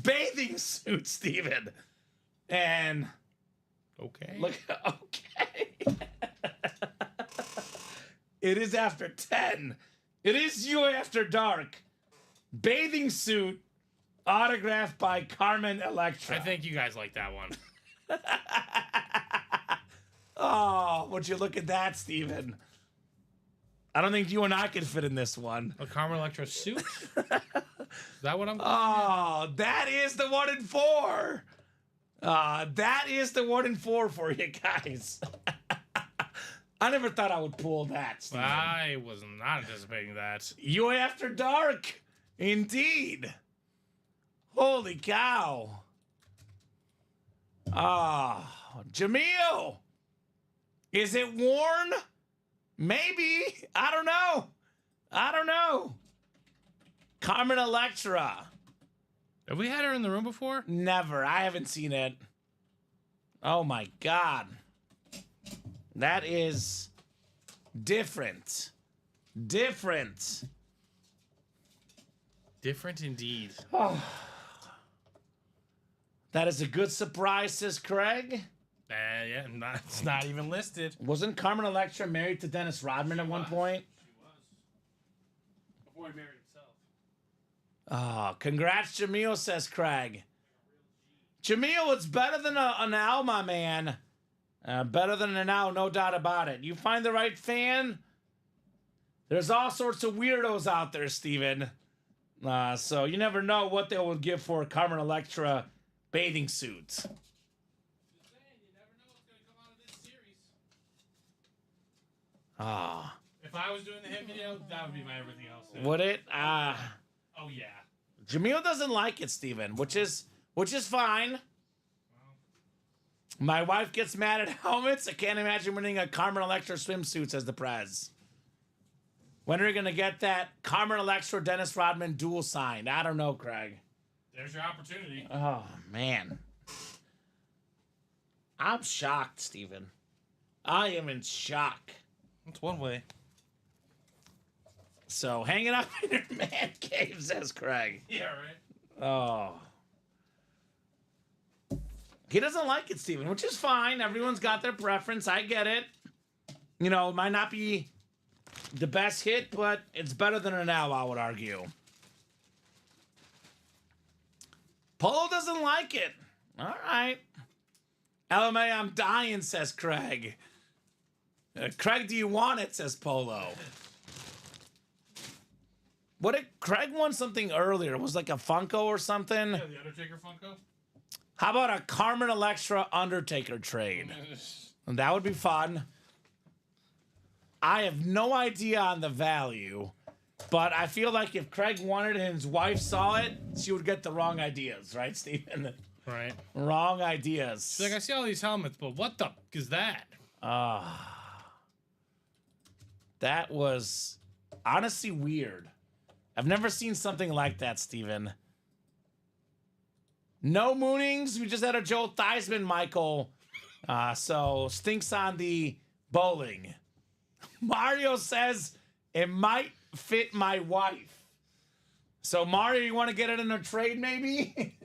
bathing suit, Steven. And okay. look, okay. It is after 10. It is you after dark. Bathing suit autographed by Carmen Electra. I think you guys like that one. Oh, would you look at that, Steven? I don't think you and I could fit in this one. A Carmen Electra suit? Is that what I'm Oh, that is the 1 in 4. That is the 1 in 4 for you guys. I never thought I would pull that, Steven. I was not anticipating that. You after dark. Indeed. Holy cow. Jamil. Is it worn? Maybe. I don't know. Carmen Electra. Have we had her in the room before? Never. I haven't seen it. Oh my God. That is different. Different. Different indeed. That is a good surprise, says Craig. Yeah, it's not even listed. Wasn't Carmen Electra married to Dennis Rodman at one point? She was. Before he married himself. Oh, congrats, Jamil, says Craig. Jamil, it's better than an owl, my man. Better than an owl, no doubt about it. You find the right fan. There's all sorts of weirdos out there, Steven. So you never know what they will give for a Carmen Electra bathing suit. Just saying, you never know what's going to come out of this series. Ah, If I was doing the hit video, that would be my everything else. would it? Oh, yeah. Jamil doesn't like it, Steven, which is fine. My wife gets mad at helmets. I can't imagine winning a Carmen Electra swimsuit, says the Prez. When are you going to get that Carmen Electra Dennis Rodman dual signed? I don't know, Craig. There's your opportunity. Oh, man. I'm shocked, Steven. I am in shock. That's one way. So, hanging up in your man cave, says Craig. Yeah, right. Oh. He doesn't like it, Steven, which is fine. Everyone's got their preference. I get it. You know, it might not be the best hit, but it's better than an owl, I would argue. Polo doesn't like it. All right. LMA, I'm dying, says Craig. Craig, do you want it, says Polo. What did Craig want something earlier? It was like a Funko or something. Yeah, the Undertaker Funko. How about a Carmen Electra Undertaker trade? That would be fun. I have no idea on the value, but I feel like if Craig wanted it and his wife saw it, she would get the wrong ideas, right, Steven? Right. Wrong ideas. She's like, I see all these helmets, but what the f- is that? That was honestly weird. I've never seen something like that, Steven. No moonings. We just had a Joe Theismann, Michael. So stinks on the bowling. Mario says it might fit my wife. So Mario, you want to get it in a trade maybe?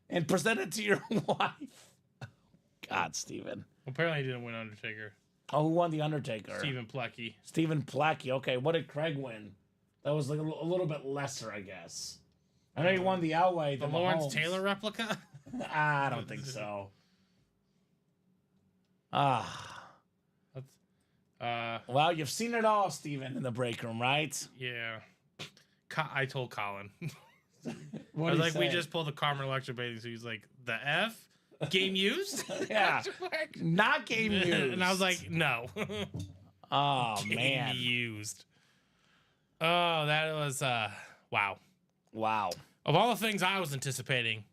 And present it to your wife? God, Steven. Apparently, he didn't win Undertaker. Oh, who won the Undertaker? Stephen Plecky. Stephen Plecky. Okay, what did Craig win? That was like a little bit lesser, I guess. I know he won the Elway. The Lawrence Taylor replica? I don't think so. That's, Well, you've seen it all, Steven, in the break room, right? yeah. I told Colin. I What was do you like, we say? just pulled the Carmen Electra bathing suit. He's like, the F? Game used? Yeah. Not game used. And I was like, no. oh Game man, used. Oh, that was wow. wow. Of all the things I was anticipating,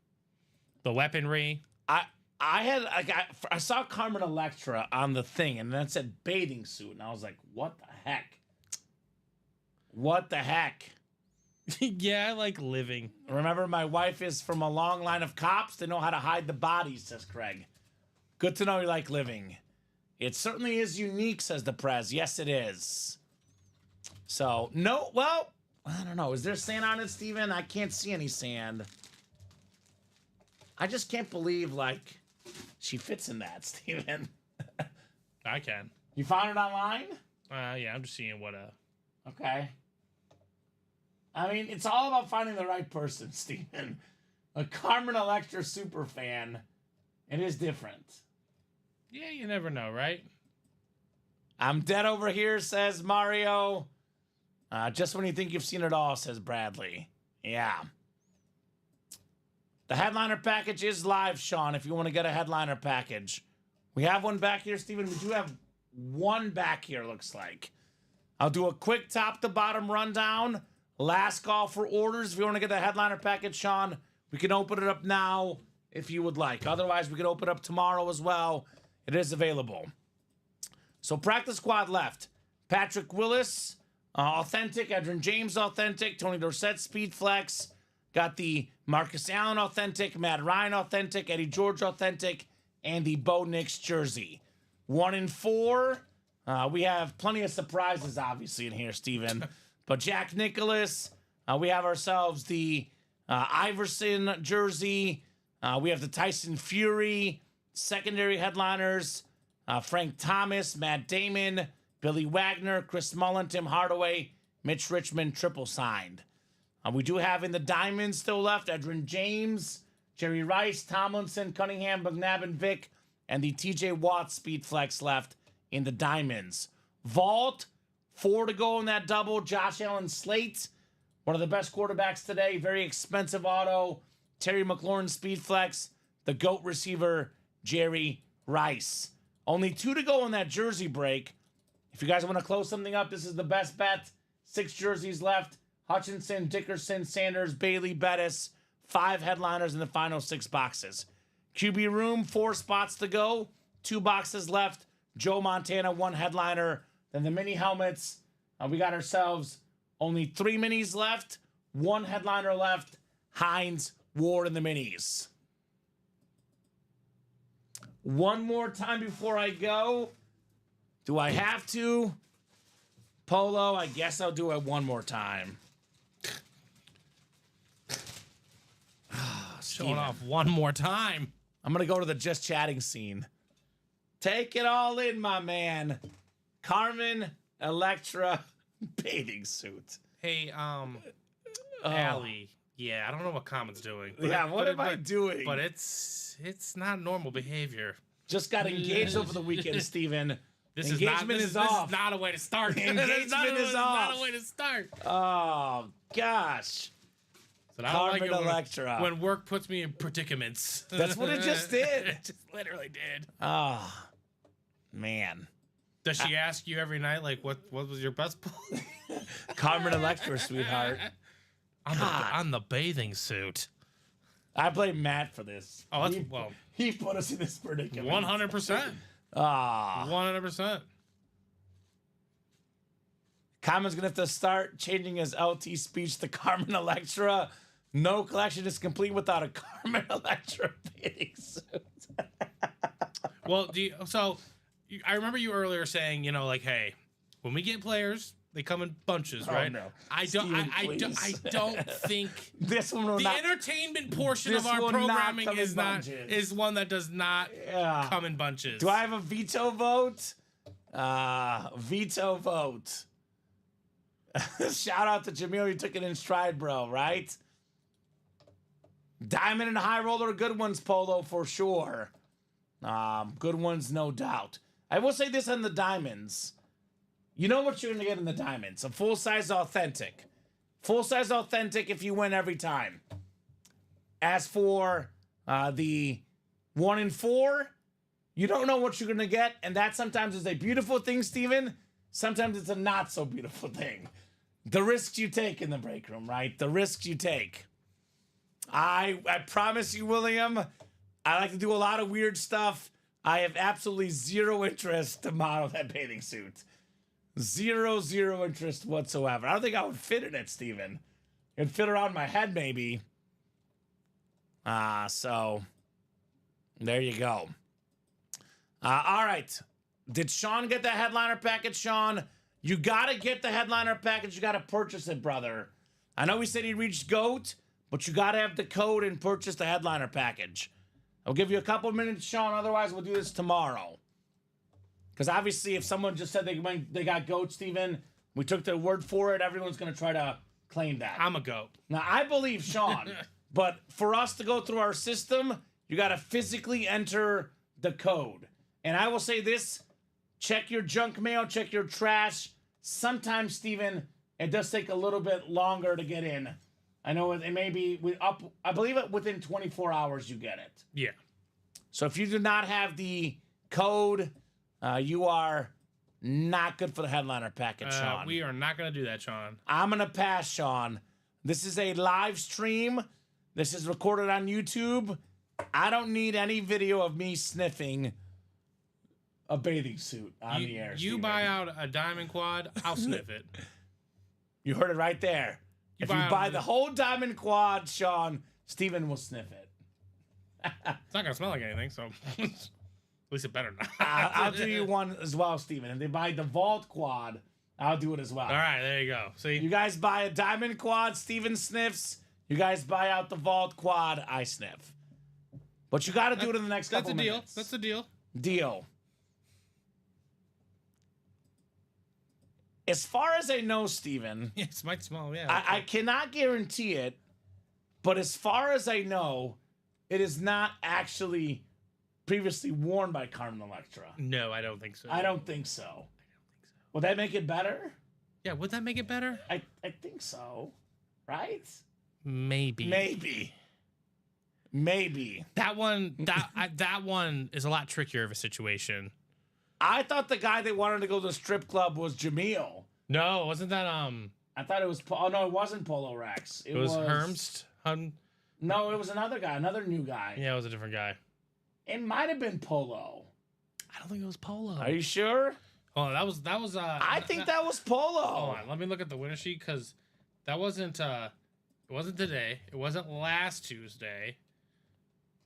the weaponry. I saw Carmen Electra on the thing, and then it said bathing suit, and I was like, what the heck? What the heck? Yeah, I like living. Remember, my wife is from a long line of cops. They know how to hide the bodies, says Craig. Good to know you like living. It certainly is unique, says the Prez. Yes, it is. So, no, well, I don't know. Is there sand on it, Steven? I can't see any sand. I just can't believe, like, she fits in that, Steven. I can. You found it online? Yeah, I'm just seeing what Okay. I mean, it's all about finding the right person, Steven. A Carmen Electra super fan. It is different. Yeah, you never know, right? I'm dead over here, says Mario. Just when you think you've seen it all, says Bradley. Yeah. The headliner package is live, Sean, if you want to get a headliner package. We have one back here, Steven. We do have one back here, looks like. I'll do a quick top-to-bottom rundown. Last call for orders. If you want to get the headliner package, Sean, we can open it up now if you would like. Otherwise, we can open it up tomorrow as well. It is available. So practice squad left. Patrick Willis, authentic. Edrin James, authentic. Tony Dorsett, speed flex. Got the Marcus Allen, authentic. Matt Ryan, authentic. Eddie George, authentic. And the Bo Nix jersey. 1 in 4. We have plenty of surprises, obviously, in here, Steven. But Jack Nicklaus, we have ourselves the Iverson jersey. We have the Tyson Fury secondary headliners. Frank Thomas, Matt Damon, Billy Wagner, Chris Mullen, Tim Hardaway, Mitch Richmond, triple signed. We do have in the diamonds still left Edrin James, Jerry Rice, Tomlinson, Cunningham, McNabb, and Vic, and the TJ Watt speed flex left in the diamonds. Vault, 4 to go in that double. Josh Allen Slate, one of the best quarterbacks today. Very expensive auto. Terry McLaurin speed flex. The GOAT receiver, Jerry Rice. Only 2 to go in that jersey break. If you guys want to close something up, this is the best bet. 6 jerseys left. Hutchinson, Dickerson, Sanders, Bailey, Bettis. 5 headliners in the final 6 boxes. QB room, 4 spots to go. 2 boxes left. Joe Montana, 1 headliner. Then the mini helmets. We got ourselves only 3 minis left. 1 headliner left. Hines, Ward, and the minis. One more time before I go. Do I have to? Polo, I guess I'll do it one more time. Showing off one more time. I'm going to go to the just chatting scene. Take it all in, my man. Carmen Electra bathing suit. Hey, Allie. Yeah, I don't know what Common's doing. Yeah, what am I doing? But it's not normal behavior. Just got engaged over the weekend, Steven. Engagement is off. This is not a way to start. Engagement is off. Not a way to start. Oh, gosh. So I don't like Carmen it Electra. when work puts me in predicaments. That's what it just did. It just literally did. Oh, man. Does she ask you every night, like, what was your best pull? Carmen Electra, sweetheart. On the bathing suit. I blame Matt for this. Oh, that's, he put us in this predicament. 100%. Ah. 100%. Carmen's going to have to start changing his LT speech to Carmen Electra. No collection is complete without a Carmen Electra bathing suit. Well, I remember you earlier saying, like, hey, when we get players, they come in bunches, right? No. I don't think This one will the not. entertainment portion This of our will not programming come in is bunches. one that does not Yeah. come in bunches. Do I have a veto vote? Veto vote. Shout out to Jamil. You took it in stride, bro, right? Diamond and High Roller are good ones, Polo, for sure. Good ones, no doubt. I will say this on the diamonds. You know what you're going to get in the diamonds. A full-size authentic. Full-size authentic if you win every time. As for the 1 in 4, you don't know what you're going to get, and that sometimes is a beautiful thing, Steven. Sometimes it's a not so beautiful thing. The risks you take in the break room, right? The risks you take. I promise you, William, I like to do a lot of weird stuff. I have absolutely zero interest to model that bathing suit. Zero interest whatsoever. I don't think I would fit in it, Steven. It'd fit around my head, maybe. So there you go. All right. Did Sean get the headliner package, Sean? You got to get the headliner package. You got to purchase it, brother. I know we said he reached GOAT, but you got to have the code and purchase the headliner package. I'll give you a couple minutes, Sean. Otherwise, we'll do this tomorrow. Because obviously, if someone just said they got GOAT, Steven, we took their word for it, everyone's going to try to claim that. I'm a GOAT. Now, I believe Sean, but for us to go through our system, you got to physically enter the code. And I will say this, check your junk mail, check your trash. Sometimes, Steven, it does take a little bit longer to get in. I know it may be I believe it within 24 hours you get it. Yeah. So if you do not have the code, you are not good for the headliner package, Sean. We are not going to do that, Sean. I'm going to pass, Sean. This is a live stream. This is recorded on YouTube. I don't need any video of me sniffing a bathing suit on the air. You Steven. buy out a diamond quad, I'll sniff it. You heard it right there. If you buy the whole diamond quad, Sean, Steven will sniff it. It's not going to smell like anything, so at least it better not. I'll do you one as well, Steven. If they buy the vault quad, I'll do it as well. All right, there you go. See? You guys buy a diamond quad, Steven sniffs. You guys buy out the vault quad, I sniff. But you got to do it in the next couple minutes. That's a deal. Deal. As far as I know, Steven, Yes, might smell, yeah. I cannot guarantee it, but as far as I know, it is not actually previously worn by Carmen Electra. No, I don't think so. I don't think so. Would that make it better? Yeah, would that make it better? I think so. Right? Maybe. Maybe. That one that one is a lot trickier of a situation. I thought the guy that wanted to go to the strip club was Jamil. No, wasn't that I thought it was. Oh no, it wasn't Polo Rex. it was Hermst? No, it was another guy, another new guy. Yeah, it was a different guy. It might have been Polo. I don't think it was Polo. Are you sure? Oh, that was I think that was Polo. Hold on, let me look at the winner sheet because that wasn't it wasn't today. It wasn't last Tuesday.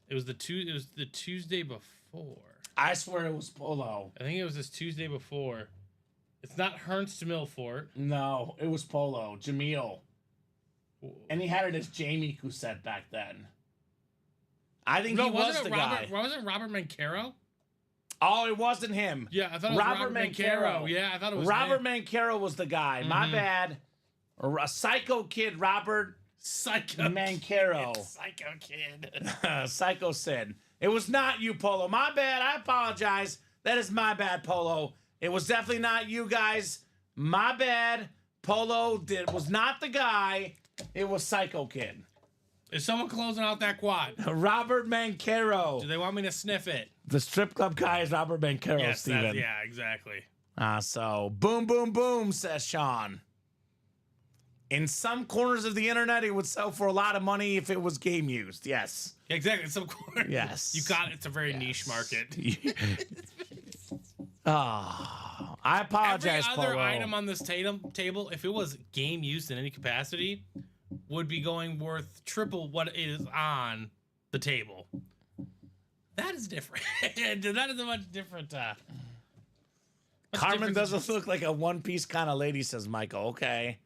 It was the Tuesday before. I swear it was Polo. I think it was this Tuesday before. It's not Ernst Milfort. No, it was Polo. Jamil. And he had it as Jamie Cousette back then. I think he was the guy. Wasn't it Robert Mancaro? Oh, it wasn't him. Yeah, I thought it was Robert Mancaro. Yeah, I thought it was Robert him. Mancaro was the guy. My bad. A psycho kid, Robert Psycho Mancaro. Psycho kid. Psycho Sid. It was not you, Polo. My bad. I apologize. That is my bad, Polo. It was definitely not you guys. My bad. Polo was not the guy. It was Psycho Kid. Is someone closing out that quad? Robert Mancaro. Do they want me to sniff it? The strip club guy is Robert Mancaro, Yes, Steven. yeah, exactly. So, boom, boom, boom, says Sean. In some corners of the internet, it would sell for a lot of money if it was game used. Yes. Exactly. Some corner. Yes. You got it. It's a very niche market. I apologize, Every other Polo. item on this table, if it was game used in any capacity, would be going worth triple what it is on the table. That is different. That is a much different. Carmen doesn't look like a one-piece kind of lady, says Michael. Okay.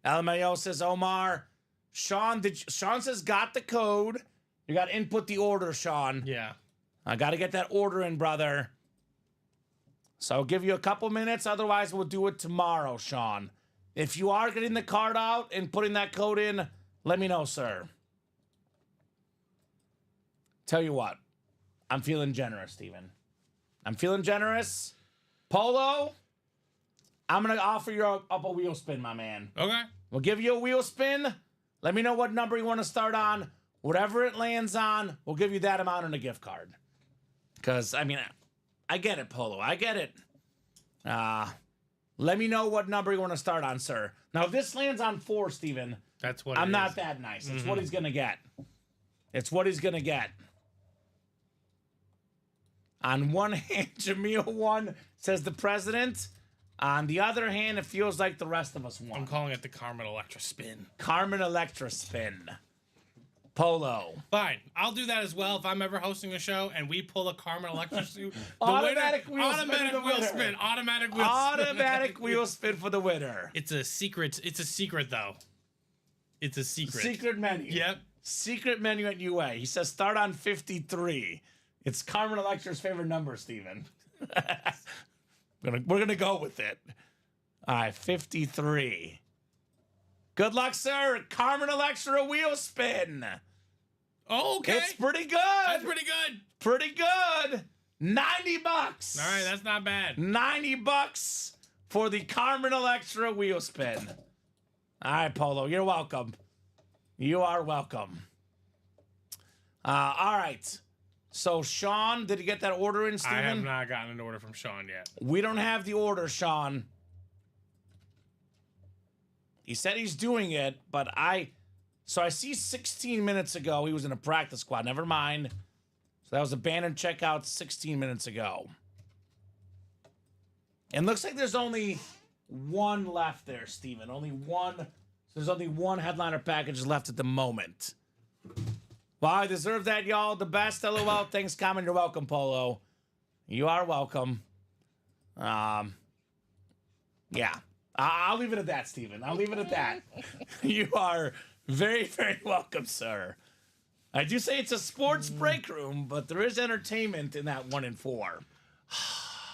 LMAO says Omar. Sean says got the code. You got to input the order, Sean. Yeah. I got to get that order in, brother. So I'll give you a couple minutes. Otherwise, we'll do it tomorrow, Sean. If you are getting the card out and putting that code in, let me know, sir. Tell you what. I'm feeling generous, Steven. I'm feeling generous. Polo, I'm going to offer you up a wheel spin, my man. Okay. We'll give you a wheel spin. Let me know what number you want to start on. Whatever it lands on, we'll give you that amount in a gift card. Because, I mean, I get it, Polo. I get it. Let me know what number you want to start on, sir. Now, if this lands on 4, Steven, That's what I'm it not is. that nice. It's what he's going to get. It's what he's going to get. On one hand, Jameel won, says the president. On the other hand, it feels like the rest of us I'm won. calling it the Carmen Electra spin. Carmen Electra spin. Polo. Fine, I'll do that as well if I'm ever hosting a show and we pull a Carmen Electra suit. Automatic wheel spin for the winner. spin. Automatic wheel spin. Automatic wheel spin for the winner. It's a secret. It's a secret though. It's a secret. Secret menu. Yep. Secret menu at UA. He says start on 53. It's Carmen Electra's favorite number, Steven. We're gonna go with it. All right, 53. Good luck, sir. Carmen Electra wheel spin. Oh, okay. It's pretty good. That's pretty good. Pretty good. $90. All right, that's not bad. $90 for the Carmen Electra wheel spin. All right, Polo, you're welcome. You are welcome. All right. So, Sean, did you get that order in, Steven? I have not gotten an order from Sean yet. We don't have the order, Sean. He said he's doing it, but I see 16 minutes ago he was in a practice squad. Never mind. So that was abandoned checkout 16 minutes ago. And looks like there's only one left there, Steven. Only one. So there's only one headliner package left at the moment. Well, I deserve that, y'all. The best. LOL. Thanks, Common. You're welcome, Polo. You are welcome. Yeah. I'll leave it at that, Steven. I'll leave it at that. You are very, very welcome, sir. I do say it's a sports break room, but there is entertainment in that 1 and 4.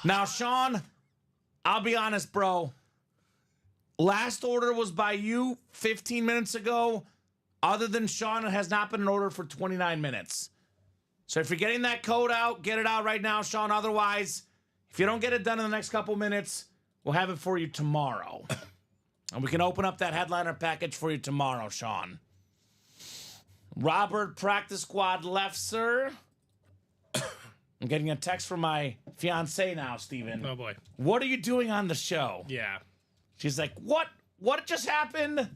Now, Sean, I'll be honest, bro. Last order was by you 15 minutes ago. Other than Sean, it has not been an order for 29 minutes. So if you're getting that code out, get it out right now, Sean. Otherwise, if you don't get it done in the next couple minutes, we'll have it for you tomorrow. And we can open up that headliner package for you tomorrow, Sean. Robert, practice squad left, sir. I'm getting a text from my fiance now, Steven. Oh, boy. What are you doing on the show? Yeah. She's like, what? What just happened?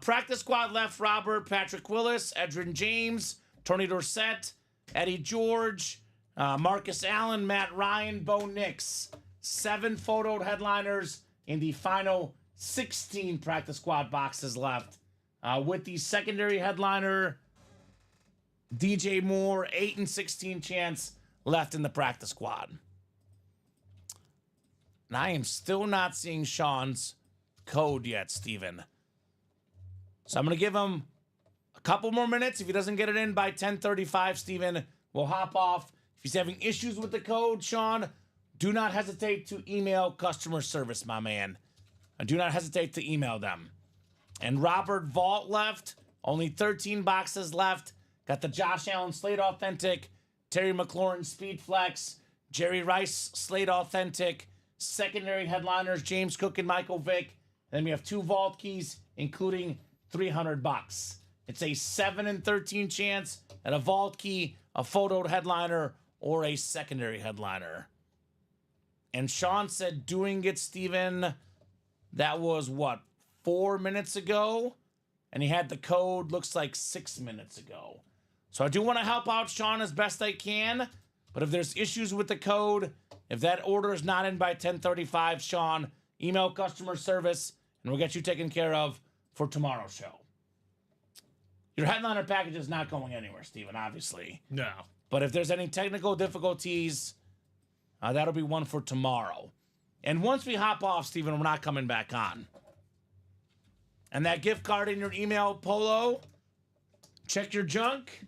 Practice squad left, Robert, Patrick Willis, Edrin James, Tony Dorsett, Eddie George, Marcus Allen, Matt Ryan, Bo Nix. 7 photoed headliners in the final 16 practice squad boxes left. With the secondary headliner, DJ Moore, 8 and 16 chance left in the practice squad. And I am still not seeing Sean's code yet, Steven. So I'm going to give him a couple more minutes. If he doesn't get it in by 10:35, Steven, we'll hop off. If he's having issues with the code, Sean, do not hesitate to email customer service, my man. Do not hesitate to email them. And Robert Vault left. Only 13 boxes left. Got the Josh Allen Slate Authentic, Terry McLaurin Speed Flex, Jerry Rice Slate Authentic, secondary headliners James Cook and Michael Vick. And then we have 2 Vault keys, including $300. It's a 7 and 13 chance at a Vault key, a photoed headliner, or a secondary headliner. And Sean said doing it, Steven, that was, 4 minutes ago? And he had the code, looks like 6 minutes ago. So I do want to help out Sean as best I can. But if there's issues with the code, if that order is not in by 10:35, Sean, email customer service, and we'll get you taken care of for tomorrow's show. Your headliner package is not going anywhere, Steven, obviously. No. But if there's any technical difficulties, that'll be one for tomorrow. And once we hop off, Steven, we're not coming back on. And that gift card in your email, Polo, check your junk.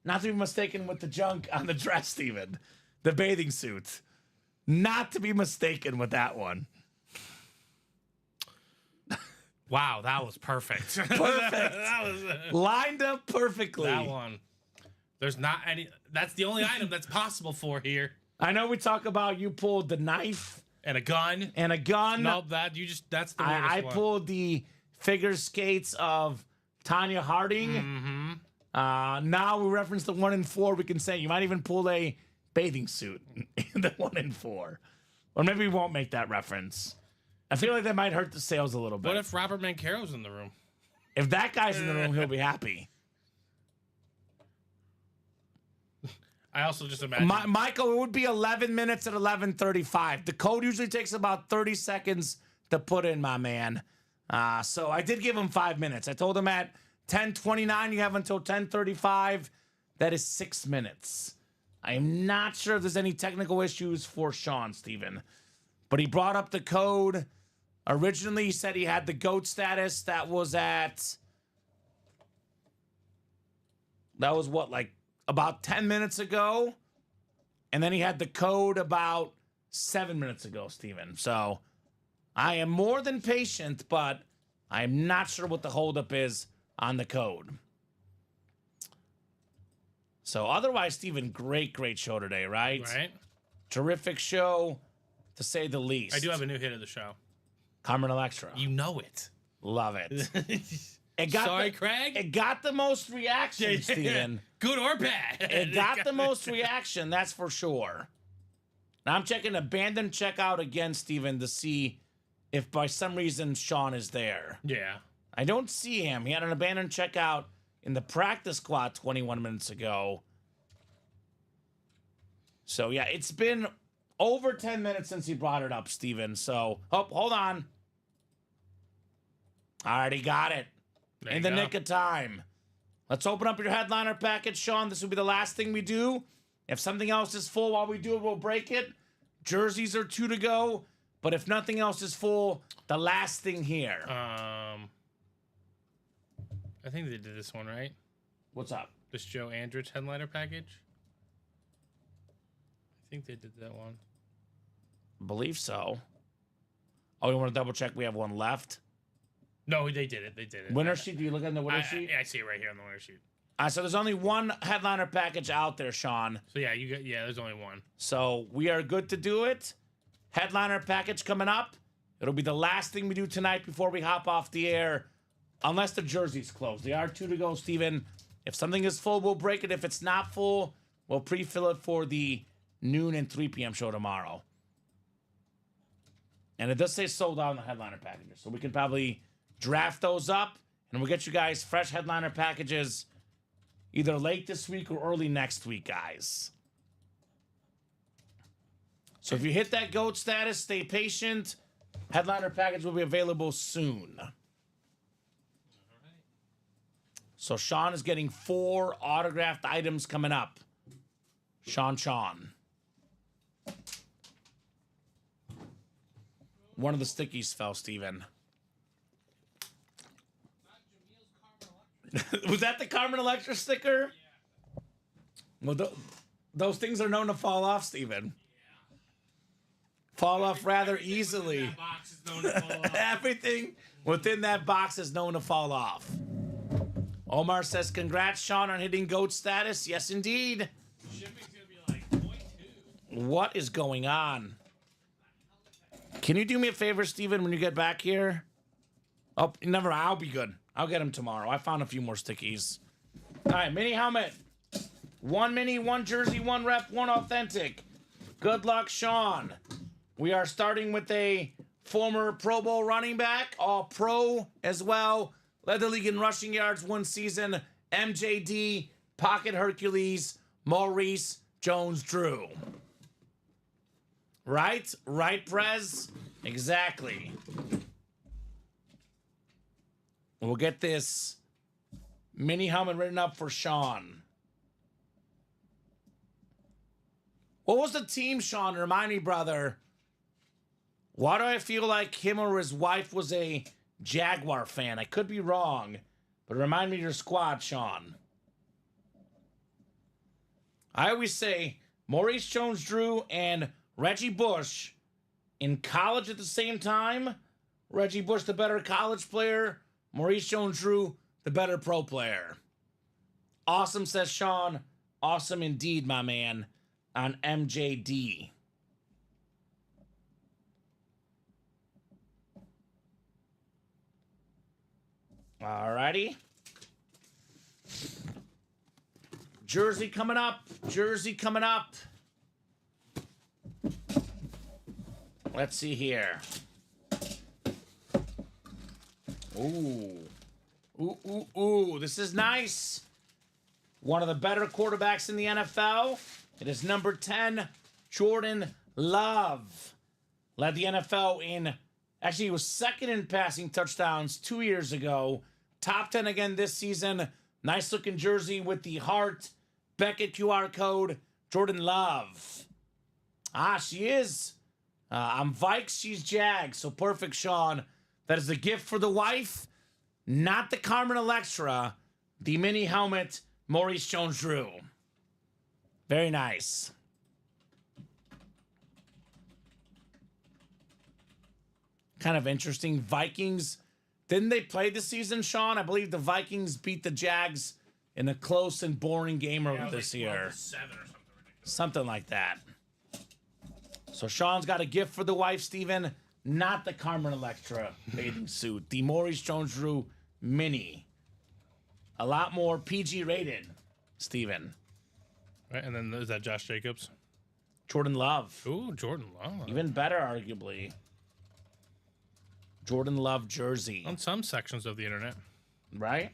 Not to be mistaken with the junk on the dress, Steven. The bathing suit. Not to be mistaken with that one. Wow, that was perfect. Perfect. that was Lined up perfectly. that one. There's not any. That's the only item that's possible for here. I know we talk about you pulled the knife And a gun. and a gun. Nope, that's the weirdest I one. pulled the figure skates of Tanya Harding. Mm-hmm. Now we reference the 1 in 4. We can say you might even pull a bathing suit in the 1 in 4. Or maybe we won't make that reference. I feel like that might hurt the sales a little bit. What if Robert Mancaro's in the room? If that guy's in the room, he'll be happy. I also just imagine. Michael, it would be 11 minutes at 11:35. The code usually takes about 30 seconds to put in, my man. So I did give him 5 minutes. I told him at 10:29, you have until 10:35. That is 6 minutes. I am not sure if there's any technical issues for Sean, Steven. But he brought up the code. Originally, he said he had the GOAT status. That was what, like about 10 minutes ago? And then he had the code about 7 minutes ago, Steven. So I am more than patient, but I'm not sure what the holdup is on the code. So otherwise, Steven, great show today, right? Right. Terrific show, to say the least. I do have a new hit of the show. Carmen Electra. You know it. Love it. Craig. It got the most reaction, Steven. Good or bad. It got the most reaction, that's for sure. Now I'm checking abandoned checkout again, Steven, to see if by some reason Sean is there. Yeah. I don't see him. He had an abandoned checkout in the practice squad 21 minutes ago. So, yeah, it's been over 10 minutes since he brought it up, Steven. So, hold on. Already got it. In the nick of time. Let's open up your headliner package, Sean. This will be the last thing we do. If something else is full while we do it, we'll break it. Jerseys are 2 to go. But if nothing else is full, the last thing here. I think they did this one, right? What's up? This Joe Andrich headliner package. I think they did that one. Believe so. Oh, you want to double check? We have one left. No, they did it. They did it. Winner sheet? Do you look on the winner sheet? I see it right here on the winner sheet. So there's only one headliner package out there, Sean. So yeah, there's only one. So we are good to do it. Headliner package coming up. It'll be the last thing we do tonight before we hop off the air, unless the jersey's closed. They are 2 to go, Steven. If something is full, we'll break it. If it's not full, we'll pre-fill it for the noon and 3 p.m. show tomorrow. And it does say sold out on the headliner packages, so we can probably draft those up, and we'll get you guys fresh headliner packages either late this week or early next week, guys. So if you hit that GOAT status, stay patient. Headliner package will be available soon. So Sean is getting 4 autographed items coming up. Sean. One of the stickies fell, Steven. Was that the Carmen Electra sticker? Yeah. Well, those things are known to fall off, Steven. Yeah. Fall off rather easily. That box is known to fall off. Everything within that box is known to fall off. Omar says, congrats, Sean, on hitting GOAT status. Yes, indeed. Shipping's going to be like 0.2. What is going on? Can you do me a favor, Steven, when you get back here? Oh, never. I'll be good. I'll get him tomorrow. I found a few more stickies. All right, mini helmet. 1 mini, 1 jersey, 1 rep, 1 authentic. Good luck, Sean. We are starting with a former Pro Bowl running back, all pro as well. Led the league in rushing yards 1 season. MJD, Pocket Hercules, Maurice Jones-Drew. Right, Prez? Exactly. We'll get this mini helmet written up for Sean. What was the team, Sean? Remind me, brother. Why do I feel like him or his wife was a Jaguar fan? I could be wrong, but remind me of your squad, Sean. I always say Maurice Jones-Drew and Reggie Bush in college at the same time. Reggie Bush, the better college player. Maurice Jones-Drew, the better pro player. Awesome, says Sean. Awesome indeed, my man, on MJD. Alrighty. Jersey coming up. Jersey coming up. Let's see here. Ooh. Ooh, ooh, ooh. This is nice. One of the better quarterbacks in the NFL. It is number 10, Jordan Love. Led the NFL in, actually, he was second in passing touchdowns 2 years ago. Top 10 again this season. Nice looking jersey with the heart. Beckett QR code. Jordan Love. Ah, she is. I'm Vikes, she's Jags. So perfect, Sean. That is a gift for the wife. Not the Carmen Electra. The mini helmet, Maurice Jones-Drew. Very nice. Kind of interesting. Vikings, didn't they play this season, Sean? I believe the Vikings beat the Jags in a close and boring game over this year. 7 or something ridiculous. Something like that. So Sean's got a gift for the wife, Steven. Not the Carmen Electra bathing suit. The Maurice Jones-Drew mini. A lot more PG rated, Steven. Right, and then is that Josh Jacobs? Jordan Love. Ooh, Jordan Love. Even better, arguably. Jordan Love jersey. On some sections of the internet. Right?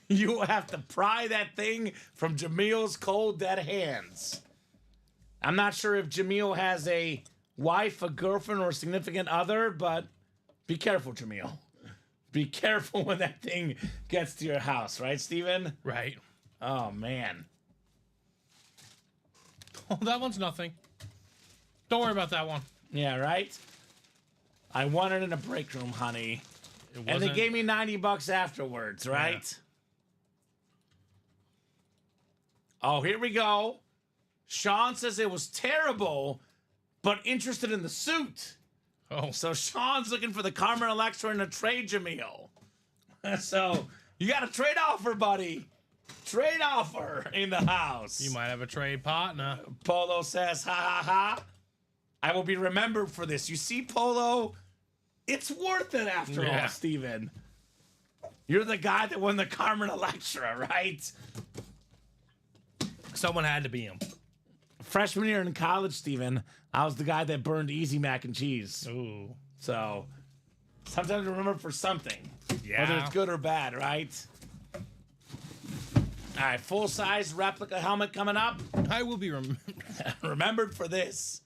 You have to pry that thing from Jamil's cold, dead hands. I'm not sure if Jamil has a wife, a girlfriend, or a significant other, but be careful, Jamil. Be careful when that thing gets to your house, right, Steven? Right. Oh, man. Oh, that one's nothing. Don't worry about that one. Yeah, right? I won it in a break room, honey. It And they gave me $90 afterwards, right? Oh, here we go. Sean says it was terrible, but interested in the suit. Oh, So Sean's looking for the Carmen Electra in a trade, Jamil. So you got a trade offer, buddy. Trade offer in the house. you might have a trade partner. Polo says, ha ha ha. I will be remembered for this. You see, Polo, it's worth it after Yeah. all, Steven. You're the guy that won the Carmen Electra, right? Someone had to be him. Freshman year in college, Steven, I was the guy that burned easy mac and cheese. Ooh. So sometimes you remember for something. Yeah. Whether it's good or bad, right? All right, full-size replica helmet coming up. I will be Remembered for this.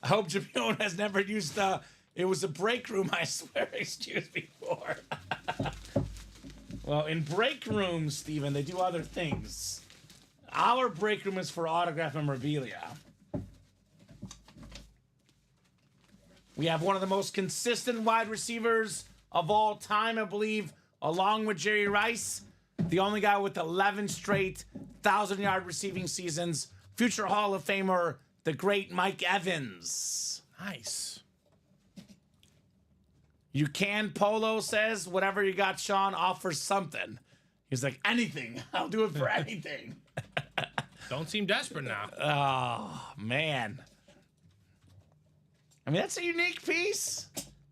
I hope Jamil has never used it was a break room, I swear, excuse me for. Well, in break rooms, Steven, they do other things. Our break room is for autograph memorabilia. We have one of the most consistent wide receivers of all time, I believe, along with Jerry Rice, the only guy with 11 straight 1,000-yard receiving seasons, future Hall of Famer, the great Mike Evans. Nice. You can, Polo says, whatever you got, Sean, offers something. He's like, anything. I'll do it for anything. Don't seem desperate now. Oh, man. I mean, that's a unique piece.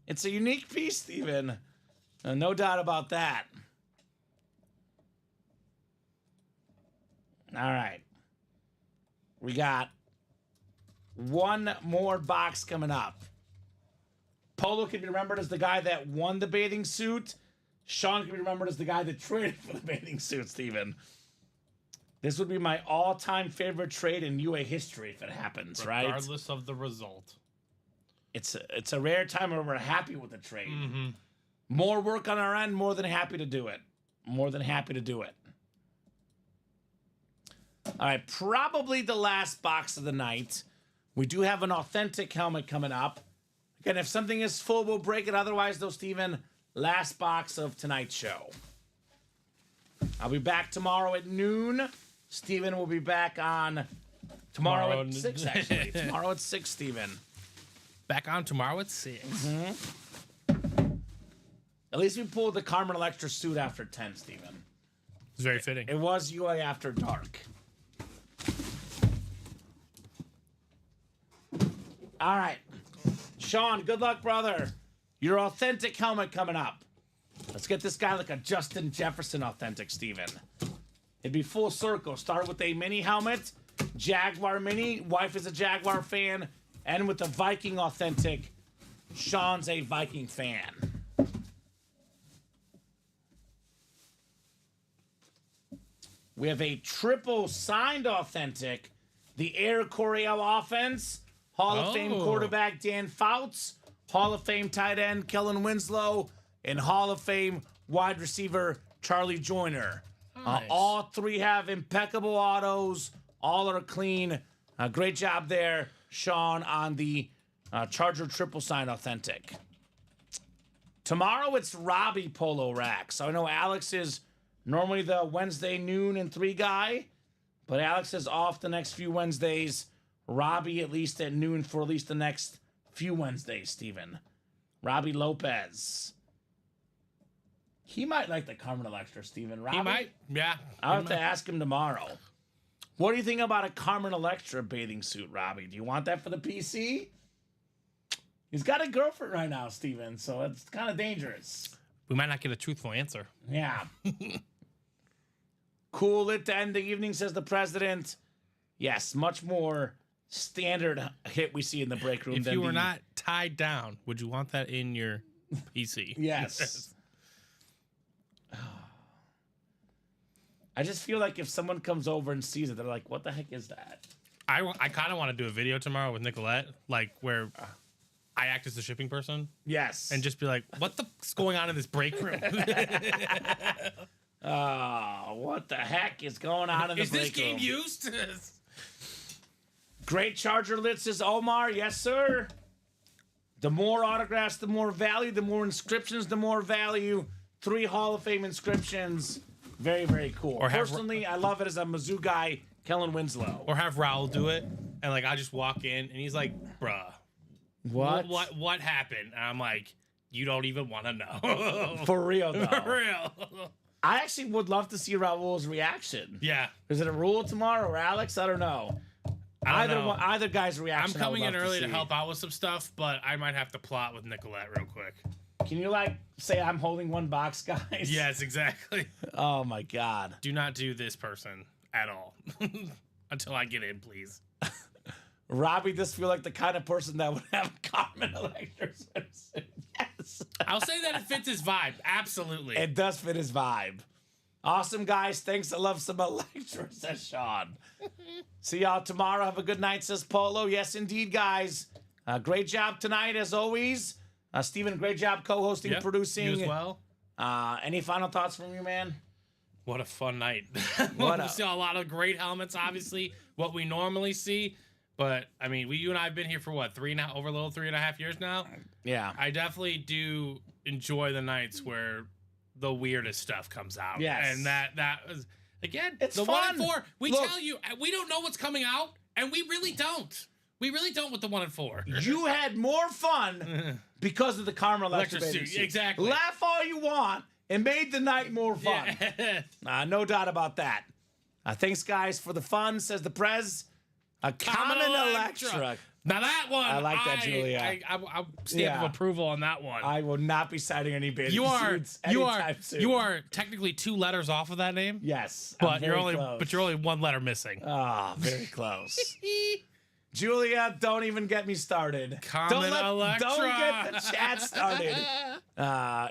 It's a unique piece, Steven. No doubt about that. All right. We got one more box coming up. Polo can be remembered as the guy that won the bathing suit. Sean can be remembered as the guy that traded for the bathing suit, Steven. This would be my all-time favorite trade in UA history if it happens, right? Regardless of the result. It's a rare time where we're happy with the trade. Mm-hmm. More work on our end, more than happy to do it. More than happy to do it. All right, probably the last box of the night. We do have an authentic helmet coming up. Again, if something is full, we'll break it. Otherwise, though, Steven, last box of tonight's show. I'll be back tomorrow at noon. Steven will be back on tomorrow at 6, actually. Tomorrow at 6, Steven. Back on tomorrow at 6. At least we pulled the Carmen Electra suit after 10, Steven. It's very fitting. It was UA After Dark. All right. Sean, good luck, brother. Your authentic helmet coming up. Let's get this guy like a Justin Jefferson authentic, Steven. It'd be full circle. Start with a mini helmet, Jaguar mini. Wife is a Jaguar fan. And with the Viking authentic, Sean's a Viking fan. We have a triple signed authentic. The Air Coryell offense. Hall of Fame quarterback Dan Fouts. Hall of Fame tight end Kellen Winslow. And Hall of Fame wide receiver Charlie Joyner. Nice. All three have impeccable autos. All are clean. Great job there, Sean, on the Charger triple sign authentic. Tomorrow it's Robbie Polo Rack. So I know Alex is normally the Wednesday noon and 3 guy, but Alex is off the next few Wednesdays. Robbie at least at noon for at least the next few Wednesdays, Steven. Robbie Lopez. He might like the Carmen Electra, Steven. Robbie? He might. Yeah. I'll have to ask him tomorrow. What do you think about a Carmen Electra bathing suit, Robbie? Do you want that for the PC? He's got a girlfriend right now, Steven, so it's kind of dangerous. We might not get a truthful answer. Yeah. Cool it to end the evening, says the president. Yes, much more standard hit we see in the break room. If than you were the- not tied down, would you want that in your PC? Yes. I just feel like if someone comes over and sees it, they're like, what the heck is that? I kind of want to do a video tomorrow with Nicolette, like where I act as the shipping person Yes. and just be like, what the fuck's going on in this break room? Oh, what the heck is going on in the Is this break game room? used? Great Charger lit, says Omar. Yes, sir. The more autographs, the more value. The more inscriptions, the more value. 3 Hall of Fame inscriptions. Very, very cool. Or have- Personally, I love it as a Mizzou guy, Kellen Winslow. Or have Raul do it, and like I just walk in, and he's like, "Bruh, what happened?" And I'm like, "You don't even want to know." For real, though. For real. I actually would love to see Raul's reaction. Yeah. Is it a Rule tomorrow or Alex? I don't know. I don't know. Either guy's I'm reaction. coming in early to see. help out with some stuff, but I might have to plot with Nicolette real quick. Can you say I'm holding one box, guys? Yes, exactly. Oh my God. Do not do this person at all until I get in, please. Robbie does feel like the kind of person that would have Carmen Electra swimsuit. Yes. I'll say that it fits his vibe. Absolutely. It does fit his vibe. Awesome, guys. Thanks. I love some Electra, says Sean. See y'all tomorrow. Have a good night, says Polo. Yes, indeed, guys. Great job tonight, as always. Steven, great job co-hosting, Yep, producing. you as well. Any final thoughts from you, man? What a fun night. What We a- saw a lot of great helmets, obviously, what we normally see. But, I mean, you and I have been here for what, 3.5 years now? Yeah. I definitely do enjoy the nights where the weirdest stuff comes out. Yes. And that was, again, It's the fun. 1 and 4, we Look. tell you, we don't know what's coming out, and we really don't. We really don't with the 1 and 4. You had more fun because of the Carmen Electra Electra bathing suit, suit. exactly. Laugh all you want. It made the night more fun. Yeah. No doubt about that. Thanks, guys, for the fun, says the Prez. A Carmen Electra. Now that one, I like that, Julia. I stamp Yeah. of approval on that one. I will not be citing any bathing you are, suits you are, anytime soon. you are technically 2 letters off of that name. Yes, but I'm you're very only, close. but you're only 1 letter missing. Very close. Julia, don't even get me started. Carmen Electra. Don't get the chat started.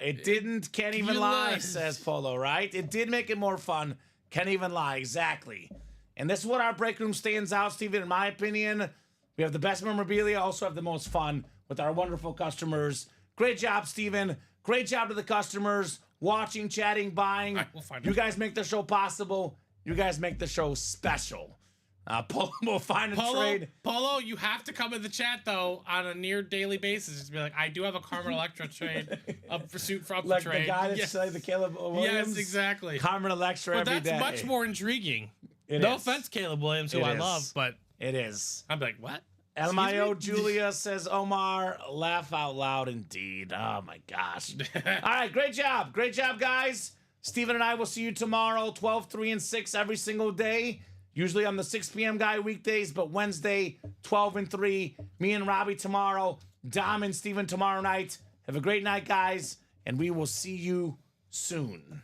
It didn't. Can't even You lie, lied. says Polo. Right? It did make it more fun. Can't even lie. Exactly. And this is what our break room stands out, Steven. In my opinion, we have the best memorabilia. Also have the most fun with our wonderful customers. Great job, Steven. Great job to the customers watching, chatting, buying. right, we'll find You it. guys make the show possible. You guys make the show special. Polo will find a trade. Polo, you have to come in the chat though on a near daily basis. Just be like, I do have a Carmen Electra trade up for suit for up Like for trade. the guy that yes. said the Caleb Williams. Yes, exactly. Carmen Electra But every that's day. much more intriguing. It No is. offense, Caleb Williams, who It I is. love, but It is. I'm like, what? LMIO Excuse me? Julia says, Omar, laugh out loud indeed. Oh my gosh. All right, great job. Great job, guys. Steven and I will see you tomorrow, 12, 3, and 6 every single day. Usually I'm the 6 p.m. guy weekdays, but Wednesday, 12 and 3. Me and Robbie tomorrow. Dom and Steven tomorrow night. Have a great night, guys, and we will see you soon.